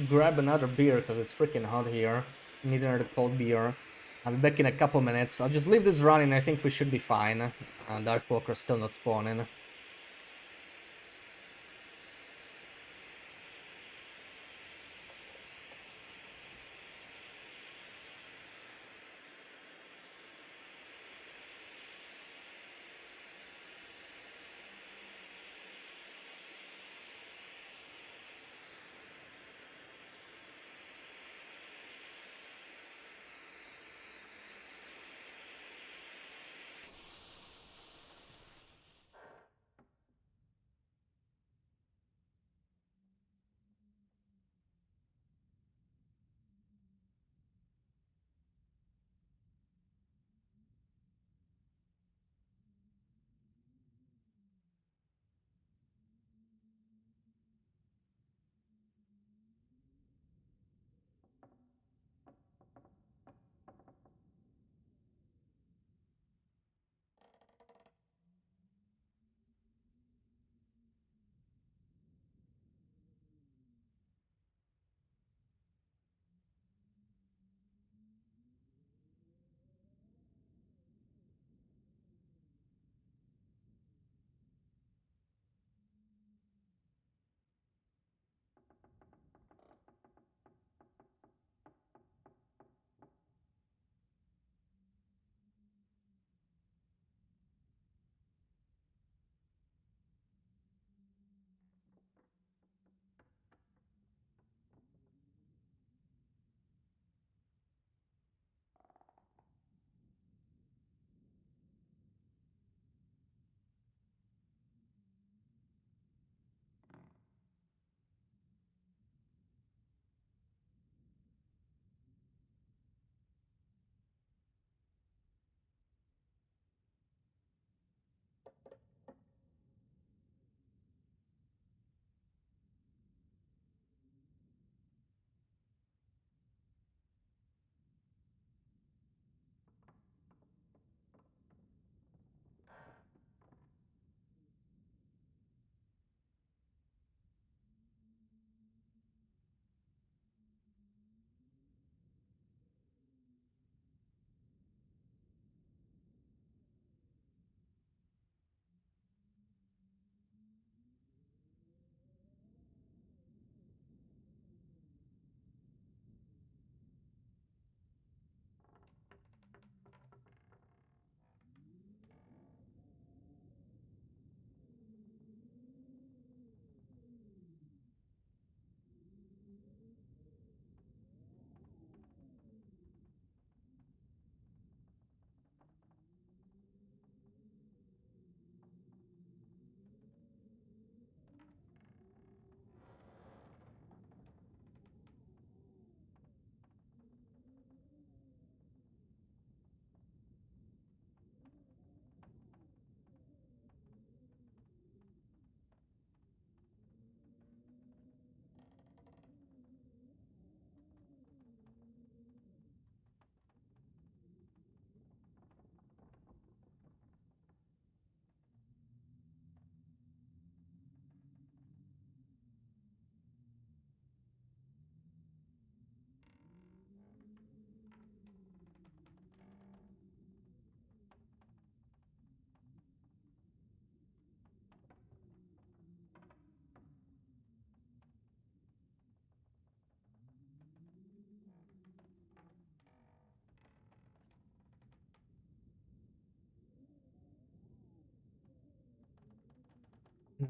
grab another beer because it's freaking hot here. Need another cold beer. I'll be back in a couple minutes. I'll just leave this running. I think we should be fine. Darkwalker's still not spawning.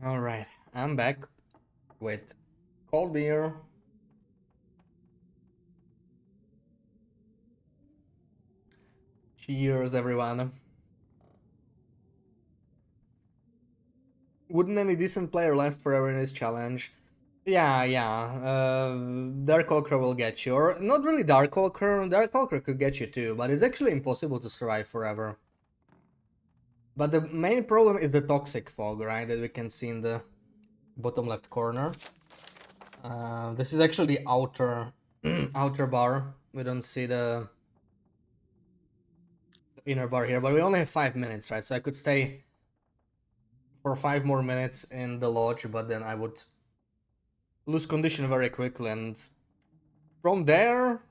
Alright, I'm back with cold beer. Cheers, everyone. Wouldn't any decent player last forever in this challenge? Yeah. Darkwalker will get you. Or not really Darkwalker. Darkwalker could get you too, but it's actually impossible to survive forever. But the main problem is the toxic fog, right? That we can see in the bottom left corner. This is actually the outer outer bar. We don't see the inner bar here, but we only have 5 minutes, right? So I could stay for 5 more minutes in the lodge, but then I would lose condition very quickly, and from there,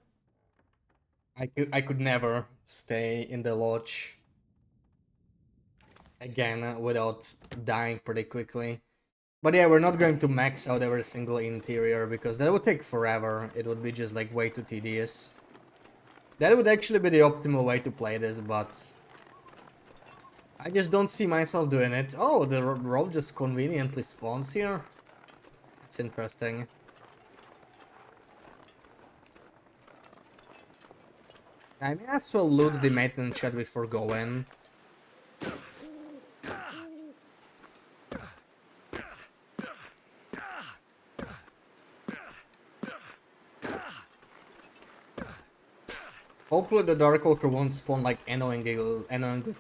I could never stay in the lodge again without dying pretty quickly. But yeah, we're not going to max out every single interior because that would take forever. It would be just like way too tedious. That would actually be the optimal way to play this, but I just don't see myself doing it. Oh, the rope just conveniently spawns here. It's interesting. I may as well loot the maintenance shed before going. Hopefully the Darkwalker won't spawn like annoyingly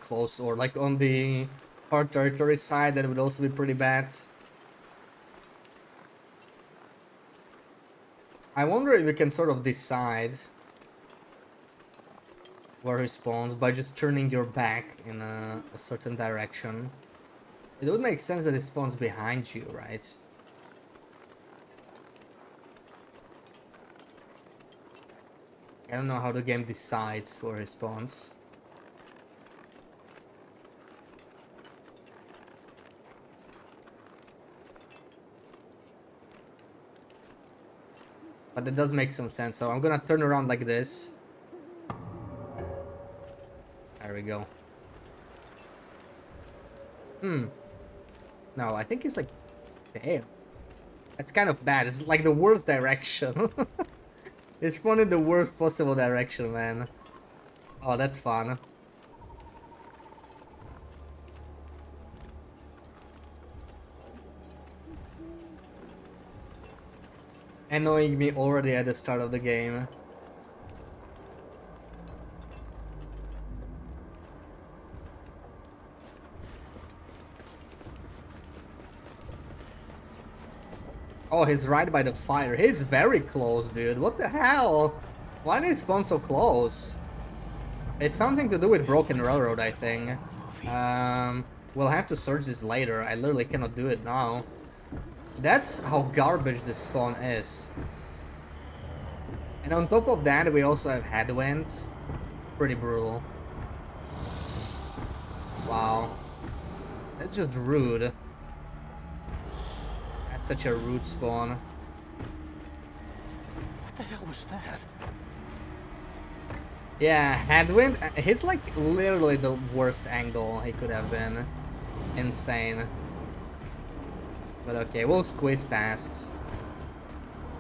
close, or like on the hard territory side. That would also be pretty bad. I wonder if we can sort of decide where he spawns by just turning your back in a certain direction. It would make sense that he spawns behind you, right? I don't know how the game decides where he spawns. But it does make some sense, so I'm gonna turn around like this. There we go. No, I think he's like... Damn. That's kind of bad. It's like the worst direction. It's spawned in the worst possible direction, man. Oh, that's fun. Annoying me already at the start of the game. Oh, he's right by the fire. He's very close, dude. What the hell? Why did he spawn so close? It's something to do with Broken Railroad, I think. We'll have to search this later. I literally cannot do it now. That's how garbage this spawn is. And on top of that, we also have headwinds. Pretty brutal. Wow. That's just rude. That's such a rude spawn. What the hell was that? Yeah, headwind. He's like literally the worst angle he could have been. Insane. But okay, we'll squeeze past.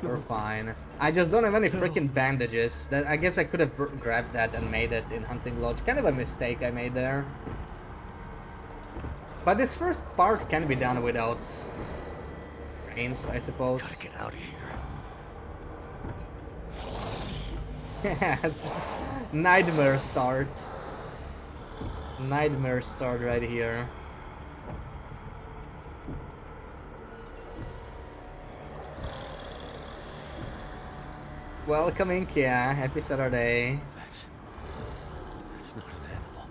We're fine. I just don't have any freaking bandages. That I guess I could have grabbed that and made it in Hunting Lodge. Kind of a mistake I made there. But this first part can be done without brains, I suppose. Gotta get out of here. Yeah, it's just nightmare start. Nightmare start right here. Welcome in, Kia. Happy Saturday. That's not an animal.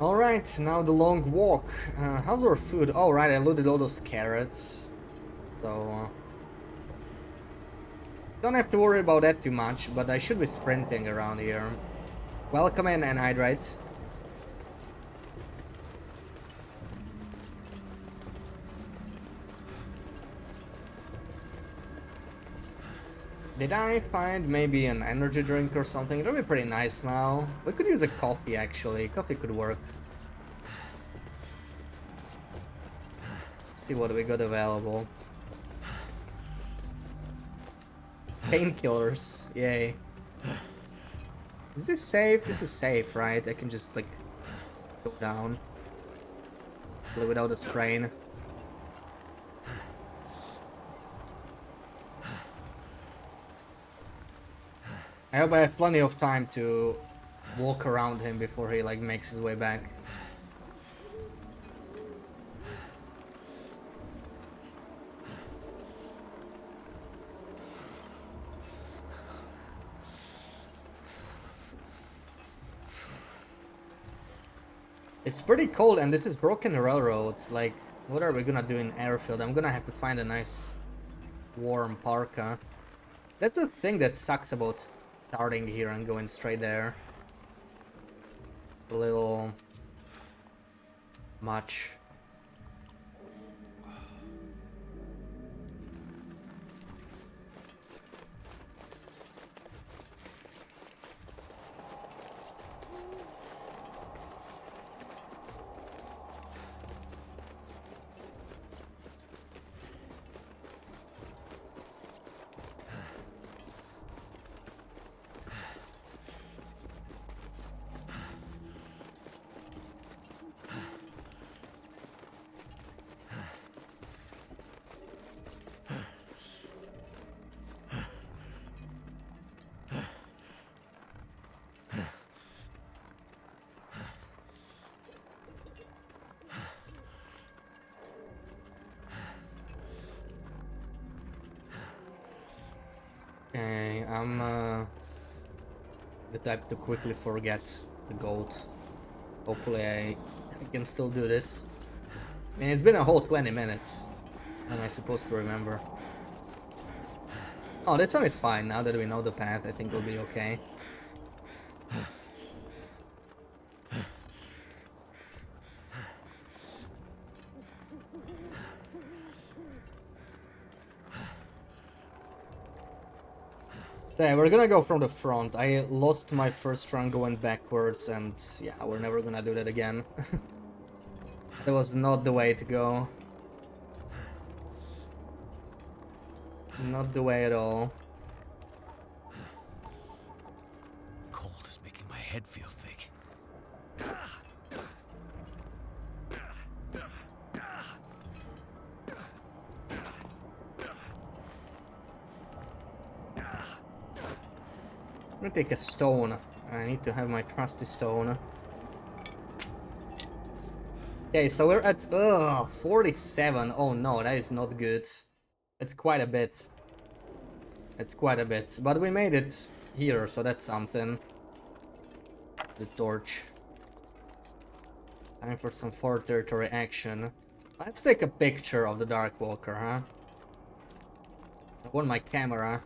Alright, now the long walk. How's our food? Oh, right, I looted all those carrots. So... don't have to worry about that too much, but I should be sprinting around here. Welcome in, Anhydrite. Did I find maybe an energy drink or something? It'll be pretty nice now. We could use a coffee actually. Coffee could work. Let's see what we got available. Painkillers. Yay. Is this safe? This is safe, right? I can just like go down. Without a sprain. I hope I have plenty of time to walk around him before he like makes his way back. It's pretty cold and this is broken railroad. Like, what are we gonna do in airfield? I'm gonna have to find a nice warm parka. That's a thing that sucks about starting here and going straight there. It's a little much. Okay, I'm the type to quickly forget the goat. Hopefully I can still do this. I mean, it's been a whole 20 minutes. How am I supposed to remember? Oh, this one is fine. Now that we know the path, I think we'll be okay. So yeah, we're gonna go from the front. I lost my first run going backwards, and yeah, we're never gonna do that again. That was not the way to go. Not the way at all. Cold is making my head feel thick. I'm gonna take a stone. I need to have my trusty stone. Okay, so we're at 47. Oh no, that is not good. It's quite a bit. It's quite a bit. But we made it here, so that's something. The torch. Time for some far territory action. Let's take a picture of the Darkwalker, huh? I want my camera.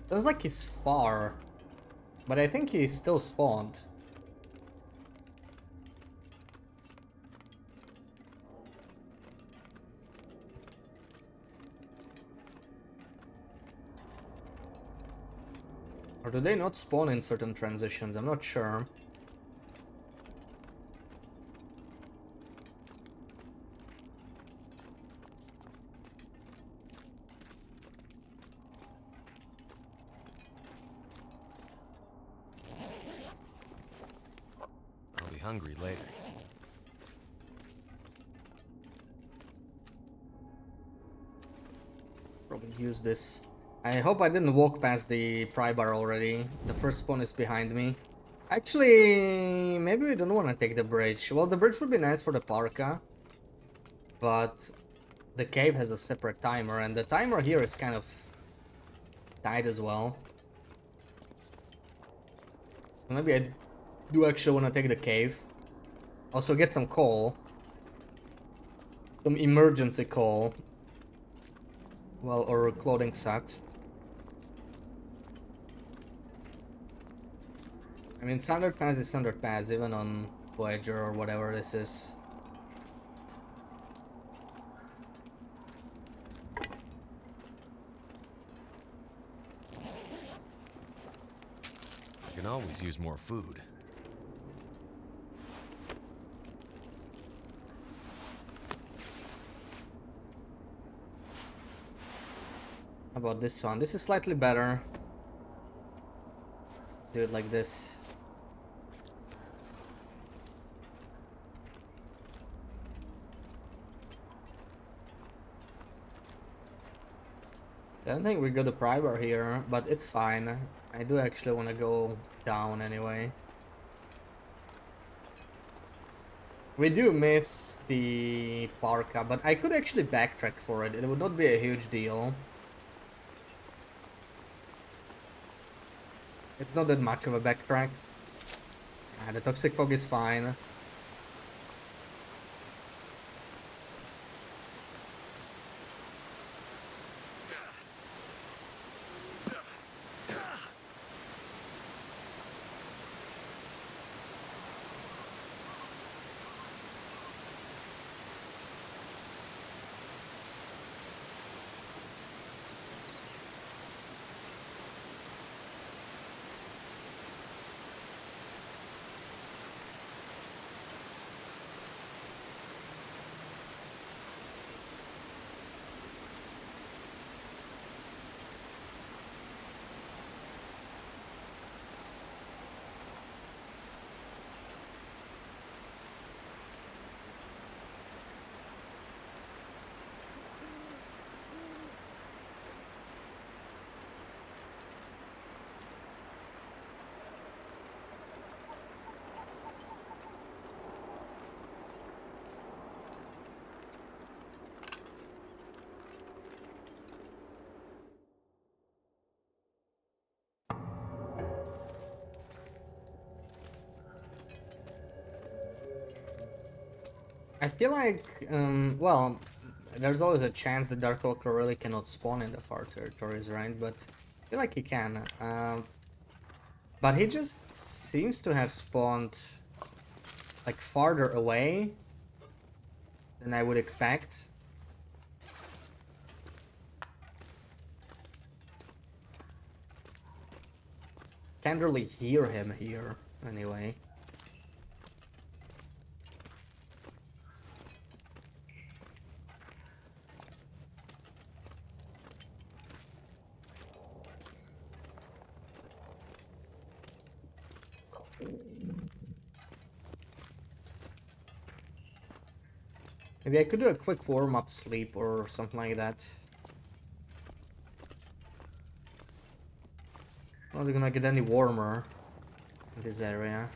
Sounds like he's far, but I think he's still spawned. Or do they not spawn in certain transitions? I'm not sure. I'll be hungry later. Probably use this. I hope I didn't walk past the pry bar already. The first spawn is behind me. Actually, maybe we don't want to take the bridge. Well, the bridge would be nice for the parka, but the cave has a separate timer, and the timer here is kind of tight as well. So maybe I do actually want to take the cave. Also get some coal. Some emergency coal. Well, or clothing sucks. I mean, standard pass is standard pass, even on Voyager or whatever this is. I can always use more food. How about this one? This is slightly better. Do it like this. I don't think we got a primer here, but it's fine. I do actually want to go down anyway. We do miss the parka, but I could actually backtrack for it. It would not be a huge deal. It's not that much of a backtrack. The toxic fog is fine. I feel like, well, there's always a chance that Darkwalker really cannot spawn in the far territories, right? But I feel like he can. But he just seems to have spawned like farther away than I would expect. Can't really hear him here, anyway. Maybe I could do a quick warm-up sleep or something like that. Not gonna get any warmer in this area.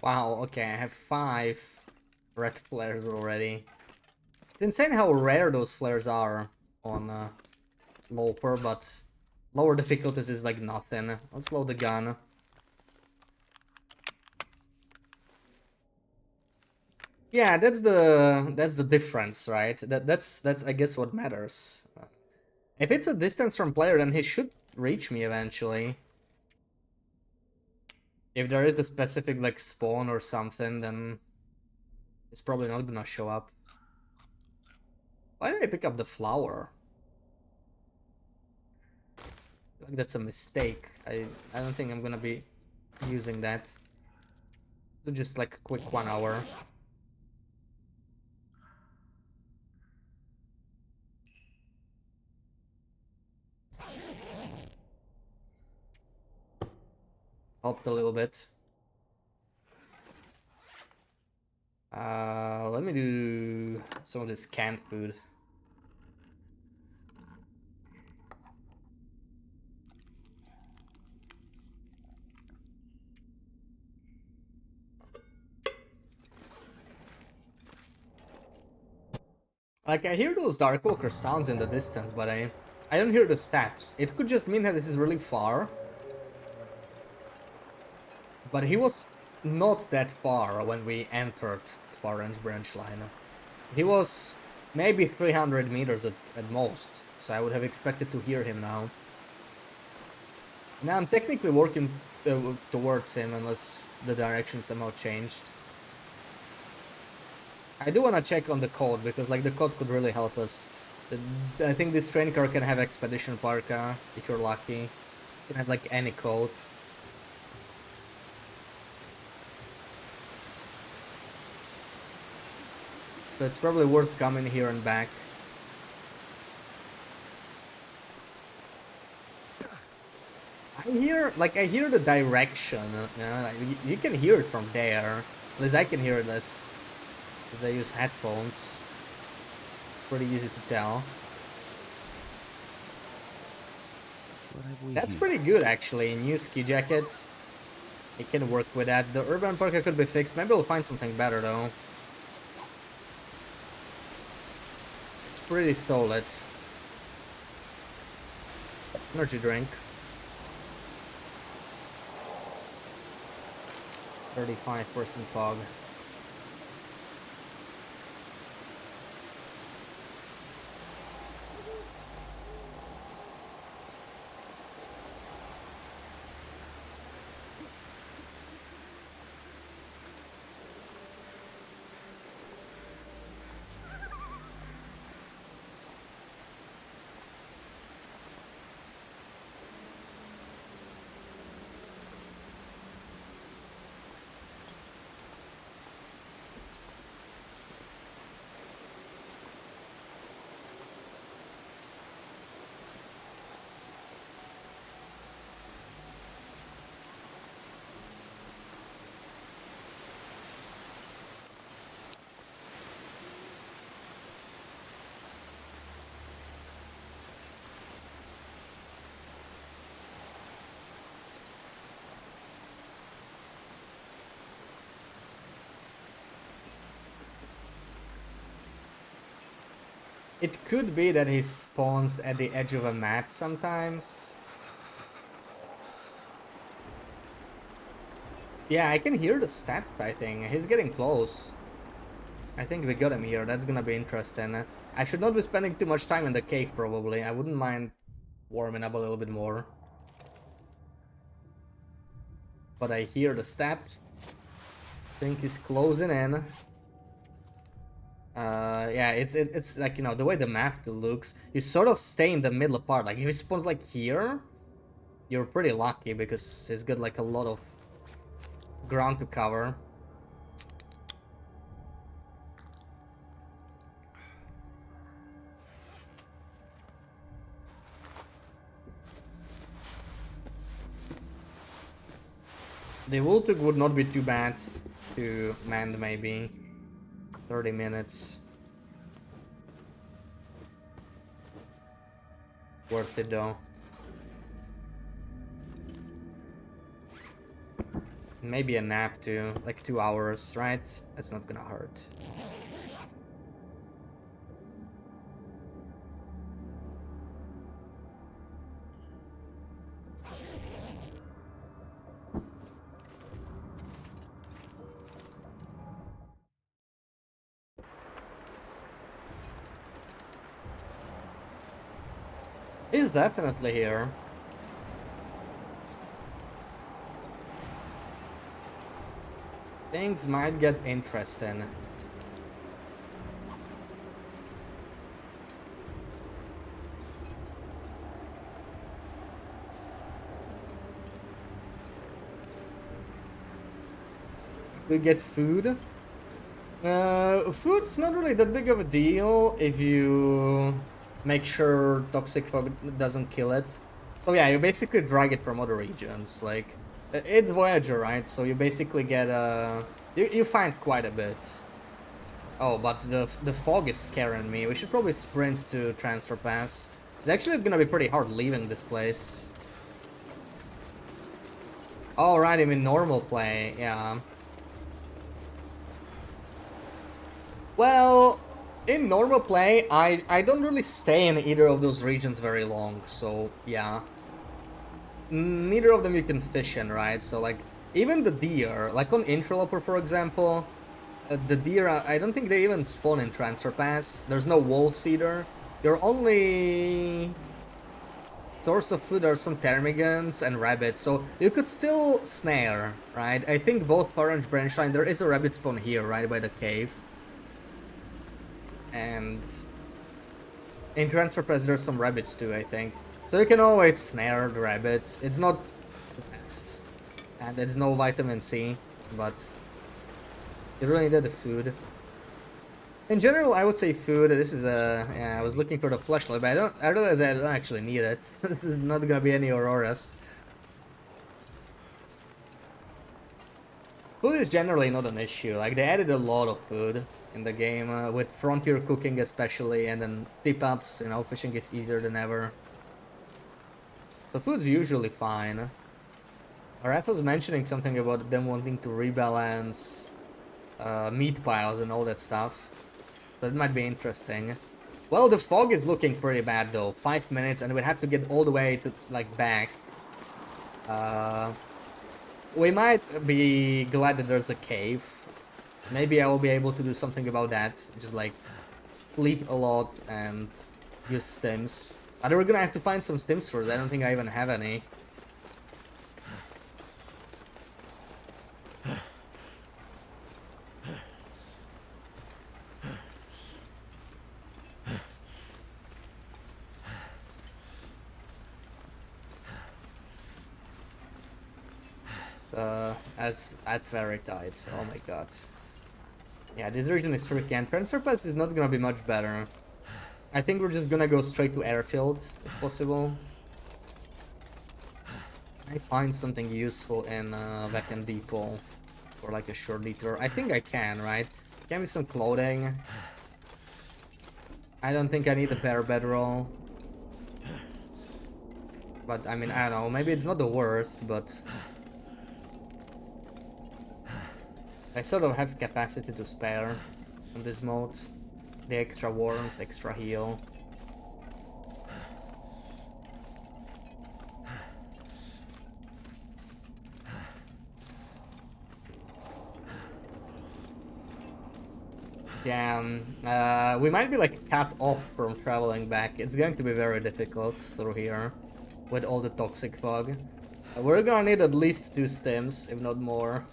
Wow, okay, I have 5 red flares already. It's insane how rare those flares are on lower, but lower difficulties is like nothing. Let's load the gun. Yeah, that's the difference, right? That's I guess what matters. If it's a distance from player, then he should reach me eventually. If there is a specific like spawn or something, then it's probably not gonna show up. Why did I pick up the flower? I feel like that's a mistake. I don't think I'm gonna be using that. So just like a quick 1 hour. Helped a little bit. Let me do some of this canned food. Like, I hear those Darkwalker sounds in the distance, but I don't hear the steps. It could just mean that this is really far. But he was not that far when we entered Far Range Branch Line. He was maybe 300 meters at most, so I would have expected to hear him now. Now I'm technically working towards him unless the direction somehow changed. I do want to check on the code because like the code could really help us. I think this train car can have Expedition Parka if you're lucky. You can have like any code. So it's probably worth coming here and back. I hear the direction, you know, like you can hear it from there. At least I can hear it as I use headphones. Pretty easy to tell. That's pretty good actually. New ski jacket. It can work with that. The urban parka could be fixed. Maybe we'll find something better though. It's pretty solid. Energy drink. 35% fog. It could be that he spawns at the edge of a map sometimes. Yeah, I can hear the steps, I think. He's getting close. I think we got him here. That's gonna be interesting. I should not be spending too much time in the cave, probably. I wouldn't mind warming up a little bit more. But I hear the steps. I think he's closing in. Yeah, it's like, you know, the way the map looks, you sort of stay in the middle part. Like if he spawns like here, you're pretty lucky because he's got like a lot of ground to cover. The Vultug would not be too bad to mend, maybe 30 minutes. Worth it though. Maybe a nap too, like 2 hours, right? That's not gonna hurt. He's definitely here. Things might get interesting. We get food. Food's not really that big of a deal if you make sure toxic fog doesn't kill it. So yeah, you basically drag it from other regions. Like, it's Voyager, right? So you basically get you find quite a bit. Oh, but the fog is scaring me. We should probably sprint to transfer pass. It's actually gonna be pretty hard leaving this place. Oh, right, I mean normal play, yeah. Well, in normal play, I don't really stay in either of those regions very long, so yeah. Neither of them you can fish in, right? So like, even the deer, like on Interloper for example, the deer, I don't think they even spawn in Transfer Pass. There's no wolves either. Your only source of food are some ptarmigans and rabbits, so you could still snare, right? I think both Orange Branchline, there is a rabbit spawn here, right by the cave. And in Transfer Pass there's some rabbits too, I think. So you can always snare the rabbits. It's not the best. And there's no vitamin C, but you really need the food. In general, I would say food. This is a... Yeah, I was looking for the flashlight, but I realize I don't actually need it. This is not gonna be any Auroras. Food is generally not an issue. Like, they added a lot of food in the game, with Frontier cooking especially, and then tip-ups, you know, fishing is easier than ever. So food's usually fine. Raf was mentioning something about them wanting to rebalance meat piles and all that stuff. That might be interesting. Well, the fog is looking pretty bad though. 5 minutes and we have to get all the way to, like, back. We might be glad that there's a cave. Maybe I will be able to do something about that. Just, like, sleep a lot and use stims. But we're gonna have to find some stims first. I don't think I even have any. That's very tight. Oh my god. Yeah, this region is tricky, and Transfer Pass is not gonna be much better. I think we're just gonna go straight to Airfield, if possible. I find something useful in Vacant Depot for like a short detour. I think I can, right? Give me some clothing. I don't think I need a bare bedroll. But I mean, I don't know, maybe it's not the worst, but I sort of have capacity to spare on this mode. The extra warmth, extra heal. Yeah, we might be like cut off from traveling back. It's going to be very difficult through here with all the toxic fog. We're gonna need at least 2 stims, if not more.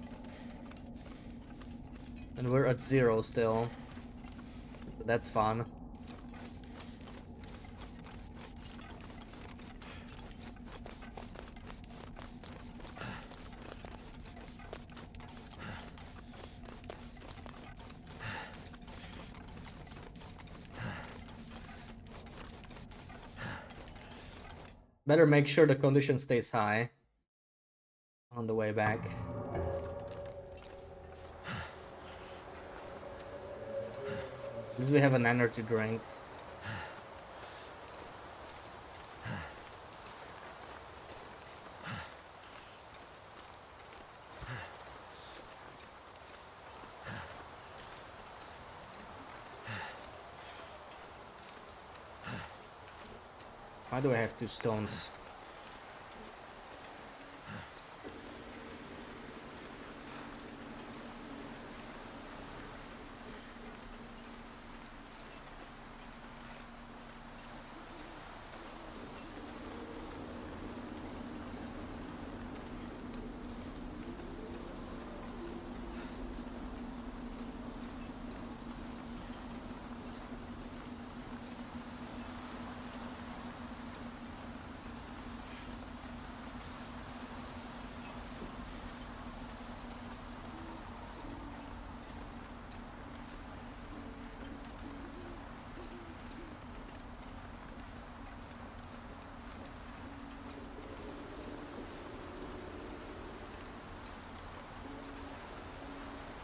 And we're at 0 still. So that's fun. Better make sure the condition stays high on the way back. At least we have an energy drink. Why do I have 2 stones?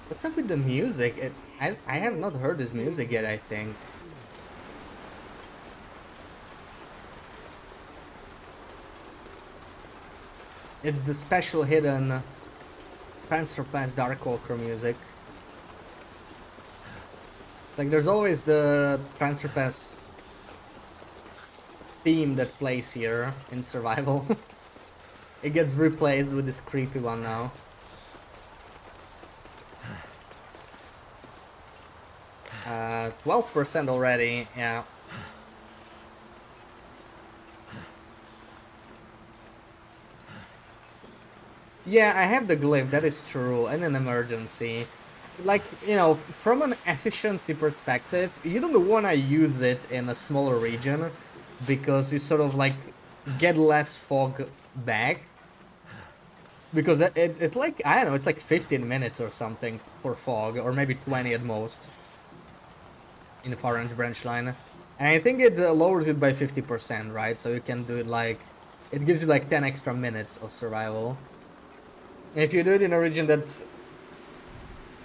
What's up with the music? I have not heard this music yet, I think. It's the special hidden Transfer Pass Darkwalker music. Like, there's always the transfer pass theme that plays here in survival. It gets replaced with this creepy one now. 12% already, yeah. Yeah, I have the glyph, that is true, in an emergency. Like, you know, from an efficiency perspective, you don't want to use it in a smaller region because you sort of like get less fog back. Because that it's like, I don't know, it's like 15 minutes or something for fog, or maybe 20 at most in the Power Range branch line. And I think it lowers it by 50%, right? So you can do it like, it gives you like 10 extra minutes of survival. And if you do it in a region that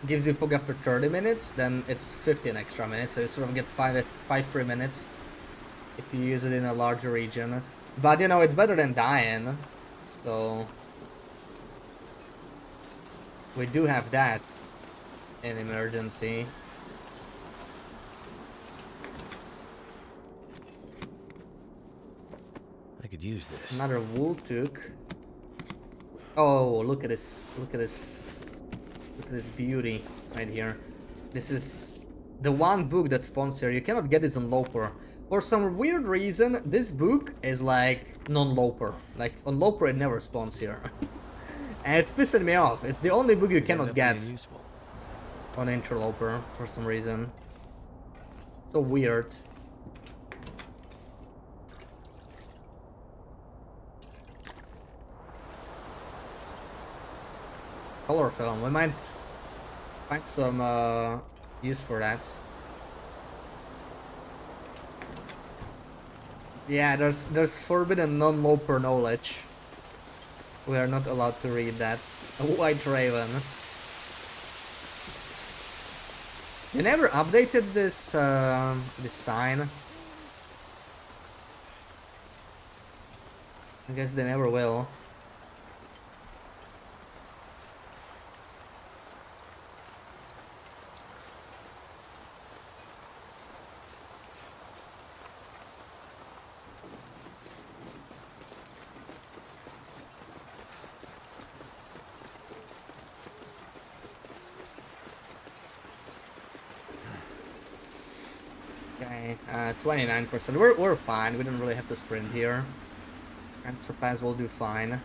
gives you fog after 30 minutes, then it's 15 extra minutes, so you sort of get 5 free minutes if you use it in a larger region. But you know, it's better than dying, so we do have that in emergency. I could use this. Another wool took. Oh, look at this, look at this, look at this beauty right here. This is the one book that spawns here. You cannot get this on Loper. For some weird reason, this book is like non-Loper. Like on Loper it never spawns here. And it's pissing me off. It's the only book you cannot get on Interloper for some reason. So weird. Color film. We might find some use for that. Yeah, there's forbidden non-Loper knowledge. We are not allowed to read that. A White Raven. They never updated this this sign. I guess they never will. Okay, 29%. We're fine. We don't really have to sprint here. And surpass will do fine.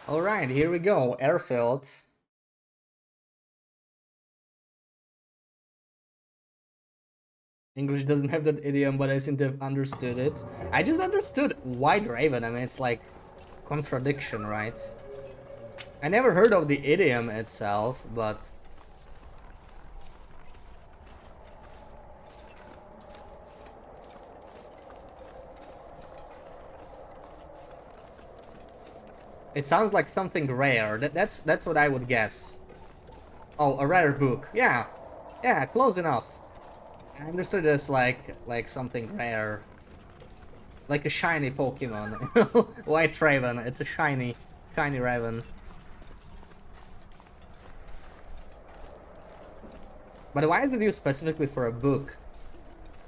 Alright, here we go. Airfield. English doesn't have that idiom, but I seem to have understood it. I just understood White Raven. I mean, it's like contradiction, right? I never heard of the idiom itself, but it sounds like something rare. That's what I would guess. Oh, a rare book. Yeah. Yeah, close enough. I understood it as like something rare. Like a shiny Pokemon. White Raven. It's a shiny Raven. But why is it used specifically for a book?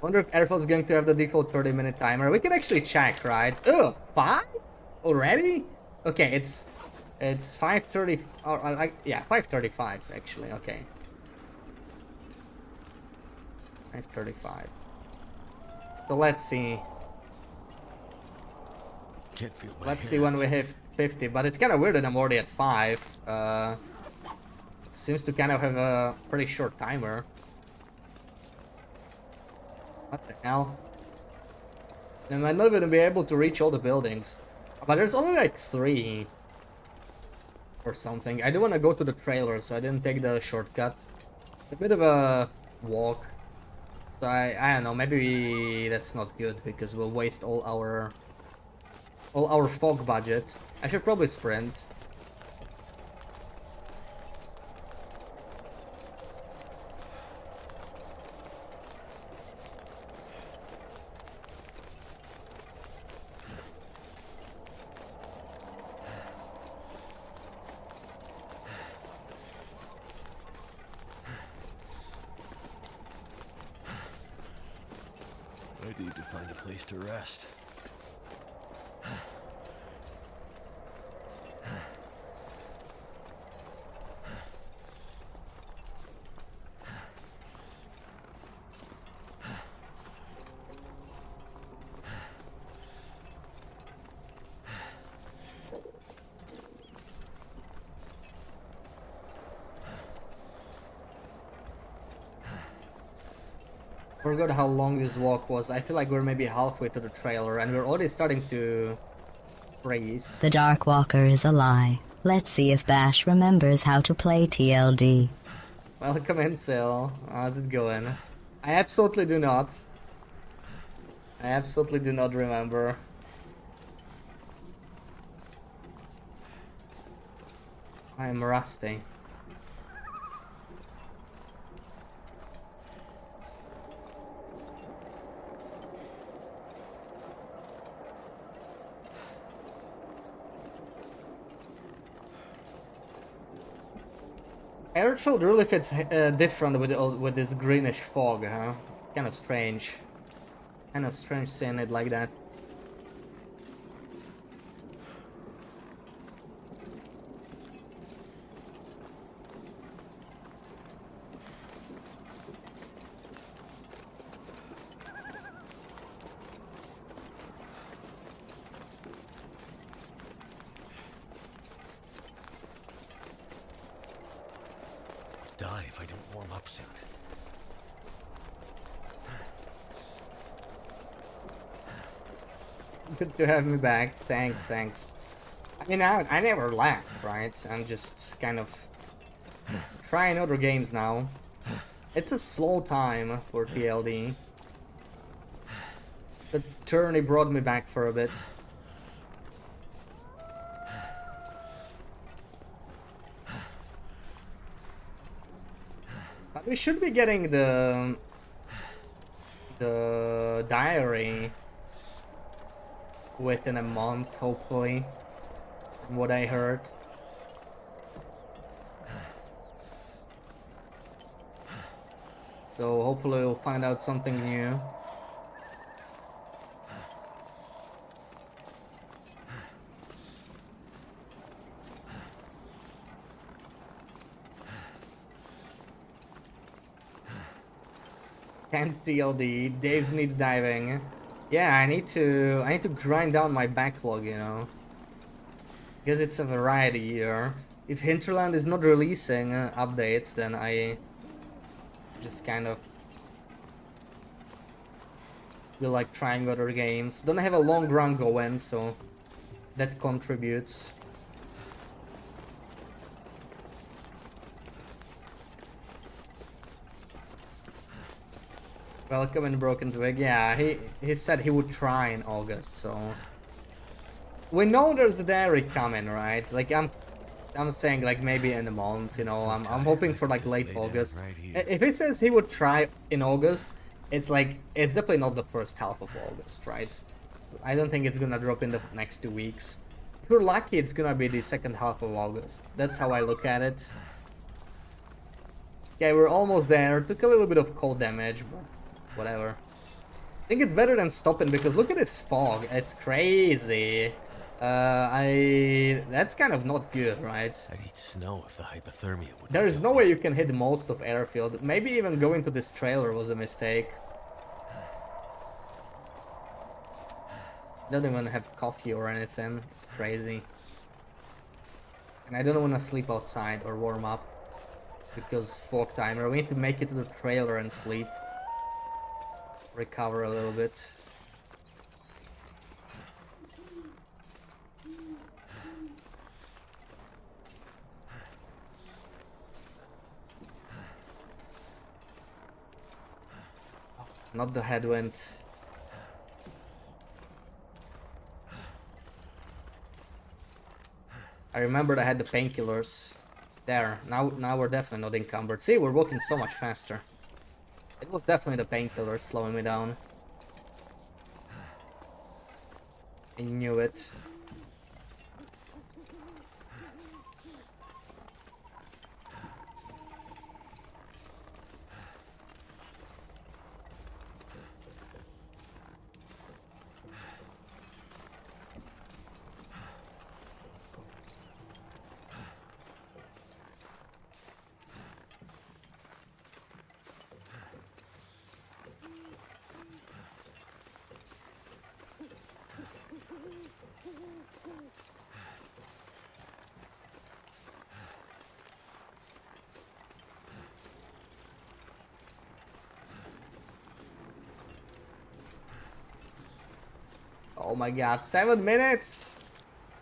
I wonder if Airfield's going to have the default 30-minute timer. We can actually check, right? Oh, 5? Already? Okay, it's 5:30, or yeah, 5:35 actually. Okay, 5:35. So let's see. Can't feel my Let's see when we hit 50. But it's kind of weird that I'm already at 5. It seems to kind of have a pretty short timer. What the hell? I might not even be able to reach all the buildings. But there's only like 3 or something. I do want to go to the trailer, so I didn't take the shortcut. It's a bit of a walk. So I don't know, maybe that's not good because we'll waste all our fog budget. I should probably sprint. I need to find a place to rest. Forgot how long this walk was. I feel like we're maybe halfway to the trailer and we're already starting to freeze. The Darkwalker is a lie. Let's see if Bash remembers how to play TLD. Welcome in, Sil. How's it going? I absolutely do not. I absolutely do not remember. I'm rusty. Airfield really fits different with this greenish fog, huh? It's kind of strange. Kind of strange seeing it like that. Die if I don't warm up soon. Good to have me back. Thanks. I mean, I never left, right? I'm just kind of trying other games now. It's a slow time for TLD. The Tourney brought me back for a bit. But we should be getting the diary within a month, hopefully, from what I heard. So hopefully we'll find out something new. Can't TLD. Dave's need diving. Yeah, I need to grind down my backlog, you know. Because it's a variety year. If Hinterland is not releasing updates, then I just kind of feel like trying other games. Don't have a long run going, so that contributes. Welcome in Broken Twig. Yeah, he said he would try in August, so we know there's a diary coming, right? Like I'm saying like maybe in a month, you know. I'm hoping for like late August. If he says he would try in August, it's like it's definitely not the first half of August, right? So I don't think it's gonna drop in the next 2 weeks. If we're lucky, it's gonna be the second half of August. That's how I look at it. Yeah, we're almost there. Took a little bit of cold damage, but whatever. I think it's better than stopping because look at this fog. It's crazy. That's kind of not good, right? I'd eat snow if the hypothermia would. There is no way you can hit most of airfield. Maybe even going to this trailer was a mistake. Don't even have coffee or anything. It's crazy. And I don't want to sleep outside or warm up because fog timer. We need to make it to the trailer and sleep. Recover a little bit. Not the headwind. I remembered I had the painkillers. There, now we're definitely not encumbered. See, we're walking so much faster. It was definitely the painkillers slowing me down. I knew it. Oh my god, 7 minutes?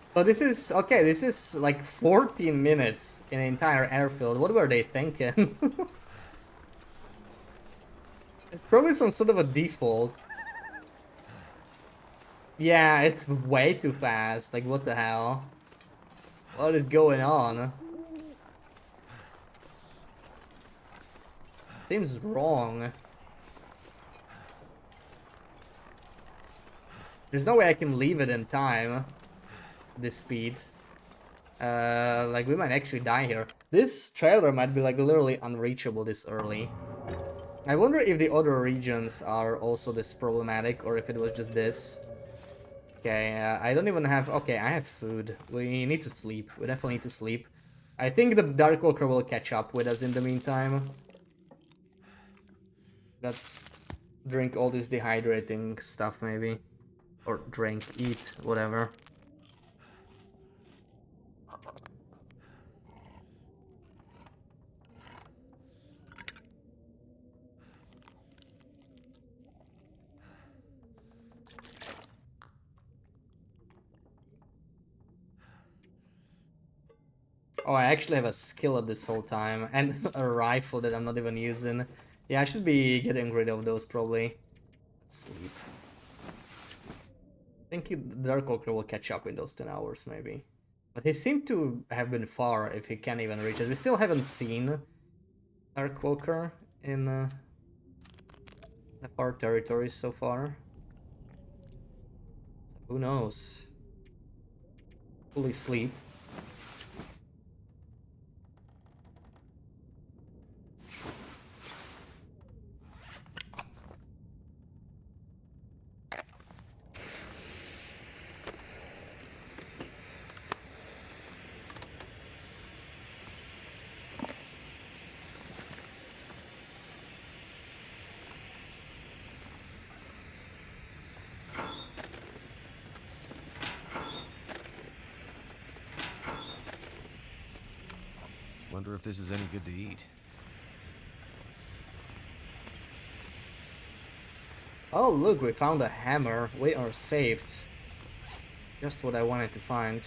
So this is, okay, this is like 14 minutes in an entire airfield. What were they thinking? It's probably some sort of a default. Yeah, it's way too fast. Like, what the hell? What is going on? Seems wrong. There's no way I can leave it in time. This speed. Like, we might actually die here. This trailer might be, like, literally unreachable this early. I wonder if the other regions are also this problematic, or if it was just this. Okay, I don't even have... Okay, I have food. We need to sleep. We definitely need to sleep. I think the Darkwalker will catch up with us in the meantime. Let's drink all this dehydrating stuff, maybe. Or drink, eat, whatever. Oh, I actually have a skillet this whole time, and a rifle that I'm not even using. Yeah, I should be getting rid of those, probably. Let's sleep. I think the Darkwalker will catch up in those 10 hours, maybe. But he seemed to have been far, if he can even reach it. We still haven't seen Darkwalker in the far territories so far. So who knows? Fully sleep. Wonder if this is any good to eat. Oh, look, we found a hammer. We are saved. Just what I wanted to find.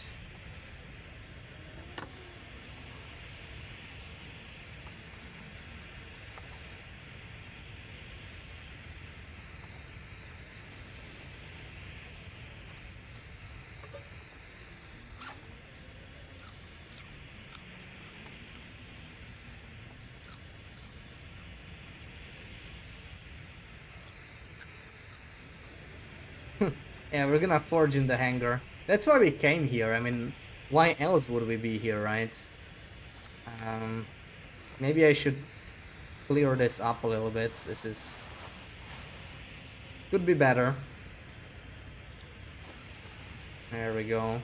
Yeah, we're gonna forge in the hangar. That's why we came here. I mean, why else would we be here, right? Maybe I should clear this up a little bit. This is... could be better. There we go.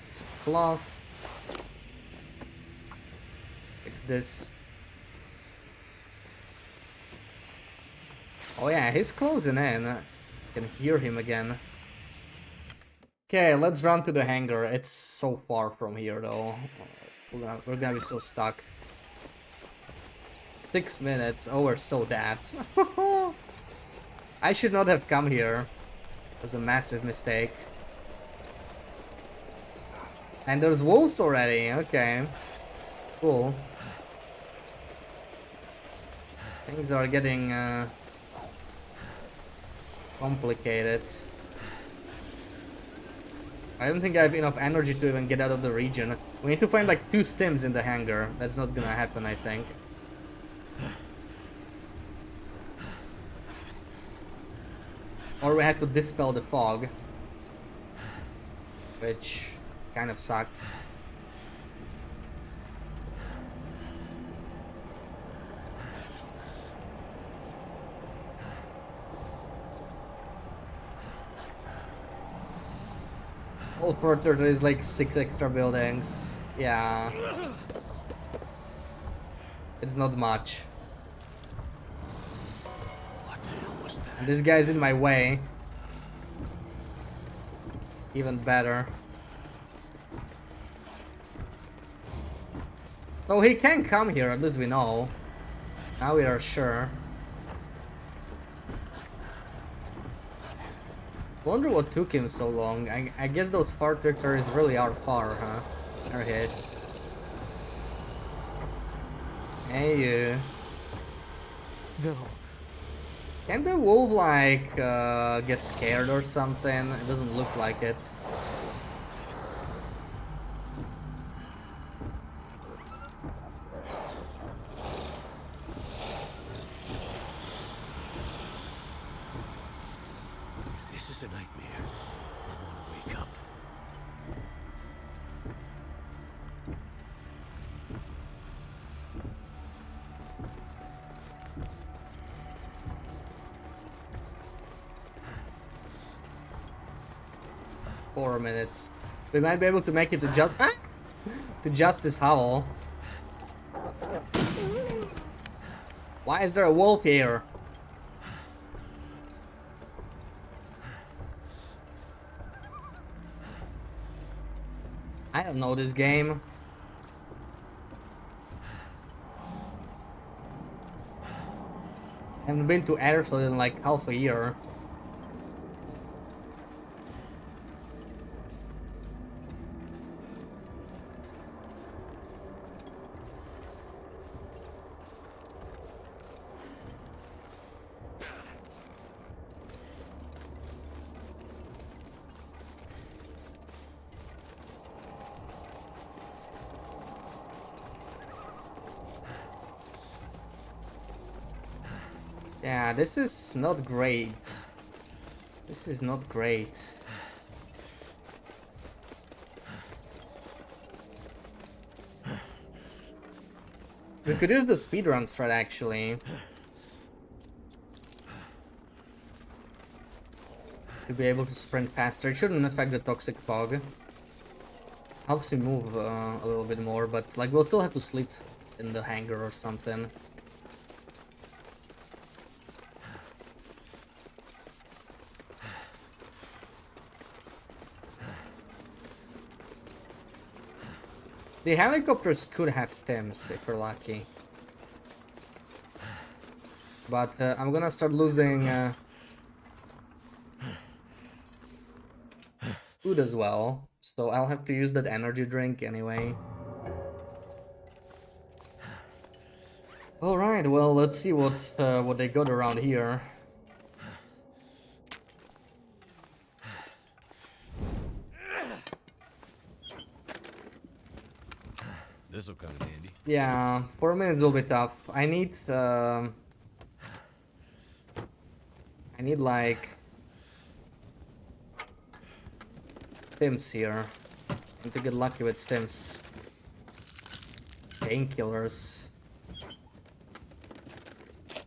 Some cloth. Fix this. Oh yeah, he's closing in. I can hear him again. Okay, let's run to the hangar. It's so far from here, though. We're gonna be so stuck. 6 minutes. Oh, we're so dead. I should not have come here. It was a massive mistake. And there's wolves already. Okay. Cool. Things are getting complicated. I don't think I have enough energy to even get out of the region. We need to find like 2 stims in the hangar. That's not gonna happen, I think. Or we have to dispel the fog. Which kind of sucks. All further there is like 6 extra buildings. Yeah. It's not much. What the hell was that? And this guy's in my way. Even better. So he can come here, at least we know. Now we are sure. Wonder what took him so long. I guess those far territories really are far, huh? There he is. Hey you. No. Can the wolf like get scared or something? It doesn't look like it. This is a nightmare. I want to wake up. Four minutes. We might be able to make it to just to Justice Howl. Why is there a wolf here? I don't know this game. I haven't been to Airfield in like half a year. Yeah, this is not great. This is not great. We could use the speedrun strat actually. To be able to sprint faster. It shouldn't affect the toxic fog. Helps you move a little bit more, but like we'll still have to sleep in the hangar or something. The helicopters could have stems if we're lucky. But I'm gonna start losing food as well. So I'll have to use that energy drink anyway. Alright, well let's see what they got around here. This'll come in handy. Yeah, 4 minutes will be tough. I need like stims here. I need to get lucky with stims. Painkillers.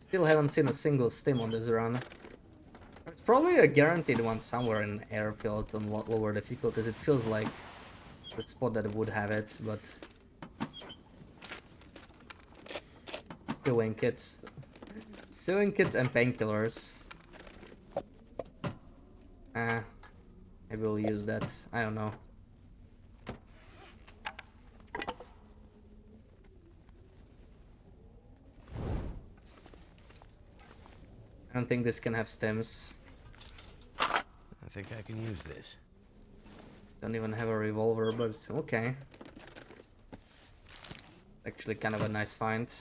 Still haven't seen a single stim on this run. It's probably a guaranteed one somewhere in Airfield on lower difficulties. It feels like the spot that would have it, but sewing kits and painkillers. Maybe we'll use that. I don't know. I don't think this can have stems. I think I can use this. Don't even have a revolver, but okay. Actually kind of a nice find.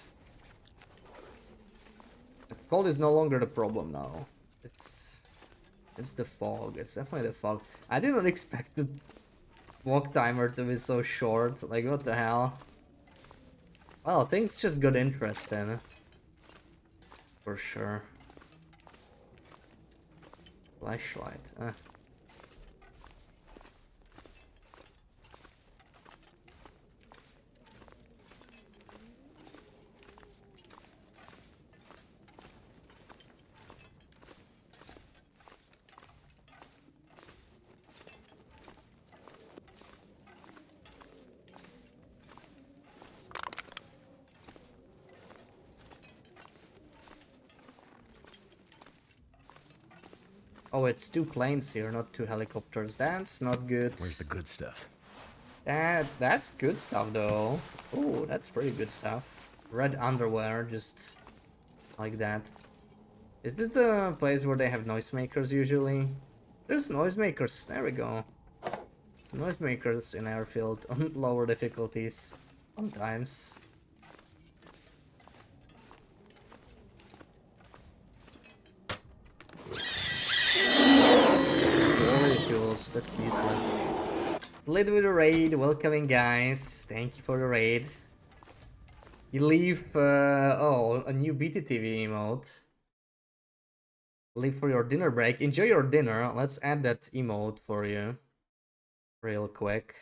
Cold is no longer the problem now. It's the fog. It's definitely the fog. I didn't expect the walk timer to be so short. Like, what the hell? Well, things just got interesting. For sure. Flashlight. Oh, it's 2 planes here, not 2 helicopters. That's not good. Where's the good stuff? That's good stuff though. Oh, that's pretty good stuff. Red underwear, just like that. Is this the place where they have noisemakers usually? There's noisemakers. There we go. Noisemakers in airfield on lower difficulties sometimes. Tools, that's useless. Slid with a raid, welcoming guys. Thank you for the raid. You leave, oh, a new BTTV emote. Leave for your dinner break. Enjoy your dinner. Let's add that emote for you. Real quick.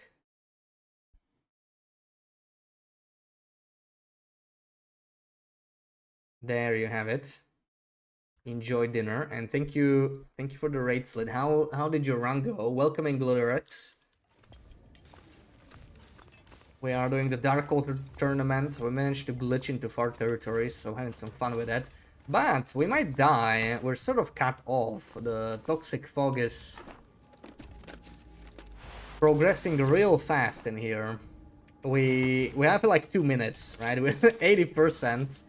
There you have it. Enjoy dinner, and thank you for the raid, Slid. How did your run go? Welcoming Glutterex. We are doing the Darkwalker tournament. We managed to glitch into far territories, so having some fun with that. But we might die. We're sort of cut off. The toxic fog is progressing real fast in here. We have like 2 minutes, right? We're 80%.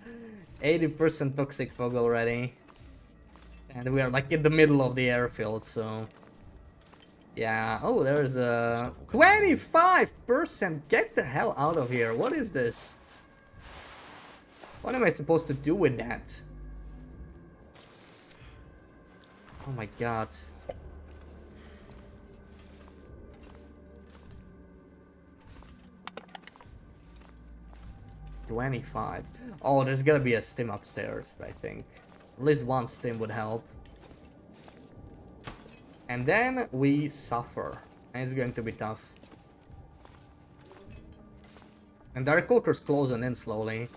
80% toxic fog already. And we are like in the middle of the airfield, so... Yeah, oh, there's a 25%. Get the hell out of here. What is this? What am I supposed to do with that? Oh my god. $25. Oh, there's gotta be a stim upstairs, I think. At least one stim would help. And then we suffer. And it's going to be tough. And Darkwalker's closing in slowly.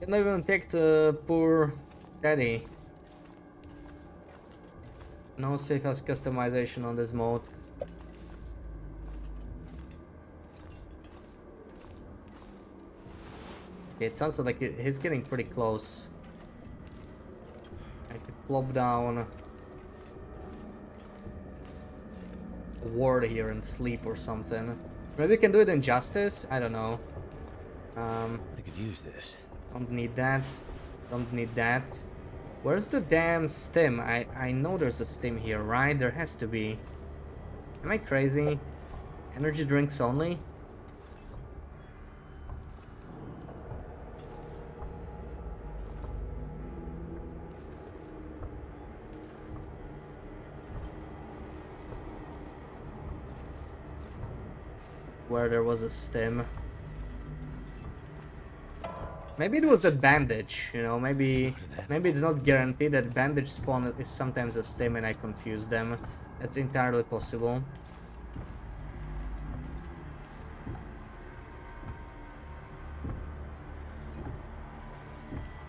Can I even take the poor Teddy? No safe house customization on this mode. Okay, it sounds like he's getting pretty close. I could plop down a ward here and sleep or something. Maybe we can do it in Justice? I don't know. I could use this. Don't need that. Don't need that. Where's the damn stim? I know there's a stim here, right? There has to be. Am I crazy? Energy drinks only? Where there was a stim. Maybe it was that bandage, you know, maybe it's not guaranteed that bandage spawn is sometimes a stim and I confuse them. That's entirely possible.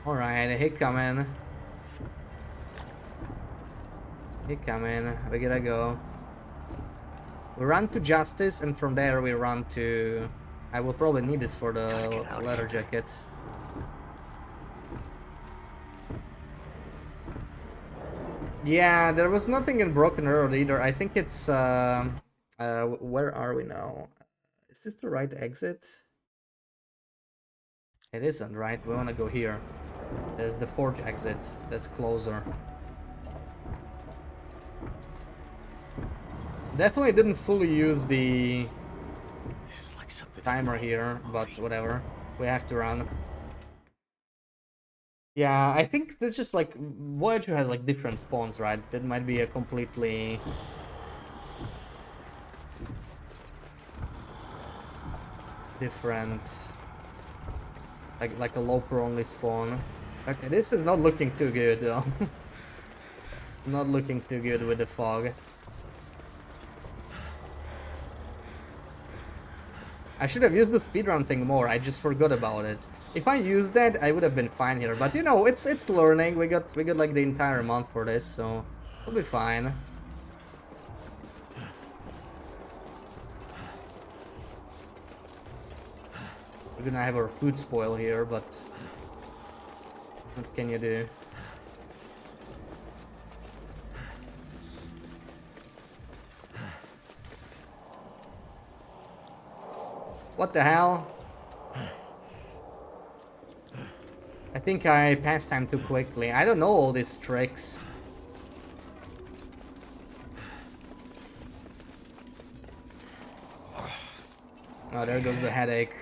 Alright, he coming. He coming. We gotta go. We run to Justice and from there we run to... I will probably need this for the leather jacket. Yeah, there was nothing in Broken Road either. I think it's where are we now? Is this the right exit? It isn't, right? We wanna go here. There's the forge exit. That's closer. Definitely didn't fully use the This is like something timer here, but whatever. We have to run. Yeah, I think that's just like Voyager has like different spawns, right? That might be a completely different, like a loper only spawn. Okay, this is not looking too good though. It's not looking too good with the fog. I should have used the speedrun thing more, I just forgot about it. If I used that, I would have been fine here, but you know, it's learning. We got like the entire month for this, so we'll be fine. We're gonna have our food spoil here, but what can you do? What the hell? I think I passed time too quickly. I don't know all these tricks. Oh, there goes the headache.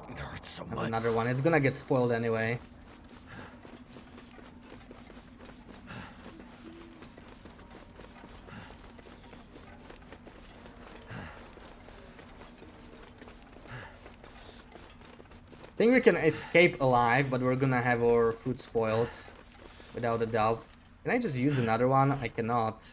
It hurts so Have much. another one. It's gonna get spoiled anyway. I think we can escape alive, but we're gonna have our food spoiled. Without a doubt. Can I just use another one? I cannot.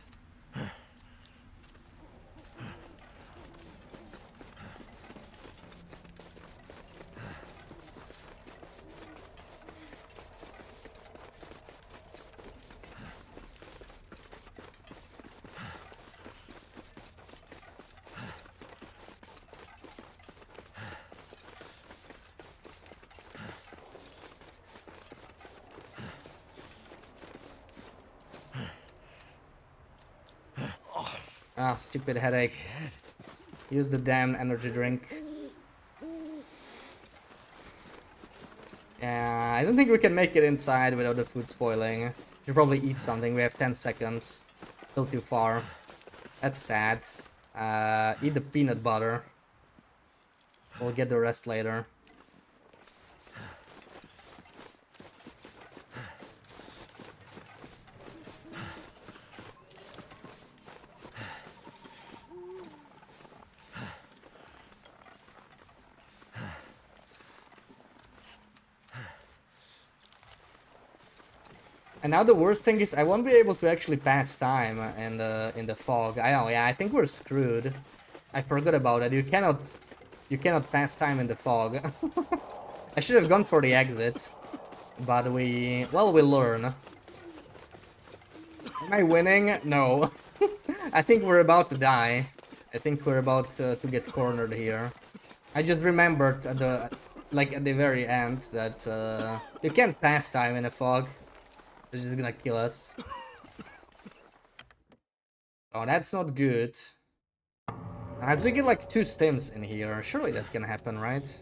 Ah, stupid headache. Use the damn energy drink. Yeah, I don't think we can make it inside without the food spoiling. Should probably eat something. We have 10 seconds. Still too far. That's sad. Eat the peanut butter. We'll get the rest later. And now the worst thing is I won't be able to actually pass time in the fog. Yeah, I think we're screwed. I forgot about it. You cannot pass time in the fog. I should have gone for the exit, but we learn. Am I winning? No. I think we're about to die. I think we're about to get cornered here. I just remembered at the very end that you can't pass time in a fog. It's just gonna kill us. Oh, that's not good. As we get like 2 stims in here, surely that can happen, right?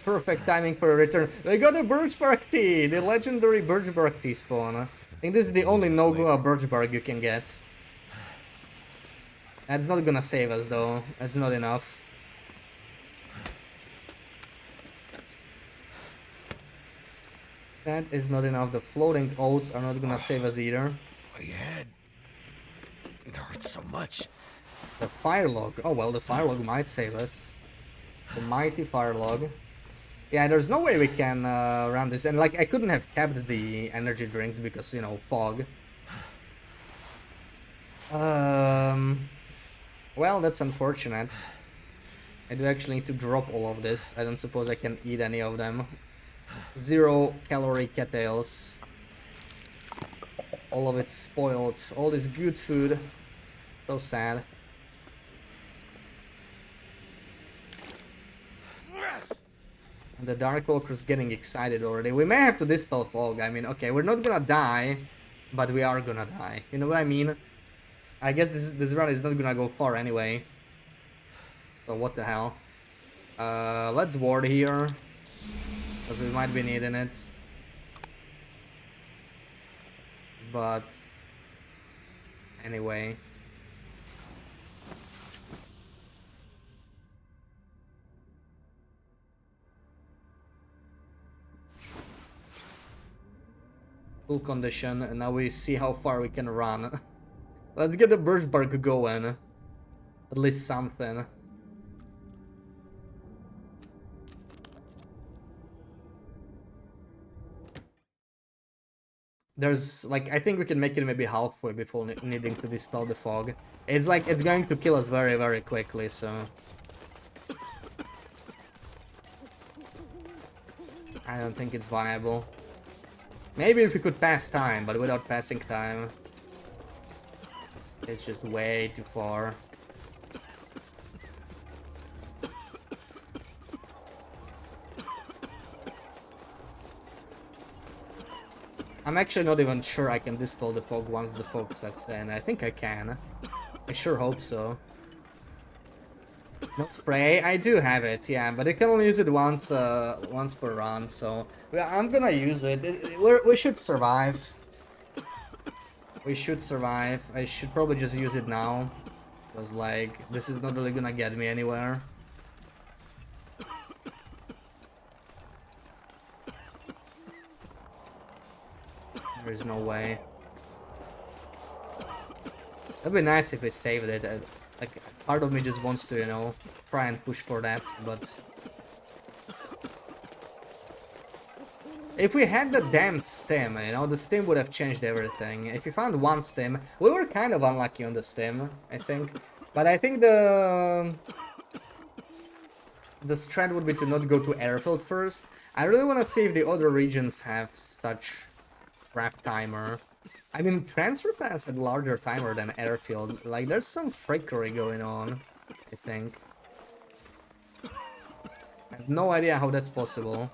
Perfect timing for a return. We got a Birchbark tea! The legendary Birchbark tea spawn. I think this is the only no-go Birchbark you can get. That's not gonna save us though. That's not enough. That is not enough. The floating oats are not gonna save us either. My head. It hurts so much. The fire log. Oh well, the fire log might save us. The mighty fire log. Yeah, there's no way we can run this. And like, I couldn't have kept the energy drinks because, you know, fog. Well, that's unfortunate. I do actually need to drop all of this. I don't suppose I can eat any of them. 0 calorie cattails. All of it spoiled. All this good food. So sad. And the Darkwalker's getting excited already. We may have to dispel fog. I mean, okay, we're not gonna die, but we are gonna die. You know what I mean? I guess this run is not gonna go far anyway. So what the hell? Let's ward here, because we might be needing it. But anyway. Full condition, and now we see how far we can run. Let's get the birch bark going. At least something. There's like, I think we can make it maybe halfway before needing to dispel the fog. It's like, it's going to kill us very, very quickly, so... I don't think it's viable. Maybe if we could pass time, but without passing time, it's just way too far. I'm actually not even sure I can dispel the fog once the fog sets in. I think I can. I sure hope so. No spray? I do have it, yeah, but I can only use it once once per run, so... Well, I'm gonna use it. We should survive. We should survive. I should probably just use it now. Because, like, this is not really gonna get me anywhere. There is no way. It'd be nice if we saved it. Like, part of me just wants to, you know, try and push for that, but... If we had the damn stem, you know, the stem would have changed everything. If we found one stem, we were kind of unlucky on the stem, I think. But I think the strat would be to not go to airfield first. I really want to see if the other regions have such crap timer. I mean, transfer pass had larger timer than airfield. Like, there's some freakery going on, I think. I have no idea how that's possible.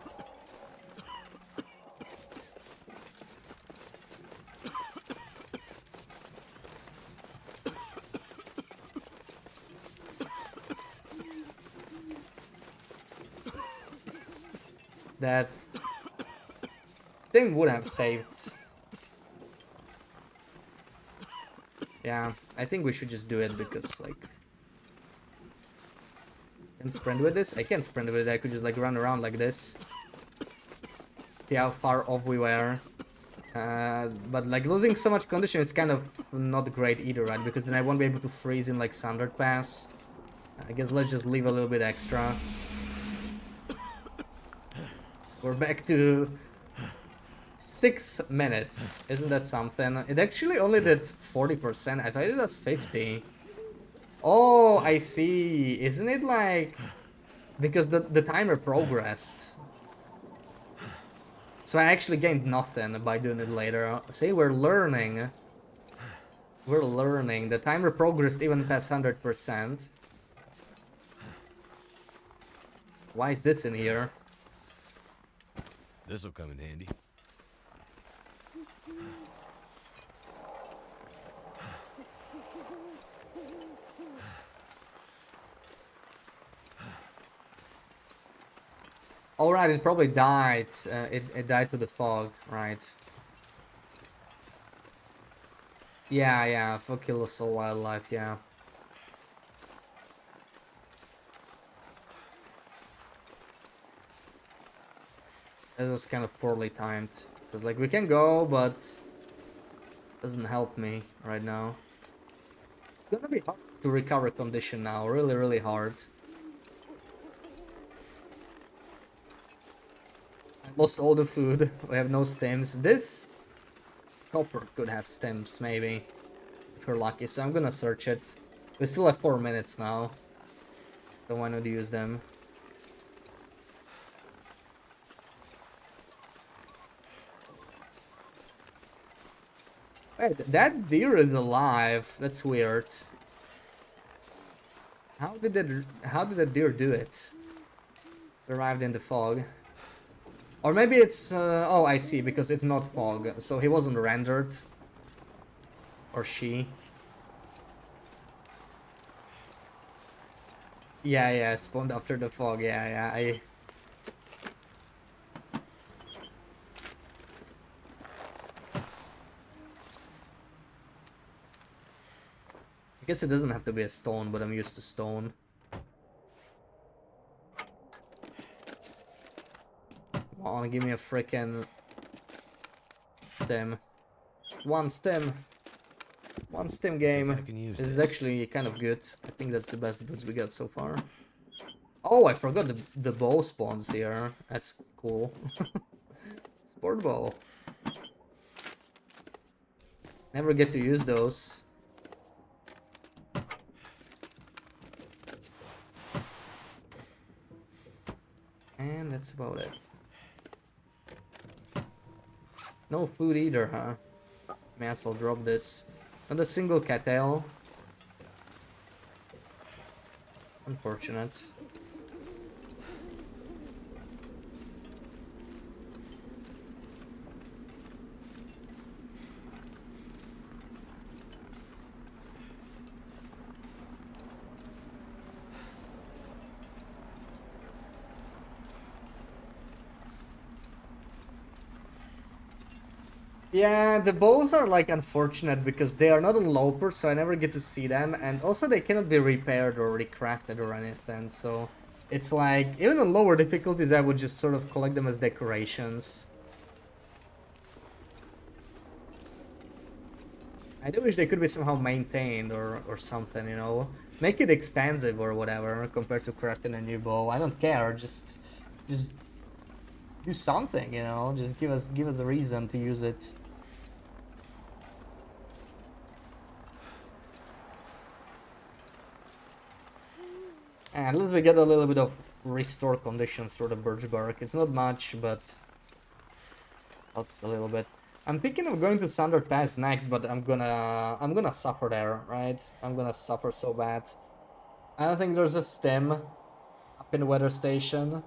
That thing would have saved. Yeah, I think we should just do it because, like... I can sprint with this? I can't sprint with it, I could just, like, run around like this. See how far off we were. But, like, losing so much condition is kind of not great either, right? Because then I won't be able to freeze in, like, Sundered Pass. I guess let's just leave a little bit extra. We're back to 6 minutes. Isn't that something? It actually only did 40%. I thought it was 50. Oh, I see. Isn't it like... Because the timer progressed. So I actually gained nothing by doing it later. See, we're learning. We're learning. The timer progressed even past 100%. Why is this in here? This'll come in handy. Alright, it probably died. It died to the fog, right? Yeah, fog kills all wildlife, yeah. That was kind of poorly timed. Because, like, we can go, but... doesn't help me right now. It's gonna be hard to recover condition now. Really, really hard. I lost all the food. We have no stems. This chopper could have stems, maybe. If we're lucky. So I'm gonna search it. We still have 4 minutes now. So why not use them? Wait, that deer is alive. That's weird. How did that deer do it? Survived in the fog. Or maybe it's oh, I see, because it's not fog, so he wasn't rendered. Or she. Yeah, yeah, spawned after the fog. Yeah, yeah. I guess it doesn't have to be a stone, but I'm used to stone. Come on, give me a freaking stem. One stem. One stem game. I can use This is this. actually kind of good. I think that's the best boots we got so far. Oh, I forgot the bow spawns here. That's cool. Sport bow. Never get to use those. And that's about it. No food either, huh? May as well drop this. Not a single cattail. Unfortunate. Yeah, the bows are like unfortunate because they are not on loper, so I never get to see them, and also they cannot be repaired or recrafted or anything, so it's like, even on lower difficulties I would just sort of collect them as decorations. I do wish they could be somehow maintained or something, you know? Make it expensive or whatever compared to crafting a new bow. I don't care, just do something, you know? Just give us a reason to use it. And at least we get a little bit of restore conditions through the birch bark. It's not much, but helps a little bit. I'm thinking of going to Thunder Pass next, but I'm gonna suffer there, right? I'm gonna suffer so bad. I don't think there's a stem up in the weather station.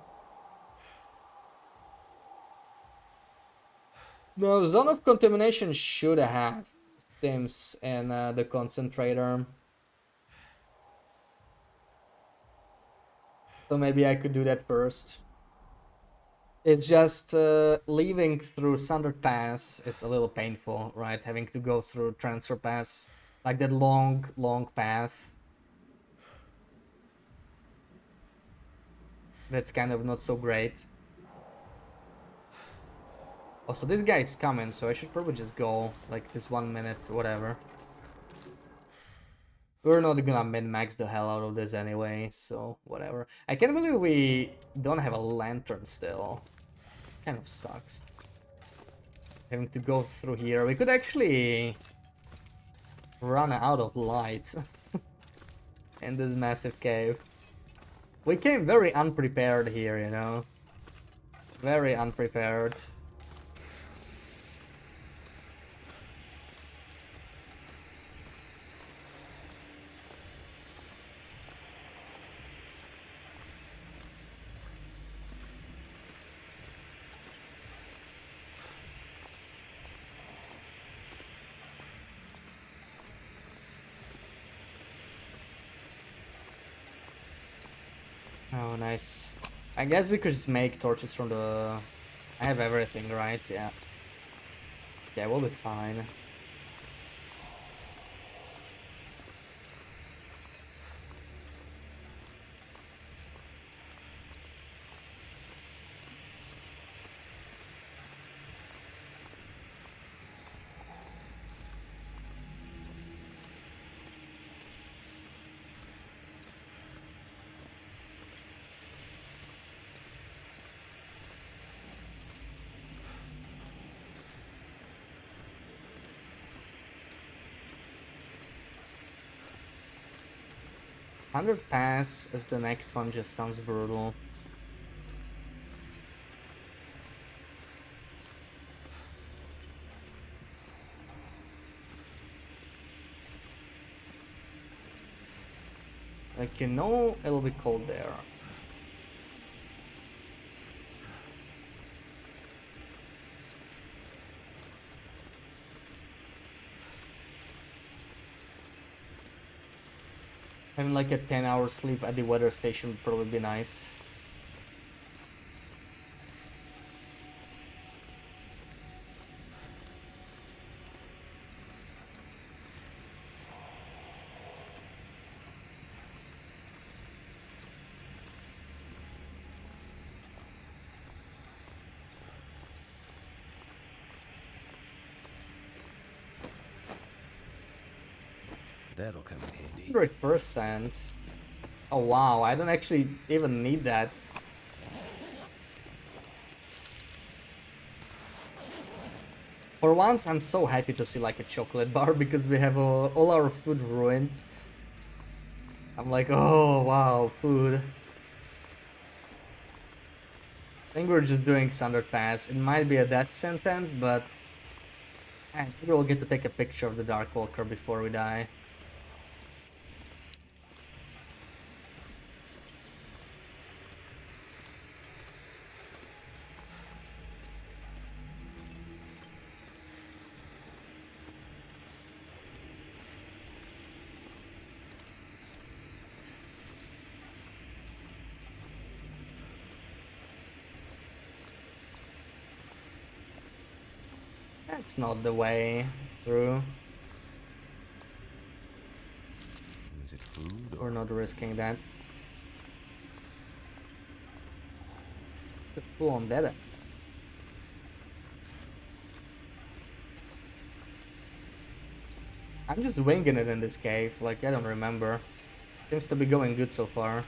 No, Zone of Contamination should have stems in the concentrator. So maybe I could do that first. It's just leaving through Thunder Pass is a little painful, right? Having to go through Transfer Pass, like that long path. That's kind of not so great. Oh, so this guy is coming, so I should probably just go, like, this 1 minute, whatever. We're not gonna min-max the hell out of this anyway, so whatever. I can't believe we don't have a lantern still. Kind of sucks. Having to go through here. We could actually run out of light in this massive cave. We came very unprepared here, you know? Very unprepared. Oh, nice. I guess we could just make torches from the... I have everything, right? Yeah. Yeah, we'll be fine. Hundred pass as the next one just sounds brutal. Like, you know, it'll be cold there. Having like a 10-hour sleep at the weather station would probably be nice. That'll come in handy. 100%. Oh wow, I don't actually even need that. For once, I'm so happy to see like a chocolate bar because we have all our food ruined. I'm like, oh wow, food. I think we're just doing standard pass. It might be a death sentence, but maybe we'll get to take a picture of the Darkwalker before we die. That's not the way through. Is it food We're or not risking that. The full on dead end. I'm just winging it in this cave, like I don't remember. Seems to be going good so far.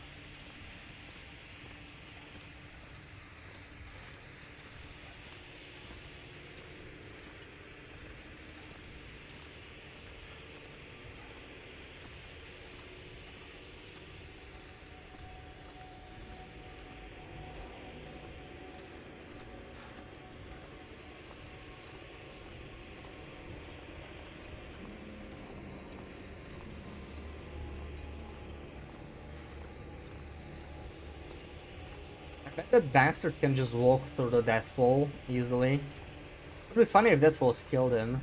I bet that bastard can just walk through the death wall easily. It would be funny if death walls killed him.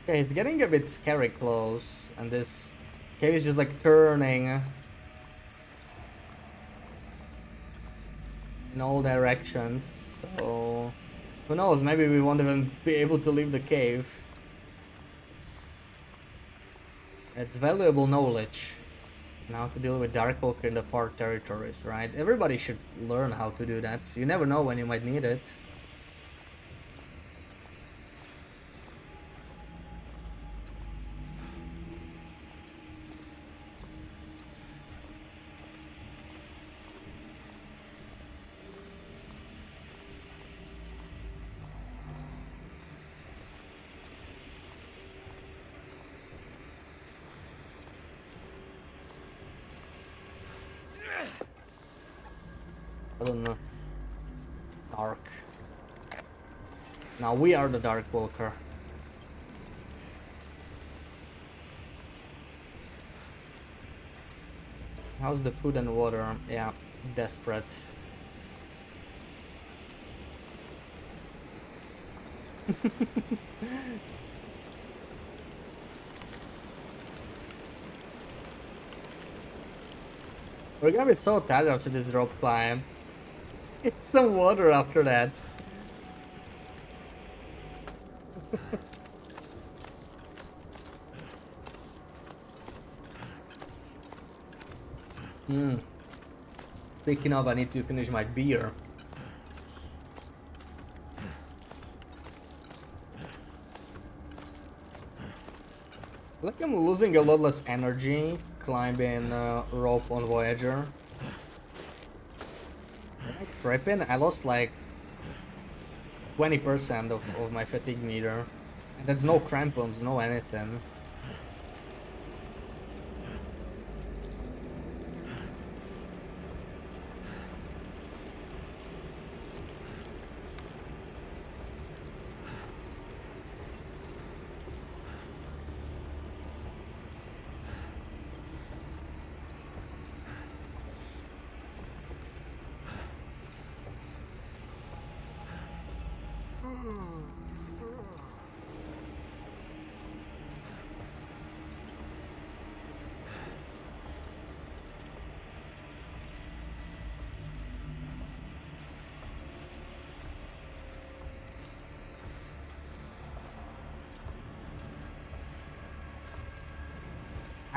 Okay, it's getting a bit scary close, and this cave is just like turning in all directions, so who knows, maybe we won't even be able to leave the cave. It's valuable knowledge on how to deal with Darkwalker in the far territories, right? Everybody should learn how to do that. You never know when you might need it. I don't know. Dark. Now we are the Darkwalker. How's the food and water? Yeah, desperate. We're gonna be so tired after this rope climb. Get some water after that. Speaking of, I need to finish my beer. Like I'm losing a lot less energy climbing rope on Voyager. Am I tripping? I lost like 20% of my fatigue meter. And that's no crampons, no anything.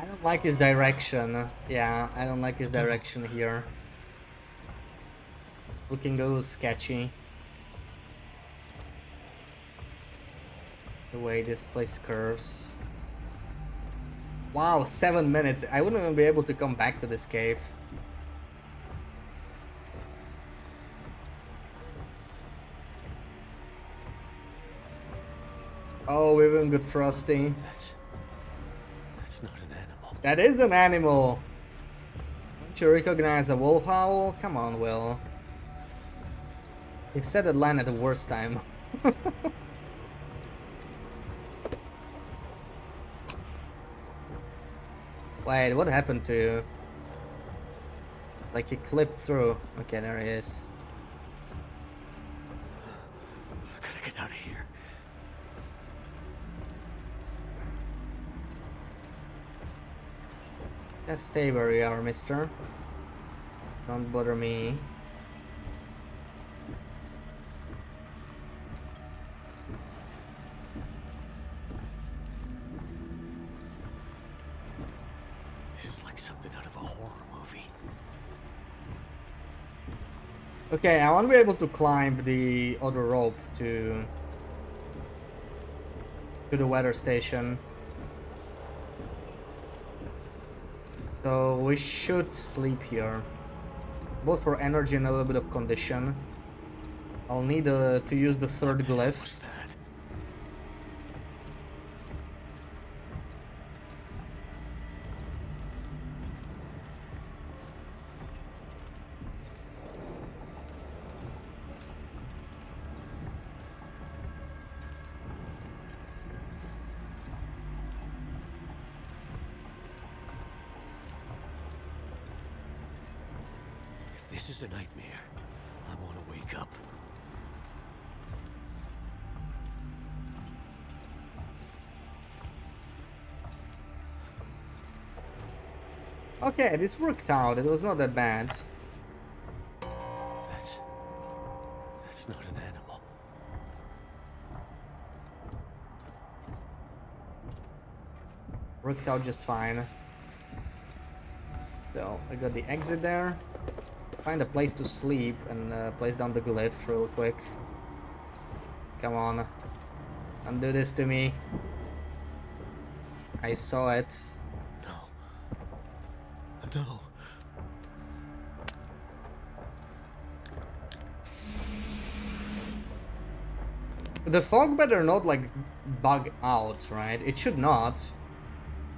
I don't like his direction. Yeah, I don't like his direction here. It's looking a little sketchy. The way this place curves. Wow, 7 minutes. I wouldn't even be able to come back to this cave. Oh, we even got Frosty. That's not an animal. That is an animal. Don't you recognize a wolf owl? Come on, Will. He said that line at the worst time. Wait, what happened to you? It's like he clipped through. Okay, there he is. I gotta get out of here. Just stay where you are, mister. Don't bother me. This is like something out of a horror movie. Okay, I want to be able to climb the other rope to the weather station. So we should sleep here, both for energy and a little bit of condition. I'll need to use the third glyph. What's that? If this is a nightmare, I want to wake up. Okay, this worked out. It was not that bad. That's not an animal. Worked out just fine. So I got the exit there. Find a place to sleep and place down the glyph real quick. Come on. Don't do this to me. I saw it. No. No. The fog better not like bug out, right? It should not.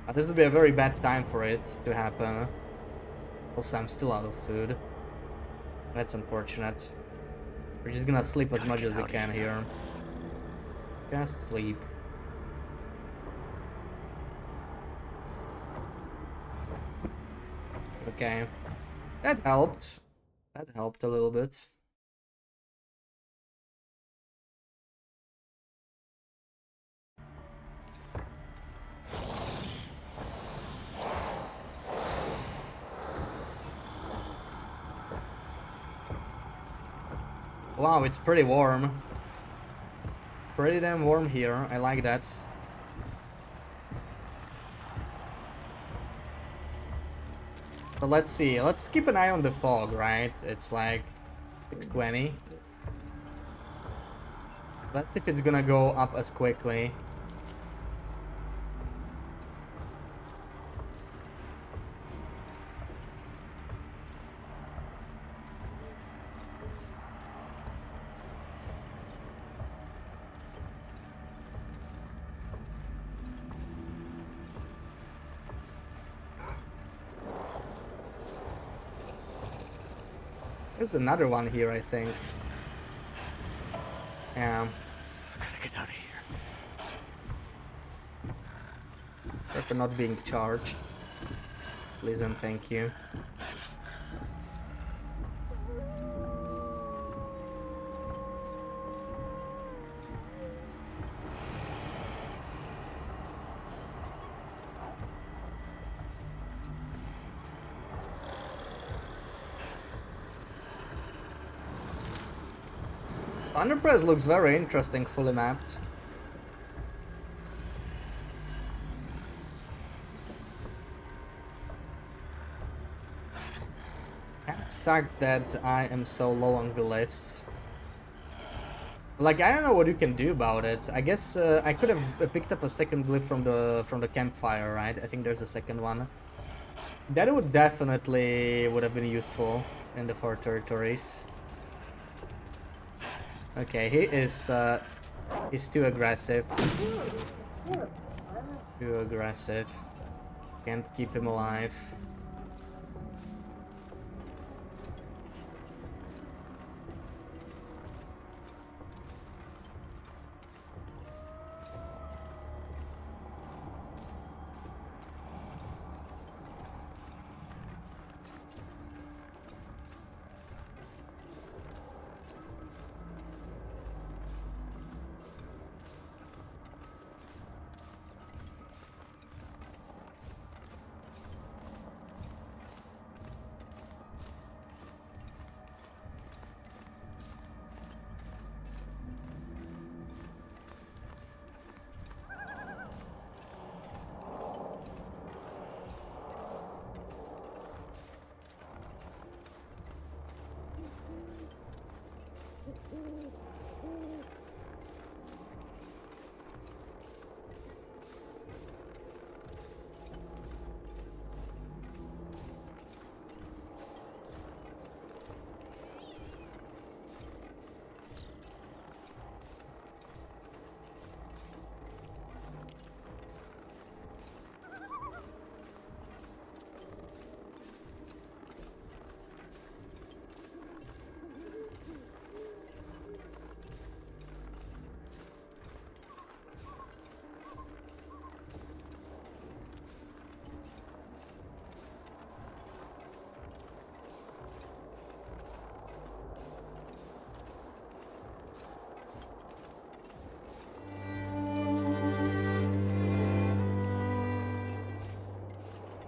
But this would be a very bad time for it to happen. Also, I'm still out of food. That's unfortunate. We're just gonna sleep as much as we can here. Just sleep. Okay. That helped. That helped a little bit. Wow, it's pretty warm. Pretty damn warm here. I like that. So let's see. Let's keep an eye on the fog, right? It's like 6:20. Let's see if it's gonna go up as quickly. There's another one here, I think. Yeah. I gotta get out of here. Sorry for not being charged. Please and thank you. Underpress looks very interesting, fully mapped. sucks that I am so low on glyphs. Like, I don't know what you can do about it. I guess I could have picked up a second glyph from the campfire, right? I think there's a second one. That would definitely would have been useful in the far territories. Okay, he's too aggressive. Too aggressive. Can't keep him alive.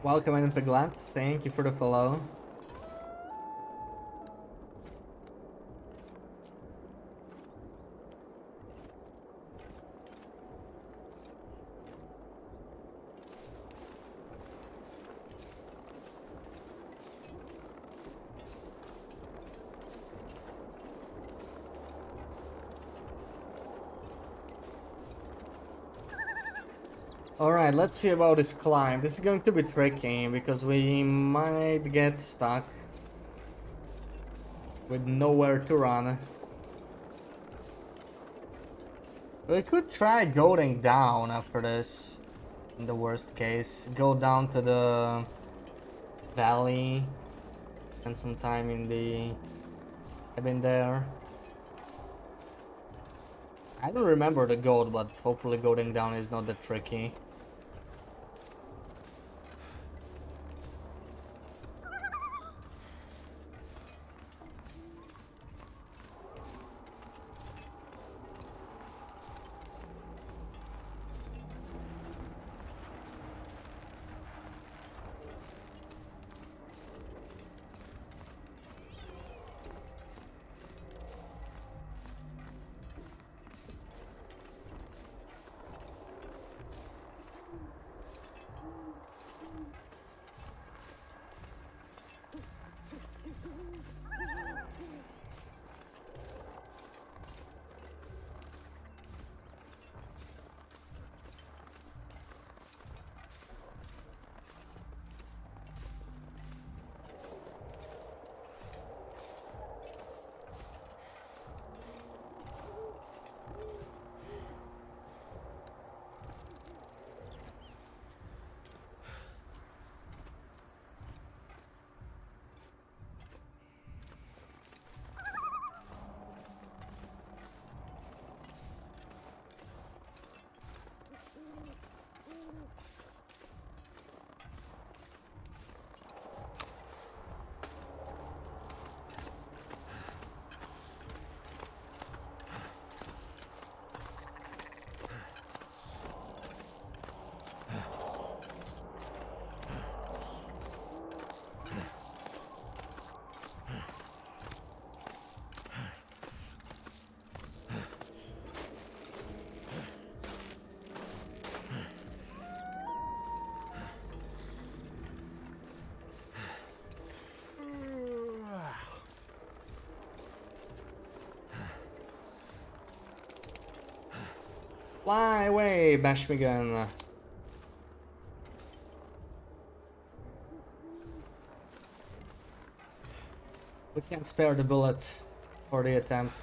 Welcome in Piglat. Thank you for the follow. Alright, let's see about this climb. This is going to be tricky because we might get stuck with nowhere to run. We could try going down after this, in the worst case. Go down to the valley and some time in the cabin there. I don't remember the goat, but hopefully going down is not that tricky. Fly away, Bashmigan. We can't spare the bullet for the attempt.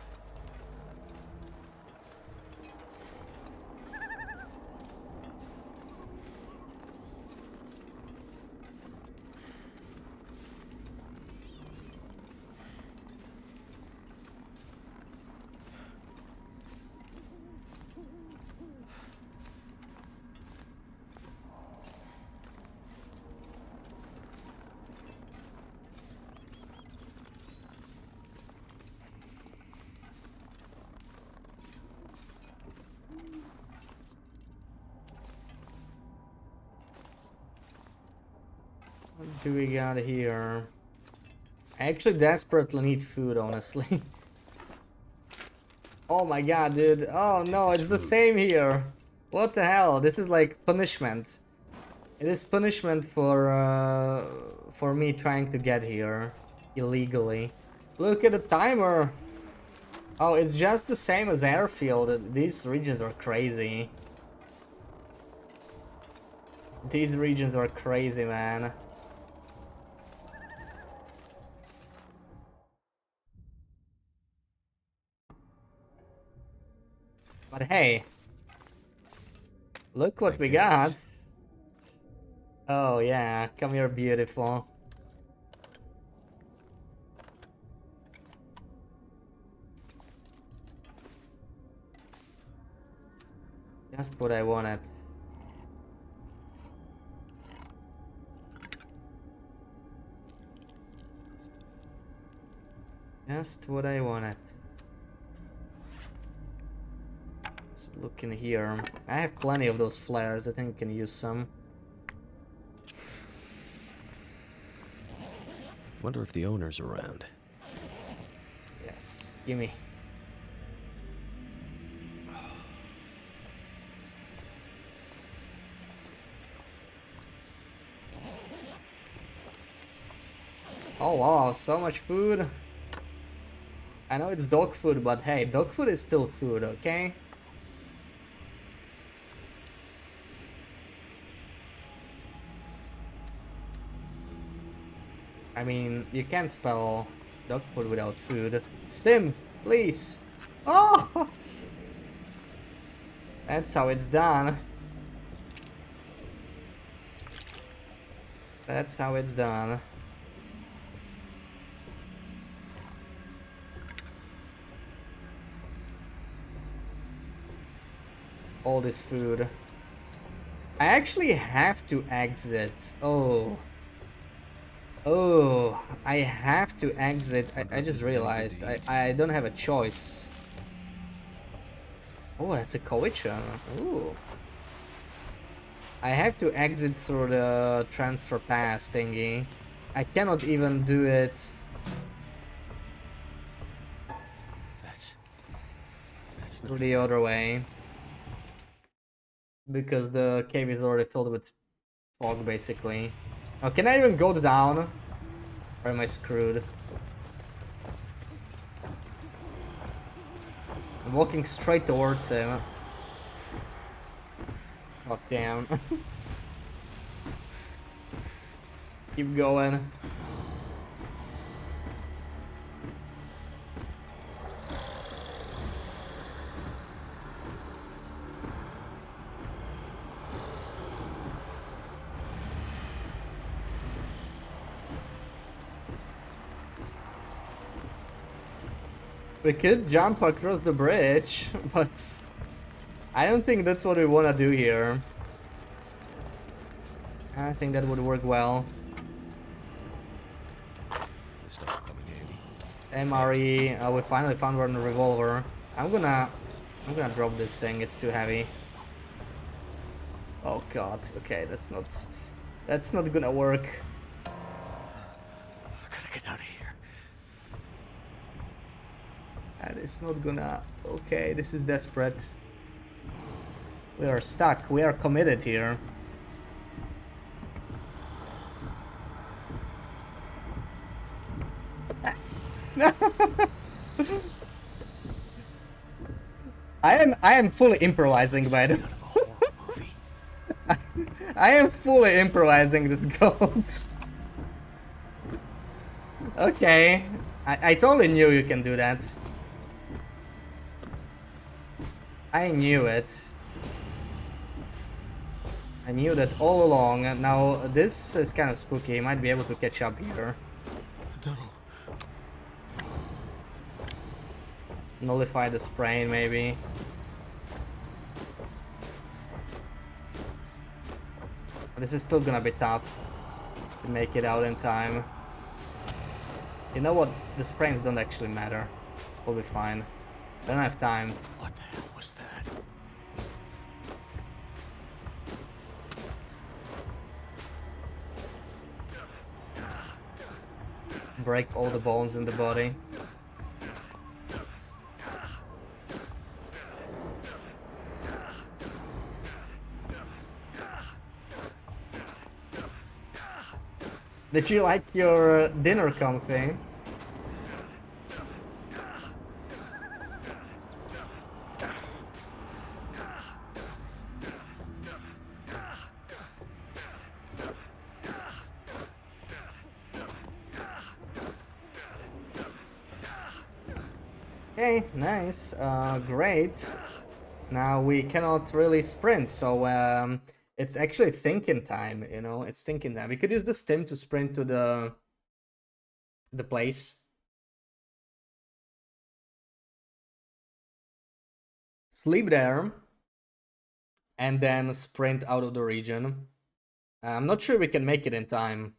What do we got here? I actually desperately need food, honestly. Oh my god, dude. Oh no, it's the same here. What the hell? This is like punishment. It is punishment for me trying to get here illegally. Look at the timer. Oh, it's just the same as airfield. These regions are crazy. These regions are crazy, man. But hey, look what we got. Oh yeah, come here, beautiful. Just what I wanted. Just what I wanted. Let's look in here. I have plenty of those flares. I think I can use some. Wonder if the owner's around. Yes, gimme. Oh wow, so much food. I know it's dog food, but hey, dog food is still food, okay? I mean, you can't spell dog food without food. Stim, please. Oh! That's how it's done. That's how it's done. All this food. I actually have to exit. Oh. Oh, I have to exit. I just realized. I don't have a choice. Oh, that's a Koichan. Ooh. I have to exit through the transfer pass thingy. I cannot even do it. That's Through the other way. Because the cave is already filled with fog, basically. Oh, can I even go down? Or am I screwed? I'm walking straight towards him. Oh, damn. Keep going. We could jump across the bridge, but I don't think that's what we want to do here. I think that would work well. This stuff come in handy. MRE, we finally found one revolver. I'm gonna drop this thing. It's too heavy. Oh god. Okay, that's not gonna work. I gotta get out of here. And it's not gonna... Okay, this is desperate. We are stuck. We are committed here. I am fully improvising by the Out of a horror movie. I am fully improvising this gold. Okay. I totally knew you can do that. I knew it. I knew that all along. Now this is kind of spooky. You might be able to catch up here. No. Nullify the sprain maybe. This is still gonna be tough to make it out in time. You know what? The sprains don't actually matter. We'll be fine. I don't have time. What the hell was that? Break all the bones in the body. Did you like your dinner comfy? Okay, nice. Great. Now we cannot really sprint, so it's actually thinking time, you know, it's thinking time. We could use the stim to sprint to the place. Sleep there and then sprint out of the region. I'm not sure we can make it in time.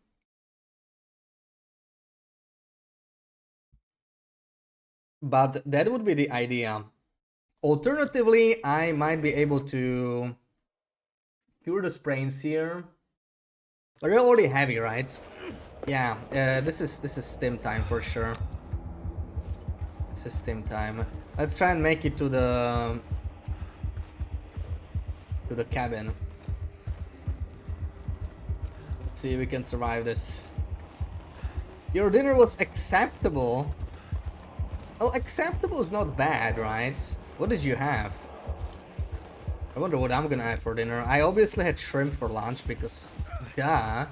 But that would be the idea. Alternatively, I might be able to cure the sprains here. But they're already heavy, right? Yeah, this is stim time for sure. This is stim time. Let's try and make it to the cabin. Let's see if we can survive this. Your dinner was acceptable. Well, acceptable is not bad, right? What did you have? I wonder what I'm gonna have for dinner. I obviously had shrimp for lunch because, duh.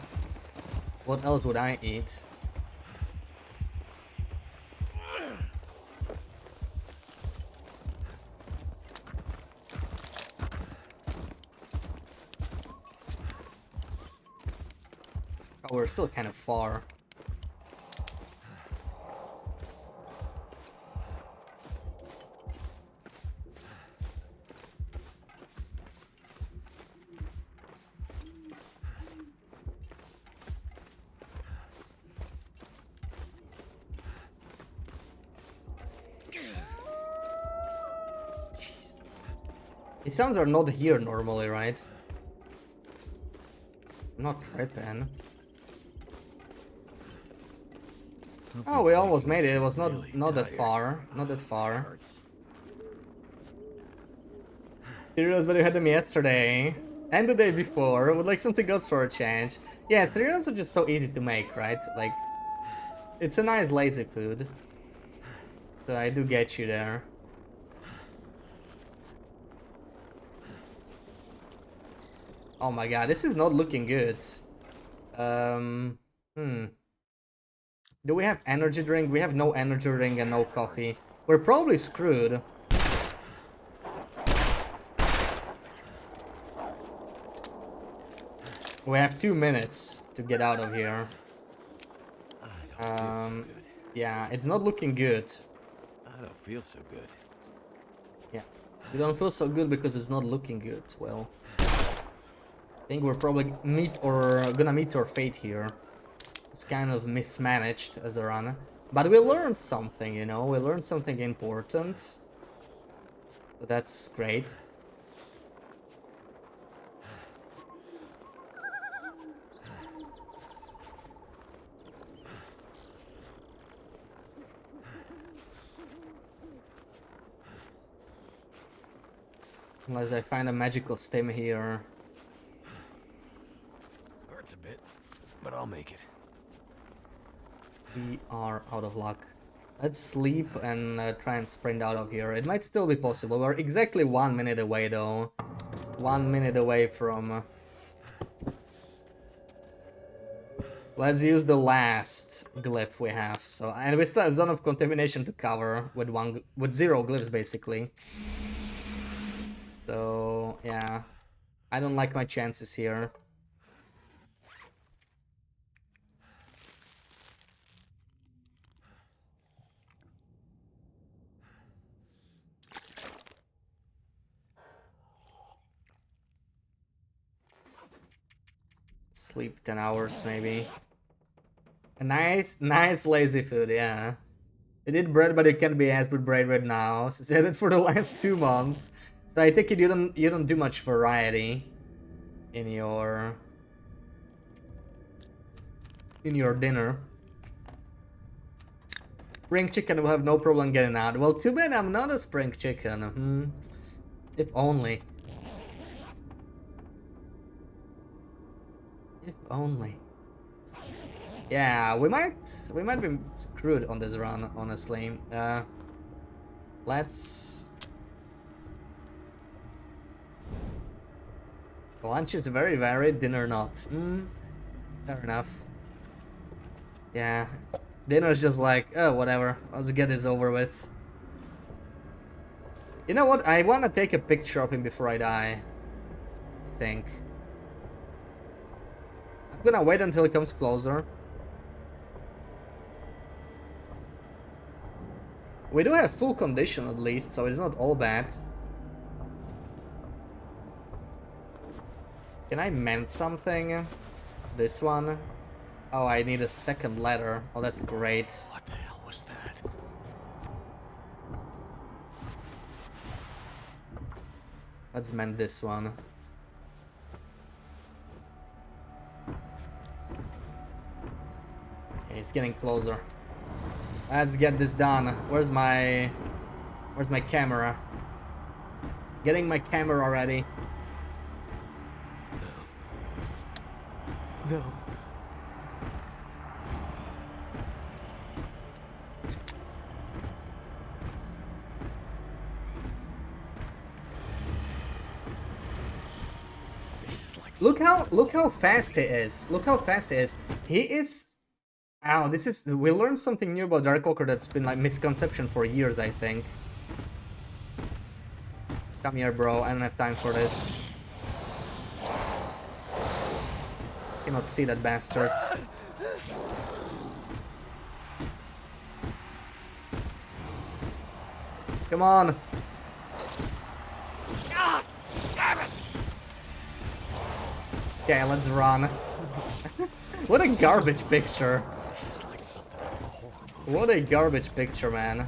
What else would I eat? Oh, we're still kind of far. These sounds are not here normally, right? I'm not tripping. Oh, we almost made it. It was not that far. Not that far. Cereals, but you had them yesterday. And the day before. Would like something else for a change. Yeah, cereals are just so easy to make, right? Like, it's a nice lazy food. So I do get you there. Oh my god, this is not looking good. Do we have energy drink? We have no energy drink and no coffee. We're probably screwed. We have 2 minutes to get out of here. I don't feel so good. Yeah, it's not looking good. I don't feel so good. Yeah, we don't feel so good because it's not looking good. Well, I think we're probably gonna meet our fate here. It's kind of mismanaged as a run, but we learned something, you know. We learned something important. So that's great. Unless I find a magical stem here. Hurts a bit, but I'll make it. We are out of luck. Let's sleep and try and sprint out of here. It might still be possible. We're exactly 1 minute away though. 1 minute away from... Let's use the last glyph we have. So, and we still have Zone of Contamination to cover with 0 glyphs basically. So, yeah. I don't like my chances here. Sleep 10 hours maybe. A nice lazy food, yeah. You did bread, but you can't be as with bread right now. So you said it for the last 2 months. So I think you don't do much variety in your dinner. Spring chicken will have no problem getting out. Well, too bad I'm not a spring chicken. If only. If only. Yeah, we might be screwed on this run, honestly. Let's... Lunch is very varied, dinner not. Fair enough. Yeah. Dinner's just like, oh, whatever. Let's get this over with. You know what? I wanna take a picture of him before I die. I think. I'm gonna wait until he comes closer. We do have full condition at least, so it's not all bad. Can I mend something? This one? Oh, I need a second letter. Oh, that's great. What the hell was that? Let's mend this one. Okay, it's getting closer. Let's get this done. Where's my camera? Getting my camera ready. No. Look how fast he is. Look how fast he is. He is... Ow, this is... We learned something new about Darkwalker that's been like misconception for years, I think. Come here, bro. I don't have time for this. Cannot see that bastard. Come on. God damn it! Okay, let's run. What a garbage picture. This is like something out of a horror movie. What a garbage picture, man.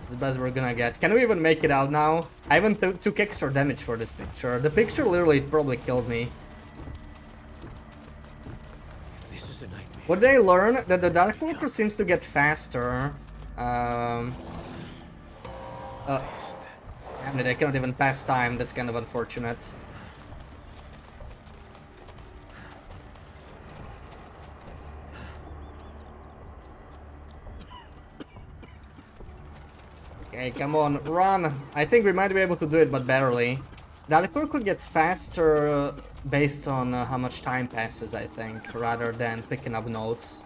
It's the best we're gonna get. Can we even make it out now? I even took extra damage for this picture. The picture literally probably killed me. This is a nightmare. What they learn that the Darkwalker seems to get faster. Damn it, I cannot even pass time. That's kind of unfortunate. Okay, come on, run! I think we might be able to do it, but barely. Darkwalker gets faster based on how much time passes, I think, rather than picking up notes.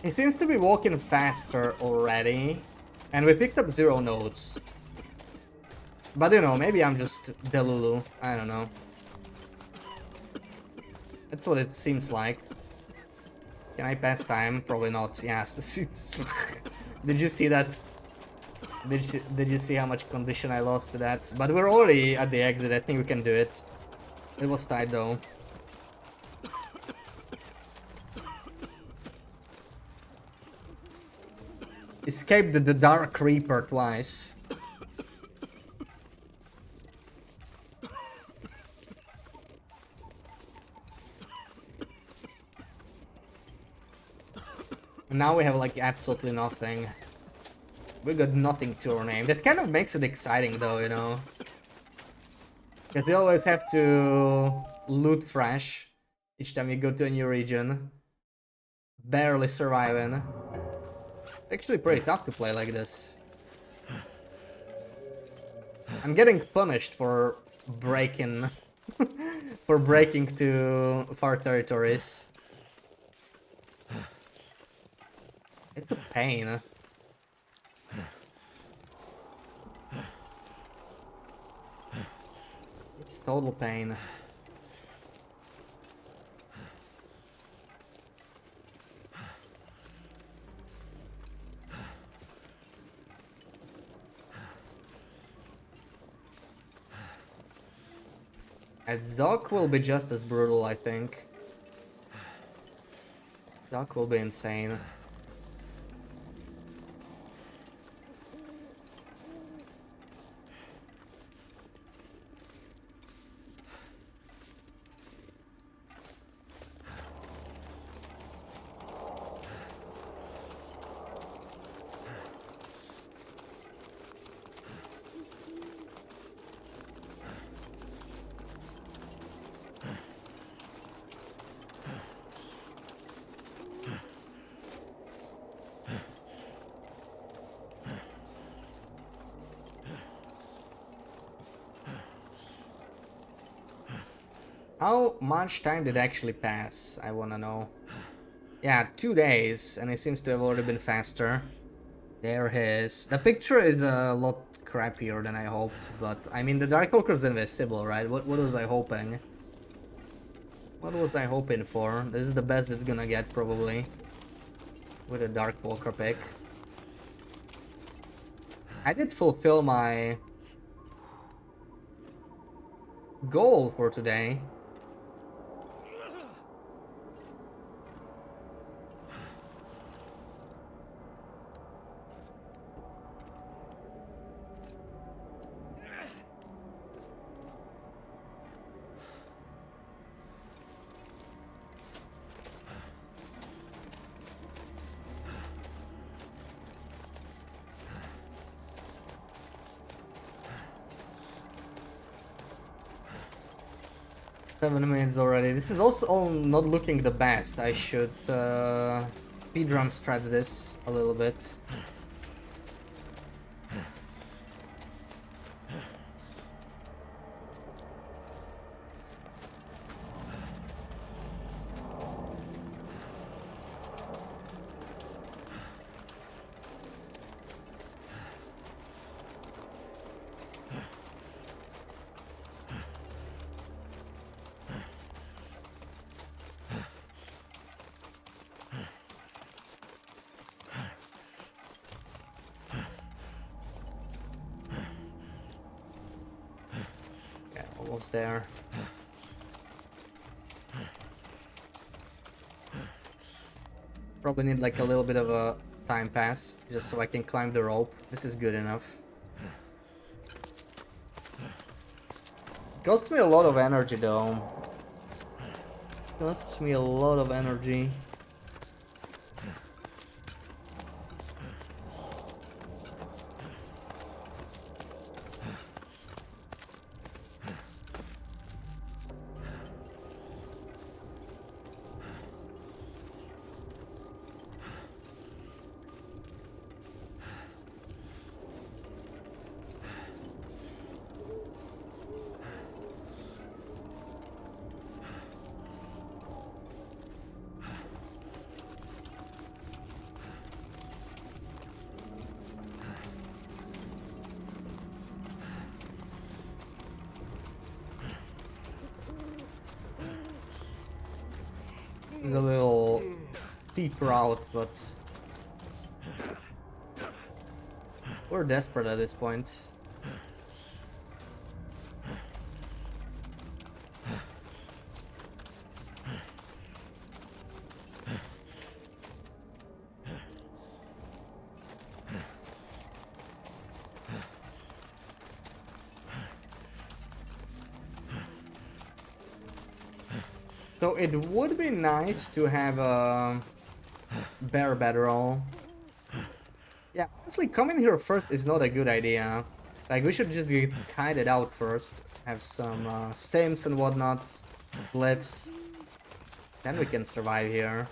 He seems to be walking faster already, and we picked up 0 notes. But you know, maybe I'm just Delulu, I don't know. That's what it seems like. Can I pass time? Probably not, yes. Did you see that? Did you see how much condition I lost to that? But we're already at the exit, I think we can do it. It was tight though. Escaped the Dark Reaper twice. Now we have like absolutely nothing. We got nothing to our name. That kind of makes it exciting though, you know. Because you always have to loot fresh each time you go to a new region. Barely surviving. Actually pretty tough to play like this. I'm getting punished for breaking for breaking to far territories. It's a pain. It's total pain. And Zok will be just as brutal, I think. Zok will be insane. How much time did actually pass? I wanna know. Yeah, 2 days, and it seems to have already been faster. There he is. The picture is a lot crappier than I hoped, but I mean the Darkwalker's invisible, right? What was I hoping? What was I hoping for? This is the best it's gonna get probably. With a Darkwalker pick. I did fulfill my goal for today. Seven minutes already. This is also all not looking the best. I should speedrun strat this a little bit. Almost there. Probably need like a little bit of a time pass just so I can climb the rope. This is good enough. Costs me a lot of energy though. Costs me a lot of energy. It's a little steep route, but we're desperate at this point. So it would be nice to have a bare bedroll. Yeah, honestly, coming here first is not a good idea. Like, we should just get kited out first. Have some stims and whatnot, blips. Then we can survive here.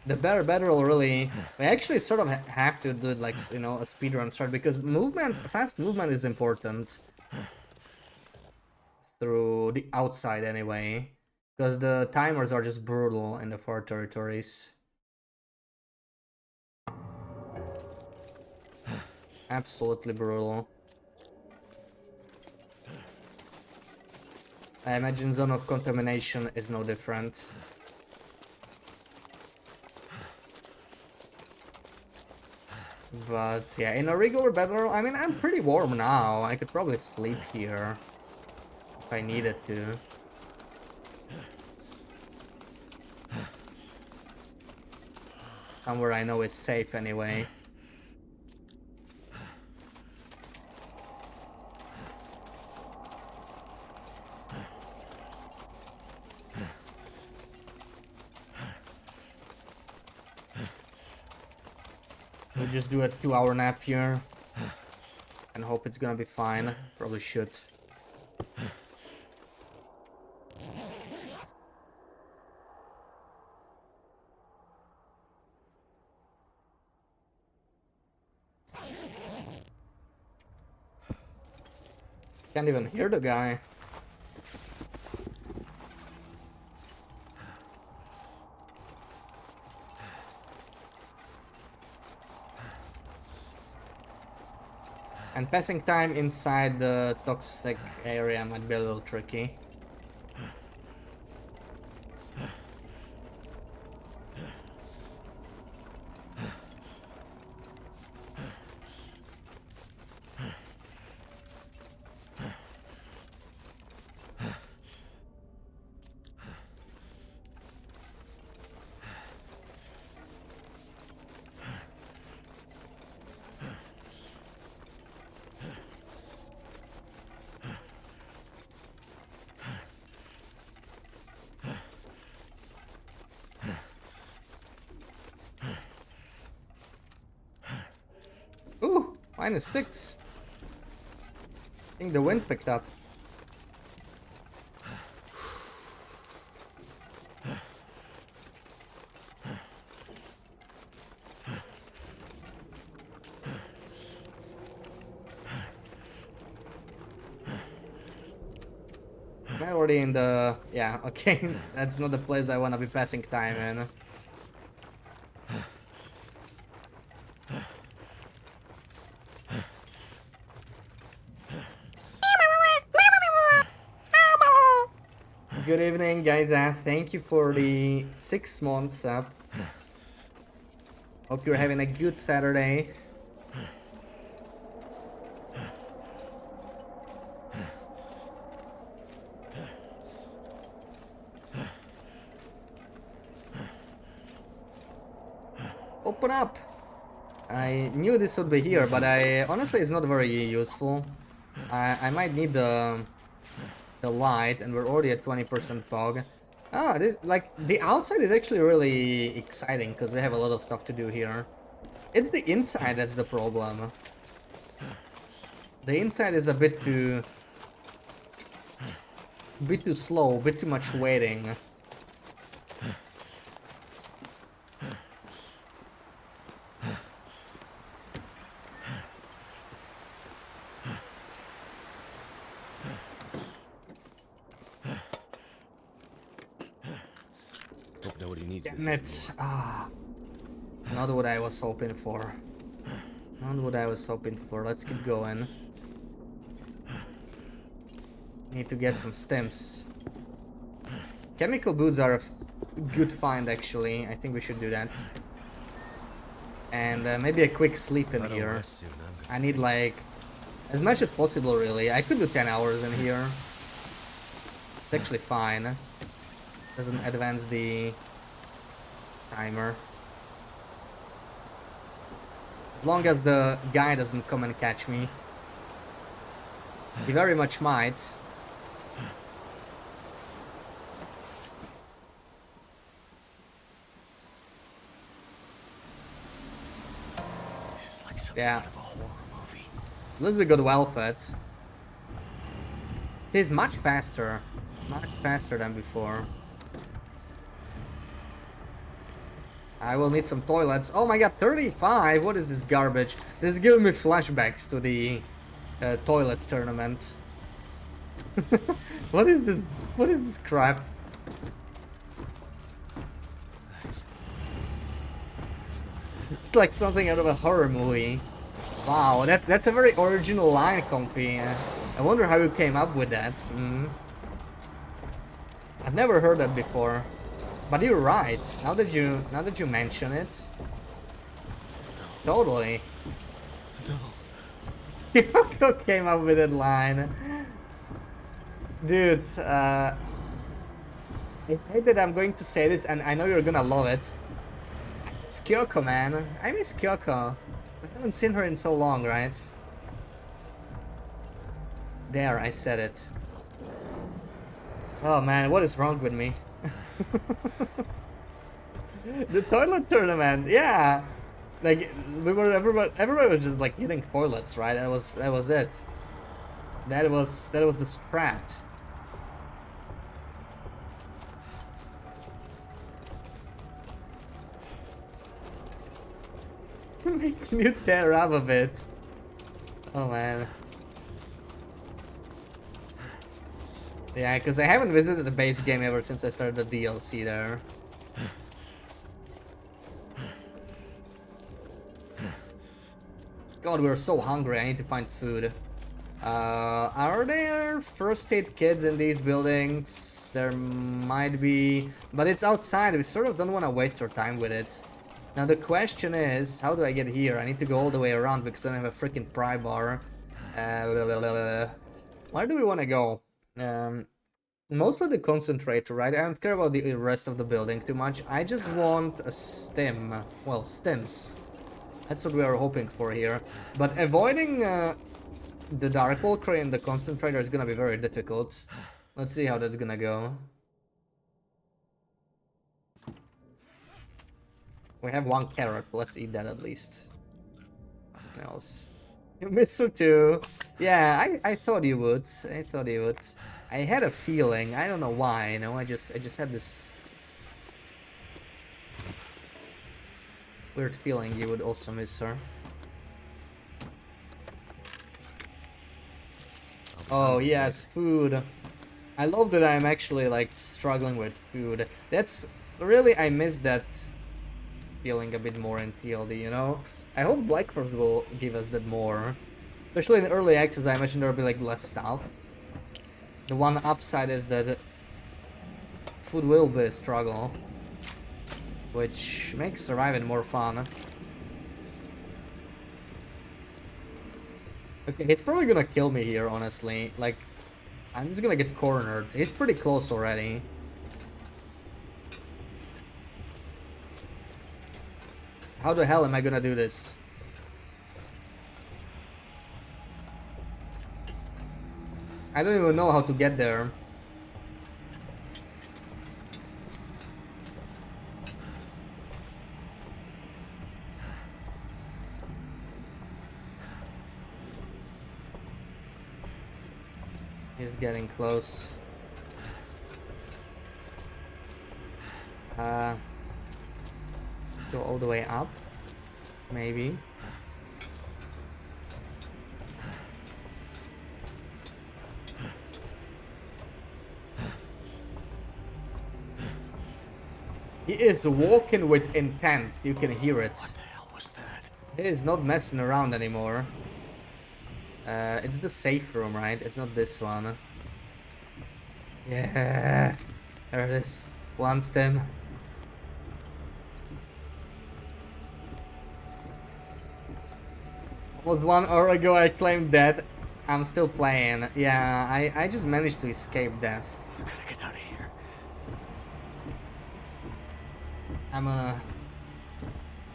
The better will really... We actually sort of have to do like, you know, a speedrun start, because movement, fast movement is important. Through the outside anyway. Because the timers are just brutal in the far territories. Absolutely brutal. I imagine zone of contamination is no different. But yeah, in a regular battle, I mean, I'm pretty warm now. I could probably sleep here if I needed to. Somewhere I know is safe anyway. We'll just do a 2-hour nap here and hope it's gonna be fine. Probably should. Can't even hear the guy. And passing time inside the toxic area might be a little tricky. Ooh, -6. I think the wind picked up. Am I already in the... Yeah, okay. That's not the place I want to be passing time in. Good evening, guys. Thank you for the 6 months sub. Hope you're having a good Saturday. Open up! I knew this would be here, but honestly it's not very useful. I might need the light, and we're already at 20% fog. Ah, this, like, the outside is actually really exciting because we have a lot of stuff to do here. It's the inside that's the problem. The inside is a bit too slow, a bit too much waiting. Damn it. Ah, not what I was hoping for. Not what I was hoping for. Let's keep going. Need to get some stims. Chemical boots are a good find, actually. I think we should do that. And maybe a quick sleep in here. I need, like, as much as possible, really. I could do 10 hours in here. It's actually fine. Doesn't advance the timer. As long as the guy doesn't come and catch me. He very much might. This is like some Yeah. kind of a horror movie. At least we got well fed. It is much faster. Much faster than before. I will need some toilets. Oh my god, 35? What is this garbage? This is giving me flashbacks to the toilet tournament. What is this? What is this crap? It's like something out of a horror movie. Wow, that's a very original line, Compy. I wonder how you came up with that. I've never heard that before. But you're right. Now that you mention it. Totally. No. Yoko came up with that line. Dude, I hate that I'm going to say this and I know you're gonna love it. It's Kyoko, man. I miss Kyoko. I haven't seen her in so long, right? There, I said it. Oh man, what is wrong with me? The toilet tournament, yeah. Like everybody was just like hitting toilets, right? That was it. That was the strat. Making you tear up a bit. Oh man. Yeah, because I haven't visited the base game ever since I started the DLC there. God, we're so hungry. I need to find food. Are there first aid kits in these buildings? There might be, but it's outside. We sort of don't want to waste our time with it. Now the question is, how do I get here? I need to go all the way around because I don't have a freaking pry bar. Where do we want to go? Mostly the concentrator, right? I don't care about the rest of the building too much. I just want a stim. Well, stims. That's what we are hoping for here. But avoiding the Darkwalker and the concentrator is gonna be very difficult. Let's see how that's gonna go. We have one carrot. Let's eat that at least. What else? You miss her too. Yeah, I thought you would. I thought you would. I had a feeling. I don't know why. You know, I just had this weird feeling you would also miss her. Oh yes, food. I love that I'm actually like struggling with food. That's really, I miss that feeling a bit more in TLD, you know? I hope Black Force will give us that more. Especially in early access, I imagine there'll be like less stuff. The one upside is that food will be a struggle, which makes surviving more fun. Okay, he's probably gonna kill me here, honestly. Like, I'm just gonna get cornered. He's pretty close already. How the hell am I gonna do this? I don't even know how to get there. He's getting close. Go all the way up, maybe. He is walking with intent. You can hear it. What the hell was that? He is not messing around anymore. It's the safe room, right? It's not this one. Yeah, there it is. One stem. Almost 1 hour ago I claimed death. I'm still playing. Yeah, I just managed to escape death. I gotta get out of here. I'm a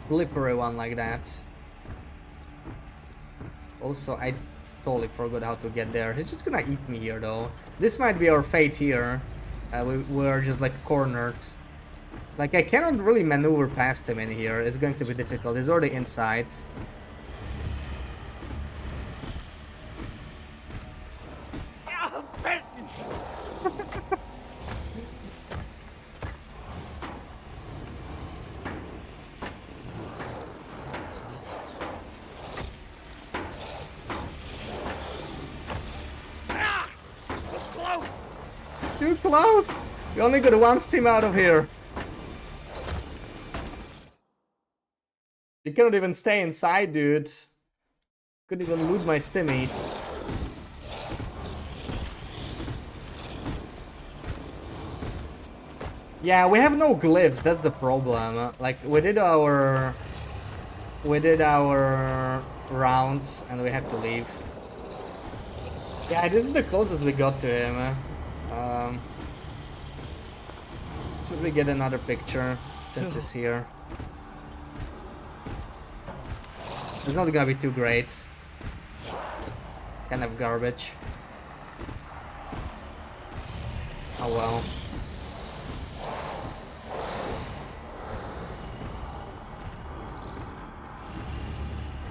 slippery one like that. Also, I totally forgot how to get there. He's just gonna eat me here though. This might be our fate here. We're just like cornered. Like, I cannot really maneuver past him in here. It's going to be difficult. He's already inside. Too close! We only got one stim out of here. You cannot even stay inside, dude. Couldn't even loot my stimmies. Yeah, we have no glyphs, that's the problem. Like, we did our rounds and we have to leave. Yeah, this is the closest we got to him. Should we get another picture since he's here? It's not gonna be too great. Kind of garbage. Oh well.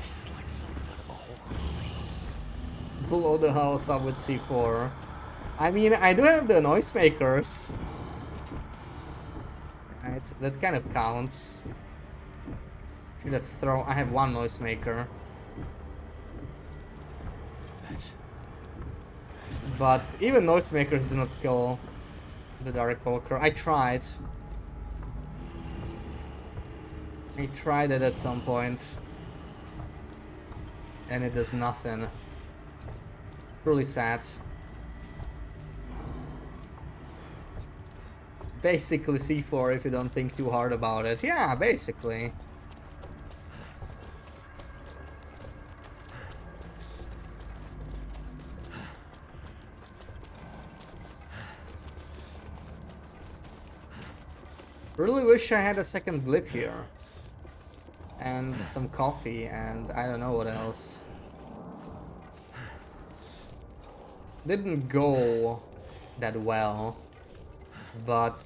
This is like something out of a horror movie. Blow the house up with C4. I mean, I do have the noisemakers. Right, that kind of counts. Should have thrown. I have one noisemaker. That's But even noisemakers do not kill the Darkwalker. I tried. I tried it at some point. And it does nothing. Truly sad. Basically C4 if you don't think too hard about it. Yeah, basically. Really wish I had a second glyph here. And some coffee and I don't know what else. Didn't go that well. But,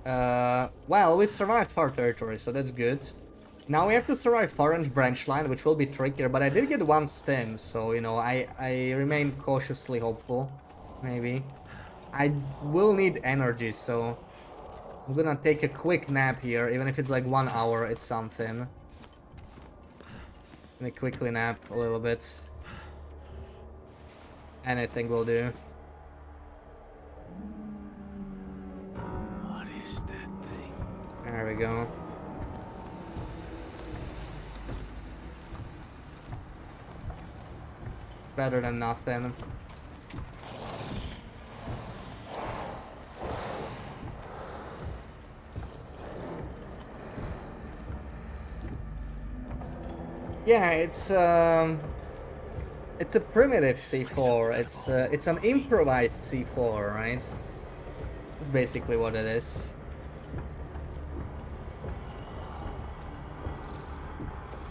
well, we survived far territory, so that's good. Now we have to survive Orange branch line, which will be trickier, but I did get one stim, so, you know, I remain cautiously hopeful, maybe. I will need energy, so I'm gonna take a quick nap here, even if it's like 1 hour, it's something. Let me quickly nap a little bit. Anything will do. what is that thing? There we go. Better than nothing. Yeah, it's a primitive C4. It's an improvised C4, right? That's basically what it is.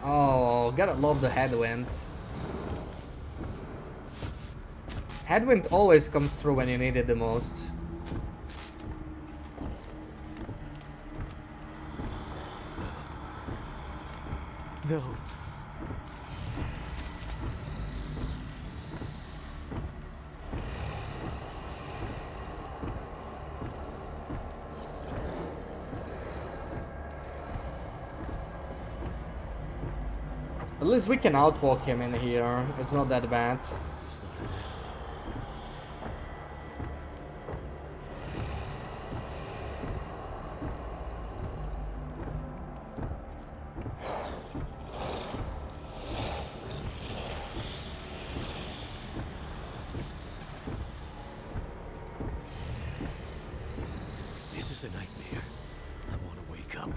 Oh, gotta love the headwind. Headwind always comes through when you need it the most. No. At least we can outwalk him in here. It's not that bad. It's not an animal. This is a nightmare. I want to wake up.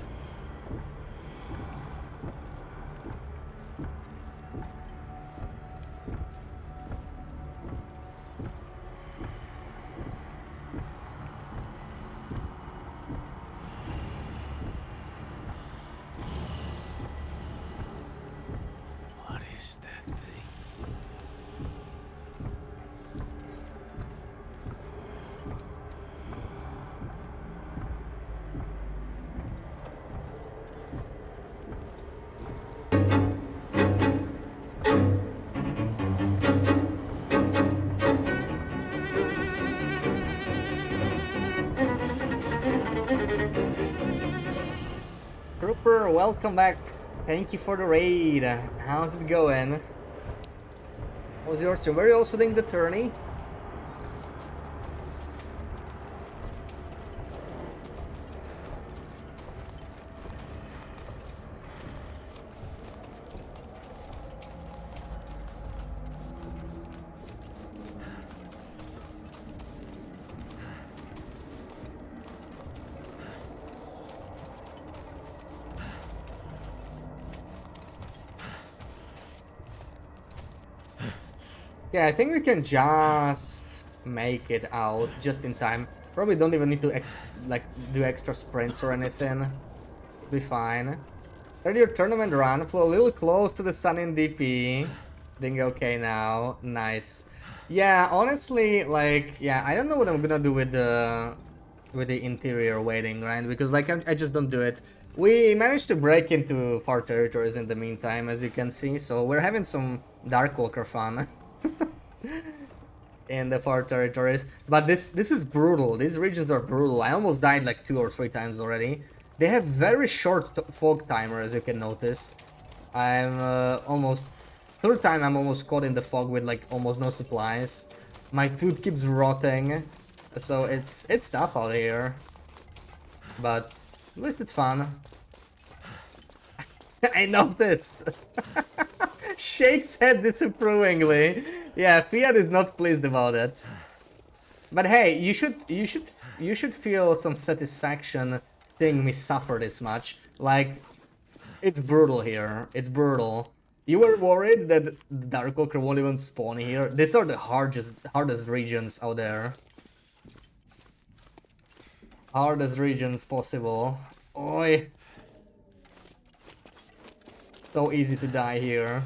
What is that thing? It's like something out of a horror movie. Trooper, welcome back. Thank you for the raid. How's it going? What was your stream? Were you also doing the tourney? Yeah, I think we can just make it out just in time. Probably don't even need to do extra sprints or anything. Be fine. Start your tournament run. Flew a little close to the sun in DP. Doing okay now. Nice. Yeah, honestly, like, yeah, I don't know what I'm gonna do with the interior waiting, right? Because like I just don't do it. We managed to break into far territories in the meantime, as you can see. So we're having some Darkwalker fun. In the far territories, but this is brutal. These regions are brutal. I almost died like 2 or 3 times already. They have very short fog timer, as you can notice. I'm almost third time I'm almost caught in the fog with like almost no supplies. My food keeps rotting, so it's tough out here, but at least it's fun. I noticed. Shakes head disapprovingly. Yeah, Fiat is not pleased about it. But hey, you should feel some satisfaction seeing me suffer this much. Like, it's brutal here. It's brutal. You were worried that Darkwalker won't even spawn here. These are the hardest regions out there. Hardest regions possible. Oi. So easy to die here.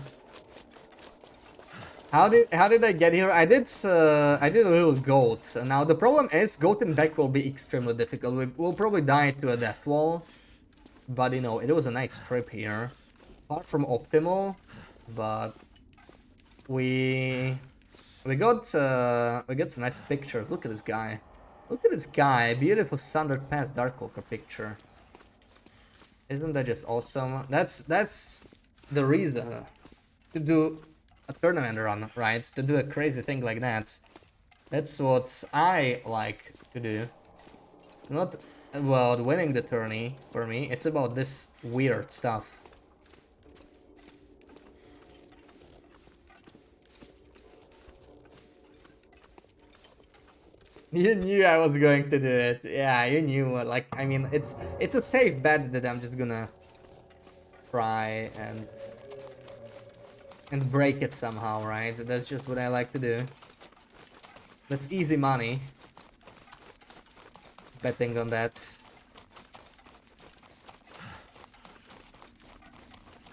How did I get here? I did a little goat. Now the problem is goat and back will be extremely difficult. We'll probably die to a death wall, but you know it was a nice trip here. Far from optimal, but we got some nice pictures. Look at this guy. Look at this guy. Beautiful Sundered Pass Darkwalker picture. Isn't that just awesome? That's the reason to do a tournament run, right? To do a crazy thing like that. That's what I like to do. It's not about winning the tourney for me, it's about this weird stuff. You knew I was going to do it. Yeah, you knew. Like, I mean, it's a safe bet that I'm just gonna try and break it somehow, right? That's just what I like to do. That's easy money. Betting on that.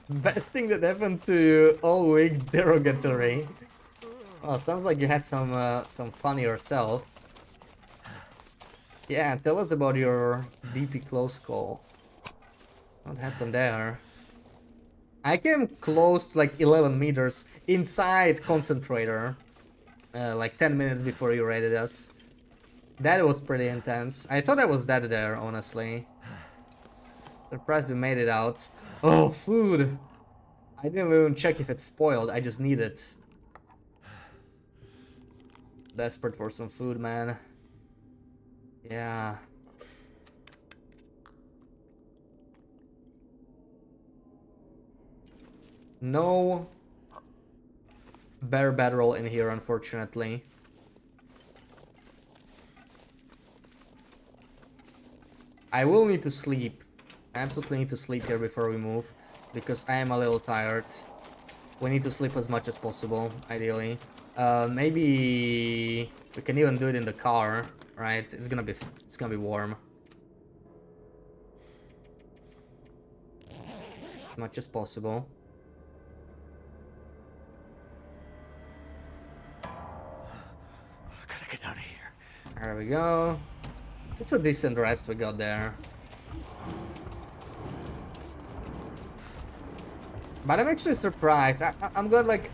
Best thing that happened to you all week, derogatory. Well, sounds like you had some fun yourself. Yeah, tell us about your DP close call. What happened there? I came close to like 11 meters inside concentrator, like 10 minutes before you raided us. That was pretty intense. I thought I was dead there, honestly. Surprised we made it out. Oh, food! I didn't even check if it's spoiled, I just need it. Desperate for some food, man. Yeah. No bare bedroll in here, unfortunately. I will need to sleep. I absolutely need to sleep here before we move, because I am a little tired. We need to sleep as much as possible, ideally. Maybe we can even do it in the car, right? It's gonna be warm. As much as possible. Gotta get out of here. There we go. It's a decent rest we got there. But I'm actually surprised. I'm glad, like,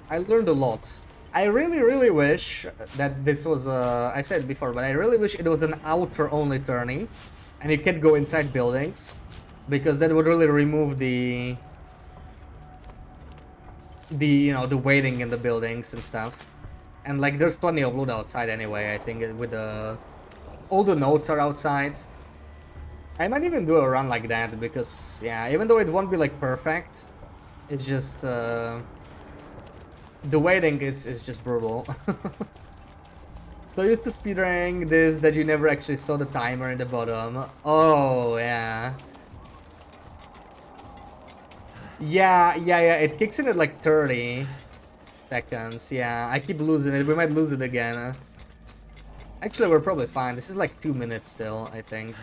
I learned a lot. I really wish that this was I said before, but I really wish it was an outer only tourney and you can't go inside buildings, because that would really remove the you know, the waiting in the buildings and stuff. And like there's plenty of loot outside anyway, I think, with all the notes are outside. I might even do a run like that, because yeah, even though it won't be like perfect, it's just the waiting is just brutal. So used to speedrunning this that you never actually saw the timer in the bottom. Oh yeah. Yeah, it kicks in at like 30. seconds. Yeah, I keep losing it. We might lose it again. Actually, we're probably fine. This is like 2 minutes still, I think.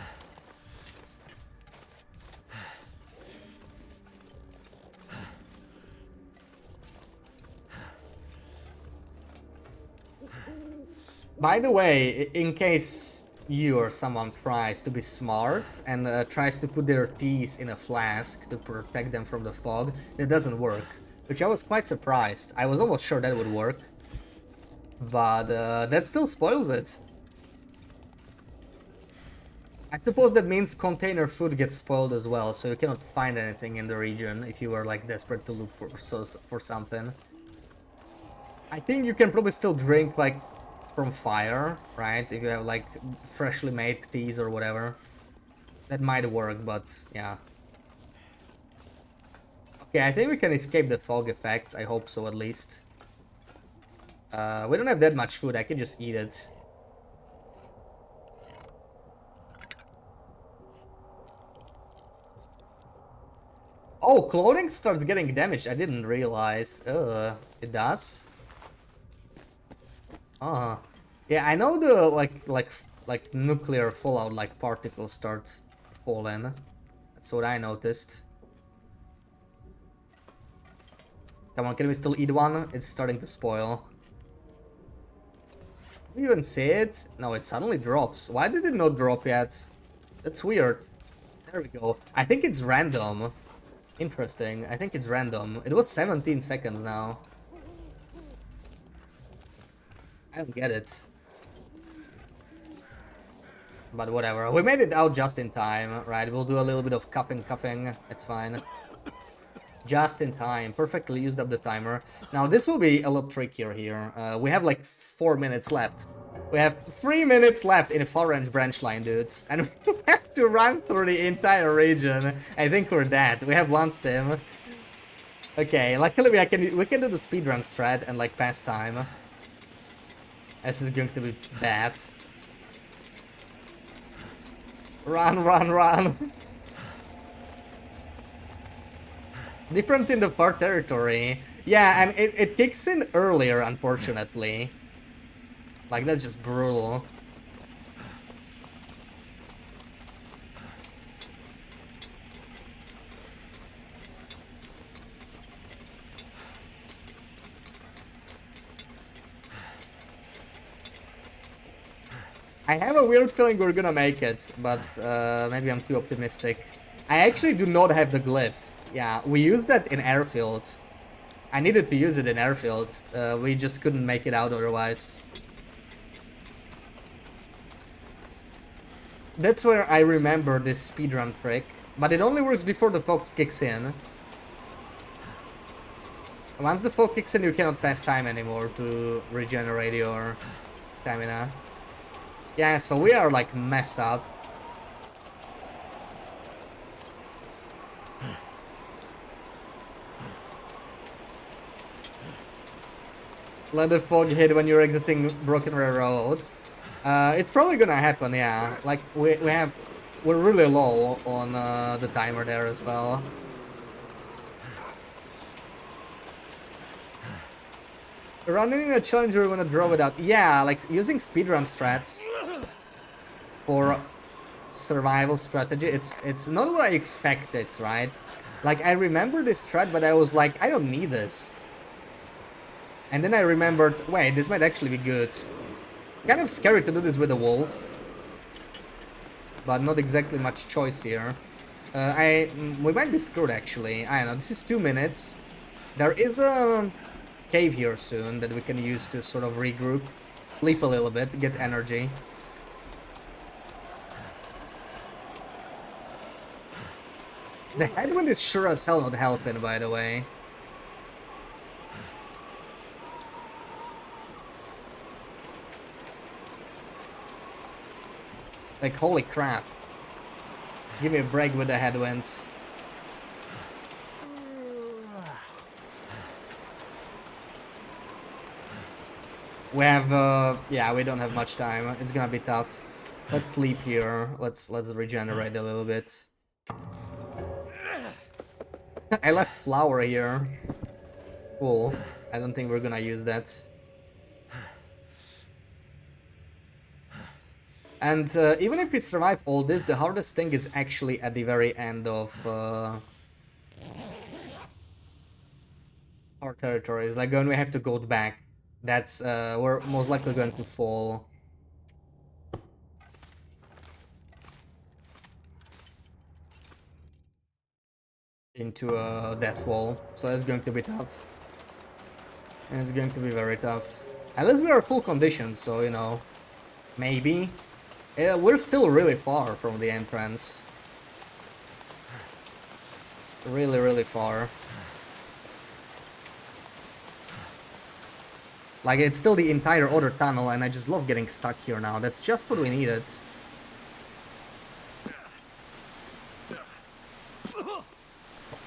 By the way, in case you or someone tries to be smart and tries to put their teeth in a flask to protect them from the fog, it doesn't work. Which I was quite surprised. I was almost sure that would work. But that still spoils it. I suppose that means container food gets spoiled as well, so you cannot find anything in the region if you were like desperate to look for something. I think you can probably still drink like from fire, right? If you have like freshly made teas or whatever. That might work, but yeah. Okay, I think we can escape the fog effects. I hope so, at least. We don't have that much food. I can just eat it. Oh, clothing starts getting damaged. I didn't realize. It does? Yeah, I know the like nuclear fallout like particles start falling. That's what I noticed. Come on, can we still eat one? It's starting to spoil. Do you even see it? No, it suddenly drops. Why did it not drop yet? That's weird. There we go. I think it's random. Interesting. I think it's random. It was 17 seconds now. I don't get it. But whatever. We made it out just in time, right? We'll do a little bit of cuffing. It's fine. Just in time. Perfectly used up the timer. Now, this will be a lot trickier here. We have like 4 minutes left. We have 3 minutes left in a far range branch line, dudes. And we have to run through the entire region. I think we're dead. We have one stim. Okay, luckily we can do the speedrun strat and like pass time. This is going to be bad. Run. Different in the far territory. Yeah, and it kicks in earlier, unfortunately. Like, that's just brutal. I have a weird feeling we're gonna make it, but maybe I'm too optimistic. I actually do not have the glyph. Yeah, we used that in airfield. I needed to use it in airfield. We just couldn't make it out otherwise. That's where I remember this speedrun trick, but it only works before the fog kicks in. Once the fog kicks in, you cannot pass time anymore to regenerate your stamina. Yeah, so we are like messed up. Let the fog hit when you're exiting Broken Railroad. It's probably gonna happen, yeah. Like we're really low on the timer there as well. Running in a challenge, we're gonna draw it out. Yeah, like using speedrun strats for survival strategy. It's not what I expected, right? Like I remember this strat, but I was like, I don't need this. And then I remembered, wait, this might actually be good. Kind of scary to do this with a wolf, but not exactly much choice here. We might be screwed actually. I don't know. This is 2 minutes. There is a cave here soon that we can use to sort of regroup, sleep a little bit, get energy. The headwind is sure as hell not helping, by the way. Like, holy crap. Give me a break with the headwind. We have, yeah, we don't have much time. It's gonna be tough. Let's sleep here. Let's regenerate a little bit. I left flour here. full. I don't think we're gonna use that. And even if we survive all this, the hardest thing is actually at the very end of our territories. Like when we have to go back, that's we're most likely going to fall into a death wall. So that's going to be tough. And it's going to be very tough. Unless we are full condition, so you know, maybe. We're still really far from the entrance. Really, really far. Like, it's still the entire other tunnel, and I just love getting stuck here now. That's just what we needed.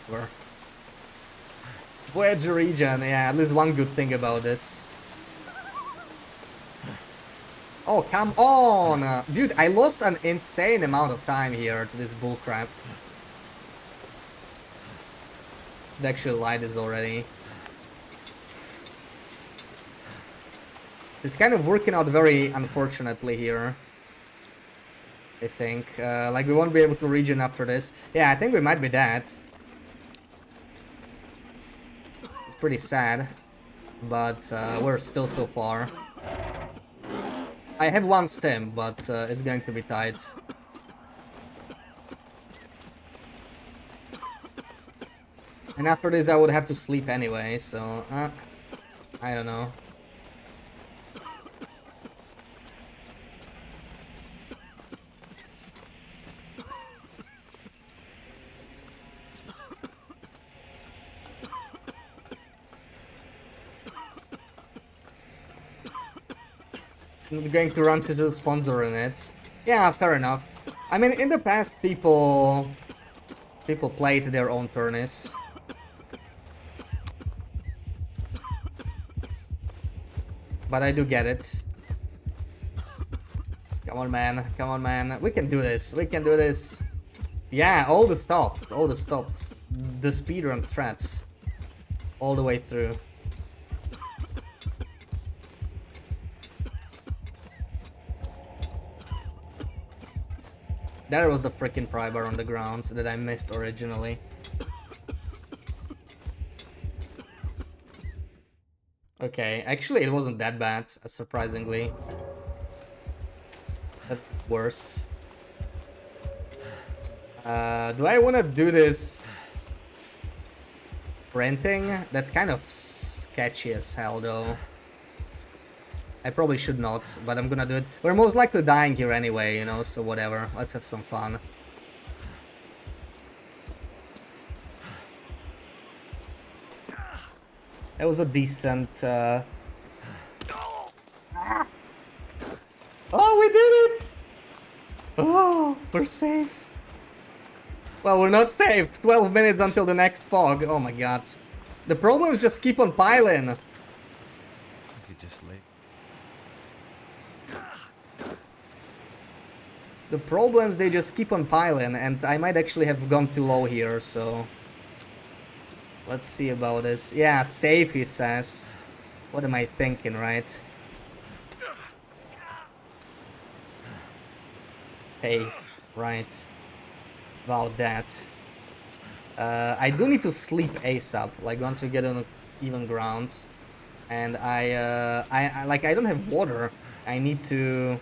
Whatever. Voyager region, yeah, at least one good thing about this. Oh, come on! Dude, I lost an insane amount of time here to this bullcrap. Should actually light this already. It's kind of working out very unfortunately here. I think. Like, we won't be able to regen after this. Yeah, I think we might be dead. It's pretty sad. But we're still so far. I have one stim, but it's going to be tight. And after this I would have to sleep anyway, so... I don't know. I'm going to run to the sponsor in it. Yeah, fair enough. I mean, in the past, people played their own tourneys. But I do get it. Come on, man. Come on, man. We can do this. We can do this. Yeah, all the stops. All the stops. The speedrun threats. All the way through. There was the freaking pry bar on the ground that I missed originally. Okay, actually it wasn't that bad, surprisingly. That's worse. Do I want to do this sprinting? That's kind of sketchy as hell, though. I probably should not, but I'm gonna do it. We're most likely dying here anyway, you know, so whatever. Let's have some fun. That was a decent... Oh, we did it! Oh, we're safe. Well, we're not safe. 12 minutes until the next fog. Oh my god. The problems just keep on piling. You could just leave. The problems, they just keep on piling, and I might actually have gone too low here, so... Let's see about this. Yeah, safe, he says. What am I thinking, right? Hey, right. About that. I do need to sleep ASAP, like once we get on even ground. And I don't have water. I need to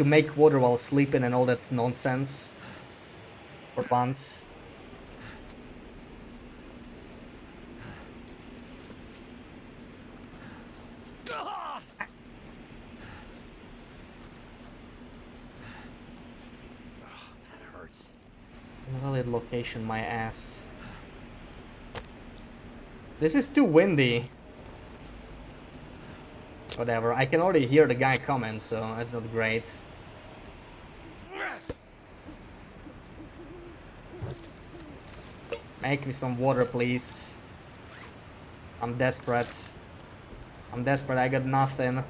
make water while sleeping and all that nonsense. For once. Invalid location, my ass. This is too windy. Whatever, I can already hear the guy coming, so that's not great. Make me some water, please. I'm desperate. I'm desperate, I got nothing.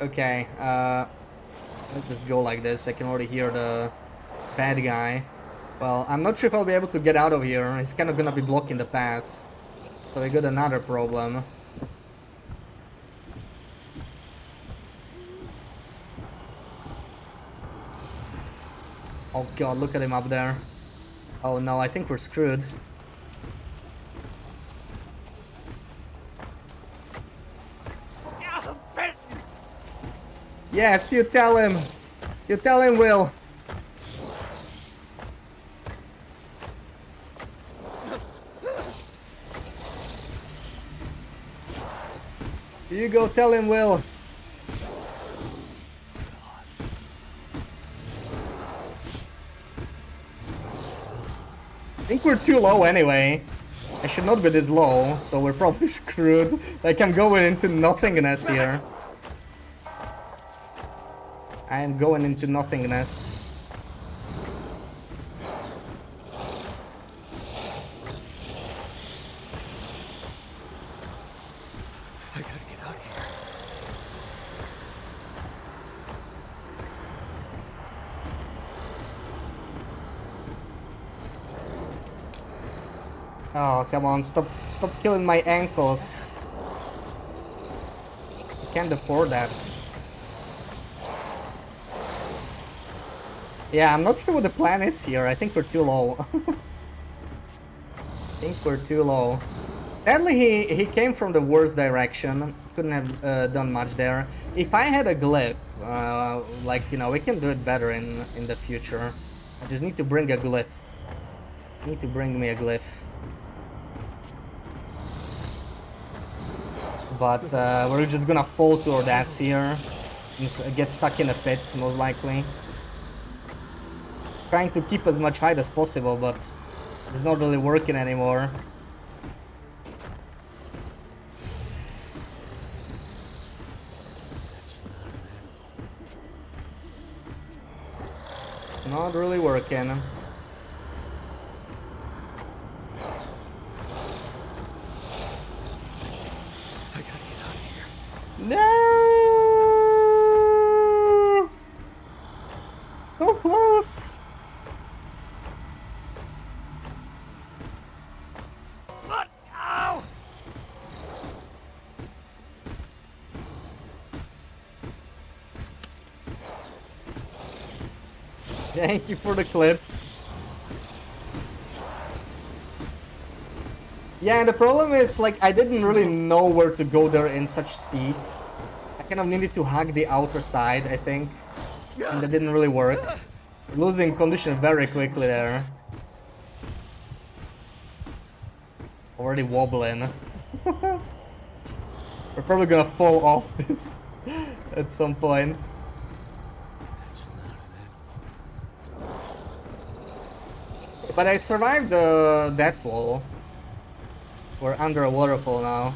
Okay, let's just go like this. I can already hear the bad guy. Well, I'm not sure if I'll be able to get out of here. He's kind of gonna be blocking the path. So we got another problem. Oh god, look at him up there. Oh no, I think we're screwed. Yes, you tell him. You tell him, Will. You go tell him, Will. I think we're too low anyway. I should not be this low, so we're probably screwed. Like, I'm going into nothingness here. I am going into nothingness. I gotta get out of here. Oh, come on, stop killing my ankles. I can't afford that. Yeah, I'm not sure what the plan is here. I think we're too low. I think we're too low. Sadly, he came from the worst direction. Couldn't have done much there. If I had a glyph, like, you know, we can do it better in the future. I just need to bring a glyph. I need to bring me a glyph. But we're just gonna fall to our deaths here. And get stuck in a pit, most likely. Trying to keep as much height as possible, but it's not really working anymore. It's not really working. I gotta get out of here. No! So close! What? Ow! Thank you for the clip. Yeah, and the problem is, like, I didn't really know where to go there in such speed. I kind of needed to hug the outer side, I think. And that didn't really work. Losing condition very quickly there. Already wobbling. We're probably gonna fall off this at some point. That's not an animal. But I survived the death wall. We're under a waterfall now.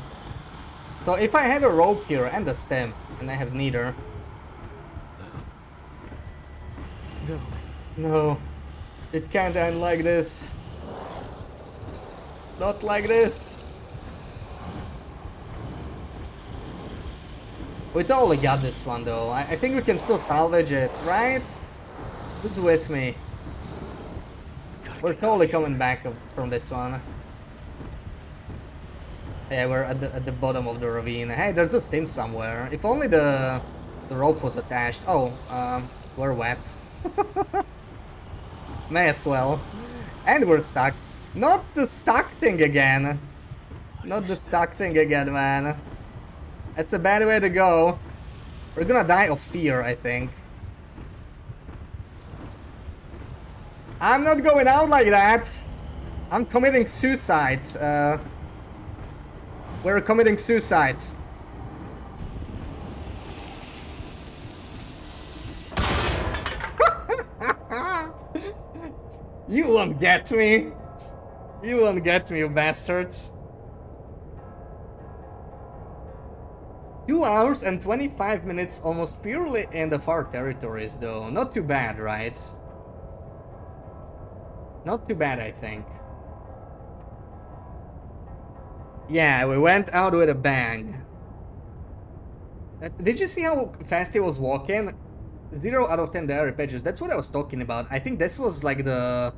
So if I had a rope here and a stem, and I have neither. No. No, it can't end like this. Not like this. We totally got this one though. I think we can still salvage it, right? Who's with me? We're totally coming back from this one. Yeah, we're at the bottom of the ravine. Hey, there's a stem somewhere. If only the rope was attached. Oh, we're wet. May as well. And we're stuck. Not the stuck thing again. Not the stuck thing again, man. That's a bad way to go. We're gonna die of fear, I think. I'm not going out like that. I'm committing suicide. We're committing suicide. You won't get me. You won't get me, you bastard. 2 hours and 25 minutes almost purely in the far territories though. Not too bad, right? Not too bad, I think. Yeah, we went out with a bang. Did you see how fast he was walking? 0 out of 10 diary pages. That's what I was talking about. I think this was like the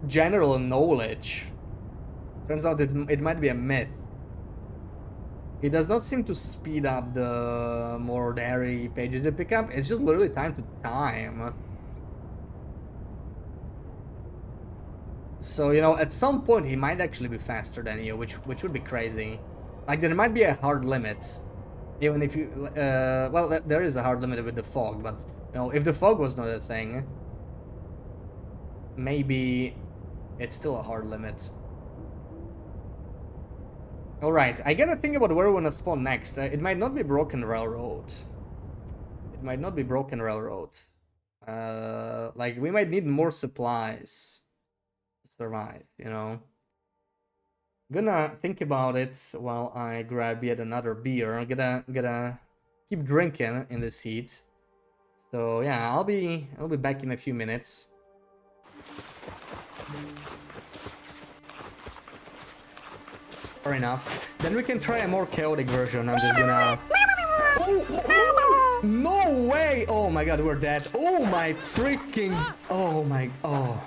general knowledge. Turns out it might be a myth. It does not seem to speed up the more diary pages you pick up. It's just literally time to time. So, you know, at some point he might actually be faster than you, which would be crazy. Like, there might be a hard limit. Even if you... well, there is a hard limit with the fog, but, you know, if the fog was not a thing, maybe it's still a hard limit. Alright, I gotta think about where we wanna spawn next. It might not be Broken Railroad. It might not be Broken Railroad. Like, we might need more supplies to survive, you know? Gonna think about it while I grab yet another beer. I'm gonna keep drinking in this heat. So yeah, I'll be back in a few minutes. Fair enough. Then we can try a more chaotic version. I'm just gonna... Oh, no way! Oh my god, we're dead. Oh my freaking... Oh my... Oh.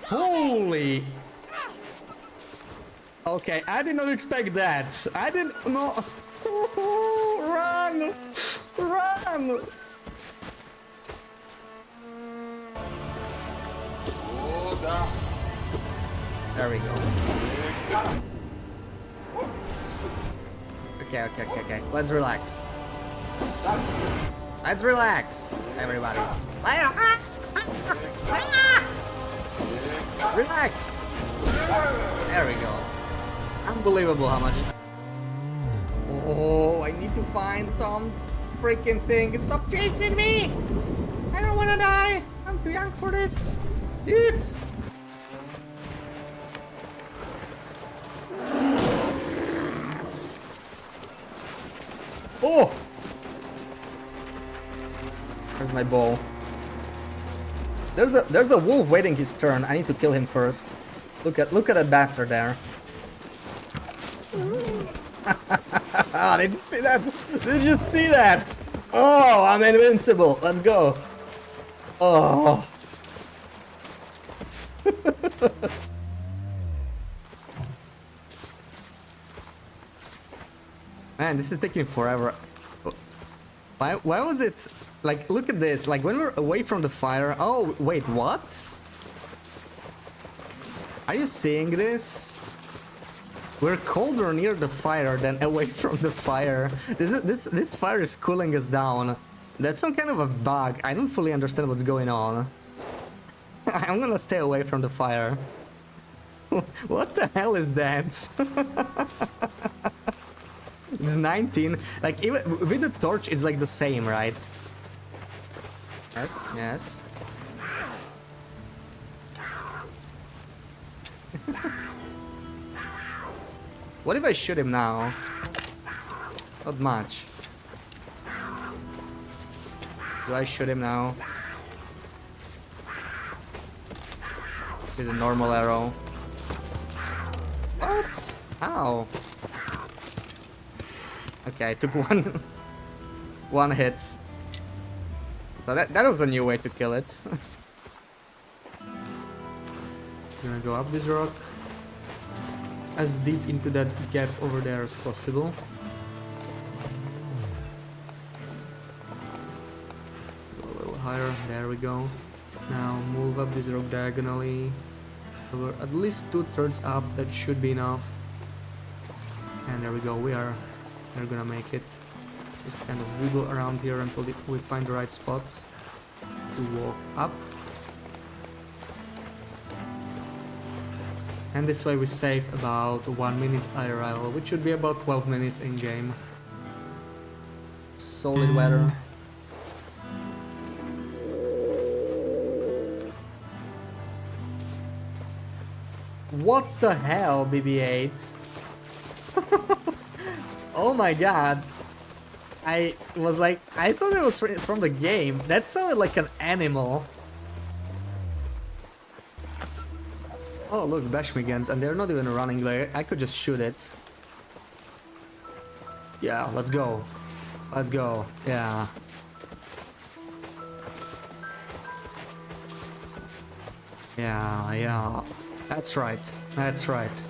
Holy... Okay, I did not expect that. I didn't... No... Run! Run! There we go. Okay. Let's relax. Let's relax, everybody. Relax. There we go. Unbelievable how much. Oh, I need to find some freaking thing. Stop chasing me. I don't wanna die. I'm too young for this. Dude. Oh! Where's my bow? There's a wolf waiting his turn. I need to kill him first. Look at that bastard there. Did you see that? Did you see that? Oh, I'm invincible. Let's go. Oh. Man, this is taking forever. Why was it... Like, look at this. Like, when we're away from the fire... Oh, wait, what? Are you seeing this? We're colder near the fire than away from the fire. This fire is cooling us down. That's some kind of a bug. I don't fully understand what's going on. I'm gonna stay away from the fire. What the hell is that? It's 19. Like, even with the torch, it's like the same, right? Yes, yes. What if I shoot him now? Not much. Do I shoot him now? With a normal arrow. What? How? Okay, I took one hit. So that was a new way to kill it. Gonna go up this rock as deep into that gap over there as possible. Go a little higher, there we go. Now move up this rock diagonally. Over at least 2/3 up, that should be enough. And there we go, we're gonna make it. Just kind of wiggle around here until we find the right spot to walk up. And this way we save about 1 minute IRL, which should be about 12 minutes in game. Solid weather. What the hell, BB-8? Oh my god. I was like, I thought it was from the game. That sounded like an animal. Oh look, bash me guns, and they're not even running. Like, I could just shoot it. Yeah, let's go. Let's go. Yeah. Yeah, yeah. That's right. That's right.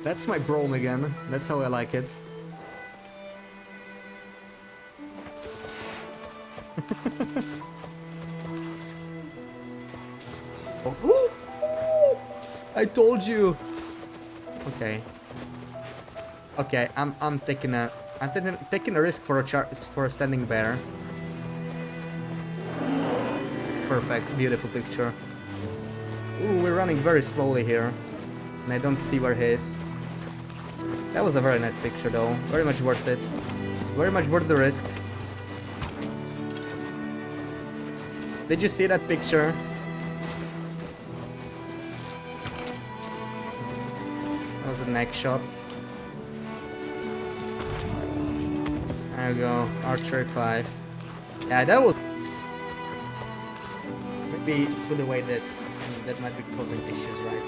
That's my Brom again. That's how I like it. Oh. I told you. Okay. Okay, I'm taking a taking a risk for a standing bear. Perfect, beautiful picture. Ooh, we're running very slowly here, and I don't see where he is. That was a very nice picture, though. Very much worth it. Very much worth the risk. Did you see that picture? That was a neck shot. There we go, archery 5. Yeah, that was... Maybe put away this. That might be causing issues, right?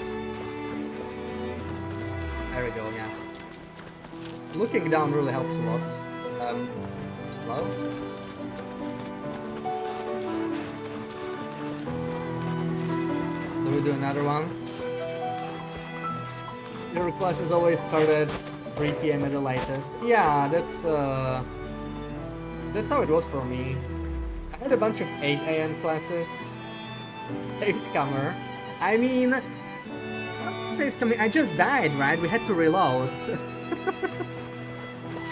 There we go, yeah. Looking down really helps a lot. Hello? Do we do another one? Your class is always started 3 PM at the latest. Yeah, that's how it was for me. I had a bunch of 8 AM classes. Hey, scammer. I mean, saves coming. I just died, right? We had to reload.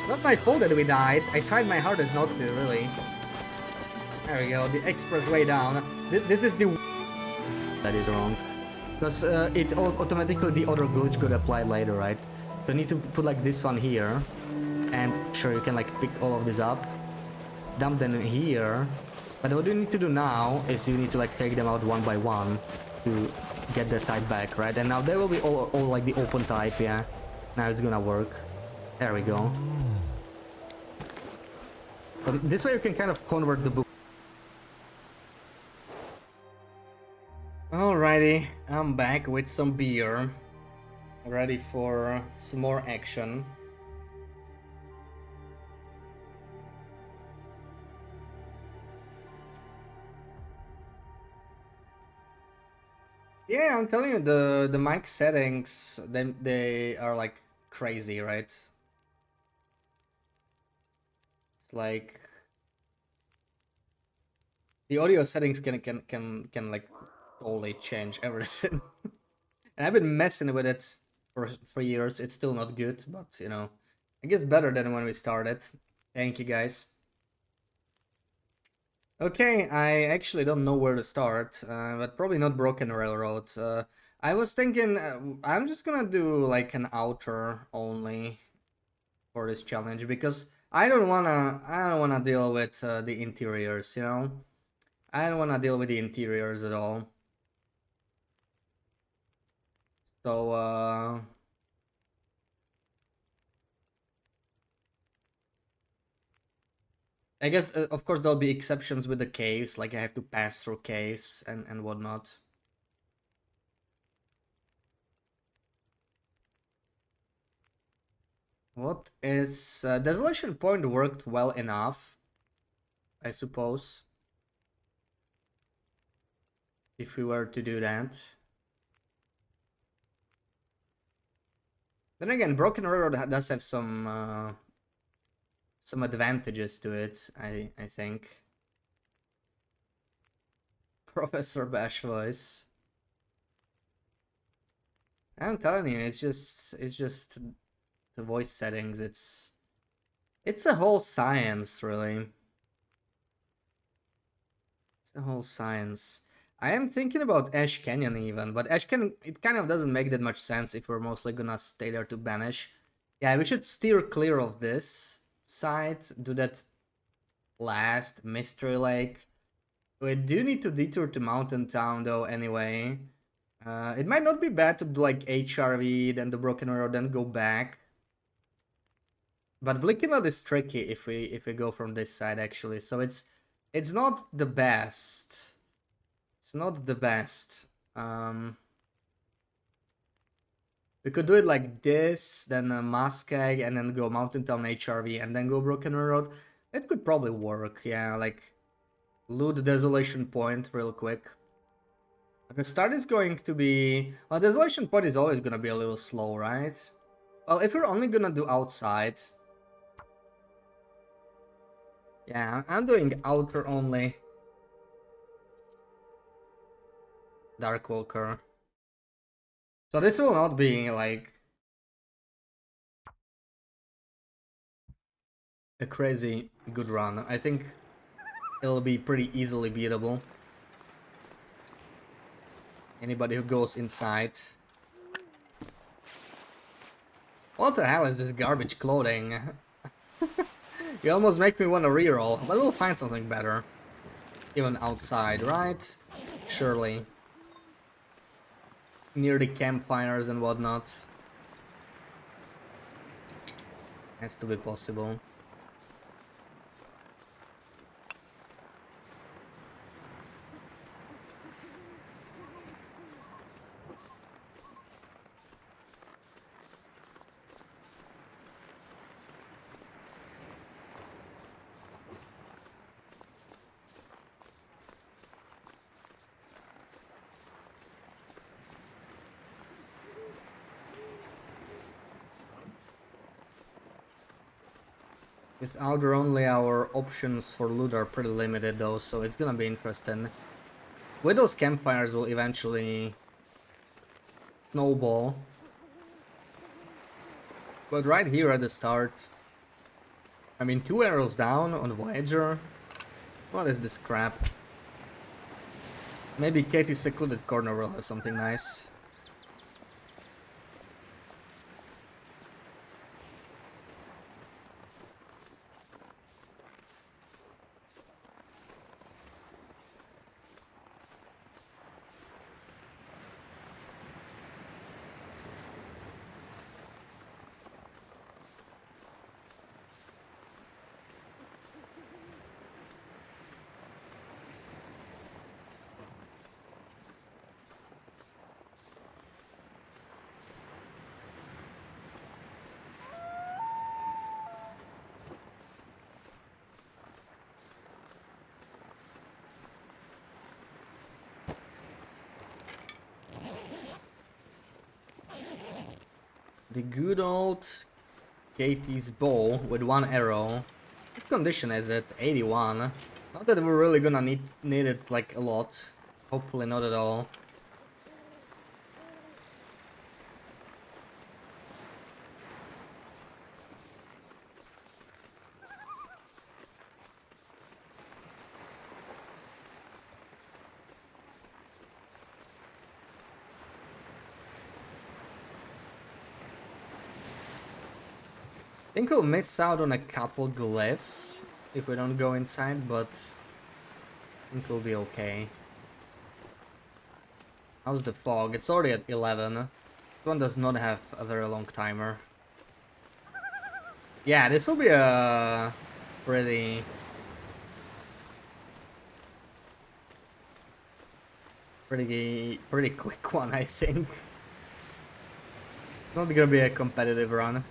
Not my fault that we died. I tried my hardest not to, really. There we go. The expressway down. This is the... I did wrong. Because it automatically the other glitch got applied later, right? So I need to put like this one here. And sure, you can like pick all of this up. Dump them in here. But what you need to do now is you need to like take them out one by one to get the type back, right? And now they will be all like the open type, yeah. Now it's gonna work. There we go. So this way you can kind of convert the book. Alrighty, I'm back with some beer. Ready for some more action. Yeah, I'm telling you, the mic settings, they are like crazy, right? It's like the audio settings can like totally change everything. And I've been messing with it for years. It's still not good, but you know, I guess better than when we started. Thank you guys. Okay, I actually don't know where to start, but probably not Broken Railroad. I was thinking I'm just gonna do like an outer only for this challenge because I don't wanna deal with the interiors, you know. I don't wanna deal with the interiors at all. So I guess of course there'll be exceptions with the caves, like I have to pass through caves and whatnot. What is Desolation Point worked well enough, I suppose, if we were to do that. Then again, Broken Railroad does have some advantages to it, I think. Professor Bash voice. I'm telling you, it's just the voice settings. It's a whole science, really. It's a whole science. I am thinking about Ash Canyon even, but Ash Canyon, it kind of doesn't make that much sense if we're mostly gonna stay there to banish. Yeah, we should steer clear of this side, do that last Mystery Lake. We do need to detour to Mountain Town though anyway. It might not be bad to do like HRV, then the Broken Road, then go back. But Blinkenlad is tricky if we go from this side actually, so it's not the best. It's not the best. We could do it like this, then Muskeg, and then go Mountain Town HRV, and then go Broken Road. That could probably work, yeah, like loot Desolation Point real quick. The start is going to be... Well, Desolation Point is always gonna be a little slow, right? Well, if we're only gonna do outside... Yeah, I'm doing outer only. Darkwalker. So this will not be like a crazy good run. I think it'll be pretty easily beatable. Anybody who goes inside. What the hell is this garbage clothing? You almost make me want to reroll, but we'll find something better. Even outside, right? Surely. Near the campfires and whatnot. Has to be possible. With Outer only, our options for loot are pretty limited though, so it's gonna be interesting. With those campfires will eventually snowball. But right here at the start, I mean 2 arrows down on Voyager. What is this crap? Maybe Katie's Secluded Corner will have something nice. The good old Katie's bow with 1 arrow. What condition is it? 81. Not that we're really gonna need it like a lot. Hopefully not at all. I think we'll miss out on a couple glyphs if we don't go inside, but I think we'll be okay. How's the fog? It's already at 11. This one does not have a very long timer. Yeah, this will be a pretty quick one, I think. It's not gonna be a competitive run.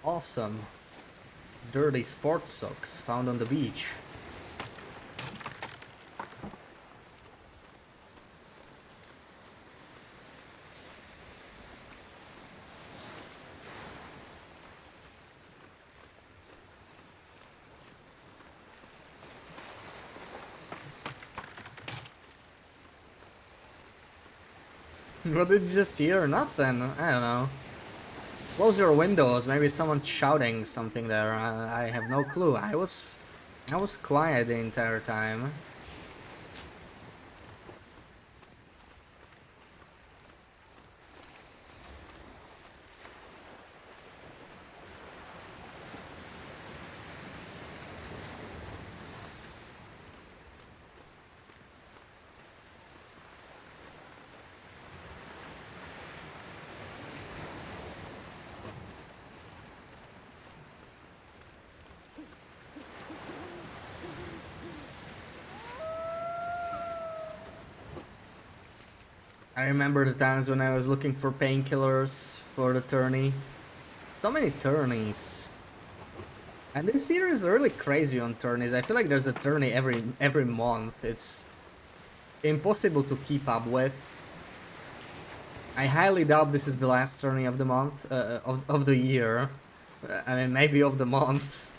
Awesome. Dirty sports socks found on the beach. What did you just hear? Nothing. I don't know. Close your windows. Maybe someone's shouting something there. I have no clue. I was quiet the entire time. I remember the times when I was looking for painkillers for the tourney. So many tourneys. And this year is really crazy on tourneys. I feel like there's a tourney every month. It's impossible to keep up with. I highly doubt this is the last tourney of the month, of the year. I mean, maybe of the month.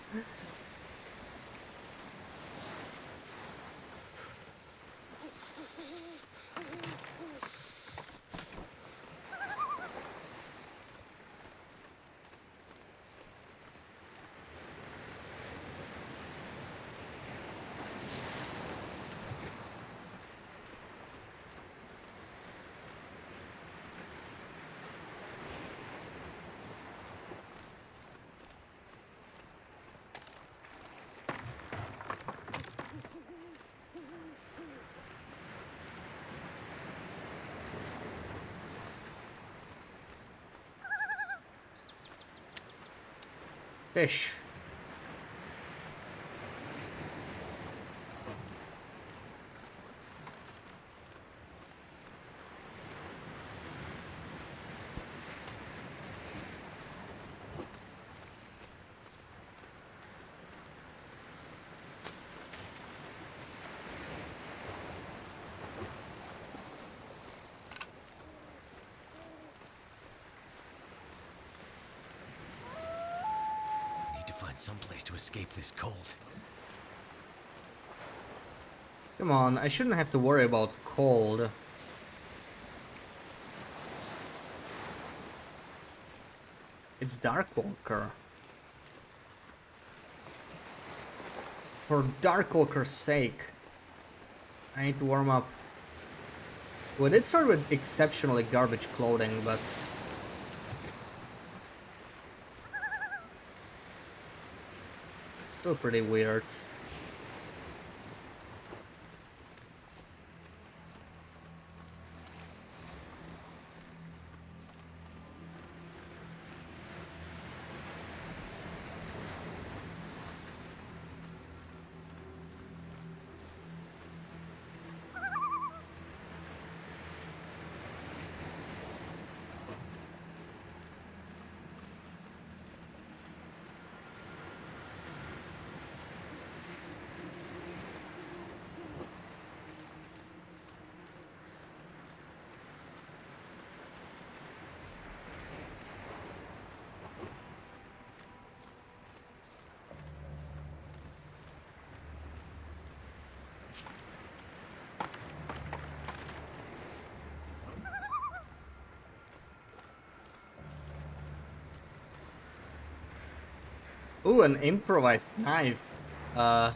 Fish. Need to find some place to escape this cold. Come on, I shouldn't have to worry about cold. It's Darkwalker. For Darkwalker's sake. I need to warm up. We did start with exceptionally garbage clothing, but... still pretty weird. Ooh, an improvised knife. Uh,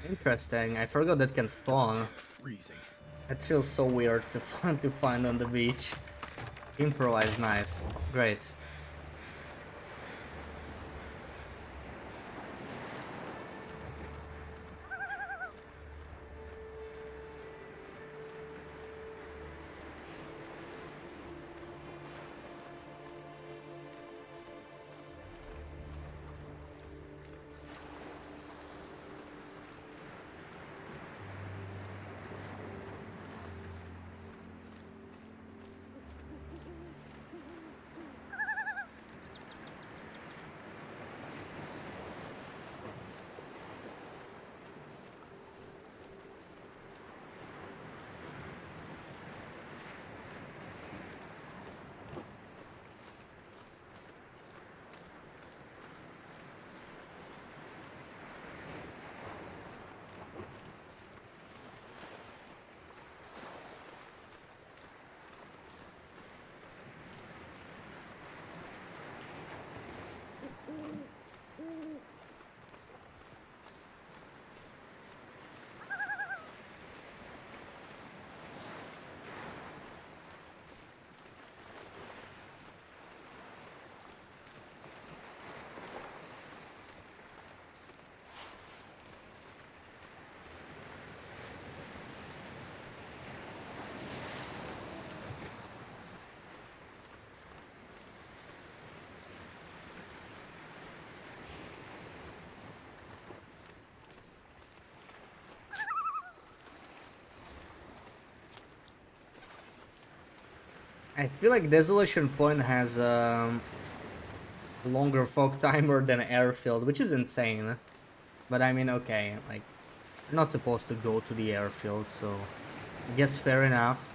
Interesting. I forgot that can spawn. Freezing. That feels so weird to find on the beach. Improvised knife. Great. I feel like Desolation Point has a longer fog timer than Airfield, which is insane. But I mean, okay, like, you're not supposed to go to the airfield, so I guess fair enough.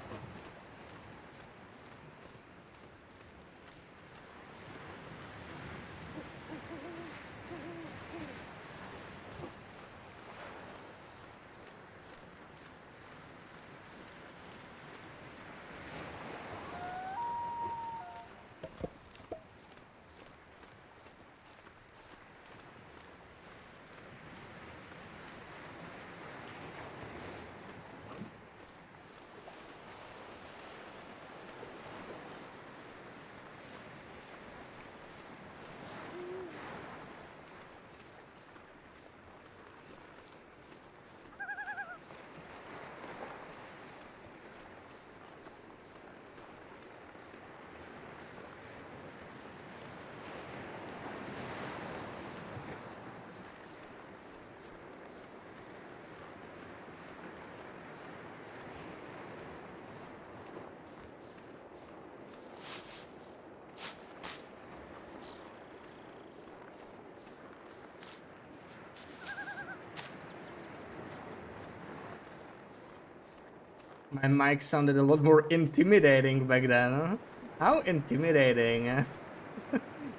My mic sounded a lot more intimidating back then. Huh? How intimidating.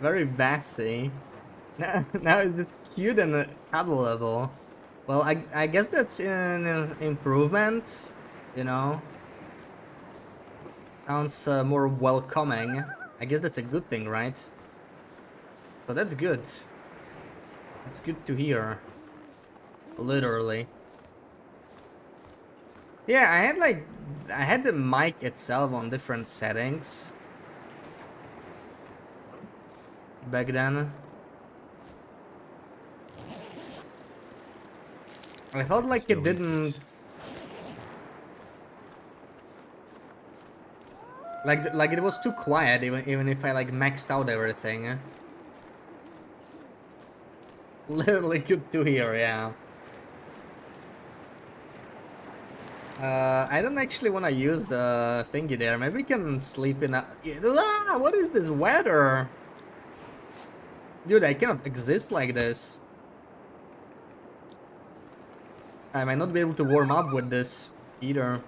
Very bassy. Now it's just cute and cuddleable. Well, I guess that's an improvement, you know? Sounds more welcoming. I guess that's a good thing, right? So that's good. It's good to hear. Literally. Yeah, I had the mic itself on different settings back then. I felt like Still it in. didn't like it was too quiet even if I like maxed out everything. Literally good to hear, yeah. I don't actually want to use the thingy there. Maybe we can sleep in a... Ah, what is this weather? Dude, I cannot exist like this. I might not be able to warm up with this either.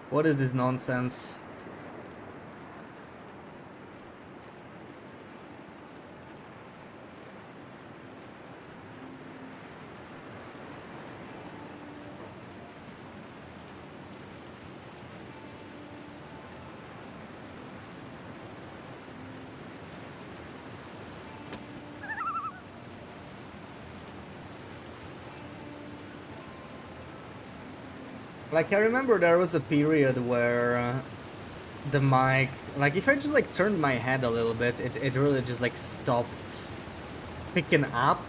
What is this nonsense? Like, I remember there was a period where the mic, like, if I just like turned my head a little bit, it really just like stopped picking up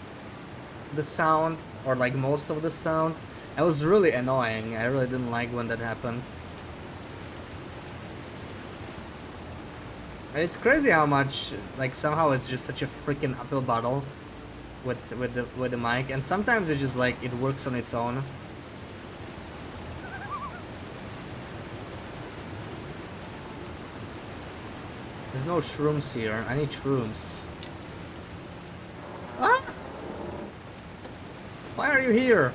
the sound, or like most of the sound. It was really annoying. I really didn't like when that happened. It's crazy how much, like, somehow it's just such a freaking uphill battle with the mic, and sometimes it's just like it works on its own. There's no shrooms here. I need shrooms. Ah! Why are you here?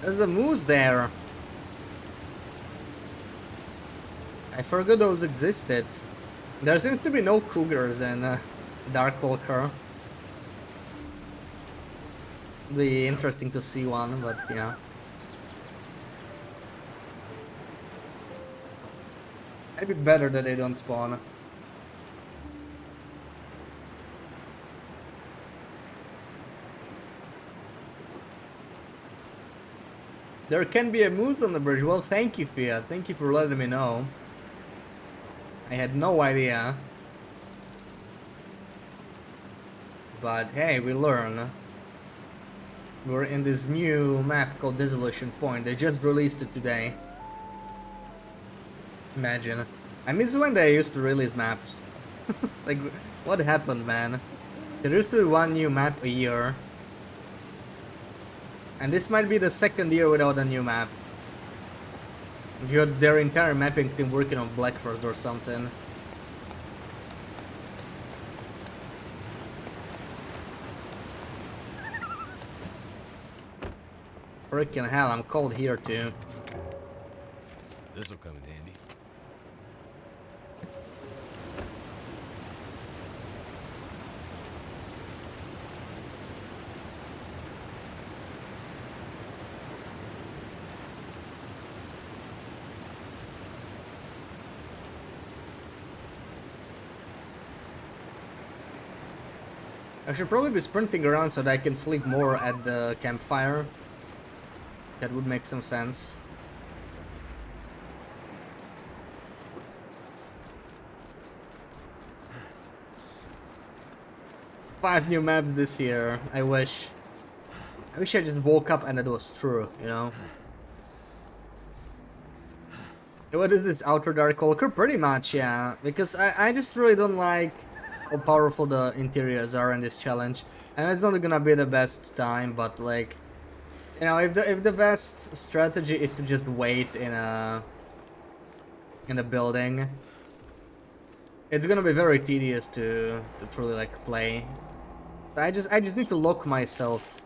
There's a moose there. I forgot those existed. There seems to be no cougars in Darkwalker. Be interesting to see one, but yeah. Maybe better that they don't spawn. There can be a moose on the bridge. Well, thank you, Fia. Thank you for letting me know. I had no idea. But hey, we learn. We're in this new map called Desolation Point. They just released it today. Imagine. I miss when they used to release maps. Like, what happened, man? There used to be one new map a year. And this might be the second year without a new map. You got their entire mapping team working on Black Forest or something. Freaking hell, I'm cold here too. This'll come in handy. I should probably be sprinting around so that I can sleep more at the campfire. That would make some sense. Five new maps this year. I wish I just woke up and it was true, you know? What is this, Outer Darkwalker? Pretty much, yeah. Because I just really don't like how powerful the interiors are in this challenge. And it's not gonna be the best time, but like, you know, if the best strategy is to just wait in a building, it's gonna be very tedious to truly like play. So I just need to lock myself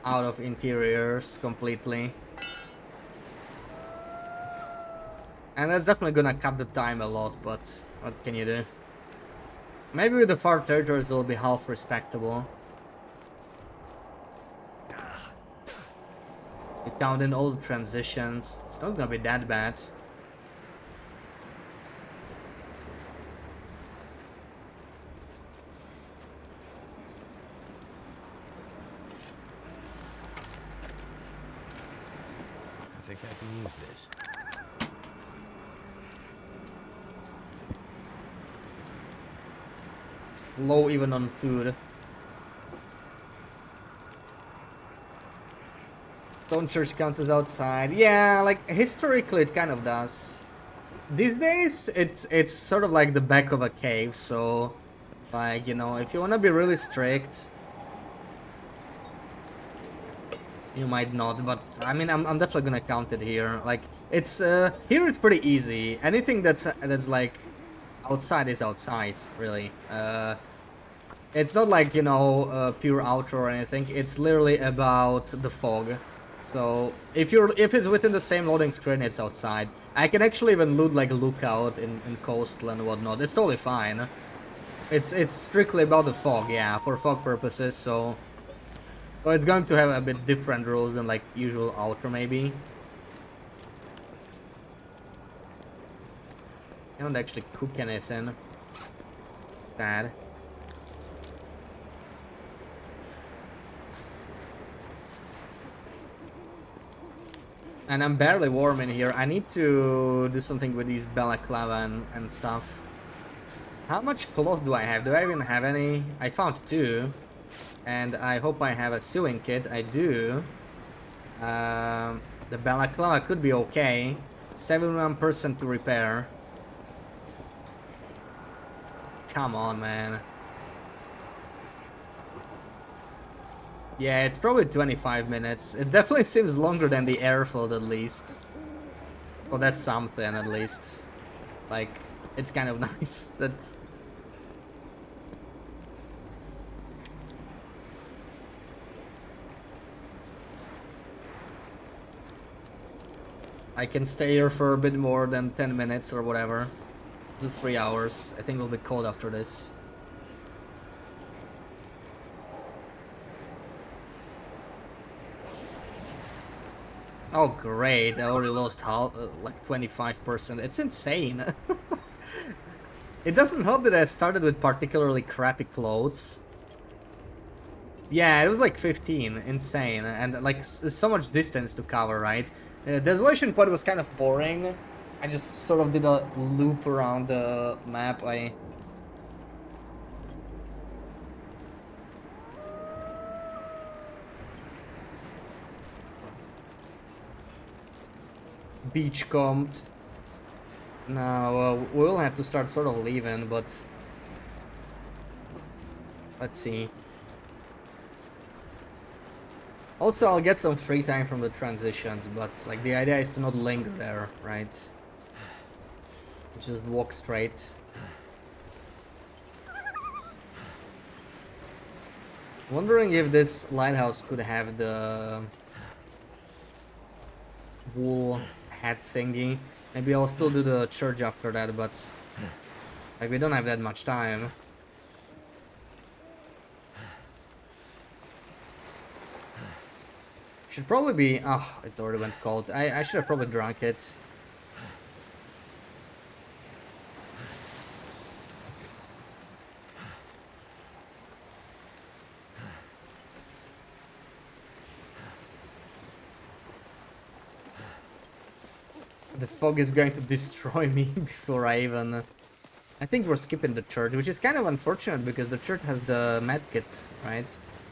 out of interiors completely. And that's definitely gonna cut the time a lot, but what can you do? Maybe with the far territories it'll be half respectable. You count in all the transitions, it's not gonna be that bad. I think I can use this. Low even on food. Stone Church counts as outside. Yeah, like historically it kind of does. These days it's sort of like the back of a cave, so like, you know, if you wanna be really strict, you might not, but I mean I'm definitely gonna count it here. Like it's here it's pretty easy. Anything that's like outside is outside, really. It's not like, you know, pure outro or anything. It's literally about the fog. So if it's within the same loading screen, it's outside. I can actually even loot like Lookout in Coastal and whatnot. It's totally fine. It's strictly about the fog, yeah, for fog purposes. So it's going to have a bit different rules than like usual outro maybe. I don't actually cook anything. Sad. And I'm barely warm in here. I need to do something with these balaclava and stuff. How much cloth do I have? Do I even have any? I found 2. And I hope I have a sewing kit. I do. The balaclava could be okay. 71% to repair. Come on, man. Yeah, it's probably 25 minutes. It definitely seems longer than the airfield at least. So that's something at least. Like, it's kind of nice that... I can stay here for a bit more than 10 minutes or whatever. Let's do 3 hours. I think it'll be cold after this. Oh great, I already lost half, like 25%. It's insane. It doesn't help that I started with particularly crappy clothes. Yeah, it was like 15, insane, and like so much distance to cover, right? Desolation Point was kind of boring. I just sort of did a loop around the map. Beachcombed. No, we'll have to start sort of leaving, but let's see. Also, I'll get some free time from the transitions, but like the idea is to not linger there, right? Just walk straight. Wondering if this lighthouse could have the wool hat thingy. Maybe I'll still do the church after that, but like we don't have that much time. Should probably be... Oh, it's already went cold. I should have probably drunk it. The fog is going to destroy me before I even... I think we're skipping the church, which is kind of unfortunate because the church has the medkit, right?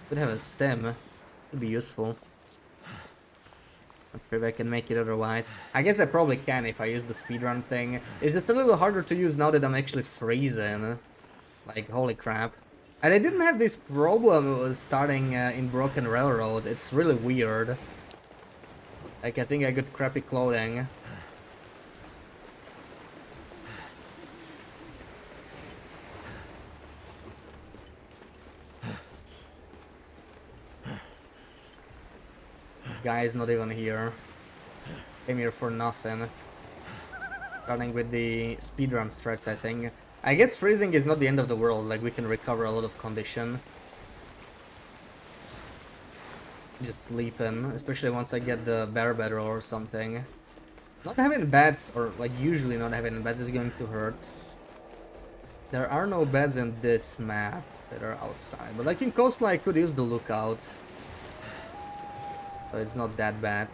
Could have a stem. Could be useful. Not sure if I can make it otherwise. I guess I probably can if I use the speedrun thing. It's just a little harder to use now that I'm actually freezing. Like, holy crap. And I didn't have this problem starting in Broken Railroad. It's really weird. Like, I think I got crappy clothing. Guy's not even here. Came here for nothing. Starting with the speedrun strats, I think. I guess freezing is not the end of the world, like we can recover a lot of condition. Just sleeping, especially once I get the bear battle or something. Not having beds, or like usually not having beds is going to hurt. There are no beds in this map that are outside, but like in Coastal I could use the lookout. So it's not that bad.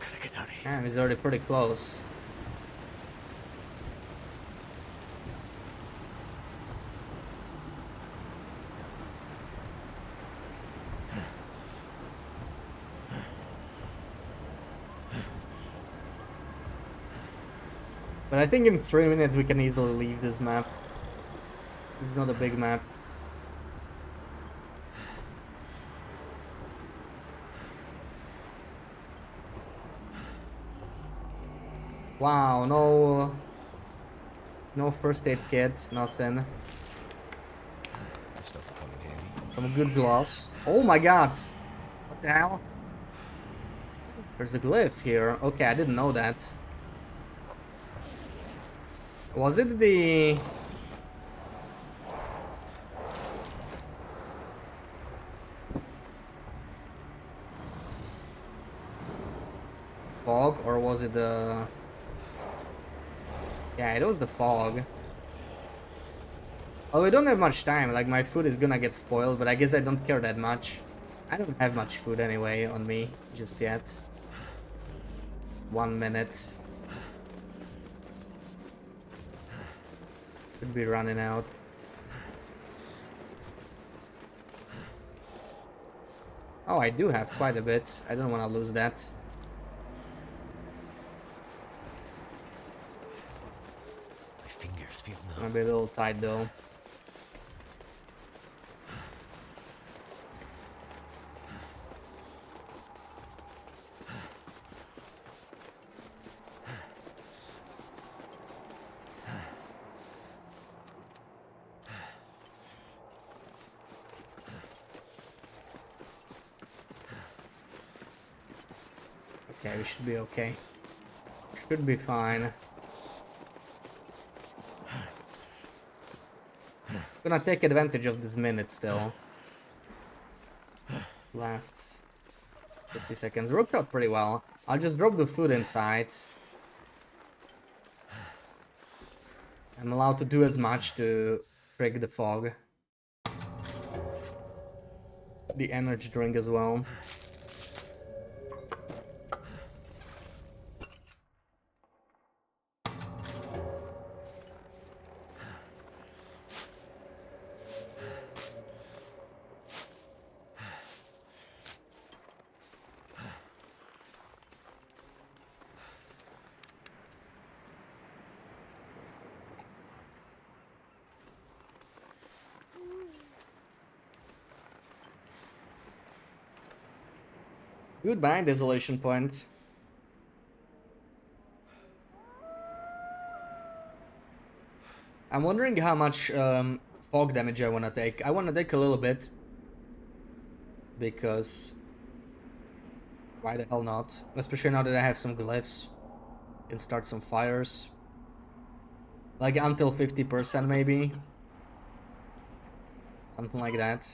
Gotta get out of here. Damn, he's already pretty close. But I think in 3 minutes we can easily leave this map. It's not a big map. Wow, no first aid kit, nothing. Stuff will come in handy. Some good gloves. Oh my god! What the hell? There's a glyph here. Okay, I didn't know that. Was it the... fog, or was it the... Yeah, it was the fog. Oh, we don't have much time, like my food is gonna get spoiled, but I guess I don't care that much. I don't have much food anyway on me, just yet. It's 1 minute. Could be running out. Oh, I do have quite a bit. I don't want to lose that. My fingers feel numb. Might be a little tight though. Okay, we should be okay. Should be fine. Gonna take advantage of this minute still. Last 50 seconds. Worked out pretty well. I'll just drop the food inside. I'm allowed to do as much to trick the fog. The energy drink as well. Goodbye, Desolation Point. I'm wondering how much fog damage I want to take. I want to take a little bit. Because... why the hell not? Especially now that I have some glyphs. Can start some fires. Like until 50% maybe. Something like that.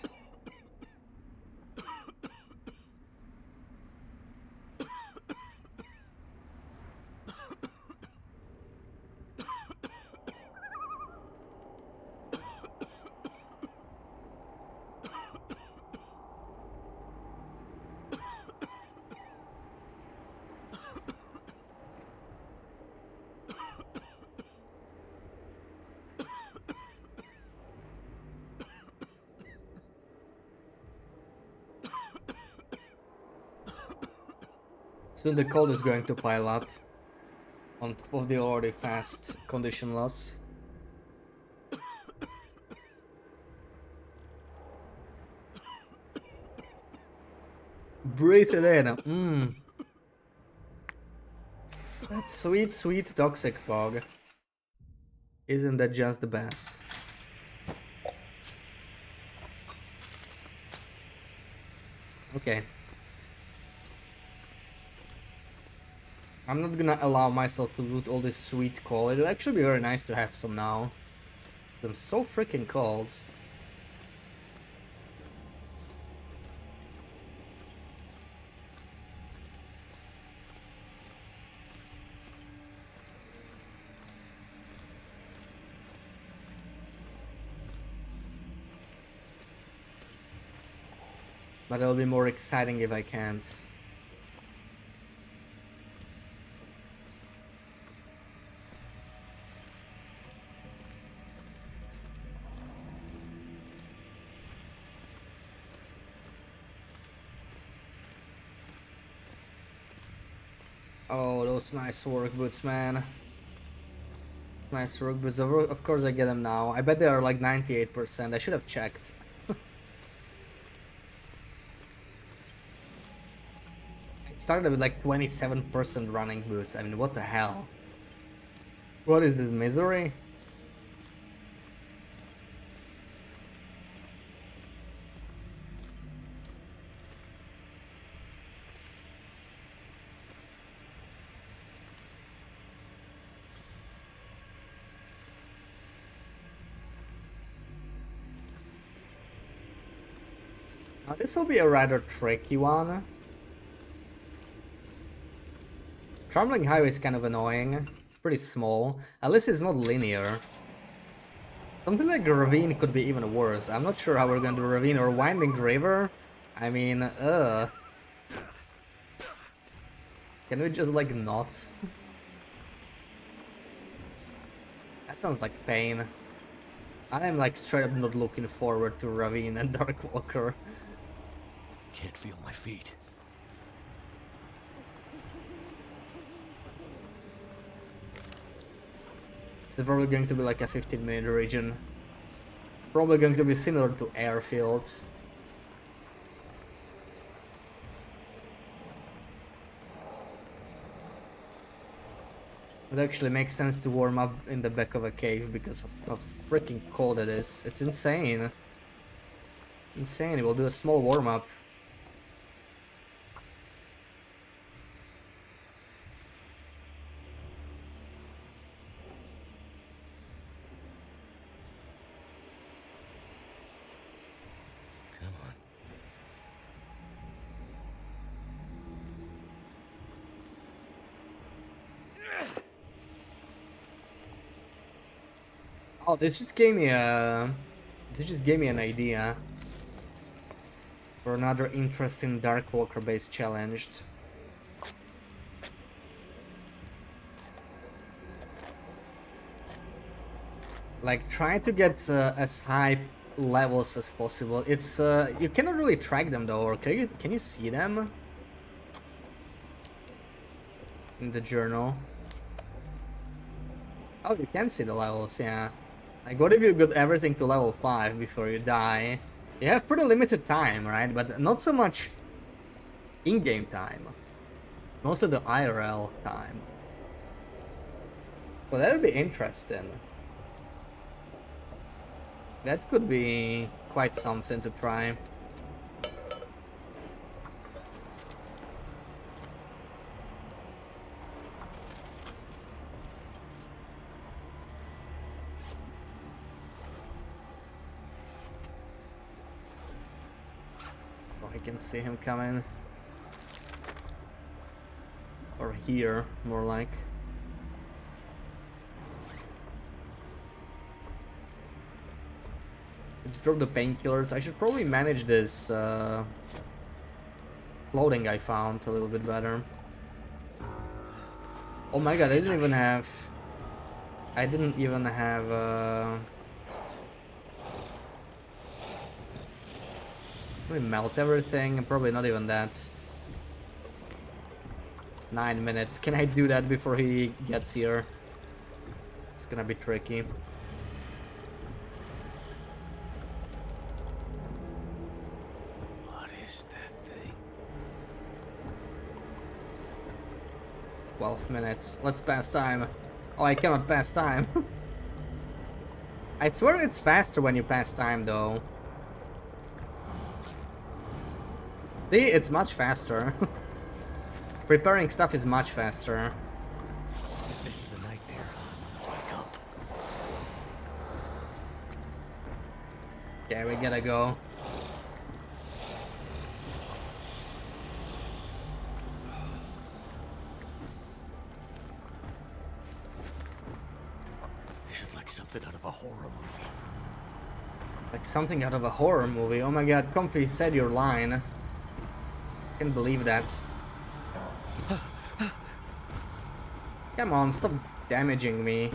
Soon the cold is going to pile up on top of the already fast condition loss. Breathe it in. That sweet, sweet toxic fog. Isn't that just the best? Okay. I'm not gonna allow myself to loot all this sweet coal. It'll actually be very nice to have some now. I'm so freaking cold. But it'll be more exciting if I can't. Oh, those nice work boots, man. Nice work boots. Of course I get them now. I bet they are like 98%. I should have checked. It started with like 27% running boots. I mean, what the hell? What is this, misery? Now this will be a rather tricky one. Crumbling highway is kind of annoying. It's pretty small. At least it's not linear. Something like a ravine could be even worse. I'm not sure how we're going to do ravine or winding river. I mean, Can we just like not? That sounds like pain. I am like straight up not looking forward to ravine and Darkwalker. Can't feel my feet. This is probably going to be like a 15-minute region. Probably going to be similar to Airfield. It actually makes sense to warm up in the back of a cave because of how freaking cold it is. It's insane. It's insane. We'll do a small warm up. Come on. Oh, this just gave me a... This just gave me an idea for another interesting Darkwalker based challenge. Like, try to get as high levels as possible. It's you cannot really track them though, or can you see them in the journal? Oh, you can see the levels, yeah. Like, what if you got everything to level 5 before you die? You have pretty limited time, right? But not so much In-game time. Most of the IRL time. So that'll be interesting. That could be quite something to try. Oh, I can see him coming. Or here, more like. Let's drop the painkillers. I should probably manage this clothing I found a little bit better. Oh my god, I didn't even have... Let me melt everything, probably not even that. 9 minutes. Can I do that before he gets here? It's gonna be tricky. What is that thing? 12 minutes. Let's pass time. Oh, I cannot pass time. I swear it's faster when you pass time, though. See, it's much faster. Preparing stuff is much faster. If this is a nightmare, I'm gonna wake up. Okay, we gotta go. This is like something out of a horror movie. Like something out of a horror movie. Oh my god, Comfy said your line. Can't believe that. Come on, stop damaging me.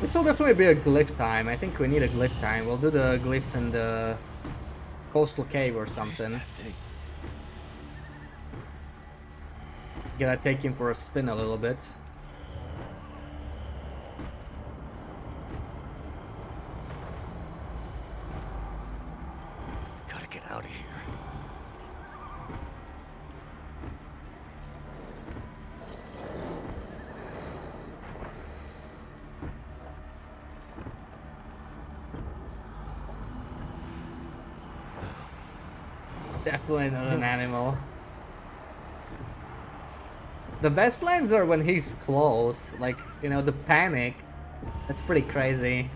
This will definitely be a glyph time. I think we need a glyph time. We'll do the glyph in the coastal cave or something. That thing. Gotta take him for a spin a little bit. Gotta get out of here. Definitely not an animal. The best lines are when he's close, like, you know, the panic. That's pretty crazy.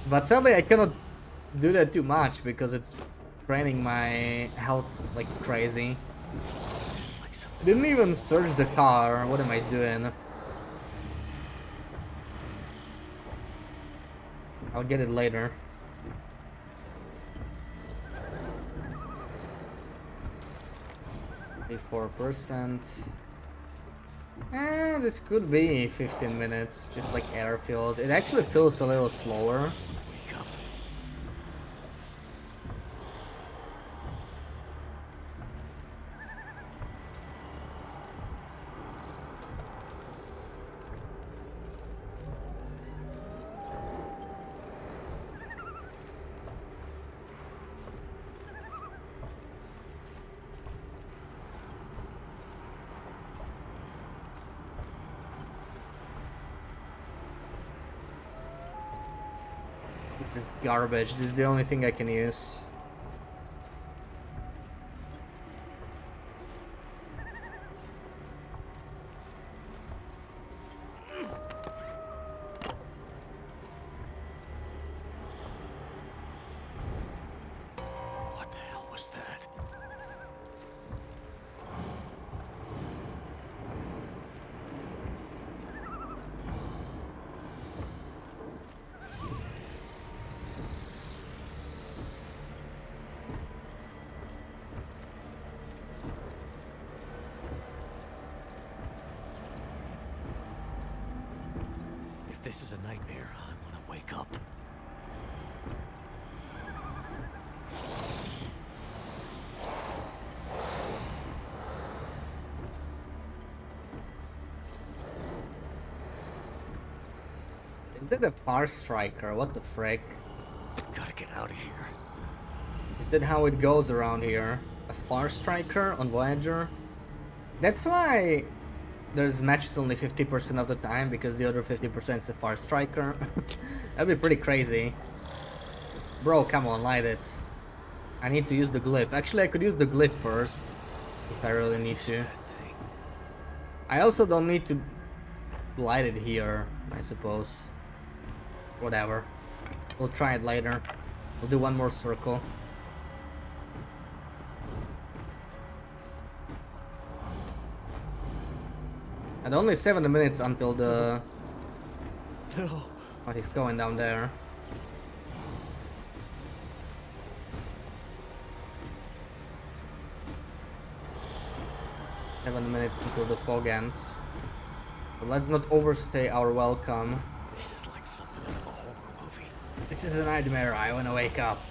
But sadly I cannot do that too much because it's draining my health like crazy. This is like something. Didn't even search the car, what am I doing? I'll get it later. 4%. This could be 15 minutes, just like airfield. It actually feels a little slower. Wake up. This garbage. This is the only thing I can use. What the hell was that? If this is a nightmare, I'm gonna wake up. Is that a Far Striker? What the frick? out of here. Is that how it goes around here? A Far Striker on Voyager? That's why there's matches only 50% of the time, because the other 50% is a Far Striker. That'd be pretty crazy. Bro, come on, light it. I need to use the glyph. Actually, I could use the glyph first, if I really need to. That thing. I also don't need to light it here, I suppose. Whatever. We'll try it later. We'll do one more circle. And only 7 minutes until the... No. Oh, he's going down there. Seven minutes until the fog ends. So let's not overstay our welcome. This is like something out of a horror movie. This is a nightmare, I wanna wake up.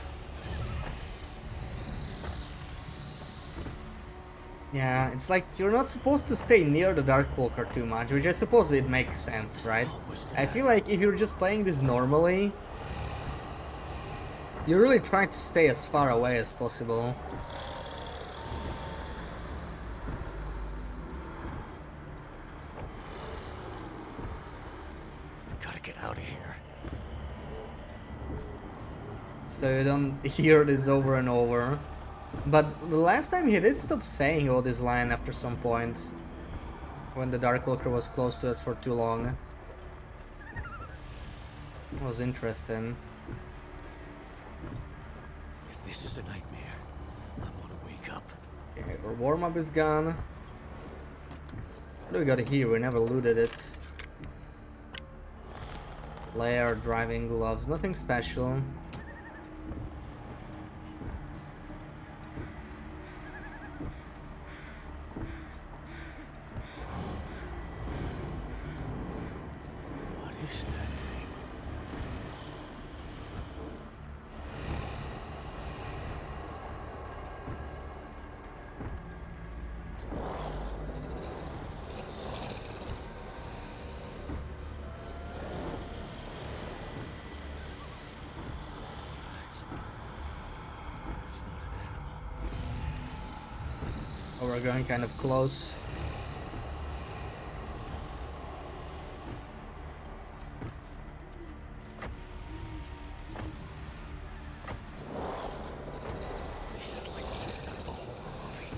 Yeah, it's like you're not supposed to stay near the Darkwalker too much, which I suppose it makes sense, right? What was I that? feel like if you're just playing this normally, you're really trying to stay as far away as possible. Gotta get out of here. So you don't hear this over and over. But the last time he did stop saying all this line after some point, when the Darkwalker was close to us for too long. That was interesting. If this is a nightmare, I want to wake up. Okay, our warm-up is gone. What do we got here? We never looted it. Lair, driving gloves, nothing special. What is that thing? It's not an animal. Oh, we're going kind of close. This is like something out of a horror movie.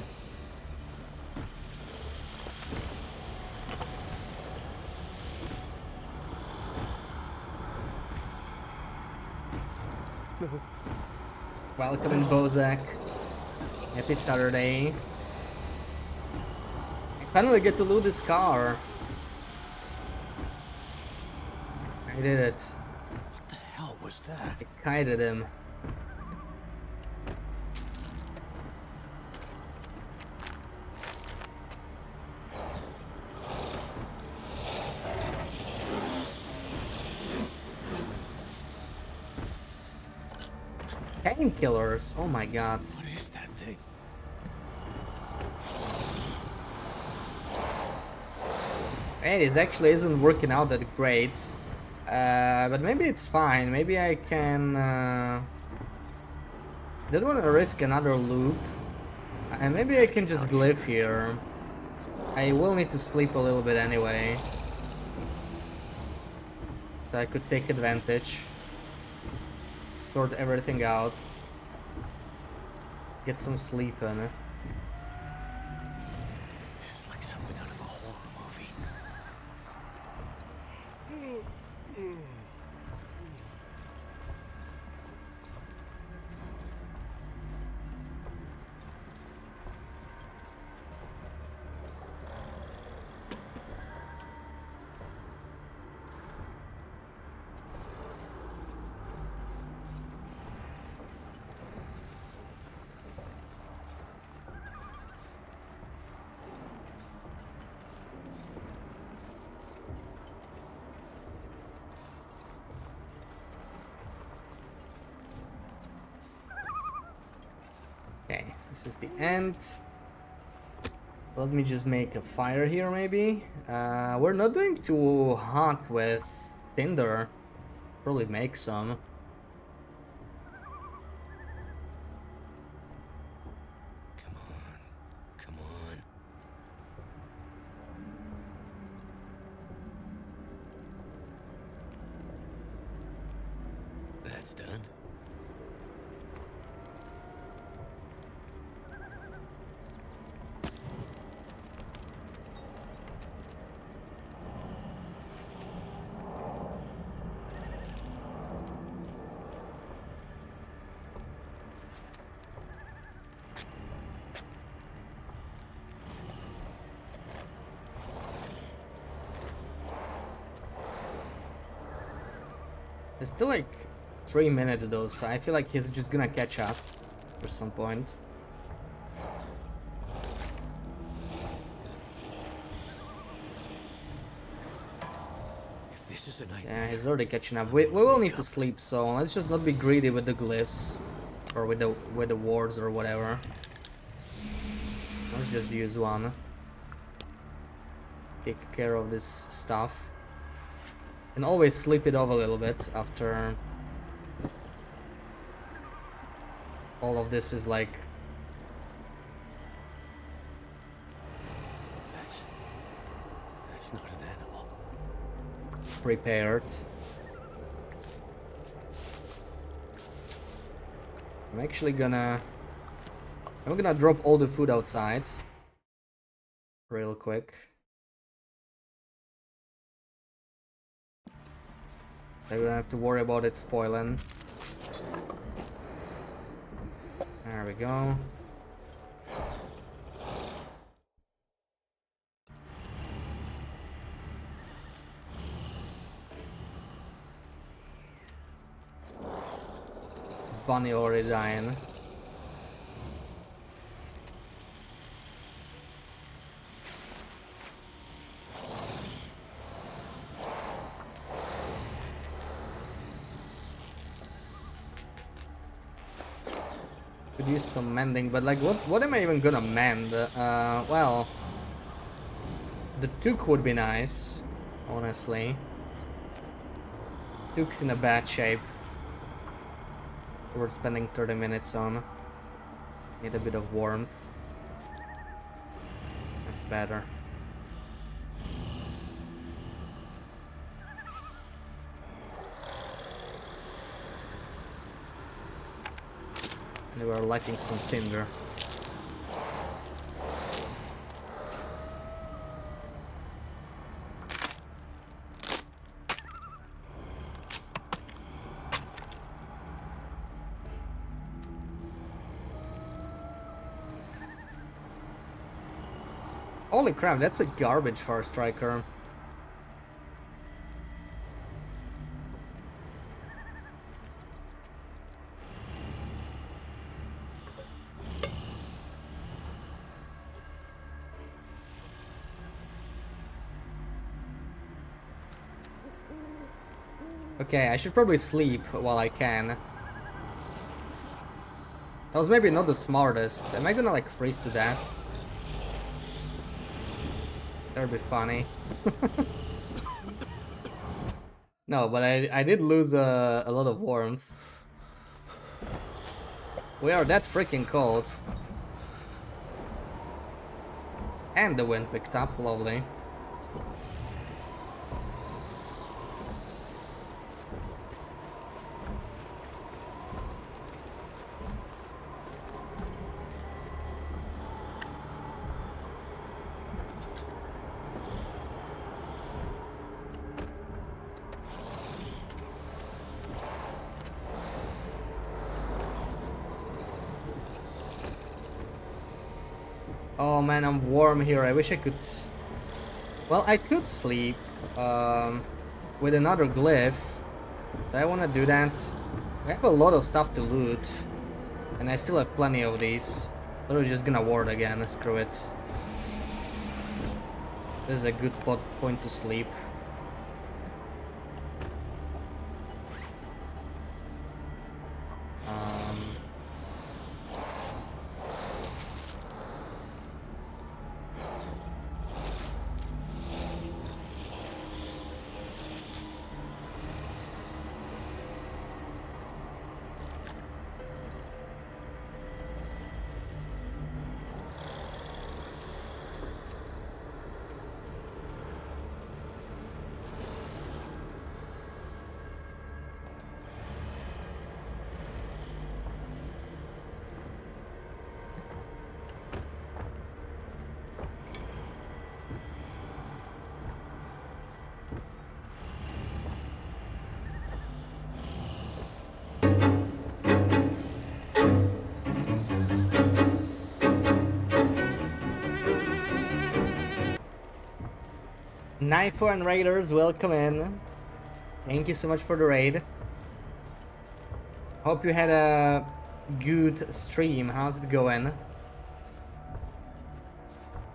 Welcome in Bozak. Happy Saturday. I finally get to loot this car. I did it. What the hell was that? I kited him. Painkillers, oh my god. What is that thing? Hey, it actually isn't working out that great. But maybe it's fine. Maybe I can... Don't want to risk another loop. Maybe I can just glyph here. I will need to sleep a little bit anyway. So I could take advantage. Sort everything out. Get some sleep in. This is like something out of a horror movie. Okay, this is the end. Let me just make a fire here, maybe. We're not doing too hot with tinder. Probably make some. that's done. It's still like 3 minutes though, so I feel like he's just gonna catch up at some point. If this is a nightmare. Yeah, he's already catching up. We will need to sleep, so let's just not be greedy with the glyphs or with the wards or whatever. Let's just use one. Take care of this stuff. And always sleep it off a little bit after all of this is like That's not an animal. prepared. I'm gonna drop all the food outside real quick. So we don't have to worry about it spoiling. There we go. Bunny already dying. Could use some mending, but like what am I even gonna mend? Well, the Took would be nice, honestly. Took's in a bad shape. We're spending 30 minutes on. Need a bit of warmth. That's better. And we are lacking some tinder. Holy crap, that's a garbage for a striker. Okay, I should probably sleep while I can. That was maybe not the smartest. Am I gonna like freeze to death? That'd be funny. No, but I did lose a lot of warmth. We are that freaking cold. And the wind picked up, lovely. Oh man, I'm warm here. I wish I could... Well, I could sleep with another glyph. Do I want to do that? I have a lot of stuff to loot. And I still have plenty of these. But we're just gonna ward again. Screw it. This is a good point to sleep. Knifo and Raiders, welcome in. Thank you so much for the raid. Hope you had a good stream. How's it going?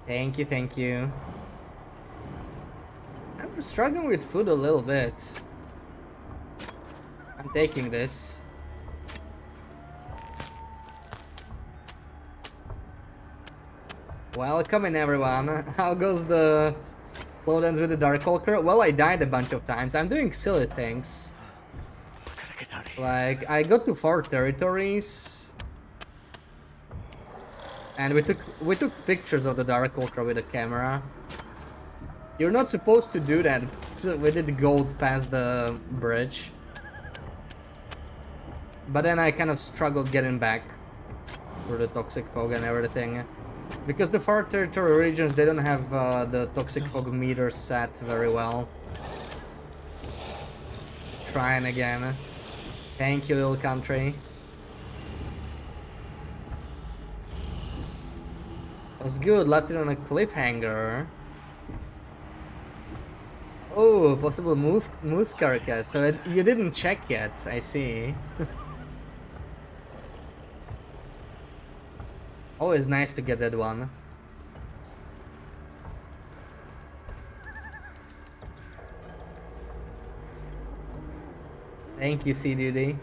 Thank you, thank you. I'm struggling with food a little bit. I'm taking this. Welcome in, everyone. How goes the slowdowns with the Darkwalker? Well, I died a bunch of times. I'm doing silly things. Gotta get out of here. Like, I got to 4 territories. And we took pictures of the Darkwalker with a camera. You're not supposed to do that. So we did go past the bridge. But then I kind of struggled getting back through the toxic fog and everything. Because the far territory regions, they don't have the toxic fog meter set very well. Trying again. Thank you, little country. Was good, left it on a cliffhanger. Oh, possible moose carcass. So you didn't check yet, I see. Always nice to get that one. Thank you, C-Duty.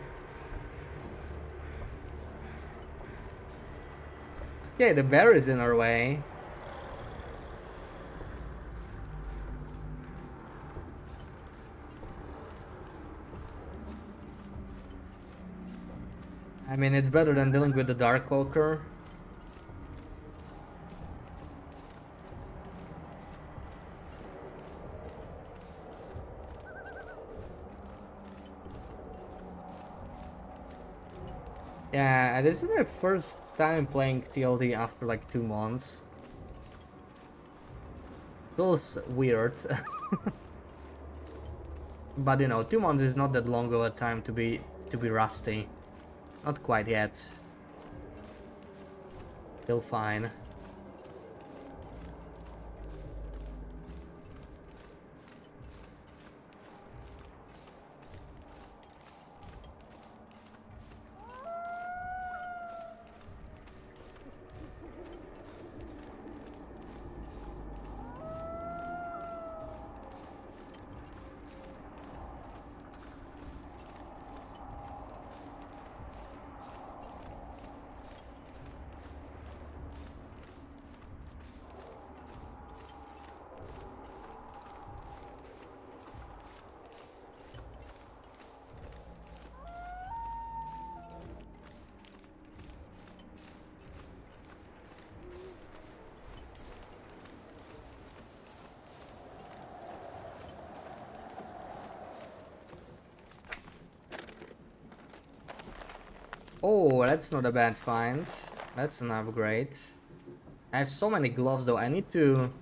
Okay, the bear is in our way. I mean, it's better than dealing with the Darkwalker. Yeah, this is my first time playing TLD after like 2 months. Feels weird. But you know, 2 months is not that long of a time to be rusty. Not quite yet. Still fine. Oh, that's not a bad find. That's an upgrade. I have so many gloves though, I need to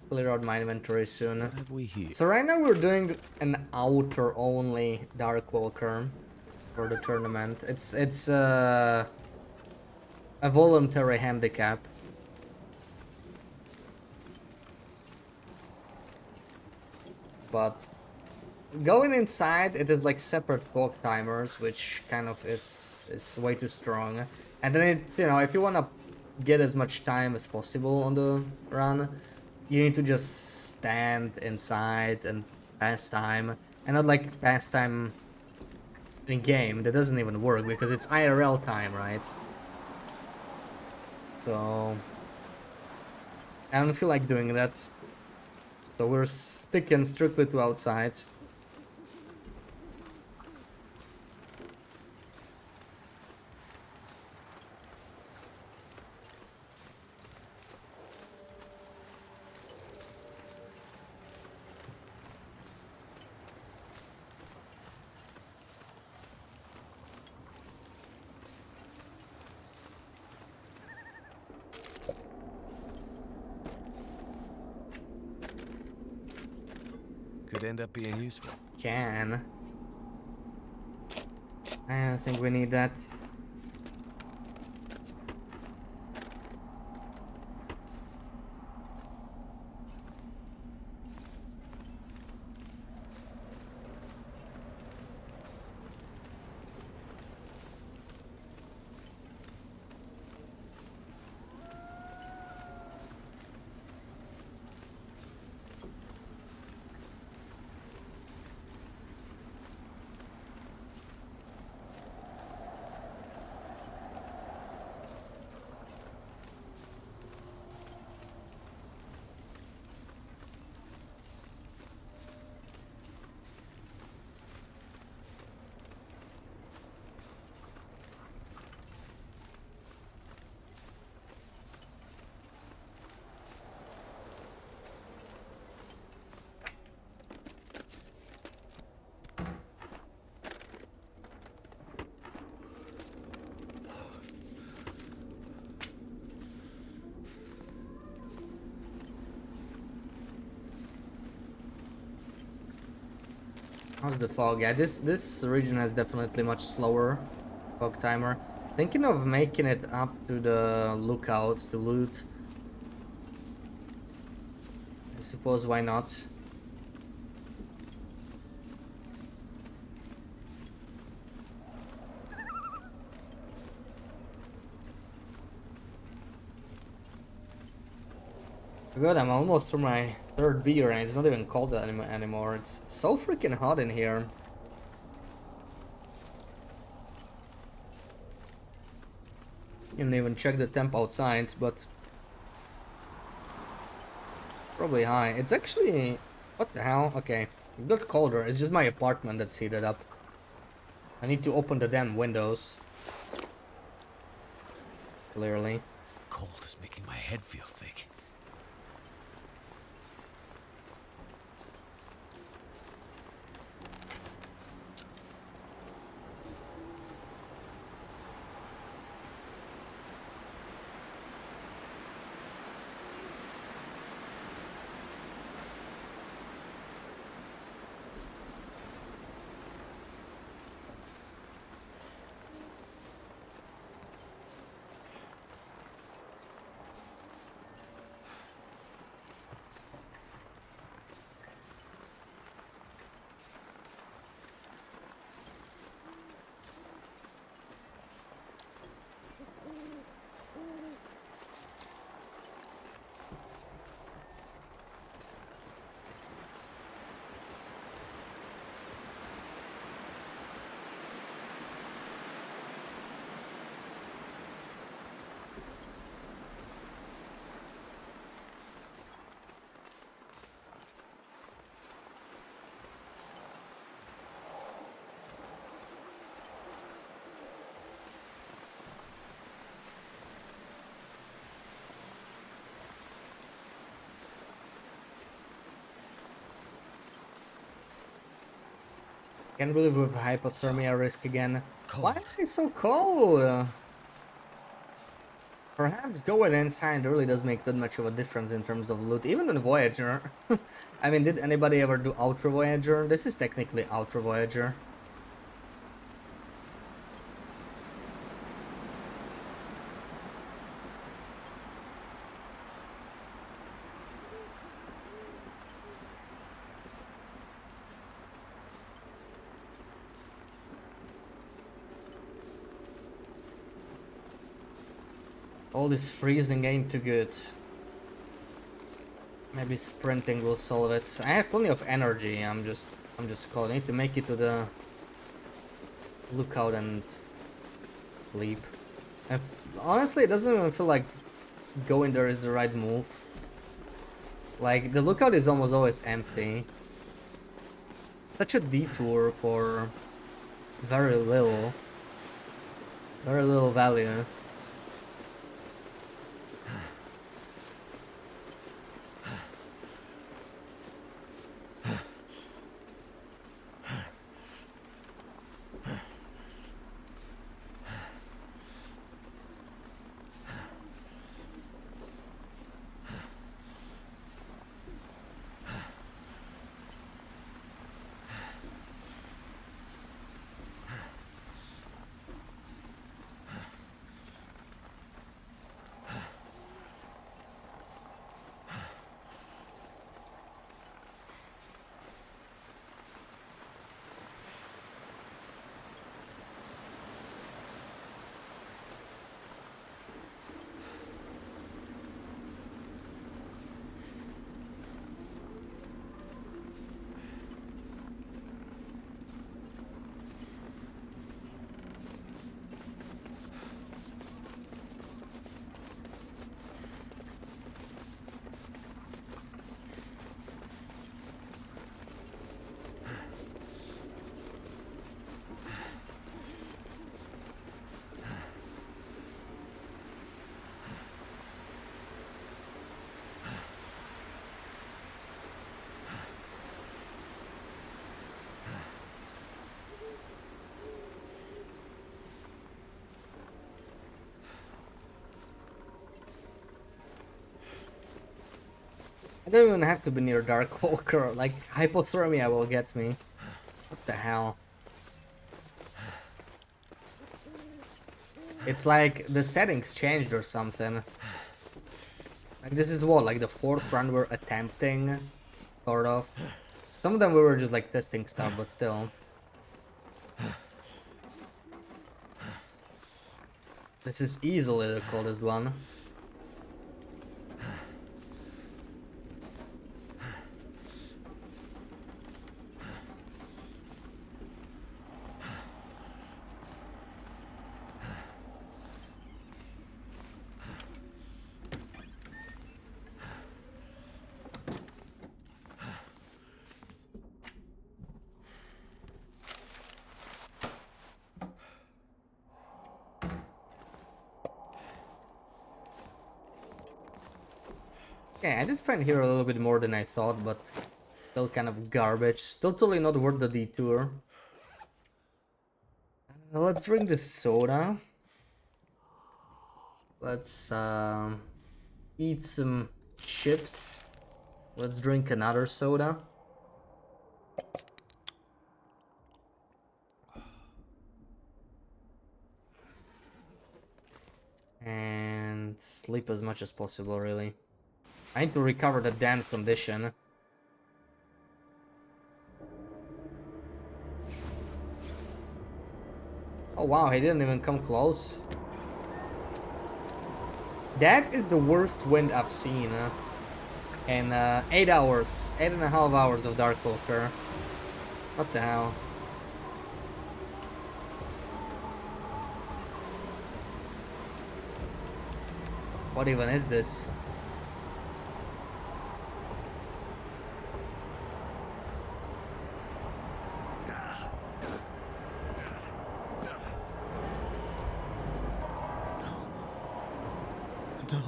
clear out my inventory soon. What have we here? So right now we're doing an outer only Darkwalker for the tournament. It's a voluntary handicap. But going inside, it is like separate clock timers, which kind of is way too strong. And then it's, you know, if you want to get as much time as possible on the run, you need to just stand inside and pass time, and not like pass time in game. That doesn't even work because it's IRL time, right? So I don't feel like doing that. So we're sticking strictly to outside. Could end up being useful. Can. I don't think we need that. How's the fog? Yeah, this region has definitely much slower fog timer. Thinking of making it up to the lookout to loot. I suppose why not? Good, I'm almost through my third beer and it's not even cold anymore. It's so freaking hot in here. Didn't even check the temp outside, but probably high. It's actually... What the hell? Okay, it got colder. It's just my apartment that's heated up. I need to open the damn windows. Clearly. Cold is making my head feel thick. Can't believe with hypothermia risk again. Why Cold. am I so cold? Perhaps going inside really does make that much of a difference in terms of loot, even in Voyager. I mean, did anybody ever do Ultra Voyager? This is technically Ultra Voyager. All this freezing ain't too good. Maybe sprinting will solve it. I have plenty of energy. I'm just cold. I need to make it to the lookout and sleep. Honestly, it doesn't even feel like going there is the right move. Like the lookout is almost always empty. Such a detour for very little value. I don't even have to be near Darkwalker, like hypothermia will get me. The hell? It's like the settings changed or something. Like this is what, like the fourth run we're attempting, sort of. Some of them we were just like testing stuff, but still. This is easily the coldest one. Okay, I did find here a little bit more than I thought, but still kind of garbage. Still totally not worth the detour. Let's drink this soda. Let's eat some chips. Let's drink another soda. And sleep as much as possible, really. I need to recover the damn condition. Oh wow, he didn't even come close. That is the worst wind I've seen in 8 hours, 8.5 hours of Darkwalker. What the hell? What even is this? No.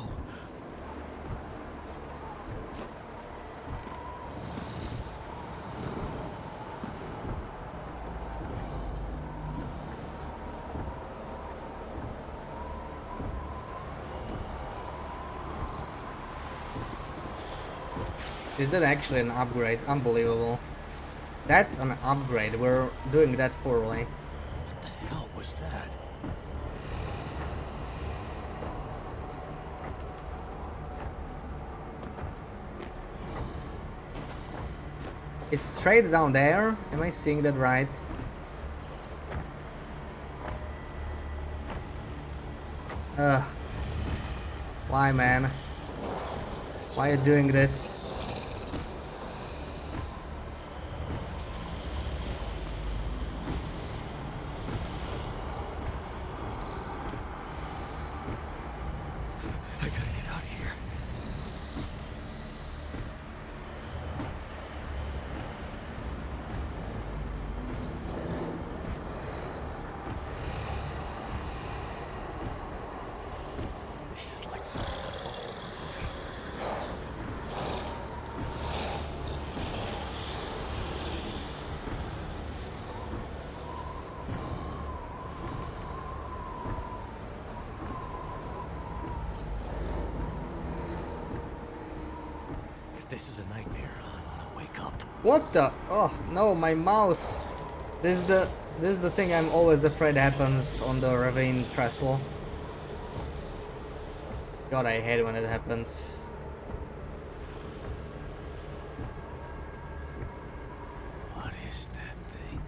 Is that actually an upgrade? Unbelievable. That's an upgrade. We're doing that poorly. What the hell was that? It's straight down there. Am I seeing that right? Ugh. Why, man? Why are you doing this? I gotta get out of here. This is like something out of a horror movie. If this is a nightmare, I'm gonna wake up. What the? Oh no, my mouse. This is the thing I'm always afraid happens on the ravine trestle. God, I hate when it happens. What is that thing?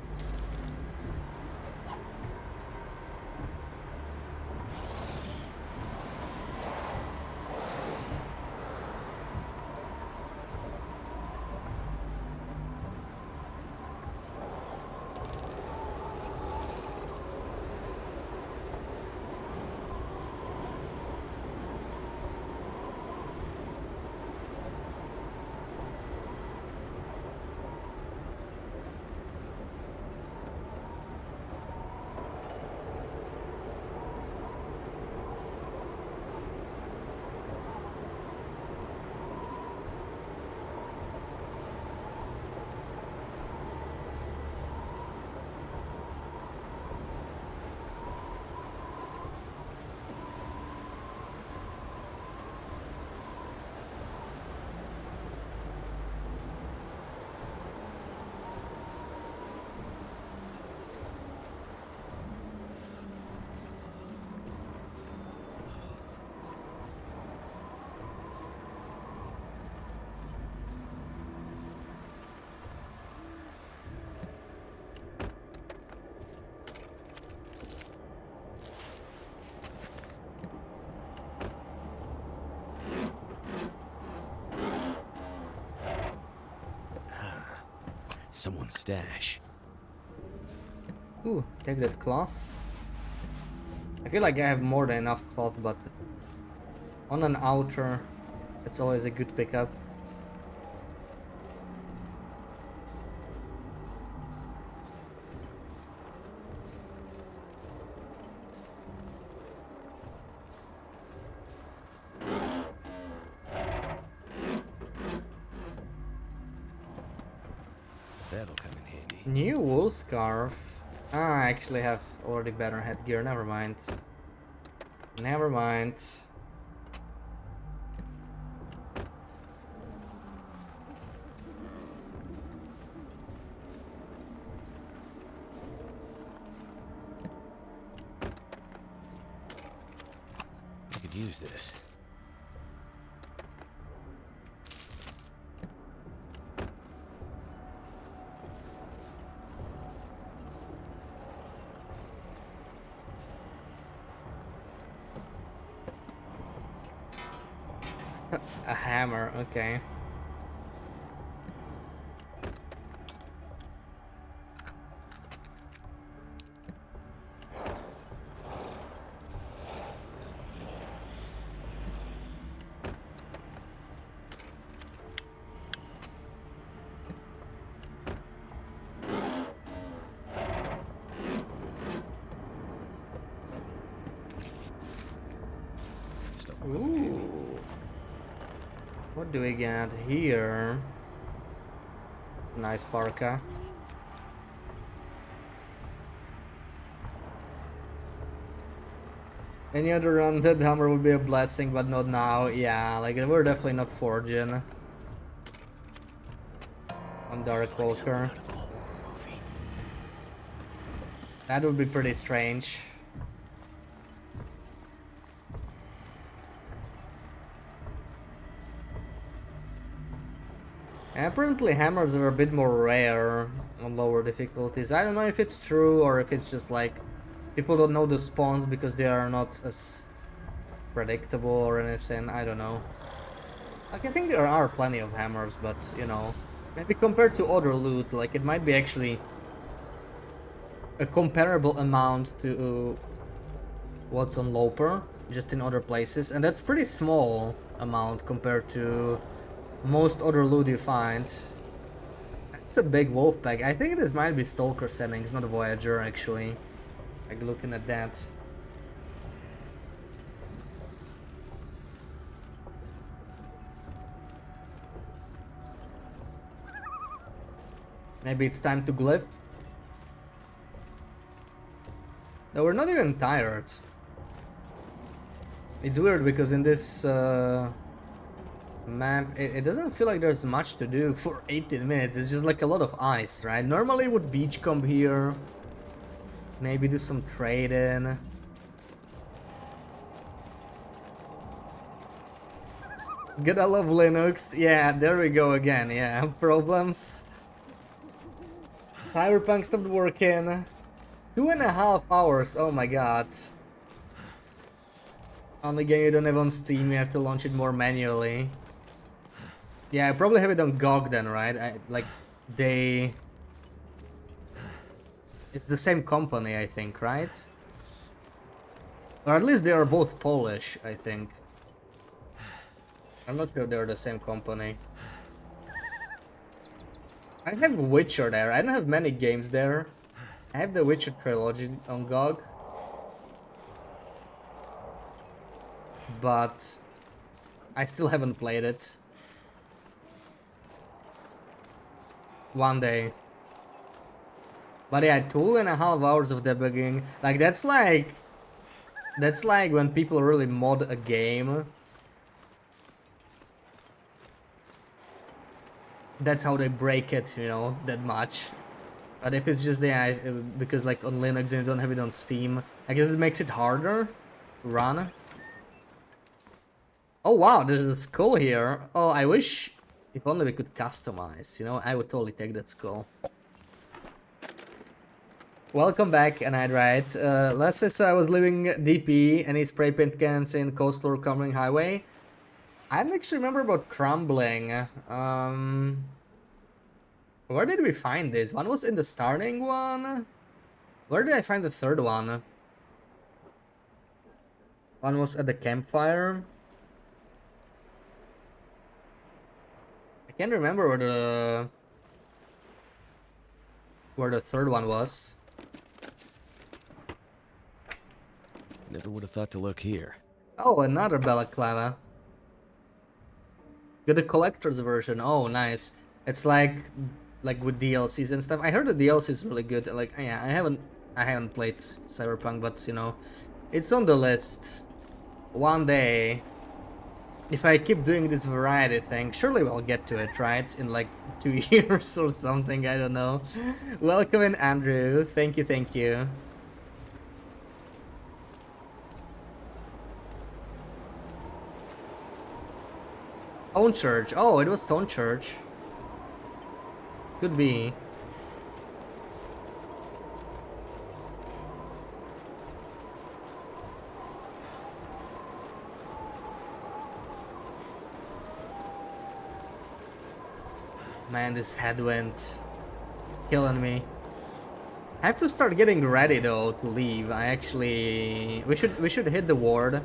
It's someone's stash. Ooh, take that cloth. I feel like I have more than enough cloth, but on an outer, it's always a good pickup. That'll come in handy. New wool scarf. Ah, I actually have already better headgear. Never mind. Never mind. I could use this. A hammer, okay. Stuff will come in handy. Ooh. What do we got here? It's a nice parka. Any other run, that hammer would be a blessing, but not now. Yeah, like we're definitely not forging on Darkwalker. Out of a horror movie. That would be pretty strange. Apparently hammers are a bit more rare on lower difficulties. I don't know if it's true or if it's just like people don't know the spawns because they are not as predictable or anything. I don't know. Like I think there are plenty of hammers, but you know, maybe compared to other loot, like it might be actually a comparable amount to what's on Loper, just in other places, and that's pretty small amount compared to most other loot you find. It's a big wolf pack. I think this might be Stalker settings, not Voyager actually. Like looking at that. Maybe it's time to glyph. No, we're not even tired. It's weird because in this map, it doesn't feel like there's much to do for 18 minutes. It's just like a lot of ice, right? Normally would beachcomb here. Maybe do some trading. Gotta love Linux. Yeah, there we go again. Yeah, problems. Cyberpunk stopped working. 2.5 hours. Oh my god. Only game you don't have on Steam, you have to launch it more manually. Yeah, I probably have it on GOG then, right? It's the same company, I think, right? Or at least they are both Polish, I think. I'm not sure they're the same company. I have Witcher there. I don't have many games there. I have the Witcher trilogy on GOG. But I still haven't played it. One day. But yeah, 2.5 hours of debugging. Like that's like when people really mod a game. That's how they break it, you know, that much. But if it's just because like on Linux and you don't have it on Steam, I guess it makes it harder to run. Oh wow, there's a skull here. Oh, I wish if only we could customize, you know, I would totally take that skull. Welcome back, Anhydrite. Last I saw I was leaving DP, any spray paint cans in Coastal or Crumbling Highway. I don't actually remember about Crumbling. Where did we find this? One was in the starting one. Where did I find the third one? One was at the campfire. I can't remember where the third one was. Never would have thought to look here. Oh, another balaclava. Got the collector's version. Oh, nice. It's like with DLCs and stuff. I heard the DLC is really good. Like, yeah, I haven't played Cyberpunk, but you know, it's on the list. One day, if I keep doing this variety thing, surely we'll get to it, right? In like 2 years or something. I don't know. Welcome in, Andrew. Thank you, thank you. Stone Church. Oh, it was Stone Church. Could be. Man, this headwind is killing me. I have to start getting ready though to leave. I actually we should hit the ward.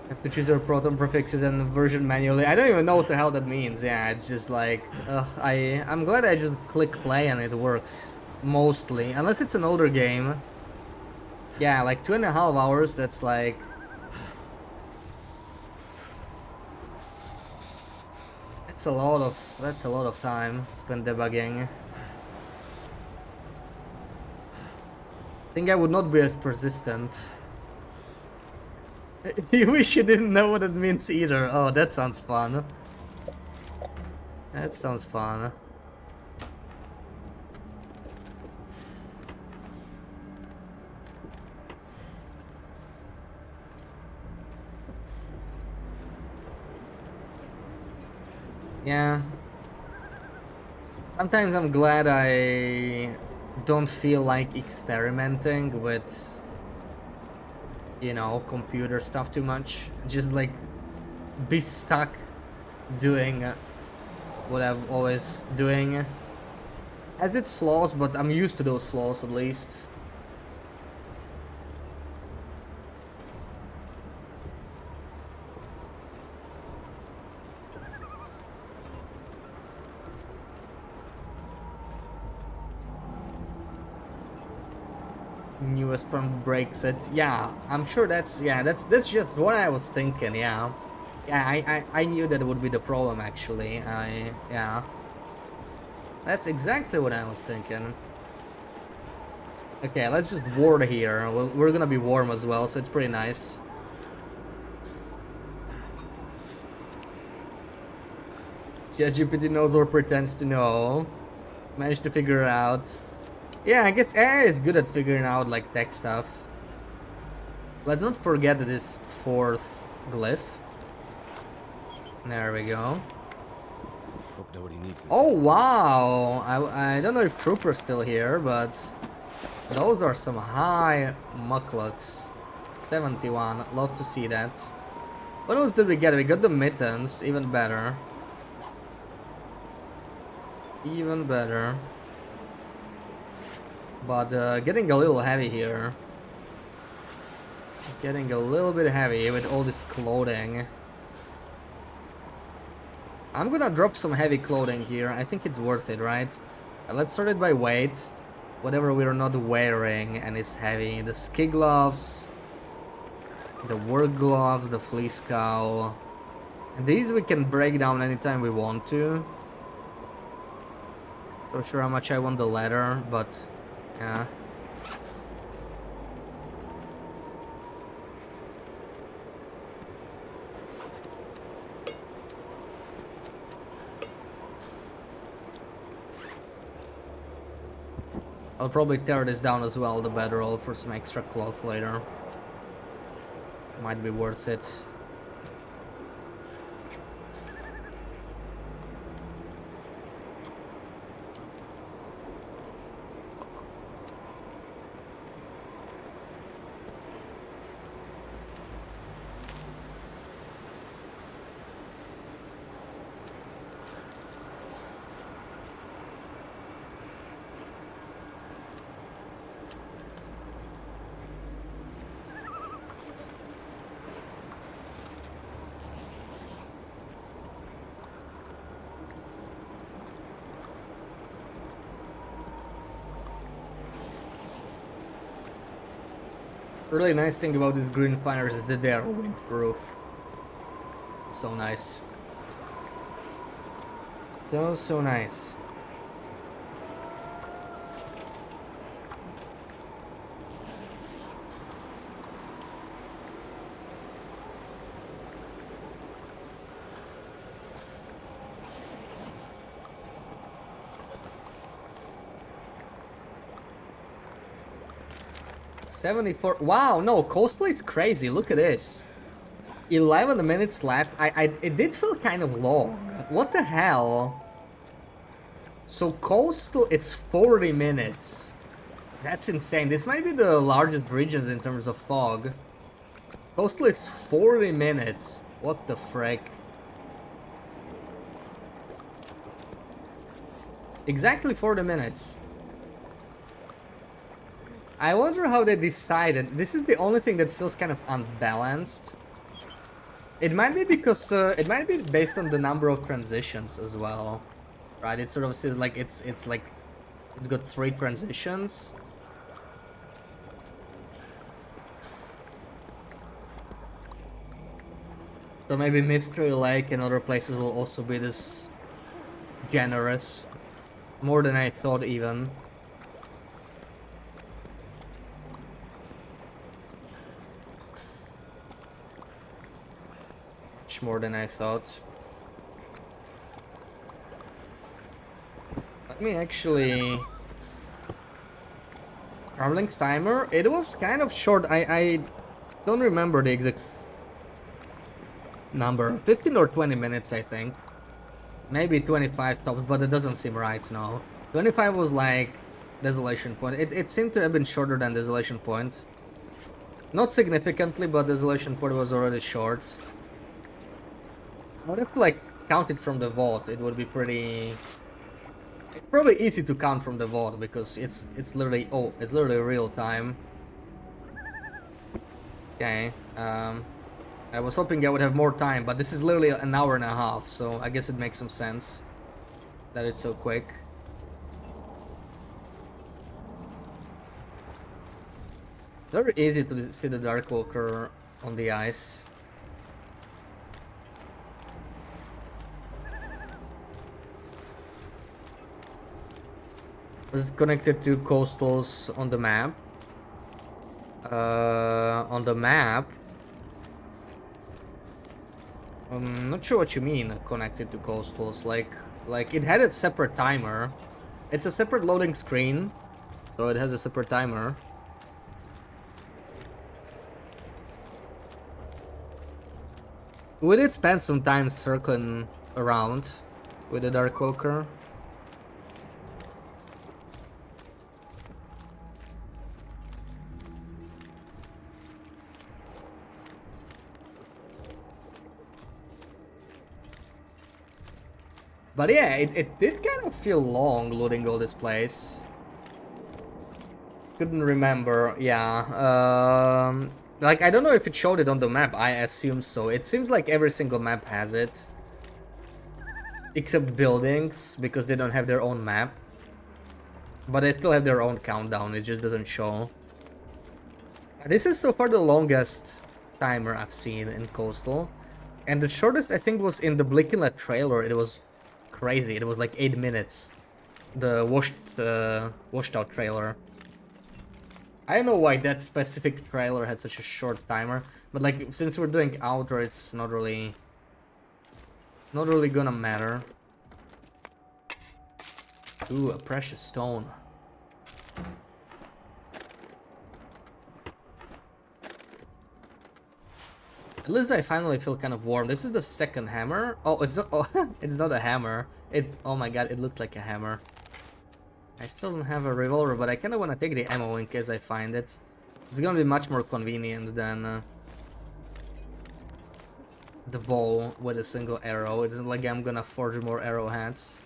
Have to choose our proton prefixes and version manually. I don't even know what the hell that means. Yeah, it's just like I'm glad I just click play and it works mostly, unless it's an older game. Yeah, like 2.5 hours. That's like that's a lot of time spent debugging. I think I would not be as persistent. You wish you didn't know what it means either. Oh, that sounds fun. That sounds fun. Yeah. Sometimes I'm glad I don't feel like experimenting with, you know, computer stuff too much. Just like be stuck doing what I'm always doing. Has its flaws, but I'm used to those flaws at least. Newest from breaks it. Yeah, I'm sure that's just what I was thinking. Yeah, I knew that would be the problem actually. Yeah, that's exactly what I was thinking. Okay, let's just ward here. We're gonna be warm as well, so it's pretty nice. ChatGPT knows or pretends to know. Managed to figure it out. Yeah, I guess AI is good at figuring out like tech stuff. Let's not forget this fourth glyph. There we go. Hope nobody needs this. Oh wow! I don't know if Trooper's still here, but those are some high mucklucks. 71. Love to see that. What else did we get? We got the mittens. Even better. Even better. But getting a little heavy here. Getting a little bit heavy with all this clothing. I'm gonna drop some heavy clothing here. I think it's worth it, right? Let's sort it by weight. Whatever we're not wearing and is heavy. The ski gloves. The work gloves. The fleece cowl. And these we can break down anytime we want to. Not sure how much I want the leather, but... yeah. I'll probably tear this down as well, the bedroll, for some extra cloth later. Might be worth it. Really nice thing about these green fires is that they are windproof. So nice. So nice. $74. Wow, no, Coastal is crazy. Look at this. 11 minutes left. It did feel kind of long. What the hell? So Coastal is 40 minutes. That's insane. This might be the largest regions in terms of fog. Coastal is 40 minutes. What the frick? Exactly 40 minutes. I wonder how they decided. This is the only thing that feels kind of unbalanced. It might be because it might be based on the number of transitions as well, right? It sort of says like it's like it's got 3 transitions. So maybe Mystery Lake and other places will also be this generous, more than I thought even. More than I thought. Let me actually... Armlink's timer? It was kind of short. I don't remember the exact number. 15 or 20 minutes, I think. Maybe 25 tops, but it doesn't seem right now. 25 was like Desolation Point. It seemed to have been shorter than Desolation Point. Not significantly, but Desolation Point was already short. I would have to like count it from the vault. It would be pretty... It's probably easy to count from the vault because it's literally it's literally real time. Okay. I was hoping I would have more time, but this is literally an hour and a half, so I guess it makes some sense that it's so quick. It's very easy to see the Darkwalker on the ice. Was it connected to coastals on the map? On the map? I'm not sure what you mean, connected to coastals. Like it had a separate timer. It's a separate loading screen, so it has a separate timer. We did spend some time circling around with the Darkwalker. But yeah, it did kind of feel long loading all this place. Couldn't remember, yeah. Like, I don't know if it showed it on the map, I assume so. It seems like every single map has it. Except buildings, because they don't have their own map. But they still have their own countdown, it just doesn't show. This is so far the longest timer I've seen in Coastal. And the shortest I think was in the Blickinlet trailer. It was crazy, it was like 8 minutes. The washed out trailer. I don't know why that specific trailer had such a short timer, but like since we're doing outdoor, it's not really gonna matter. Ooh, a precious stone. At least I finally feel kind of warm. This is the second hammer. Oh, it's not. Oh, it's not a hammer. Oh my god, it looked like a hammer. I still don't have a revolver, but I kind of want to take the ammo in case I find it. It's gonna be much more convenient than the bow with a single arrow. It isn't like I'm gonna forge more arrowheads.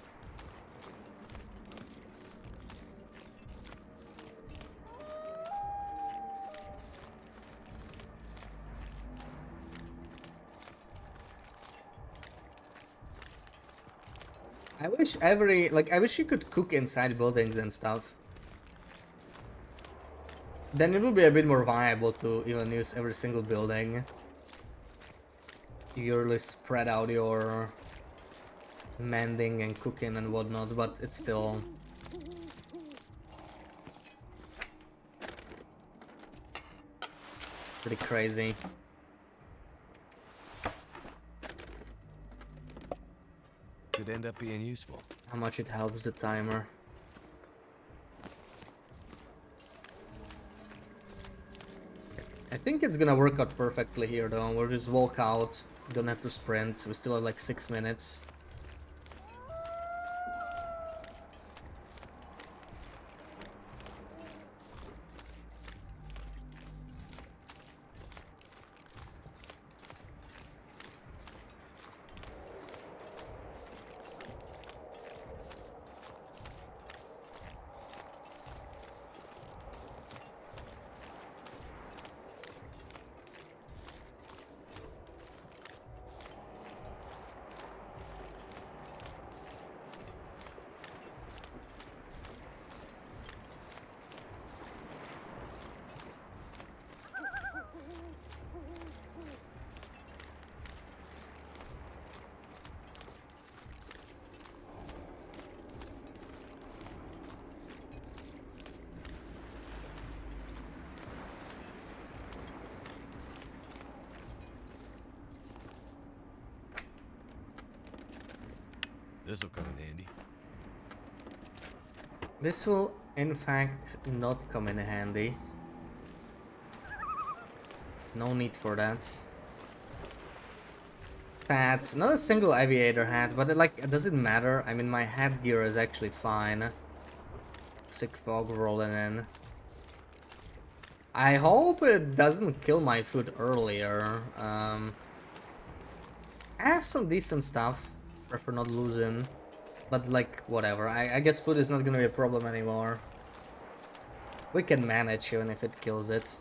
I wish I wish you could cook inside buildings and stuff. Then it will be a bit more viable to even use every single building. You really spread out your mending and cooking and whatnot, but it's still pretty crazy. Could end up being useful. How much it helps the timer. I think it's gonna work out perfectly here though. We'll just walk out, don't have to sprint. We still have like 6 minutes. This'll come in handy. This will in fact not come in handy. No need for that. Sad. Not a single aviator hat, but it doesn't matter. I mean, my headgear is actually fine. Sick fog rolling in. I hope it doesn't kill my food earlier. I have some decent stuff. Prefer not losing. But like, whatever. I guess food is not gonna be a problem anymore. We can manage even if it kills it.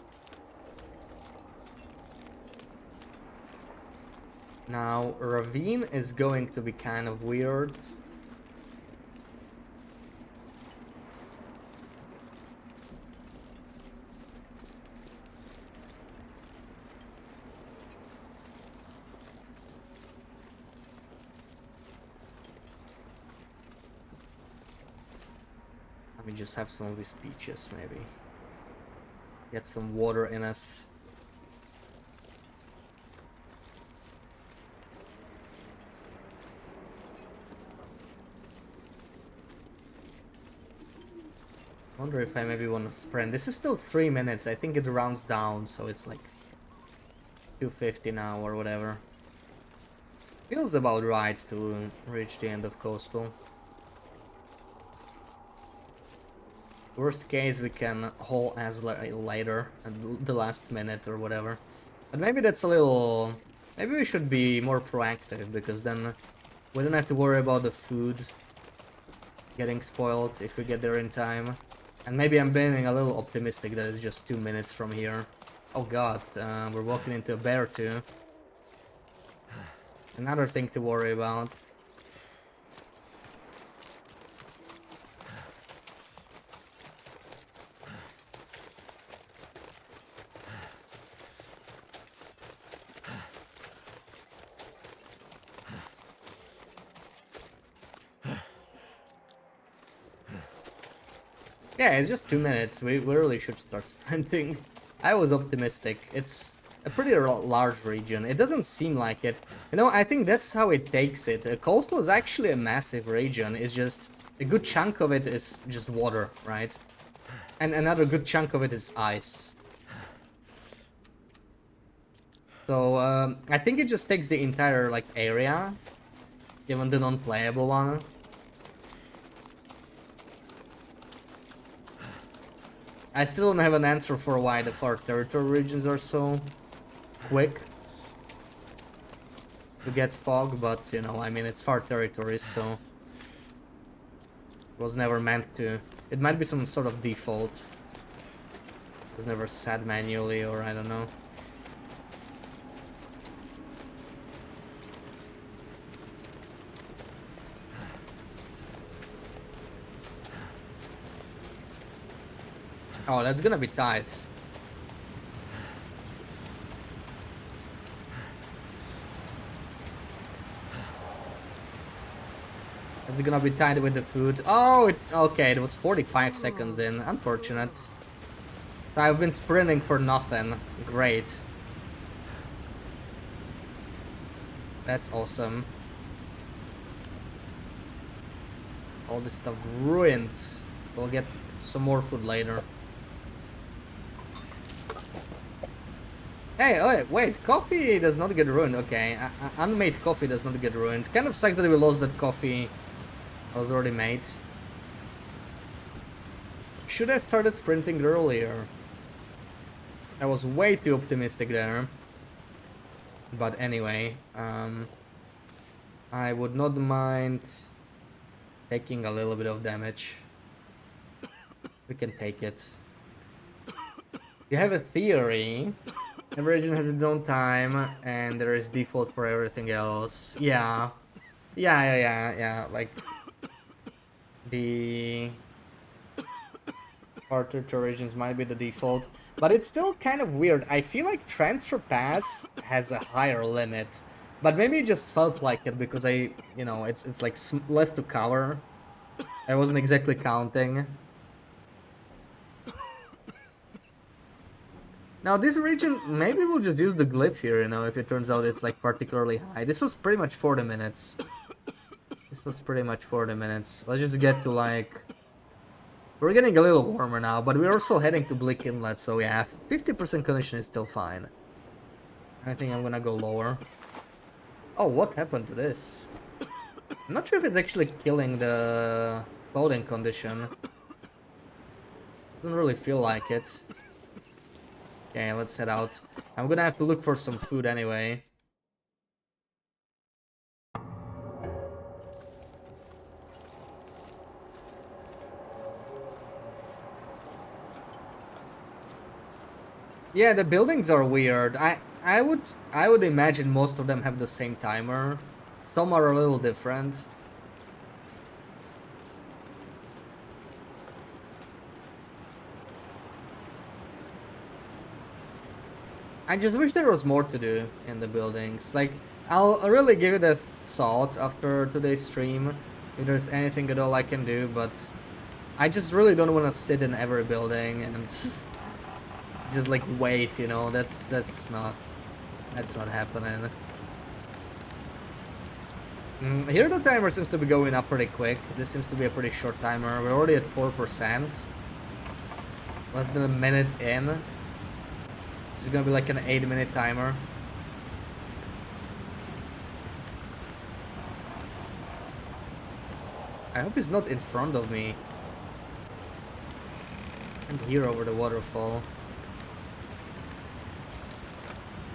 Now, ravine is going to be kind of weird. Let me just have some of these peaches, maybe. Get some water in us. Wonder if I maybe want to sprint. This is still 3 minutes. I think it rounds down, so it's like 2:50 now or whatever. Feels about right to reach the end of Coastal. Worst case, we can haul as later at the last minute or whatever. But maybe that's a little... Maybe we should be more proactive, because then we don't have to worry about the food getting spoiled if we get there in time. And maybe I'm being a little optimistic that it's just 2 minutes from here. Oh god, we're walking into a bear too. Another thing to worry about. Yeah, it's just 2 minutes. We really should start sprinting. I was optimistic. It's a pretty large region. It doesn't seem like it. You know, I think that's how it takes it. Coastal is actually a massive region. It's just a good chunk of it is just water, right? And another good chunk of it is ice. So I think it just takes the entire like area, even the non-playable one. I still don't have an answer for why the far territory regions are so quick to get fog, but you know, I mean, it's far territories, so it was never meant to. It might be some sort of default. It was never set manually, or I don't know. Oh, that's gonna be tight. It's gonna be tight with the food. Oh, okay, it was 45 seconds in. Unfortunate. So I've been sprinting for nothing. Great. That's awesome. All this stuff ruined. We'll get some more food later. Hey, oh, wait, coffee does not get ruined. Okay, unmade coffee does not get ruined. Kind of sucks that we lost that coffee that was already made. Should have started sprinting earlier. I was way too optimistic there. But anyway, I would not mind taking a little bit of damage. We can take it. You have a theory. Every region has its own time, and there is default for everything else. Yeah. Yeah. Like, the harder to regions might be the default. But it's still kind of weird. I feel like Transfer Pass has a higher limit. But maybe it just felt like it because it's like less to cover. I wasn't exactly counting. Now this region, maybe we'll just use the glyph here, if it turns out it's like particularly high. This was pretty much 40 minutes. Let's just get to like... We're getting a little warmer now, but we're also heading to Bleak Inlet, so yeah, 50% condition is still fine. I think I'm gonna go lower. Oh, what happened to this? I'm not sure if it's actually killing the clothing condition. Doesn't really feel like it. Okay, let's head out. I'm gonna have to look for some food anyway. Yeah, the buildings are weird. I would imagine most of them have the same timer. Some are a little different. I just wish there was more to do in the buildings. Like, I'll really give it a thought after today's stream if there's anything at all I can do, but I just really don't want to sit in every building and just like wait, that's not happening. Here the timer seems to be going up pretty quick. This seems to be a pretty short timer. We're already at 4%. Less than a minute in. This is gonna be like an 8-minute timer. I hope he's not in front of me. I'm here over the waterfall.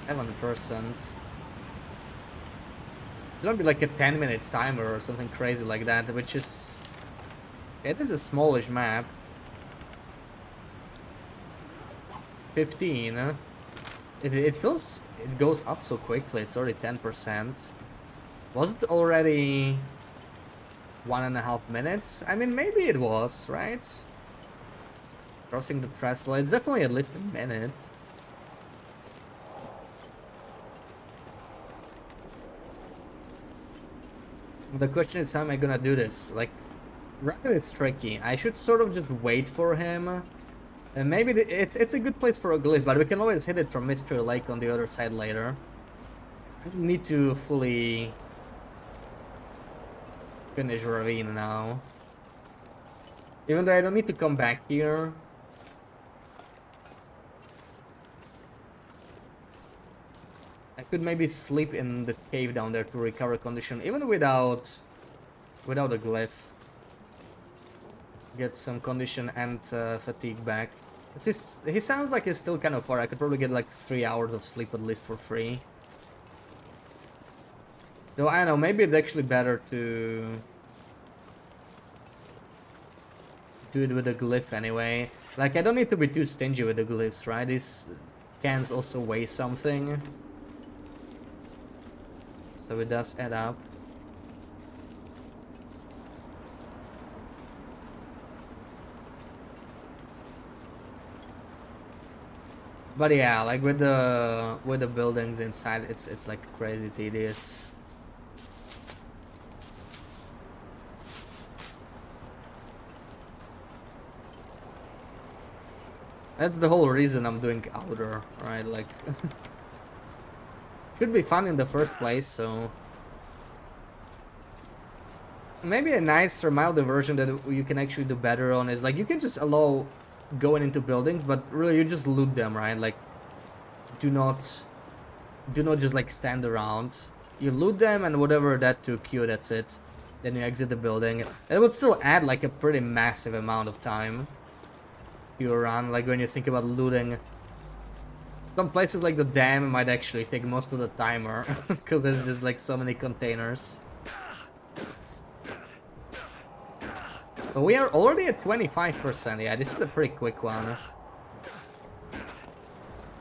7%. It's gonna be like a 10-minute timer or something crazy like that, which is... It is a smallish map. 15. It feels... It goes up so quickly. It's already 10%. Was it already 1.5 minutes? I mean, maybe it was, right? Crossing the trestle. It's definitely at least a minute. The question is, how am I gonna do this? Like, Rabbit is tricky. I should sort of just wait for him. And maybe it's a good place for a glyph, but we can always hit it from Mystery Lake on the other side later. I don't need to fully finish Ravine now. Even though I don't need to come back here. I could maybe sleep in the cave down there to recover condition, even without a glyph. Get some condition and fatigue back. He sounds like he's still kind of far. I could probably get like 3 hours of sleep at least for free. Though I don't know, maybe it's actually better to do it with a glyph anyway. Like, I don't need to be too stingy with the glyphs, right? These cans also weigh something. So it does add up. But yeah, like with the buildings inside, it's like crazy tedious. That's the whole reason I'm doing outer, right? Like, should be fun in the first place, so maybe a nicer, milder version that you can actually do better on is like you can just allow going into buildings, but really you just loot them, right? Like, do not just like stand around. You loot them and whatever that took you, that's it. Then you exit the building. It would still add like a pretty massive amount of time to your run. Like when you think about looting, some places like the dam might actually take most of the timer because there's just like so many containers. So we are already at 25%. Yeah, this is a pretty quick one.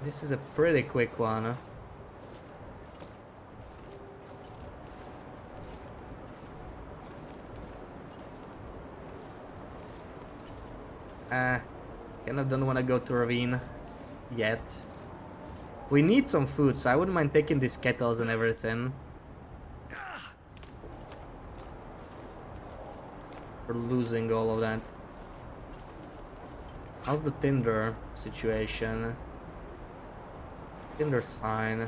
This is a pretty quick one. Kind of don't want to go to ravine yet. We need some food, so I wouldn't mind taking these kettles and everything. For losing all of that. How's the tinder situation? Tinder's fine.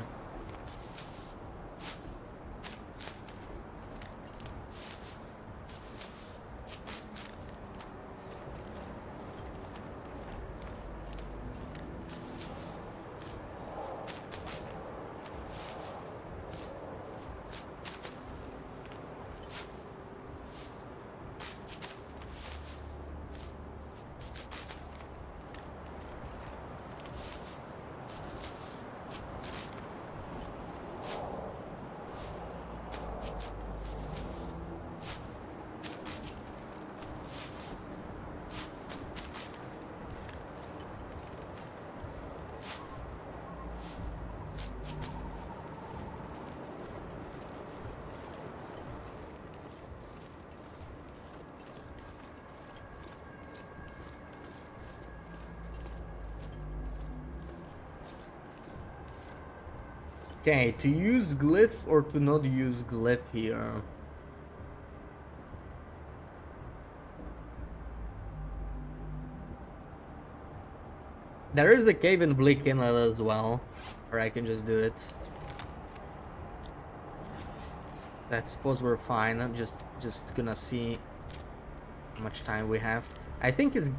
Okay, to use glyph or to not use glyph here? There is the cave in Bleak Inlet as well, or I can just do it. So I suppose we're fine. I'm just gonna see how much time we have. I think it's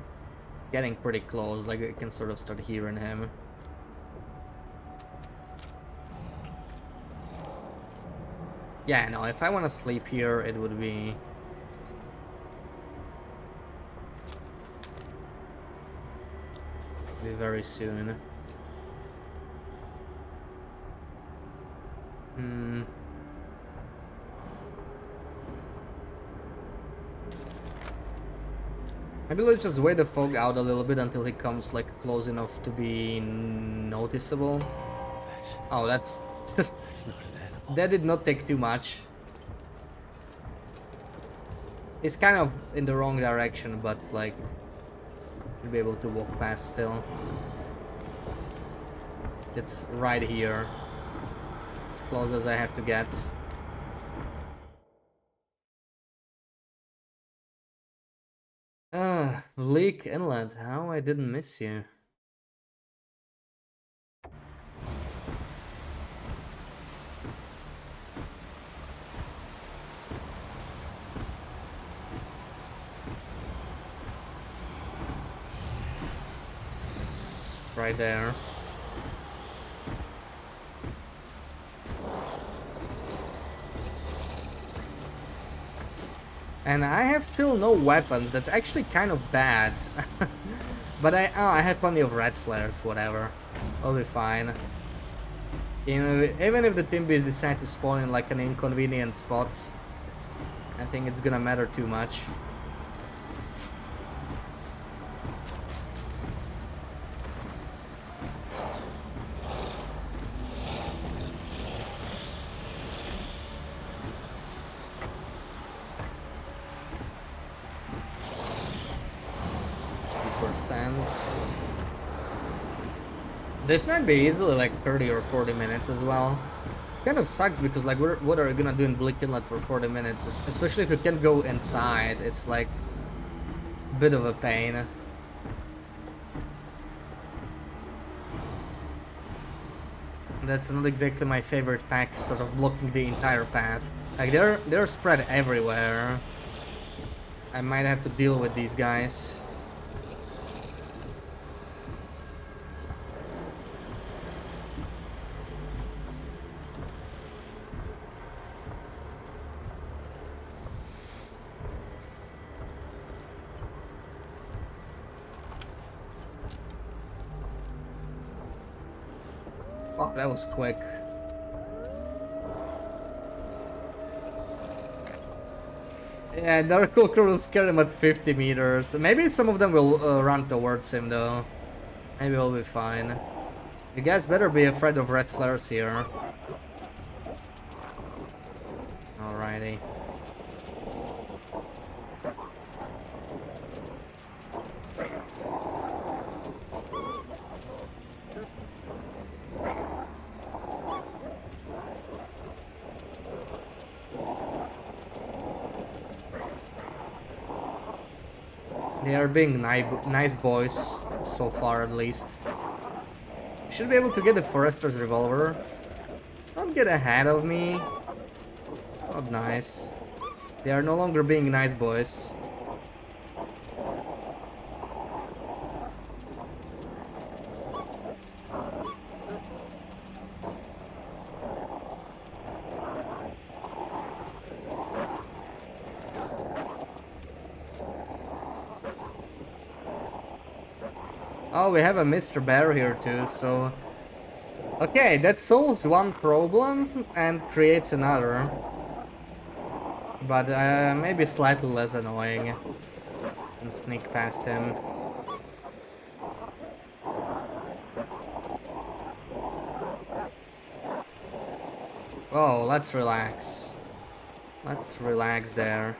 getting pretty close, like I can sort of start hearing him. Yeah, no, if I want to sleep here, it would be very soon. Maybe let's just wait the fog out a little bit until he comes like close enough to be noticeable. That's not an animal. that did not take too much. It's kind of in the wrong direction, but like you'll be able to walk past still. It's right here. As close as I have to get. Bleak Inlet, how I didn't miss you. It's right there. And I have still no weapons. That's actually kind of bad. But I have plenty of red flares, whatever. I'll be fine. Even if the Timbies decide to spawn in like an inconvenient spot, I think it's gonna matter too much. This might be easily like 30 or 40 minutes as well. Kind of sucks because like what are you gonna do in Bleak Inlet for 40 minutes? Especially if you can't go inside, it's like a bit of a pain. That's not exactly my favorite pack, sort of blocking the entire path. Like they're spread everywhere. I might have to deal with these guys. Oh, that was quick. Yeah, Darkwalker will scare him at 50 meters. Maybe some of them will run towards him though. Maybe we'll be fine. You guys better be afraid of red flares here. Alrighty. They are being nice boys, so far at least. Should be able to get the Forester's revolver. Don't get ahead of me. Not nice. They are no longer being nice boys. Oh, we have a Mr. Bear here too, so... Okay, that solves one problem and creates another. But maybe slightly less annoying. And sneak past him. Oh, let's relax. Let's relax there.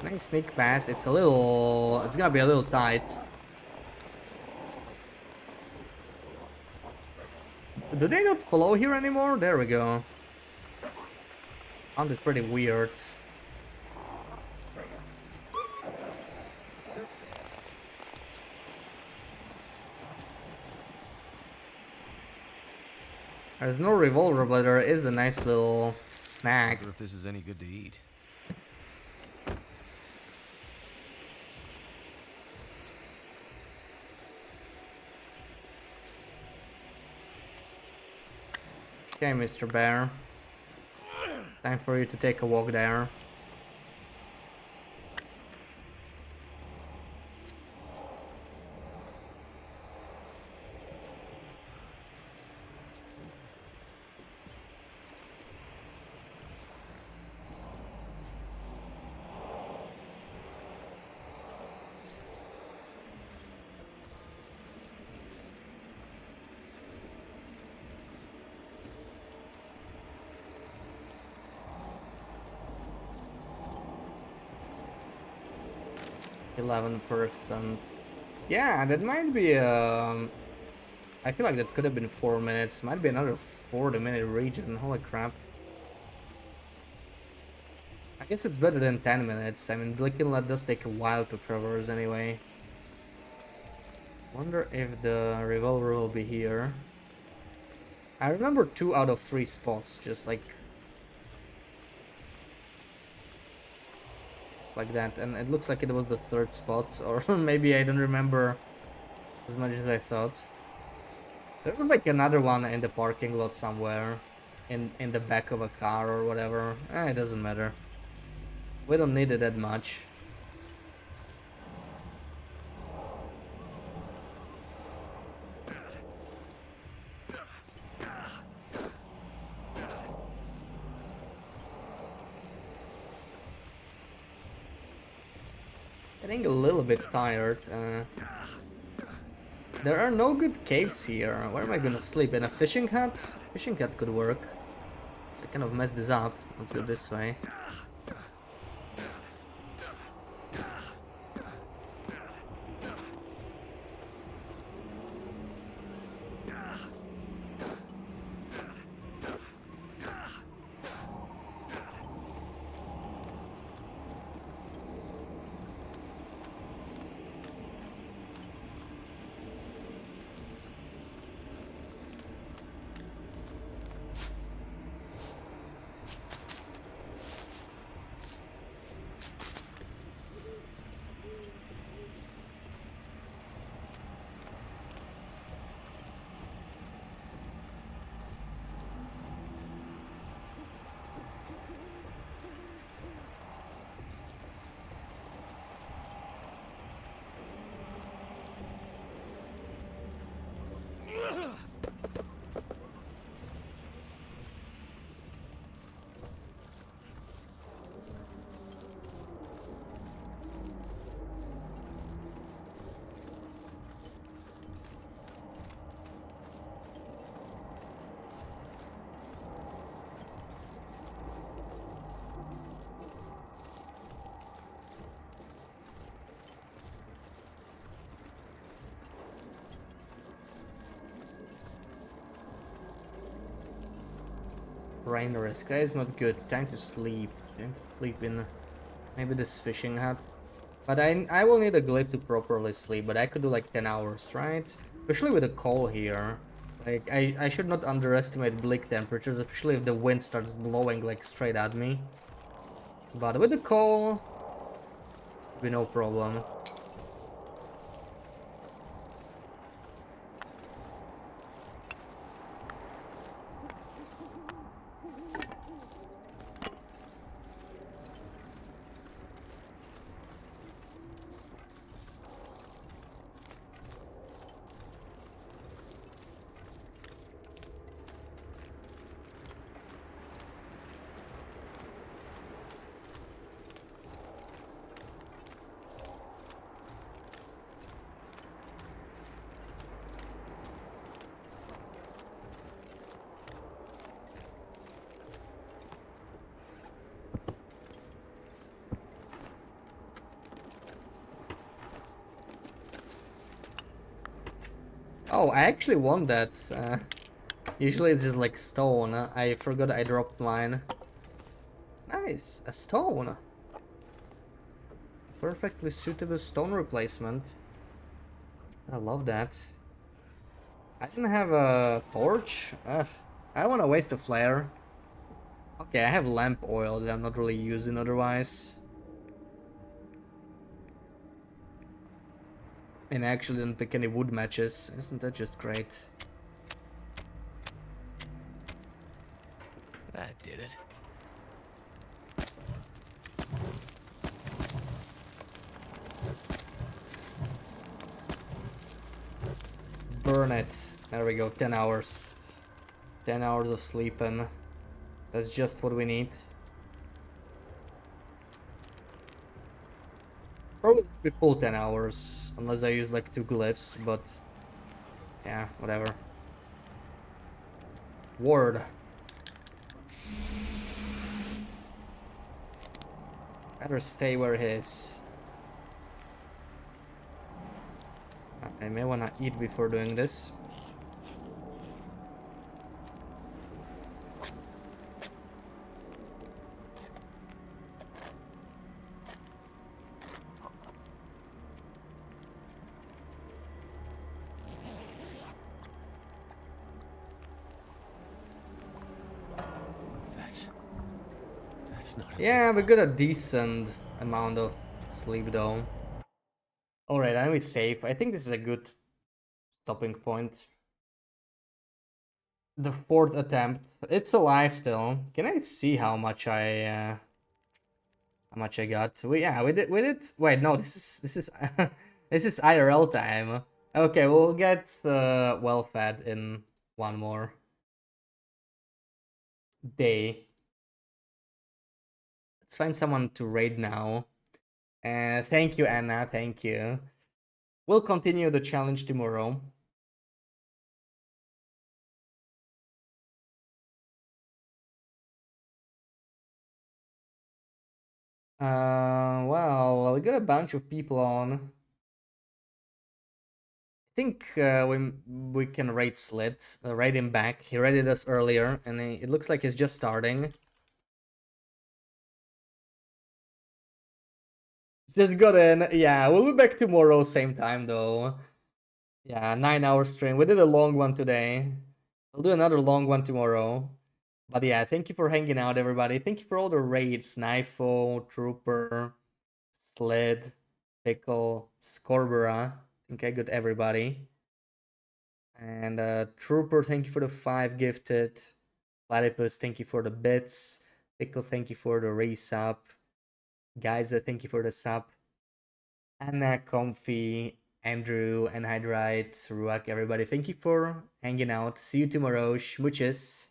Can I sneak past? It's gonna be a little tight. Do they not follow here anymore? There we go. Found it pretty weird. There's no revolver, but there is a nice little snack. Wonder if this is any good to eat. Okay, Mr. Bear. Time for you to take a walk there. %. Yeah, that might be I feel like that could have been 4 minutes. Might be another 40-minute region. Holy crap. I guess it's better than 10 minutes. I mean, Bleak Inlet does take a while to traverse anyway. Wonder if the revolver will be here. I remember 2 out of 3 spots, just like that, and it looks like it was the 3rd spot, or maybe I don't remember as much as I thought. There was like another one in the parking lot somewhere, in the back of a car or whatever. It doesn't matter. We don't need it that much. Getting a little bit tired. There are no good caves here. Where am I gonna sleep? In a fishing hut? Fishing hut could work. I kind of messed this up. Let's go this way. Rain risk. That is not good. Time to sleep. Time to sleep in maybe this fishing hut. But I will need a glyph to properly sleep, but I could do like 10 hours, right? Especially with the coal here. Like, I should not underestimate bleak temperatures, especially if the wind starts blowing like straight at me. But with the coal, it'll be no problem. Oh, I actually won that. Usually it's just like stone. I forgot I dropped mine. Nice, a stone. Perfectly suitable stone replacement. I love that. I didn't have a torch. Ugh, I don't want to waste a flare. Okay, I have lamp oil that I'm not really using otherwise. And I actually didn't pick any wood matches. Isn't that just great? That did it. Burn it. There we go, 10 hours. 10 hours of sleeping. That's just what we need. Probably be full 10 hours, unless I use like 2 glyphs, but yeah, whatever. Ward. Better stay where he is. I may wanna eat before doing this. That's not a Yeah, we got a decent amount of sleep though. Alright, I'm with safe. I think this is a good stopping point. The 4th attempt. It's alive still. Can I see how much I got? We did wait, no, this is this is IRL time. Okay, we'll get well fed in one more day. Let's find someone to raid now. Thank you, Anna, thank you. We'll continue the challenge tomorrow. Well, we got a bunch of people on. I think we can raid Slit, raid him back. He raided us earlier, and it looks like he's just starting. Just got in. Yeah, we'll be back tomorrow, same time though. Yeah, 9-hour stream. We did a long one today. We'll do another long one tomorrow. But yeah, thank you for hanging out, everybody. Thank you for all the raids. Knifo, Trooper, Sled, Pickle, Scorbera. I think I got everybody. And Trooper, thank you for the 5 gifted. Platypus, thank you for the bits. Pickle, thank you for the resub. Guys, thank you for the sub. Anna, Comfy, Andrew, Anhydrite, Ruak, everybody, thank you for hanging out. See you tomorrow. Schmooches.